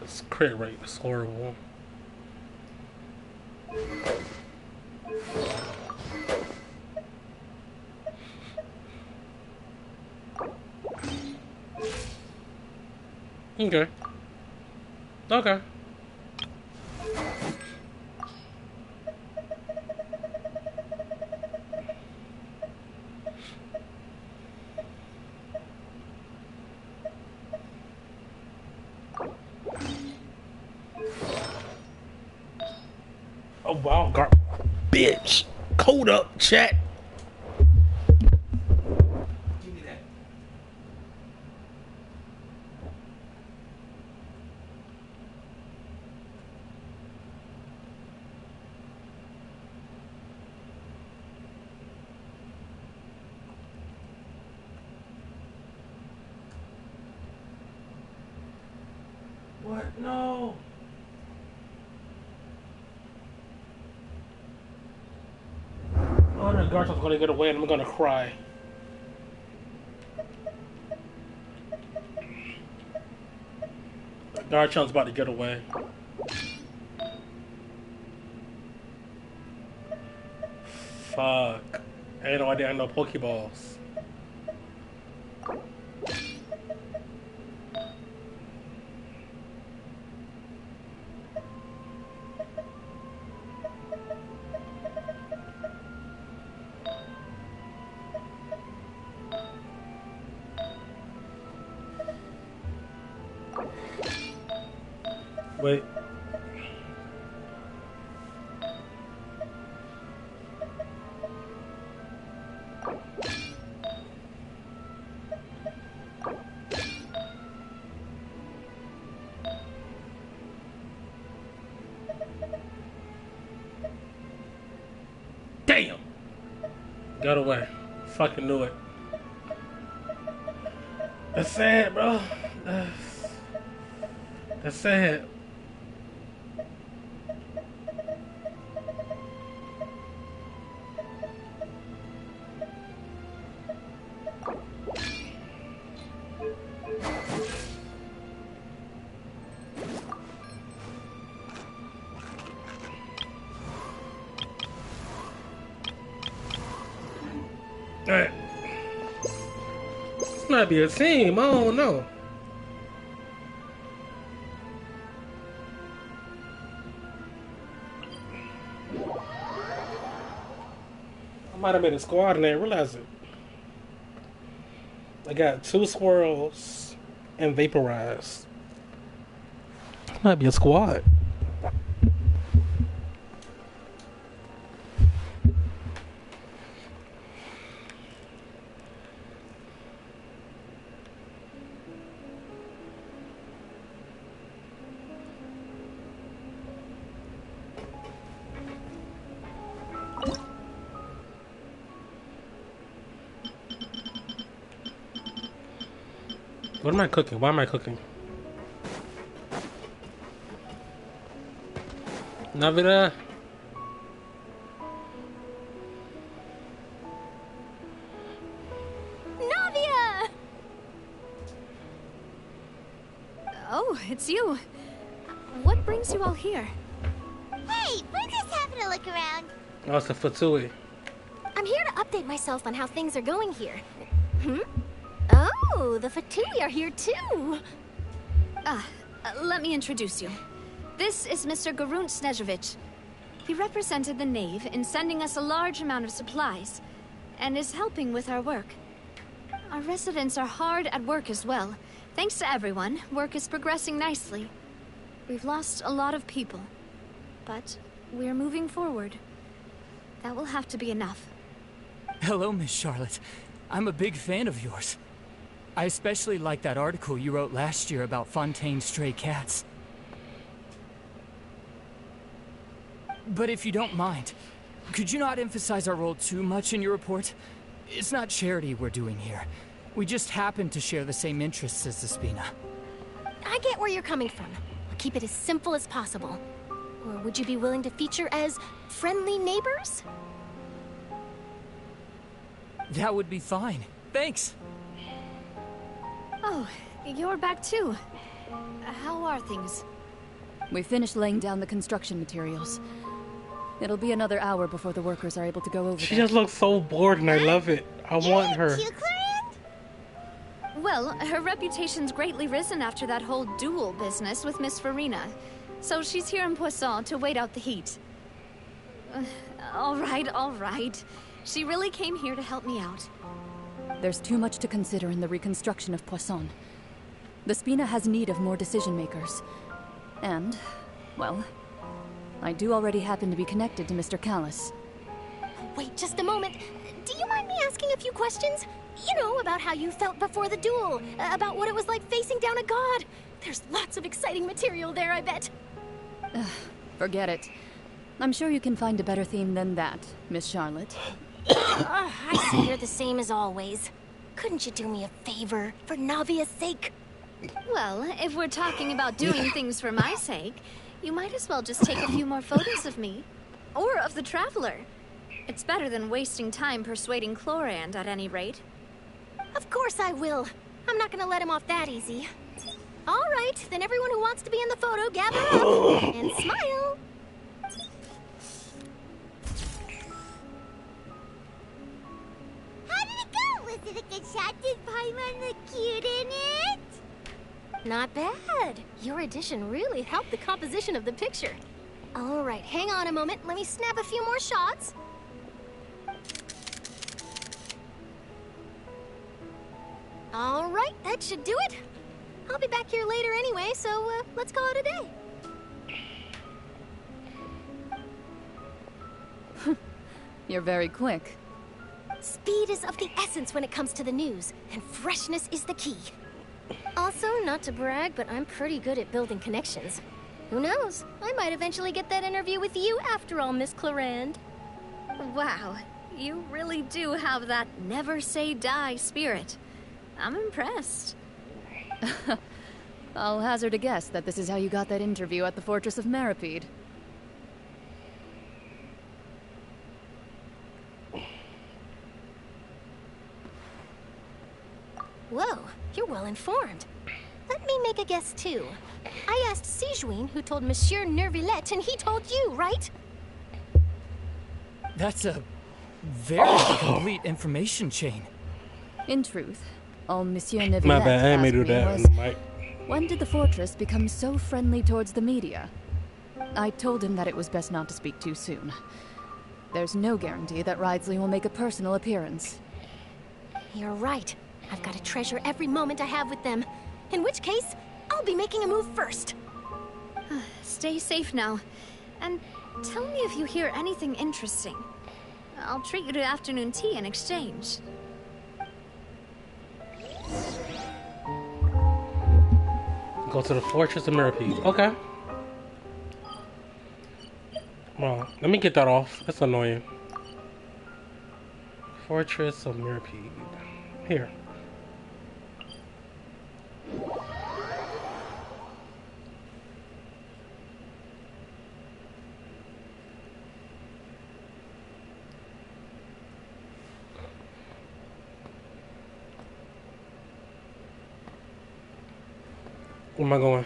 This crit rate is horrible. Okay. Okay. Oh wow, bitch. Code up, chat. Give me that. What? No. Oh, the Garchom's gonna get away and I'm gonna cry. Garchom's about to get away. Fuck. I ain't no idea I know Pokeballs. Wait. Damn! Got away. Fucking knew it. That's sad, bro. That's sad. Alright. This might be a team. I don't know. I might have made a squad and I didn't realize it. I got 2 swirls and vaporized. This might be a squad. What am I cooking? Why am I cooking? Navira. Navia! Oh, it's you. What brings you all here? Hey, we're just having a look around. Oh, it's a Fatui. I'm here to update myself on how things are going here. Oh, the Fatui are here too. Let me introduce you. This is Mr. Garunt Snezhevich. He represented the Knave in sending us a large amount of supplies, and is helping with our work. Our residents are hard at work as well. Thanks to everyone, work is progressing nicely. We've lost a lot of people, but we're moving forward. That will have to be enough. Hello, Miss Charlotte. I'm a big fan of yours. I especially like that article you wrote last year about Fontaine's stray cats. But if you don't mind, could you not emphasize our role too much in your report? It's not charity we're doing here. We just happen to share the same interests as the Spina. I get where you're coming from. I'll keep it as simple as possible. Or would you be willing to feature as friendly neighbors? That would be fine. Thanks. Oh, you're back too. How are things? We finished laying down the construction materials. It'll be another hour before the workers are able to go over She just looks so bored and I love it. I want her. Well, her reputation's greatly risen after that whole duel business with Miss Farina. So she's here in Poisson to wait out the heat. All right. She really came here to help me out. There's too much to consider in the reconstruction of Poisson. The Spina has need of more decision makers. And, well, I do already happen to be connected to Mr. Callis. Wait just a moment. Do you mind me asking a few questions? You know, about how you felt before the duel, about what it was like facing down a god. There's lots of exciting material there, I bet. Forget it. I'm sure you can find a better theme than that, Miss Charlotte. I see you're the same as always. Couldn't you do me a favor, for Navia's sake? Well, if we're talking about doing things for my sake, you might as well just take a few more photos of me. Or of the Traveler. It's better than wasting time persuading Clorand, at any rate. Of course I will. I'm not gonna let him off that easy. All right, then everyone who wants to be in the photo, gather up and smile. How did it go? Was it a good shot? Did Paimon look cute in it? Not bad. Your addition really helped the composition of the picture. All right, hang on a moment. Let me snap a few more shots. All right, that should do it. I'll be back here later anyway, so let's call it a day. You're very quick. Speed is of the essence when it comes to the news, and freshness is the key. Also, not to brag, but I'm pretty good at building connections. Who knows? I might eventually get that interview with you after all, Miss Clorinde. Wow, you really do have that never say die spirit. I'm impressed. I'll hazard a guess that this is how you got that interview at the Fortress of Meripede. Whoa, you're well informed. Let me make a guess too. I asked Sigewinne, who told Monsieur Neuvillette, and he told you, right? That's a very complete information chain. In truth, all Monsieur Neuvillette My bad, I asked may do me that was, on the mic. when did the Fortress become so friendly towards the media? I told him that it was best not to speak too soon. There's no guarantee that Ridsley will make a personal appearance. You're right. I've got to treasure every moment I have with them. In which case, I'll be making a move first. Stay safe now. And tell me if you hear anything interesting. I'll treat you to afternoon tea in exchange. Go to the Fortress of Meripede. Okay. Come on, let me get that off. That's annoying. Fortress of Meripede. Here. Where am I going?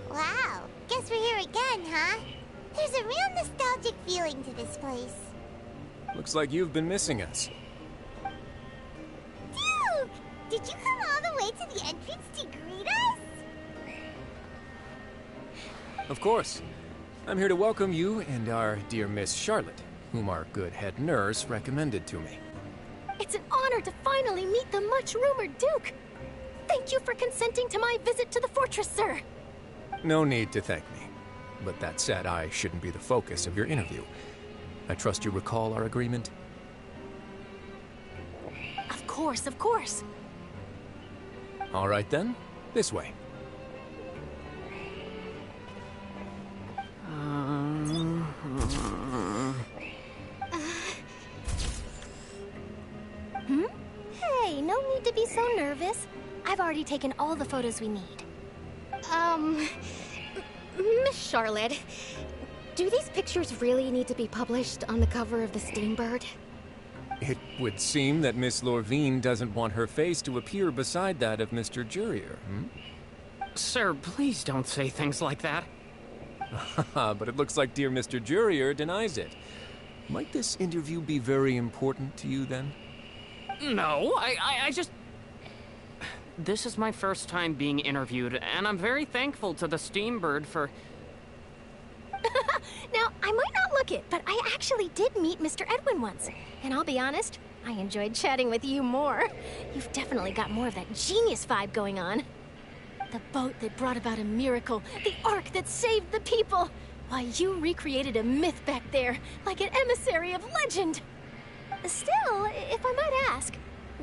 Wow, guess we're here again, huh? There's a real nostalgic feeling to this place. Looks like you've been missing us. Duke! Did you come all the way to the entrance to greet us? Of course. I'm here to welcome you and our dear Miss Charlotte, whom our good head nurse recommended to me. It's an honor to finally meet the much-rumored Duke. Thank you for consenting to my visit to the fortress, sir. No need to thank me. But that said, I shouldn't be the focus of your interview. I trust you recall our agreement? Of course, of course. All right then, this way. Hey, no need to be so nervous. I've already taken all the photos we need. Miss Charlotte, do these pictures really need to be published on the cover of the Steambird? It would seem that Miss Lorvine doesn't want her face to appear beside that of Mr. Jurier, Sir, please don't say things like that. But it looks like dear Mr. Jurier denies it. Might this interview be very important to you, then? No, I just... This is my first time being interviewed, and I'm very thankful to the Steambird for... Now, I might not look it, but I actually did meet Mr. Edwin once. And I'll be honest, I enjoyed chatting with you more. You've definitely got more of that genius vibe going on. The boat that brought about a miracle, the ark that saved the people. Why, you recreated a myth back there, like an emissary of legend. Still, if I might ask,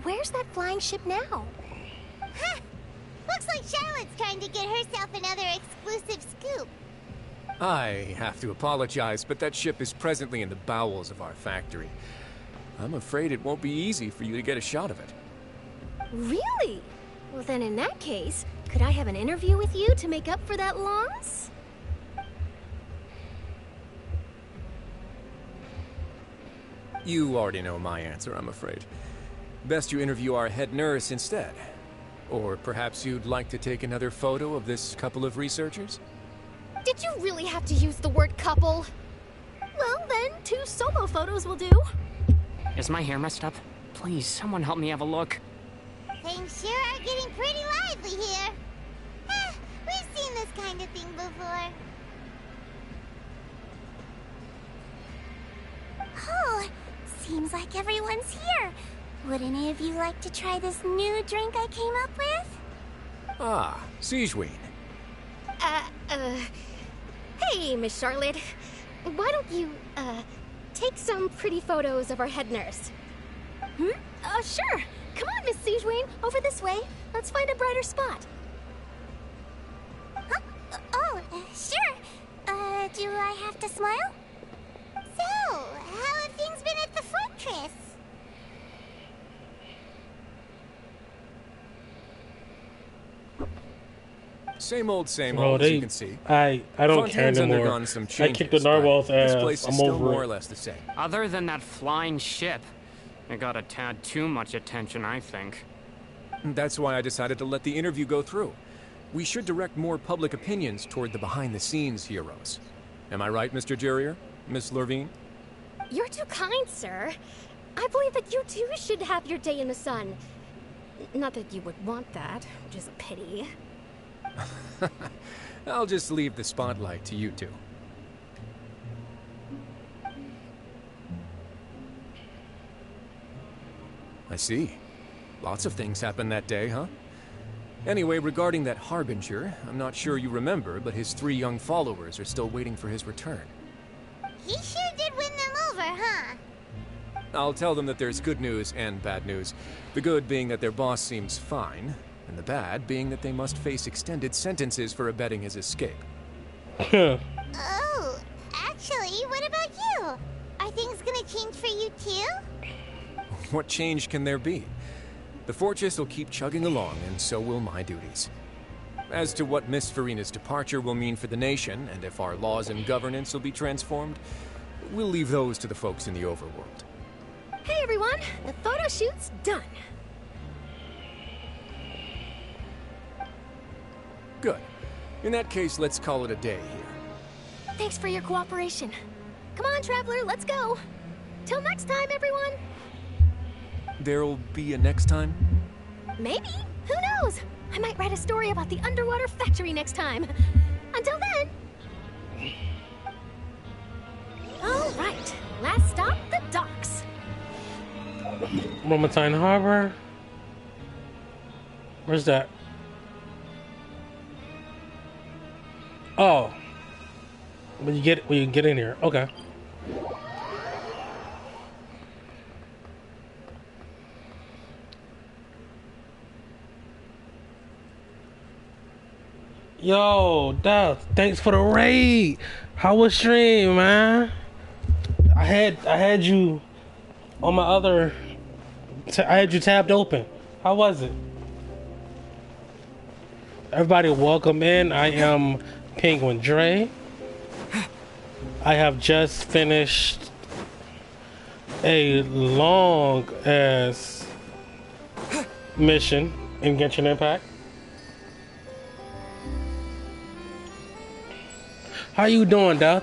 where's that flying ship now? Huh! Looks like Charlotte's trying to get herself another exclusive scoop. I have to apologize, but that ship is presently in the bowels of our factory. I'm afraid it won't be easy for you to get a shot of it. Really? Well, then in that case, could I have an interview with you to make up for that loss? You already know my answer, I'm afraid. Best you interview our head nurse instead. Or perhaps you'd like to take another photo of this couple of researchers? Did you really have to use the word couple? Well, then 2 solo photos will do. Is my hair messed up? Please, someone help me have a look. Things sure are getting pretty lively here. We've seen this kind of thing before. Oh, seems like everyone's here. Would any of you like to try this new drink I came up with? Ah, Sigewinne. Hey, Miss Charlotte. Why don't you, take some pretty photos of our head nurse? Sure. Come on, Miss Sigewinne. Over this way. Let's find a brighter spot. Huh? Sure. Do I have to smile? So, how have things been at the fortress? Same old, as you can see. I don't care anymore. I kicked the narwhal's ass. This place is I'm still over more it. or less the same. Other than that flying ship, it got a tad too much attention, I think. That's why I decided to let the interview go through. We should direct more public opinions toward the behind-the-scenes heroes. Am I right, Mr. Jerrier? Miss Lurvine? You're too kind, sir. I believe that you too should have your day in the sun. Not that you would want that, which is a pity. I'll just leave the spotlight to you two. I see. Lots of things happened that day, huh? Anyway, regarding that Harbinger, I'm not sure you remember, but his 3 young followers are still waiting for his return. He sure did win them over, huh? I'll tell them that there's good news and bad news. The good being that their boss seems fine, and the bad being that they must face extended sentences for abetting his escape. Oh, actually, what about you? Are things gonna change for you too? What change can there be? The fortress will keep chugging along, and so will my duties. As to what Miss Furina's departure will mean for the nation, and if our laws and governance will be transformed, we'll leave those to the folks in the overworld. Hey everyone, the photo shoot's done. Good. In that case, let's call it a day here. Thanks for your cooperation. Come on, Traveler, let's go. Till next time, everyone. There'll be a next time? Maybe. Who knows? I might write a story about the underwater factory next time. Until then. All right. Last stop, the docks. Momentine Harbor. Where's that? Oh. When you get in here. Okay. Yo, Duff, thanks for the raid. How was stream, man? I had you on my other. I had you tabbed open. How was it? Everybody, welcome in. I am Penguin Dre. I have just finished a long ass mission in Genshin Impact. How you doing, Duff?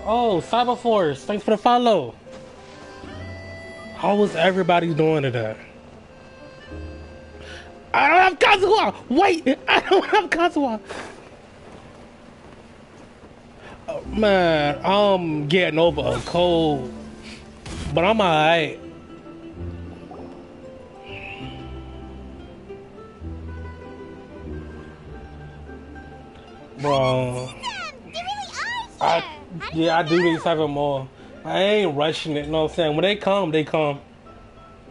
Oh, Cyberforce, thanks for the follow. How was everybody doing today? I don't have Kazuha! Wait! I don't have Kazuha! Oh, man, I'm getting over a cold. But I'm alright. Bro. I do need 7 more. I ain't rushing it, you know what I'm saying? When they come, they come.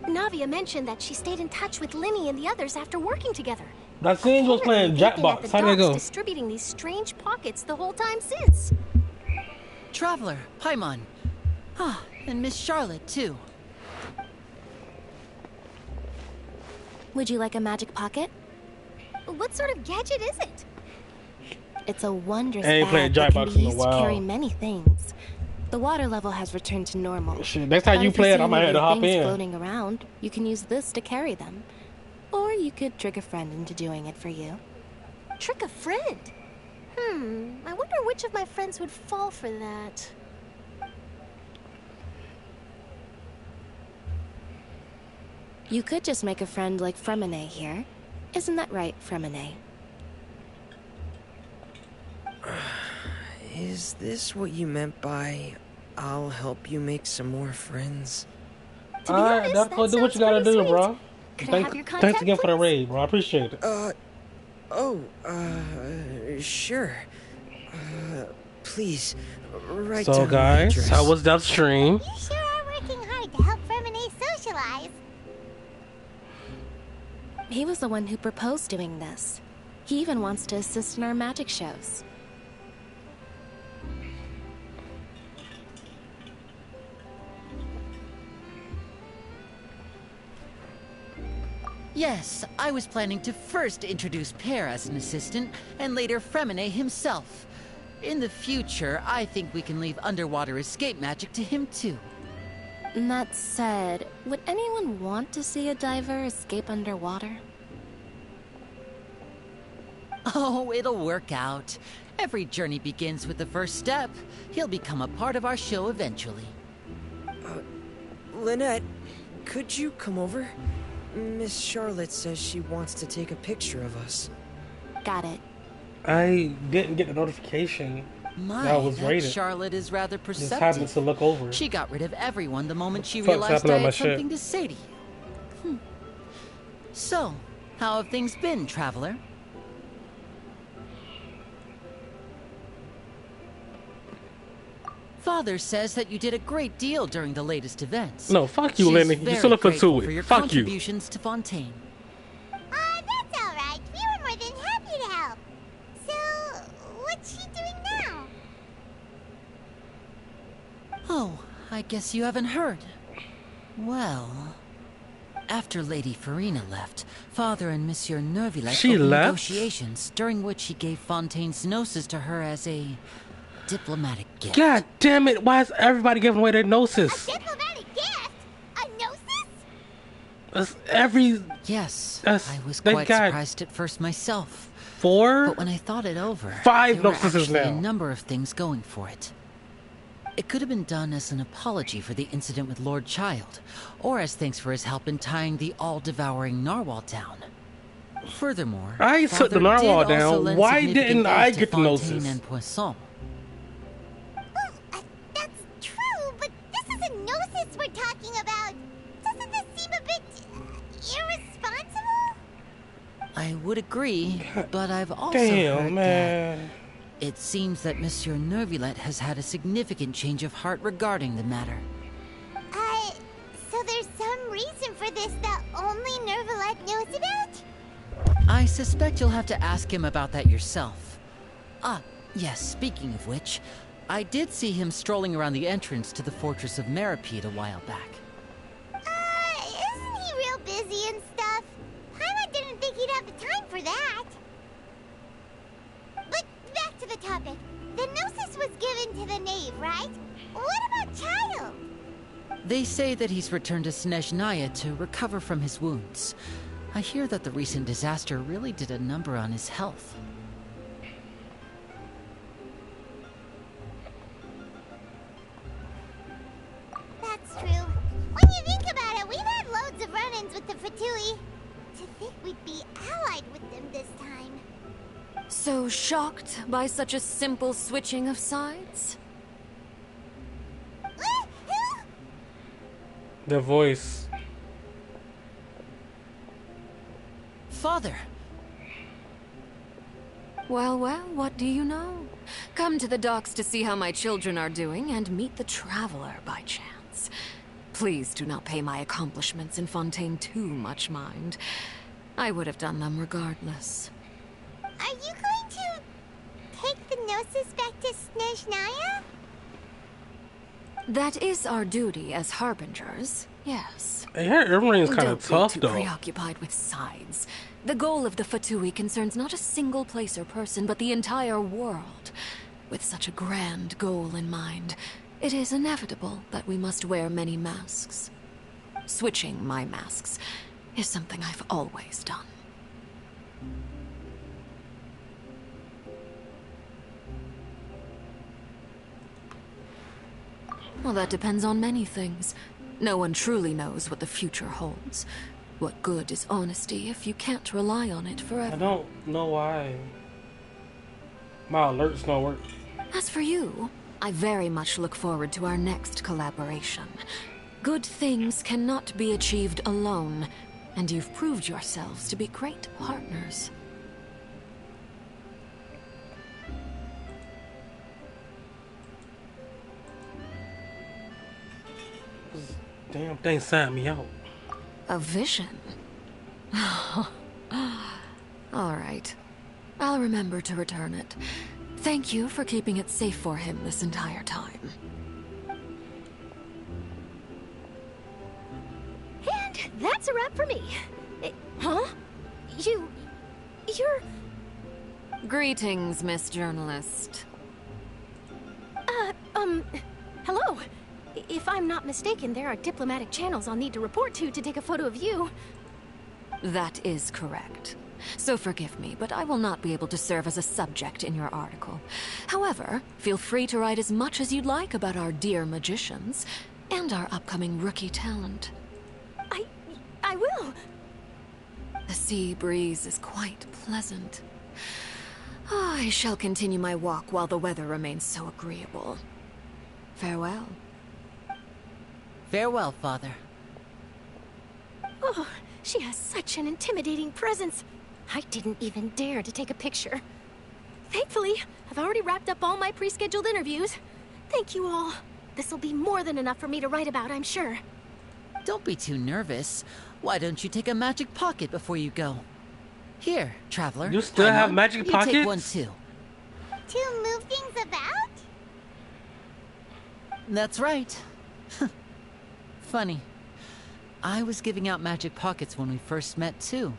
Navia mentioned that she stayed in touch with Lyney and the others after working together. I seen you was playing Jackbox. How did it go? Distributing these strange pockets the whole time since. Traveler, Paimon. Ah, and Miss Charlotte, too. Would you like a magic pocket? What sort of gadget is it? It's a wondrous I ain't bag played that can Jackbox be in a used to while. carry many things. The water level has returned to normal. Shit, next time you play it, I might have to hop in. Floating around, you can use this to carry them. Or you could trick a friend into doing it for you. Trick a friend? I wonder which of my friends would fall for that. You could just make a friend like Freminet here. Isn't that right, Freminet? Is this what you meant by, I'll help you make some more friends? Alright, that's do what you gotta do, bro. Thanks again for the raid, bro. I appreciate it. Sure. Please, write so down guys, my address. how was that stream? You sure are working hard to help Freminet socialize. He was the one who proposed doing this. He even wants to assist in our magic shows. Yes, I was planning to first introduce Pear as an assistant, and later Freminet himself. In the future, I think we can leave underwater escape magic to him too. That said, would anyone want to see a diver escape underwater? Oh, it'll work out. Every journey begins with the first step. He'll become a part of our show eventually. Lynette, could you come over? Miss Charlotte says she wants to take a picture of us. Got it. I didn't get the notification that I was rated. Charlotte is rather perceptive. Just happened to look over. She got rid of everyone the moment she Fuck's realized I happening on my had shit? something to say to you. So, how have things been, Traveler? Father says that you did a great deal during the latest events. No, fuck you, She's Lenny. You very still look grateful into for it. your Fuck you. contributions to Fontaine. That's alright. We were more than happy to help. So, what's she doing now? Oh, I guess you haven't heard. Well, after Lady Furina left, Father and Monsieur Neuvillette She opened left? negotiations, during which he gave Fontaine's gnosis to her as a diplomatic gift. God damn it! Why is everybody giving away their gnosis? Diplomatic gift? A gnosis? That's every. Yes, That's, I was they quite got surprised at first myself. 4? But when I thought it over, 5 there were gnosis actually now. a number of things going for it. It could have been done as an apology for the incident with Lord Child, or as thanks for his help in tying the all-devouring narwhal down. Furthermore, I took the Father narwhal did also down. lend Why significant didn't I aid to get the Fontaine gnosis? and Poisson. That's true, but this is a gnosis we're talking about. Doesn't this seem a bit irresponsible? I would agree, but I've also Damn, heard man. that it seems that Monsieur Neuvillette has had a significant change of heart regarding the matter. So there's some reason for this that only Neuvillette knows about? I suspect you'll have to ask him about that yourself. Ah, yes, speaking of which, I did see him strolling around the entrance to the Fortress of Meripede a while back. Isn't he real busy and stuff? Paimon didn't think he'd have the time for that. But back to the topic. The gnosis was given to the knave, right? What about Child? They say that he's returned to Snezhnaya to recover from his wounds. I hear that the recent disaster really did a number on his health. That's true. When you think about it, we've had loads of run-ins with the Fatui. To think we'd be allied with them this time. So shocked by such a simple switching of sides? The voice. Father! Well, what do you know? Come to the docks to see how my children are doing and meet the Traveler by chance. Please do not pay my accomplishments in Fontaine too much mind. I would have done them regardless. Are you going to take the Gnosis back to Snezhnaya? That is our duty as Harbingers, yes. Hey, her earring's kind Don't of tough, be though. too preoccupied with sides. The goal of the Fatui concerns not a single place or person, but the entire world. With such a grand goal in mind, it is inevitable that we must wear many masks. Switching my masks is something I've always done. Well, that depends on many things. No one truly knows what the future holds. What good is honesty if you can't rely on it forever? I don't know why my alerts don't work. As for you, I very much look forward to our next collaboration. Good things cannot be achieved alone, and you've proved yourselves to be great partners. Damn thing signed me out. A vision? All right. I'll remember to return it. Thank you for keeping it safe for him this entire time. And that's a wrap for me. Huh? You're... Greetings, Miss Journalist. Hello. If I'm not mistaken, there are diplomatic channels I'll need to report to take a photo of you. That is correct. So forgive me, but I will not be able to serve as a subject in your article. However, feel free to write as much as you'd like about our dear magicians and our upcoming rookie talent. I will. The sea breeze is quite pleasant. I shall continue my walk while the weather remains so agreeable. Farewell. Farewell, Father. Oh, she has such an intimidating presence. I didn't even dare to take a picture. Thankfully, I've already wrapped up all my pre-scheduled interviews. Thank you all. This'll be more than enough for me to write about, I'm sure. Don't be too nervous. Why don't you take a magic pocket before you go? Here, traveler. You still have magic pockets? You take one too. To move things about? That's right. Funny. I was giving out magic pockets when we first met too.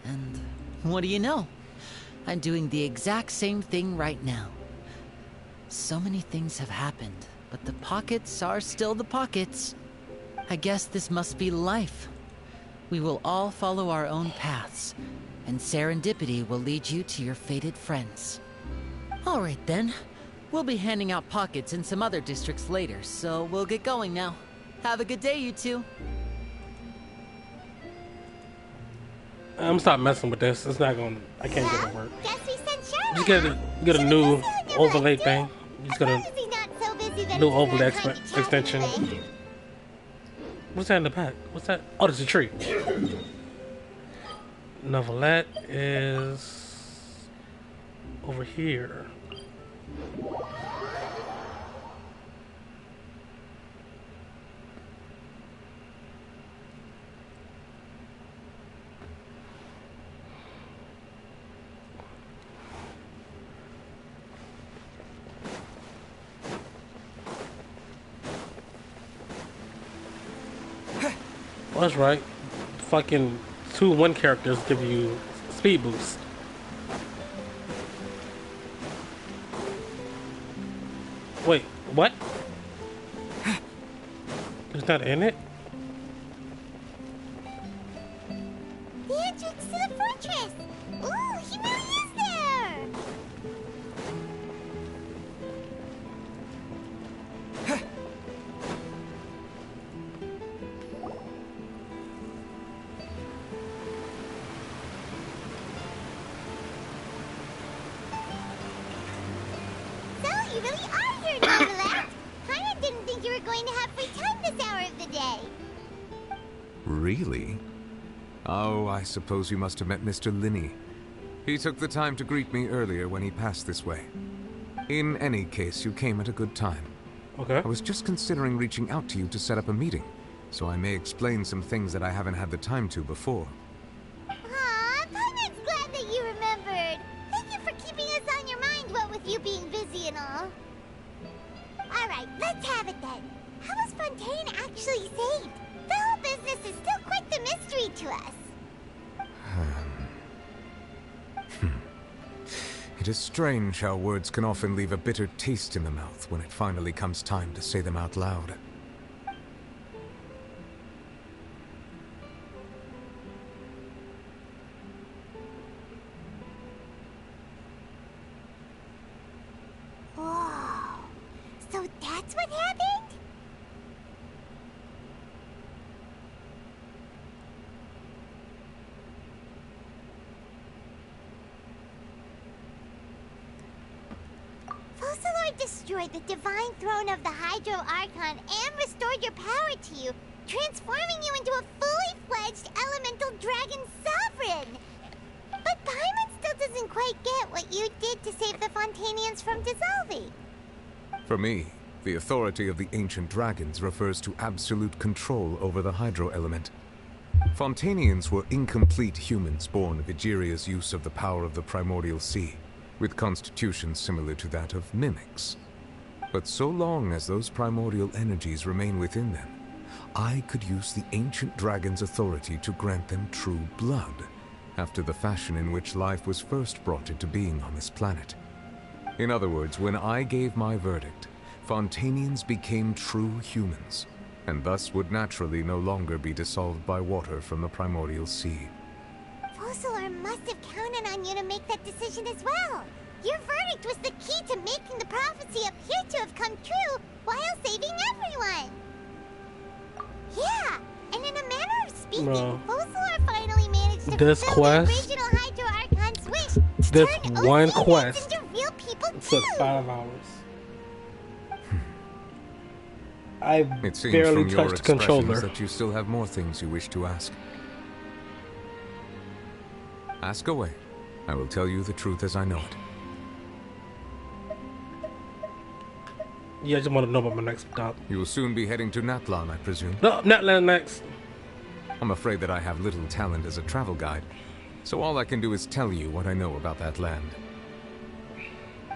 And what do you know? I'm doing the exact same thing right now. So many things have happened, but the pockets are still the pockets. I guess this must be life. We will all follow our own paths, and serendipity will lead you to your fated friends. All right then. We'll be handing out pockets in some other districts later, so we'll get going now. Have a good day, you two. I'm gonna stop messing with this. It's not gonna. I can't get it to work. Guess we sent Charlotte. Just get a new overlay thing. Just get a new overlay extension. What's that in the back? What's that? Oh, there's a tree. Novelette is over here. Well, that's right. Fucking 2-1 characters give you speed boost. Wait, what? Is that in it? The entrance to the fortress! Ooh, he really is there! So, you really are here, Novelette! I didn't think you were going to have free time this hour of the day. Really? Oh, I suppose you must have met Mr. Linney. He took the time to greet me earlier when he passed this way. In any case, you came at a good time. Okay. I was just considering reaching out to you to set up a meeting, so I may explain some things that I haven't had the time to before. Aw, Pirate's glad that you remembered. Thank you for keeping us on your mind, what with you being busy and all. Alright, let's have it then. How was Fontaine actually saved? The whole business is still quite the mystery to us. It is strange how words can often leave a bitter taste in the mouth when it finally comes time to say them out loud. Whoa. So that's what happened? Focalor destroyed the divine throne of the Hydro Archon and restored your power to you, transforming you into a fully fledged elemental dragon sovereign. But Paimon still doesn't quite get what you did to save the Fontanians from dissolving. For me, the authority of the ancient dragons refers to absolute control over the hydro element. Fontanians were incomplete humans born of Egeria's use of the power of the primordial sea, with constitutions similar to that of mimics. But so long as those primordial energies remain within them, I could use the ancient dragon's authority to grant them true blood, after the fashion in which life was first brought into being on this planet. In other words, when I gave my verdict, Fontanians became true humans, and thus would naturally no longer be dissolved by water from the primordial sea. Focalor must have counted on you to make that decision as well. Your verdict was the key to making the prophecy appear to have come true while saving everyone. Yeah, and in a manner of speaking, Focalor finally managed to fulfill the original Hydro Archon's wish to turn one OCs quest into real people took 5 hours. I It seems barely from your touched the controller. that you still have more things you wish to ask. Ask away. I will tell you the truth as I know it. Yeah, I just want to know about my next stop. You will soon be heading to Natlan, I presume? No, Natlan next. I'm afraid that I have little talent as a travel guide, so all I can do is tell you what I know about that land.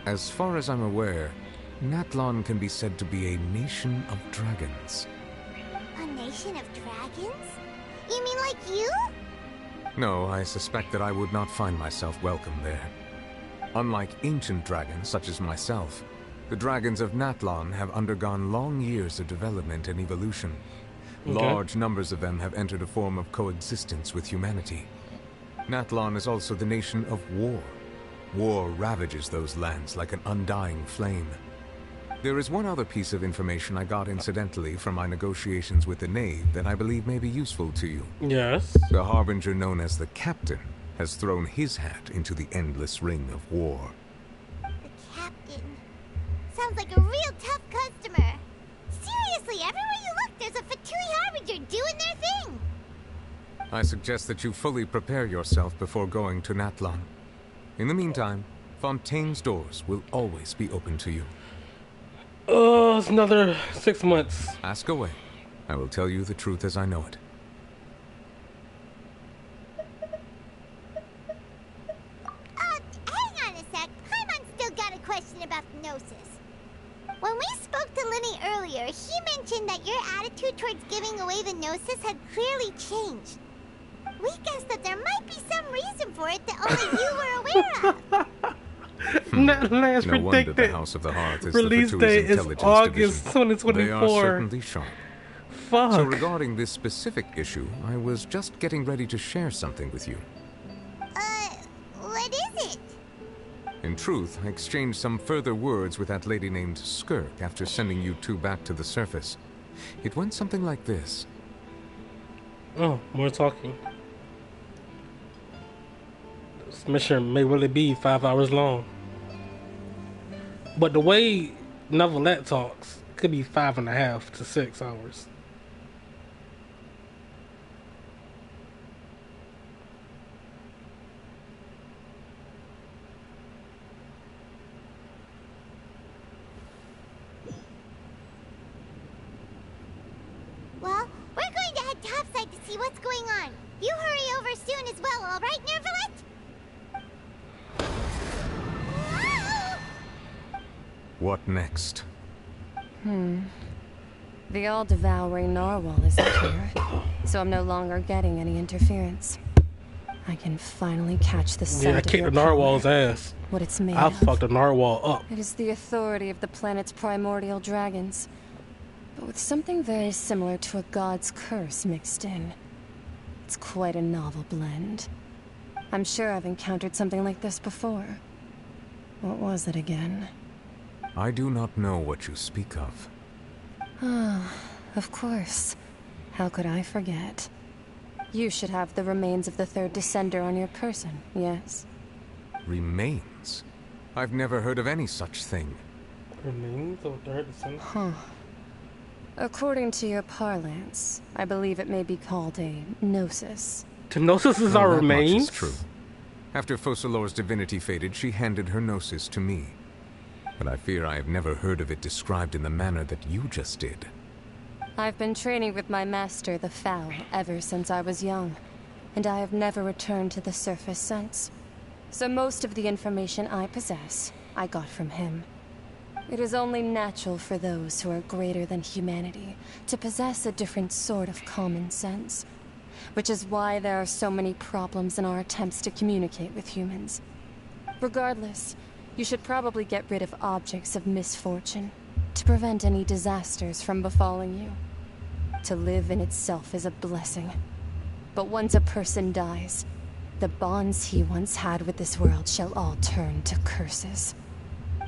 As far as I'm aware, Natlan can be said to be a nation of dragons. A nation of dragons? You mean like you? No, I suspect that I would not find myself welcome there. Unlike ancient dragons such as myself, the dragons of Natlan have undergone long years of development and evolution. Okay. Large numbers of them have entered a form of coexistence with humanity. Natlan is also the nation of war. War ravages those lands like an undying flame. There is one other piece of information I got incidentally from my negotiations with the Knave that I believe may be useful to you. Yes. The Harbinger known as the Captain has thrown his hat into the endless ring of war. The Captain. Sounds like a real tough customer. Seriously, everywhere you look, there's a Fatui Harbinger doing their thing. I suggest that you fully prepare yourself before going to Natlan. In the meantime, Fontaine's doors will always be open to you. Oh, it's another 6 months. Ask away. I will tell you the truth as I know it. Hang on a sec. Paimon's still got a question about the Gnosis. When we spoke to Lyney earlier, he mentioned that your attitude towards giving away the Gnosis had clearly changed. We guessed that there might be some reason for it that only you were aware of. Natlan's No wonder predicted. the House of the Hearth is Release the date Fatui's is intelligence August division. 2024. They are certainly sharp. Fuck. So regarding this specific issue, I was just getting ready to share something with you. What is it? In truth, I exchanged some further words with that lady named Skirk after sending you two back to the surface. It went something like this. Oh, more talking. This mission may really be 5 hours long. But the way Neuvillette talks, it could be 5.5 to 6 hours. Well, we're going to head topside to see what's going on. You hurry over soon as well, all right, Neuvillette? What next? The all-devouring narwhal isn't here, so I'm no longer getting any interference. I can finally catch the sight I of kicked your the narwhal's power, ass. what it's made I of. fucked the narwhal up. It is the authority of the planet's primordial dragons, but with something very similar to a god's curse mixed in. It's quite a novel blend. I'm sure I've encountered something like this before. What was it again? I do not know what you speak of. Ah, of course. How could I forget? You should have the remains of the third Descender on your person, yes? Remains? I've never heard of any such thing. Remains of the third Descender? Huh. According to your parlance, I believe it may be called a gnosis. Gnosis is our remains? That much is true. After Focalor's divinity faded, she handed her gnosis to me. But I fear I have never heard of it described in the manner that you just did. I've been training with my master, the Foul, ever since I was young, and I have never returned to the surface since. So most of the information I possess, I got from him. It is only natural for those who are greater than humanity to possess a different sort of common sense, which is why there are so many problems in our attempts to communicate with humans. Regardless, you should probably get rid of objects of misfortune to prevent any disasters from befalling you. To live in itself is a blessing. But once a person dies, the bonds he once had with this world shall all turn to curses.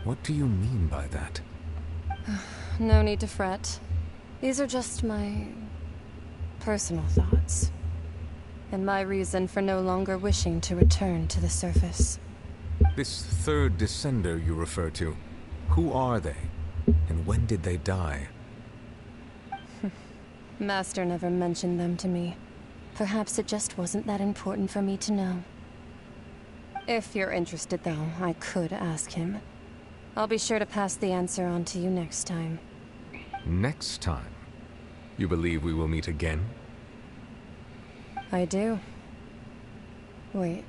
What do you mean by that? No need to fret. These are just my personal thoughts, and my reason for no longer wishing to return to the surface. This third Descender you refer to, who are they? And when did they die? Master never mentioned them to me. Perhaps it just wasn't that important for me to know. If you're interested, though, I could ask him. I'll be sure to pass the answer on to you next time. Next time? You believe we will meet again? I do. Wait.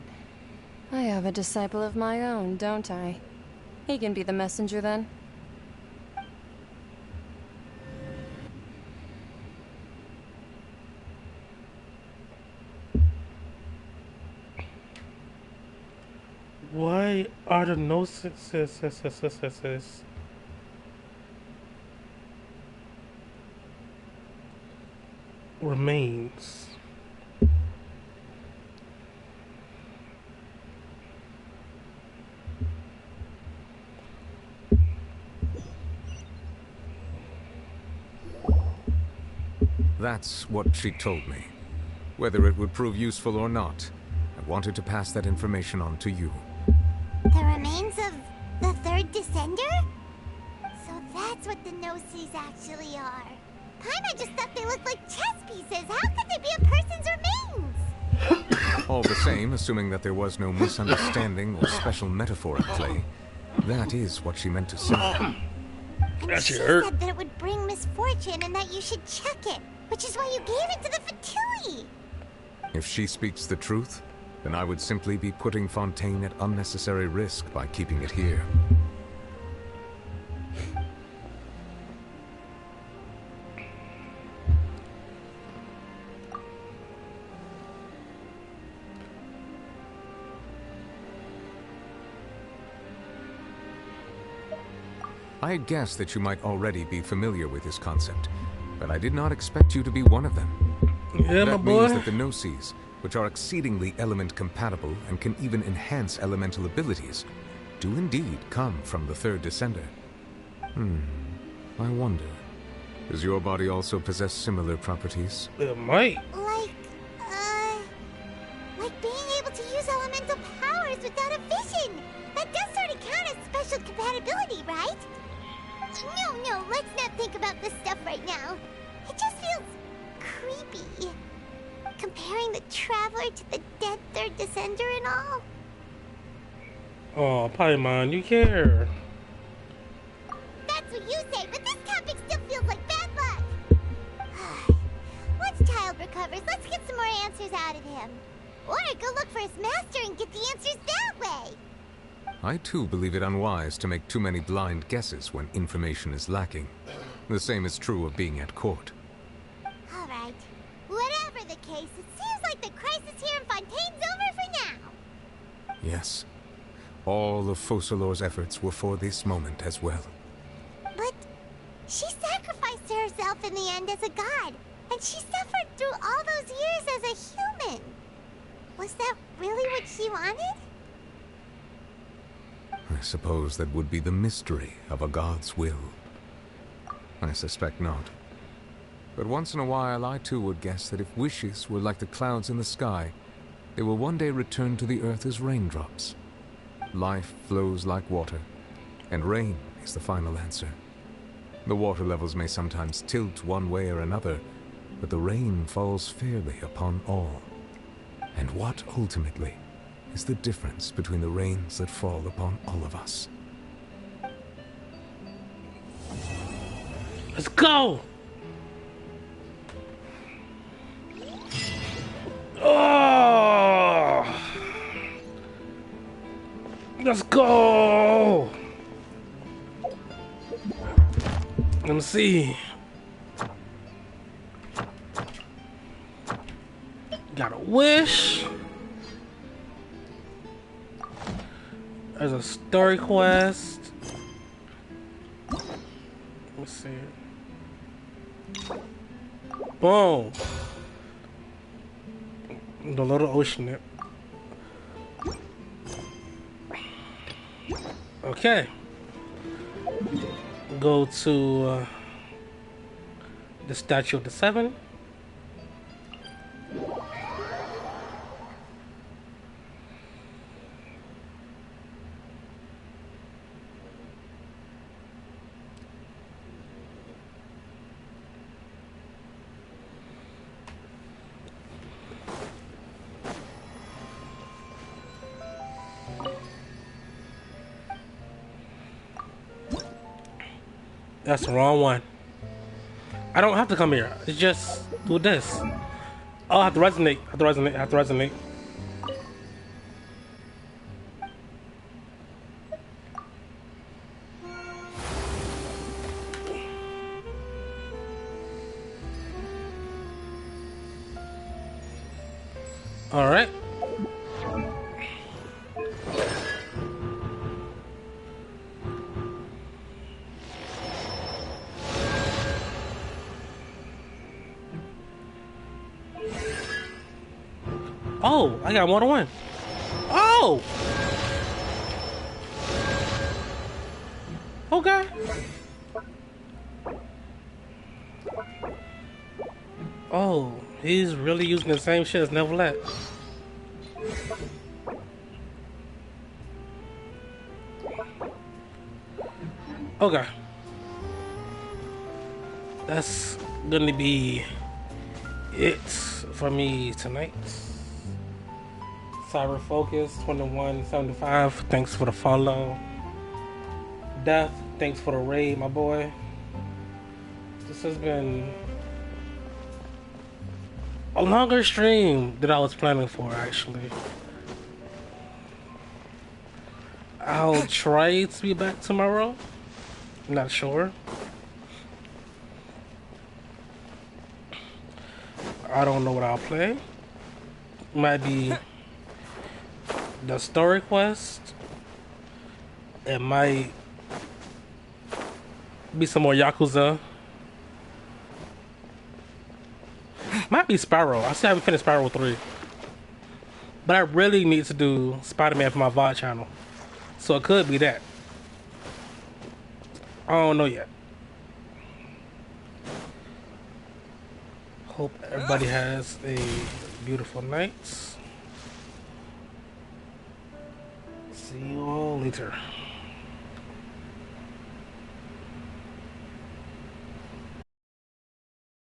I have a disciple of my own, don't I? He can be the messenger, then. Why are the gnosis remains? That's what she told me. Whether it would prove useful or not, I wanted to pass that information on to you. The remains of the third Descender? So that's what the Gnosis actually are. Paimon just thought they looked like chess pieces. How could they be a person's remains? All the same, assuming that there was no misunderstanding or special metaphor at play, that is what she meant to say. And she said that it would bring misfortune and that you should check it, which is why you gave it to the Fatui. If she speaks the truth, then I would simply be putting Fontaine at unnecessary risk by keeping it here. I had guessed that you might already be familiar with this concept, but I did not expect you to be one of them. Yeah, my that boy. means that the Gnosis, which are exceedingly element compatible and can even enhance elemental abilities, do indeed come from the third Descender. I wonder, does your body also possess similar properties? It might. Like being able to use elemental powers without a vision. That does sort of count as special compatibility, right? No, let's not think about this stuff right now. It just feels creepy. Comparing the Traveler to the dead third Descender and all. Oh, Paimon, you care. That's what you say, but this topic still feels like bad luck. Once Child recovers, let's get some more answers out of him. Or go look for his master and get the answers that way. I too believe it unwise to make too many blind guesses when information is lacking. The same is true of being at court. Alright. Whatever the case, it seems like the crisis here in Fontaine's over for Yes. All of Focalors' efforts were for this moment as well. But she sacrificed herself in the end as a god, and she suffered through all those years as a human. Was that really what she wanted? I suppose that would be the mystery of a god's will. I suspect not. But once in a while, I too would guess that if wishes were like the clouds in the sky, they will one day return to the earth as raindrops. Life flows like water, and rain is the final answer. The water levels may sometimes tilt one way or another, but the rain falls fairly upon all. And what, ultimately, is the difference between the rains that fall upon all of us? Let's go! Oh! Let's go! Let me see. Got a wish. There's a story quest. Let's see. Boom. The little ocean. Okay. Go to the Statue of the Seven. That's the wrong one. I don't have to come here. It's just do this. Oh, I have to resonate. I have to resonate. All right. Oh, I got more than one. Oh! Okay. Oh, he's really using the same shit as Neuvillette. Okay. That's gonna be it for me tonight. Cyber Focus 2175, thanks for the follow. Death, thanks for the raid, my boy. This has been a longer stream than I was planning for, actually. I'll try to be back tomorrow. I'm not sure. I don't know what I'll play. Might be the story quest. It might be some more Yakuza. Might be Spyro. I still haven't finished Spyro 3. But I really need to do Spider-Man for my VOD channel. So it could be that. I don't know yet. Hope everybody has a beautiful night. See you all later.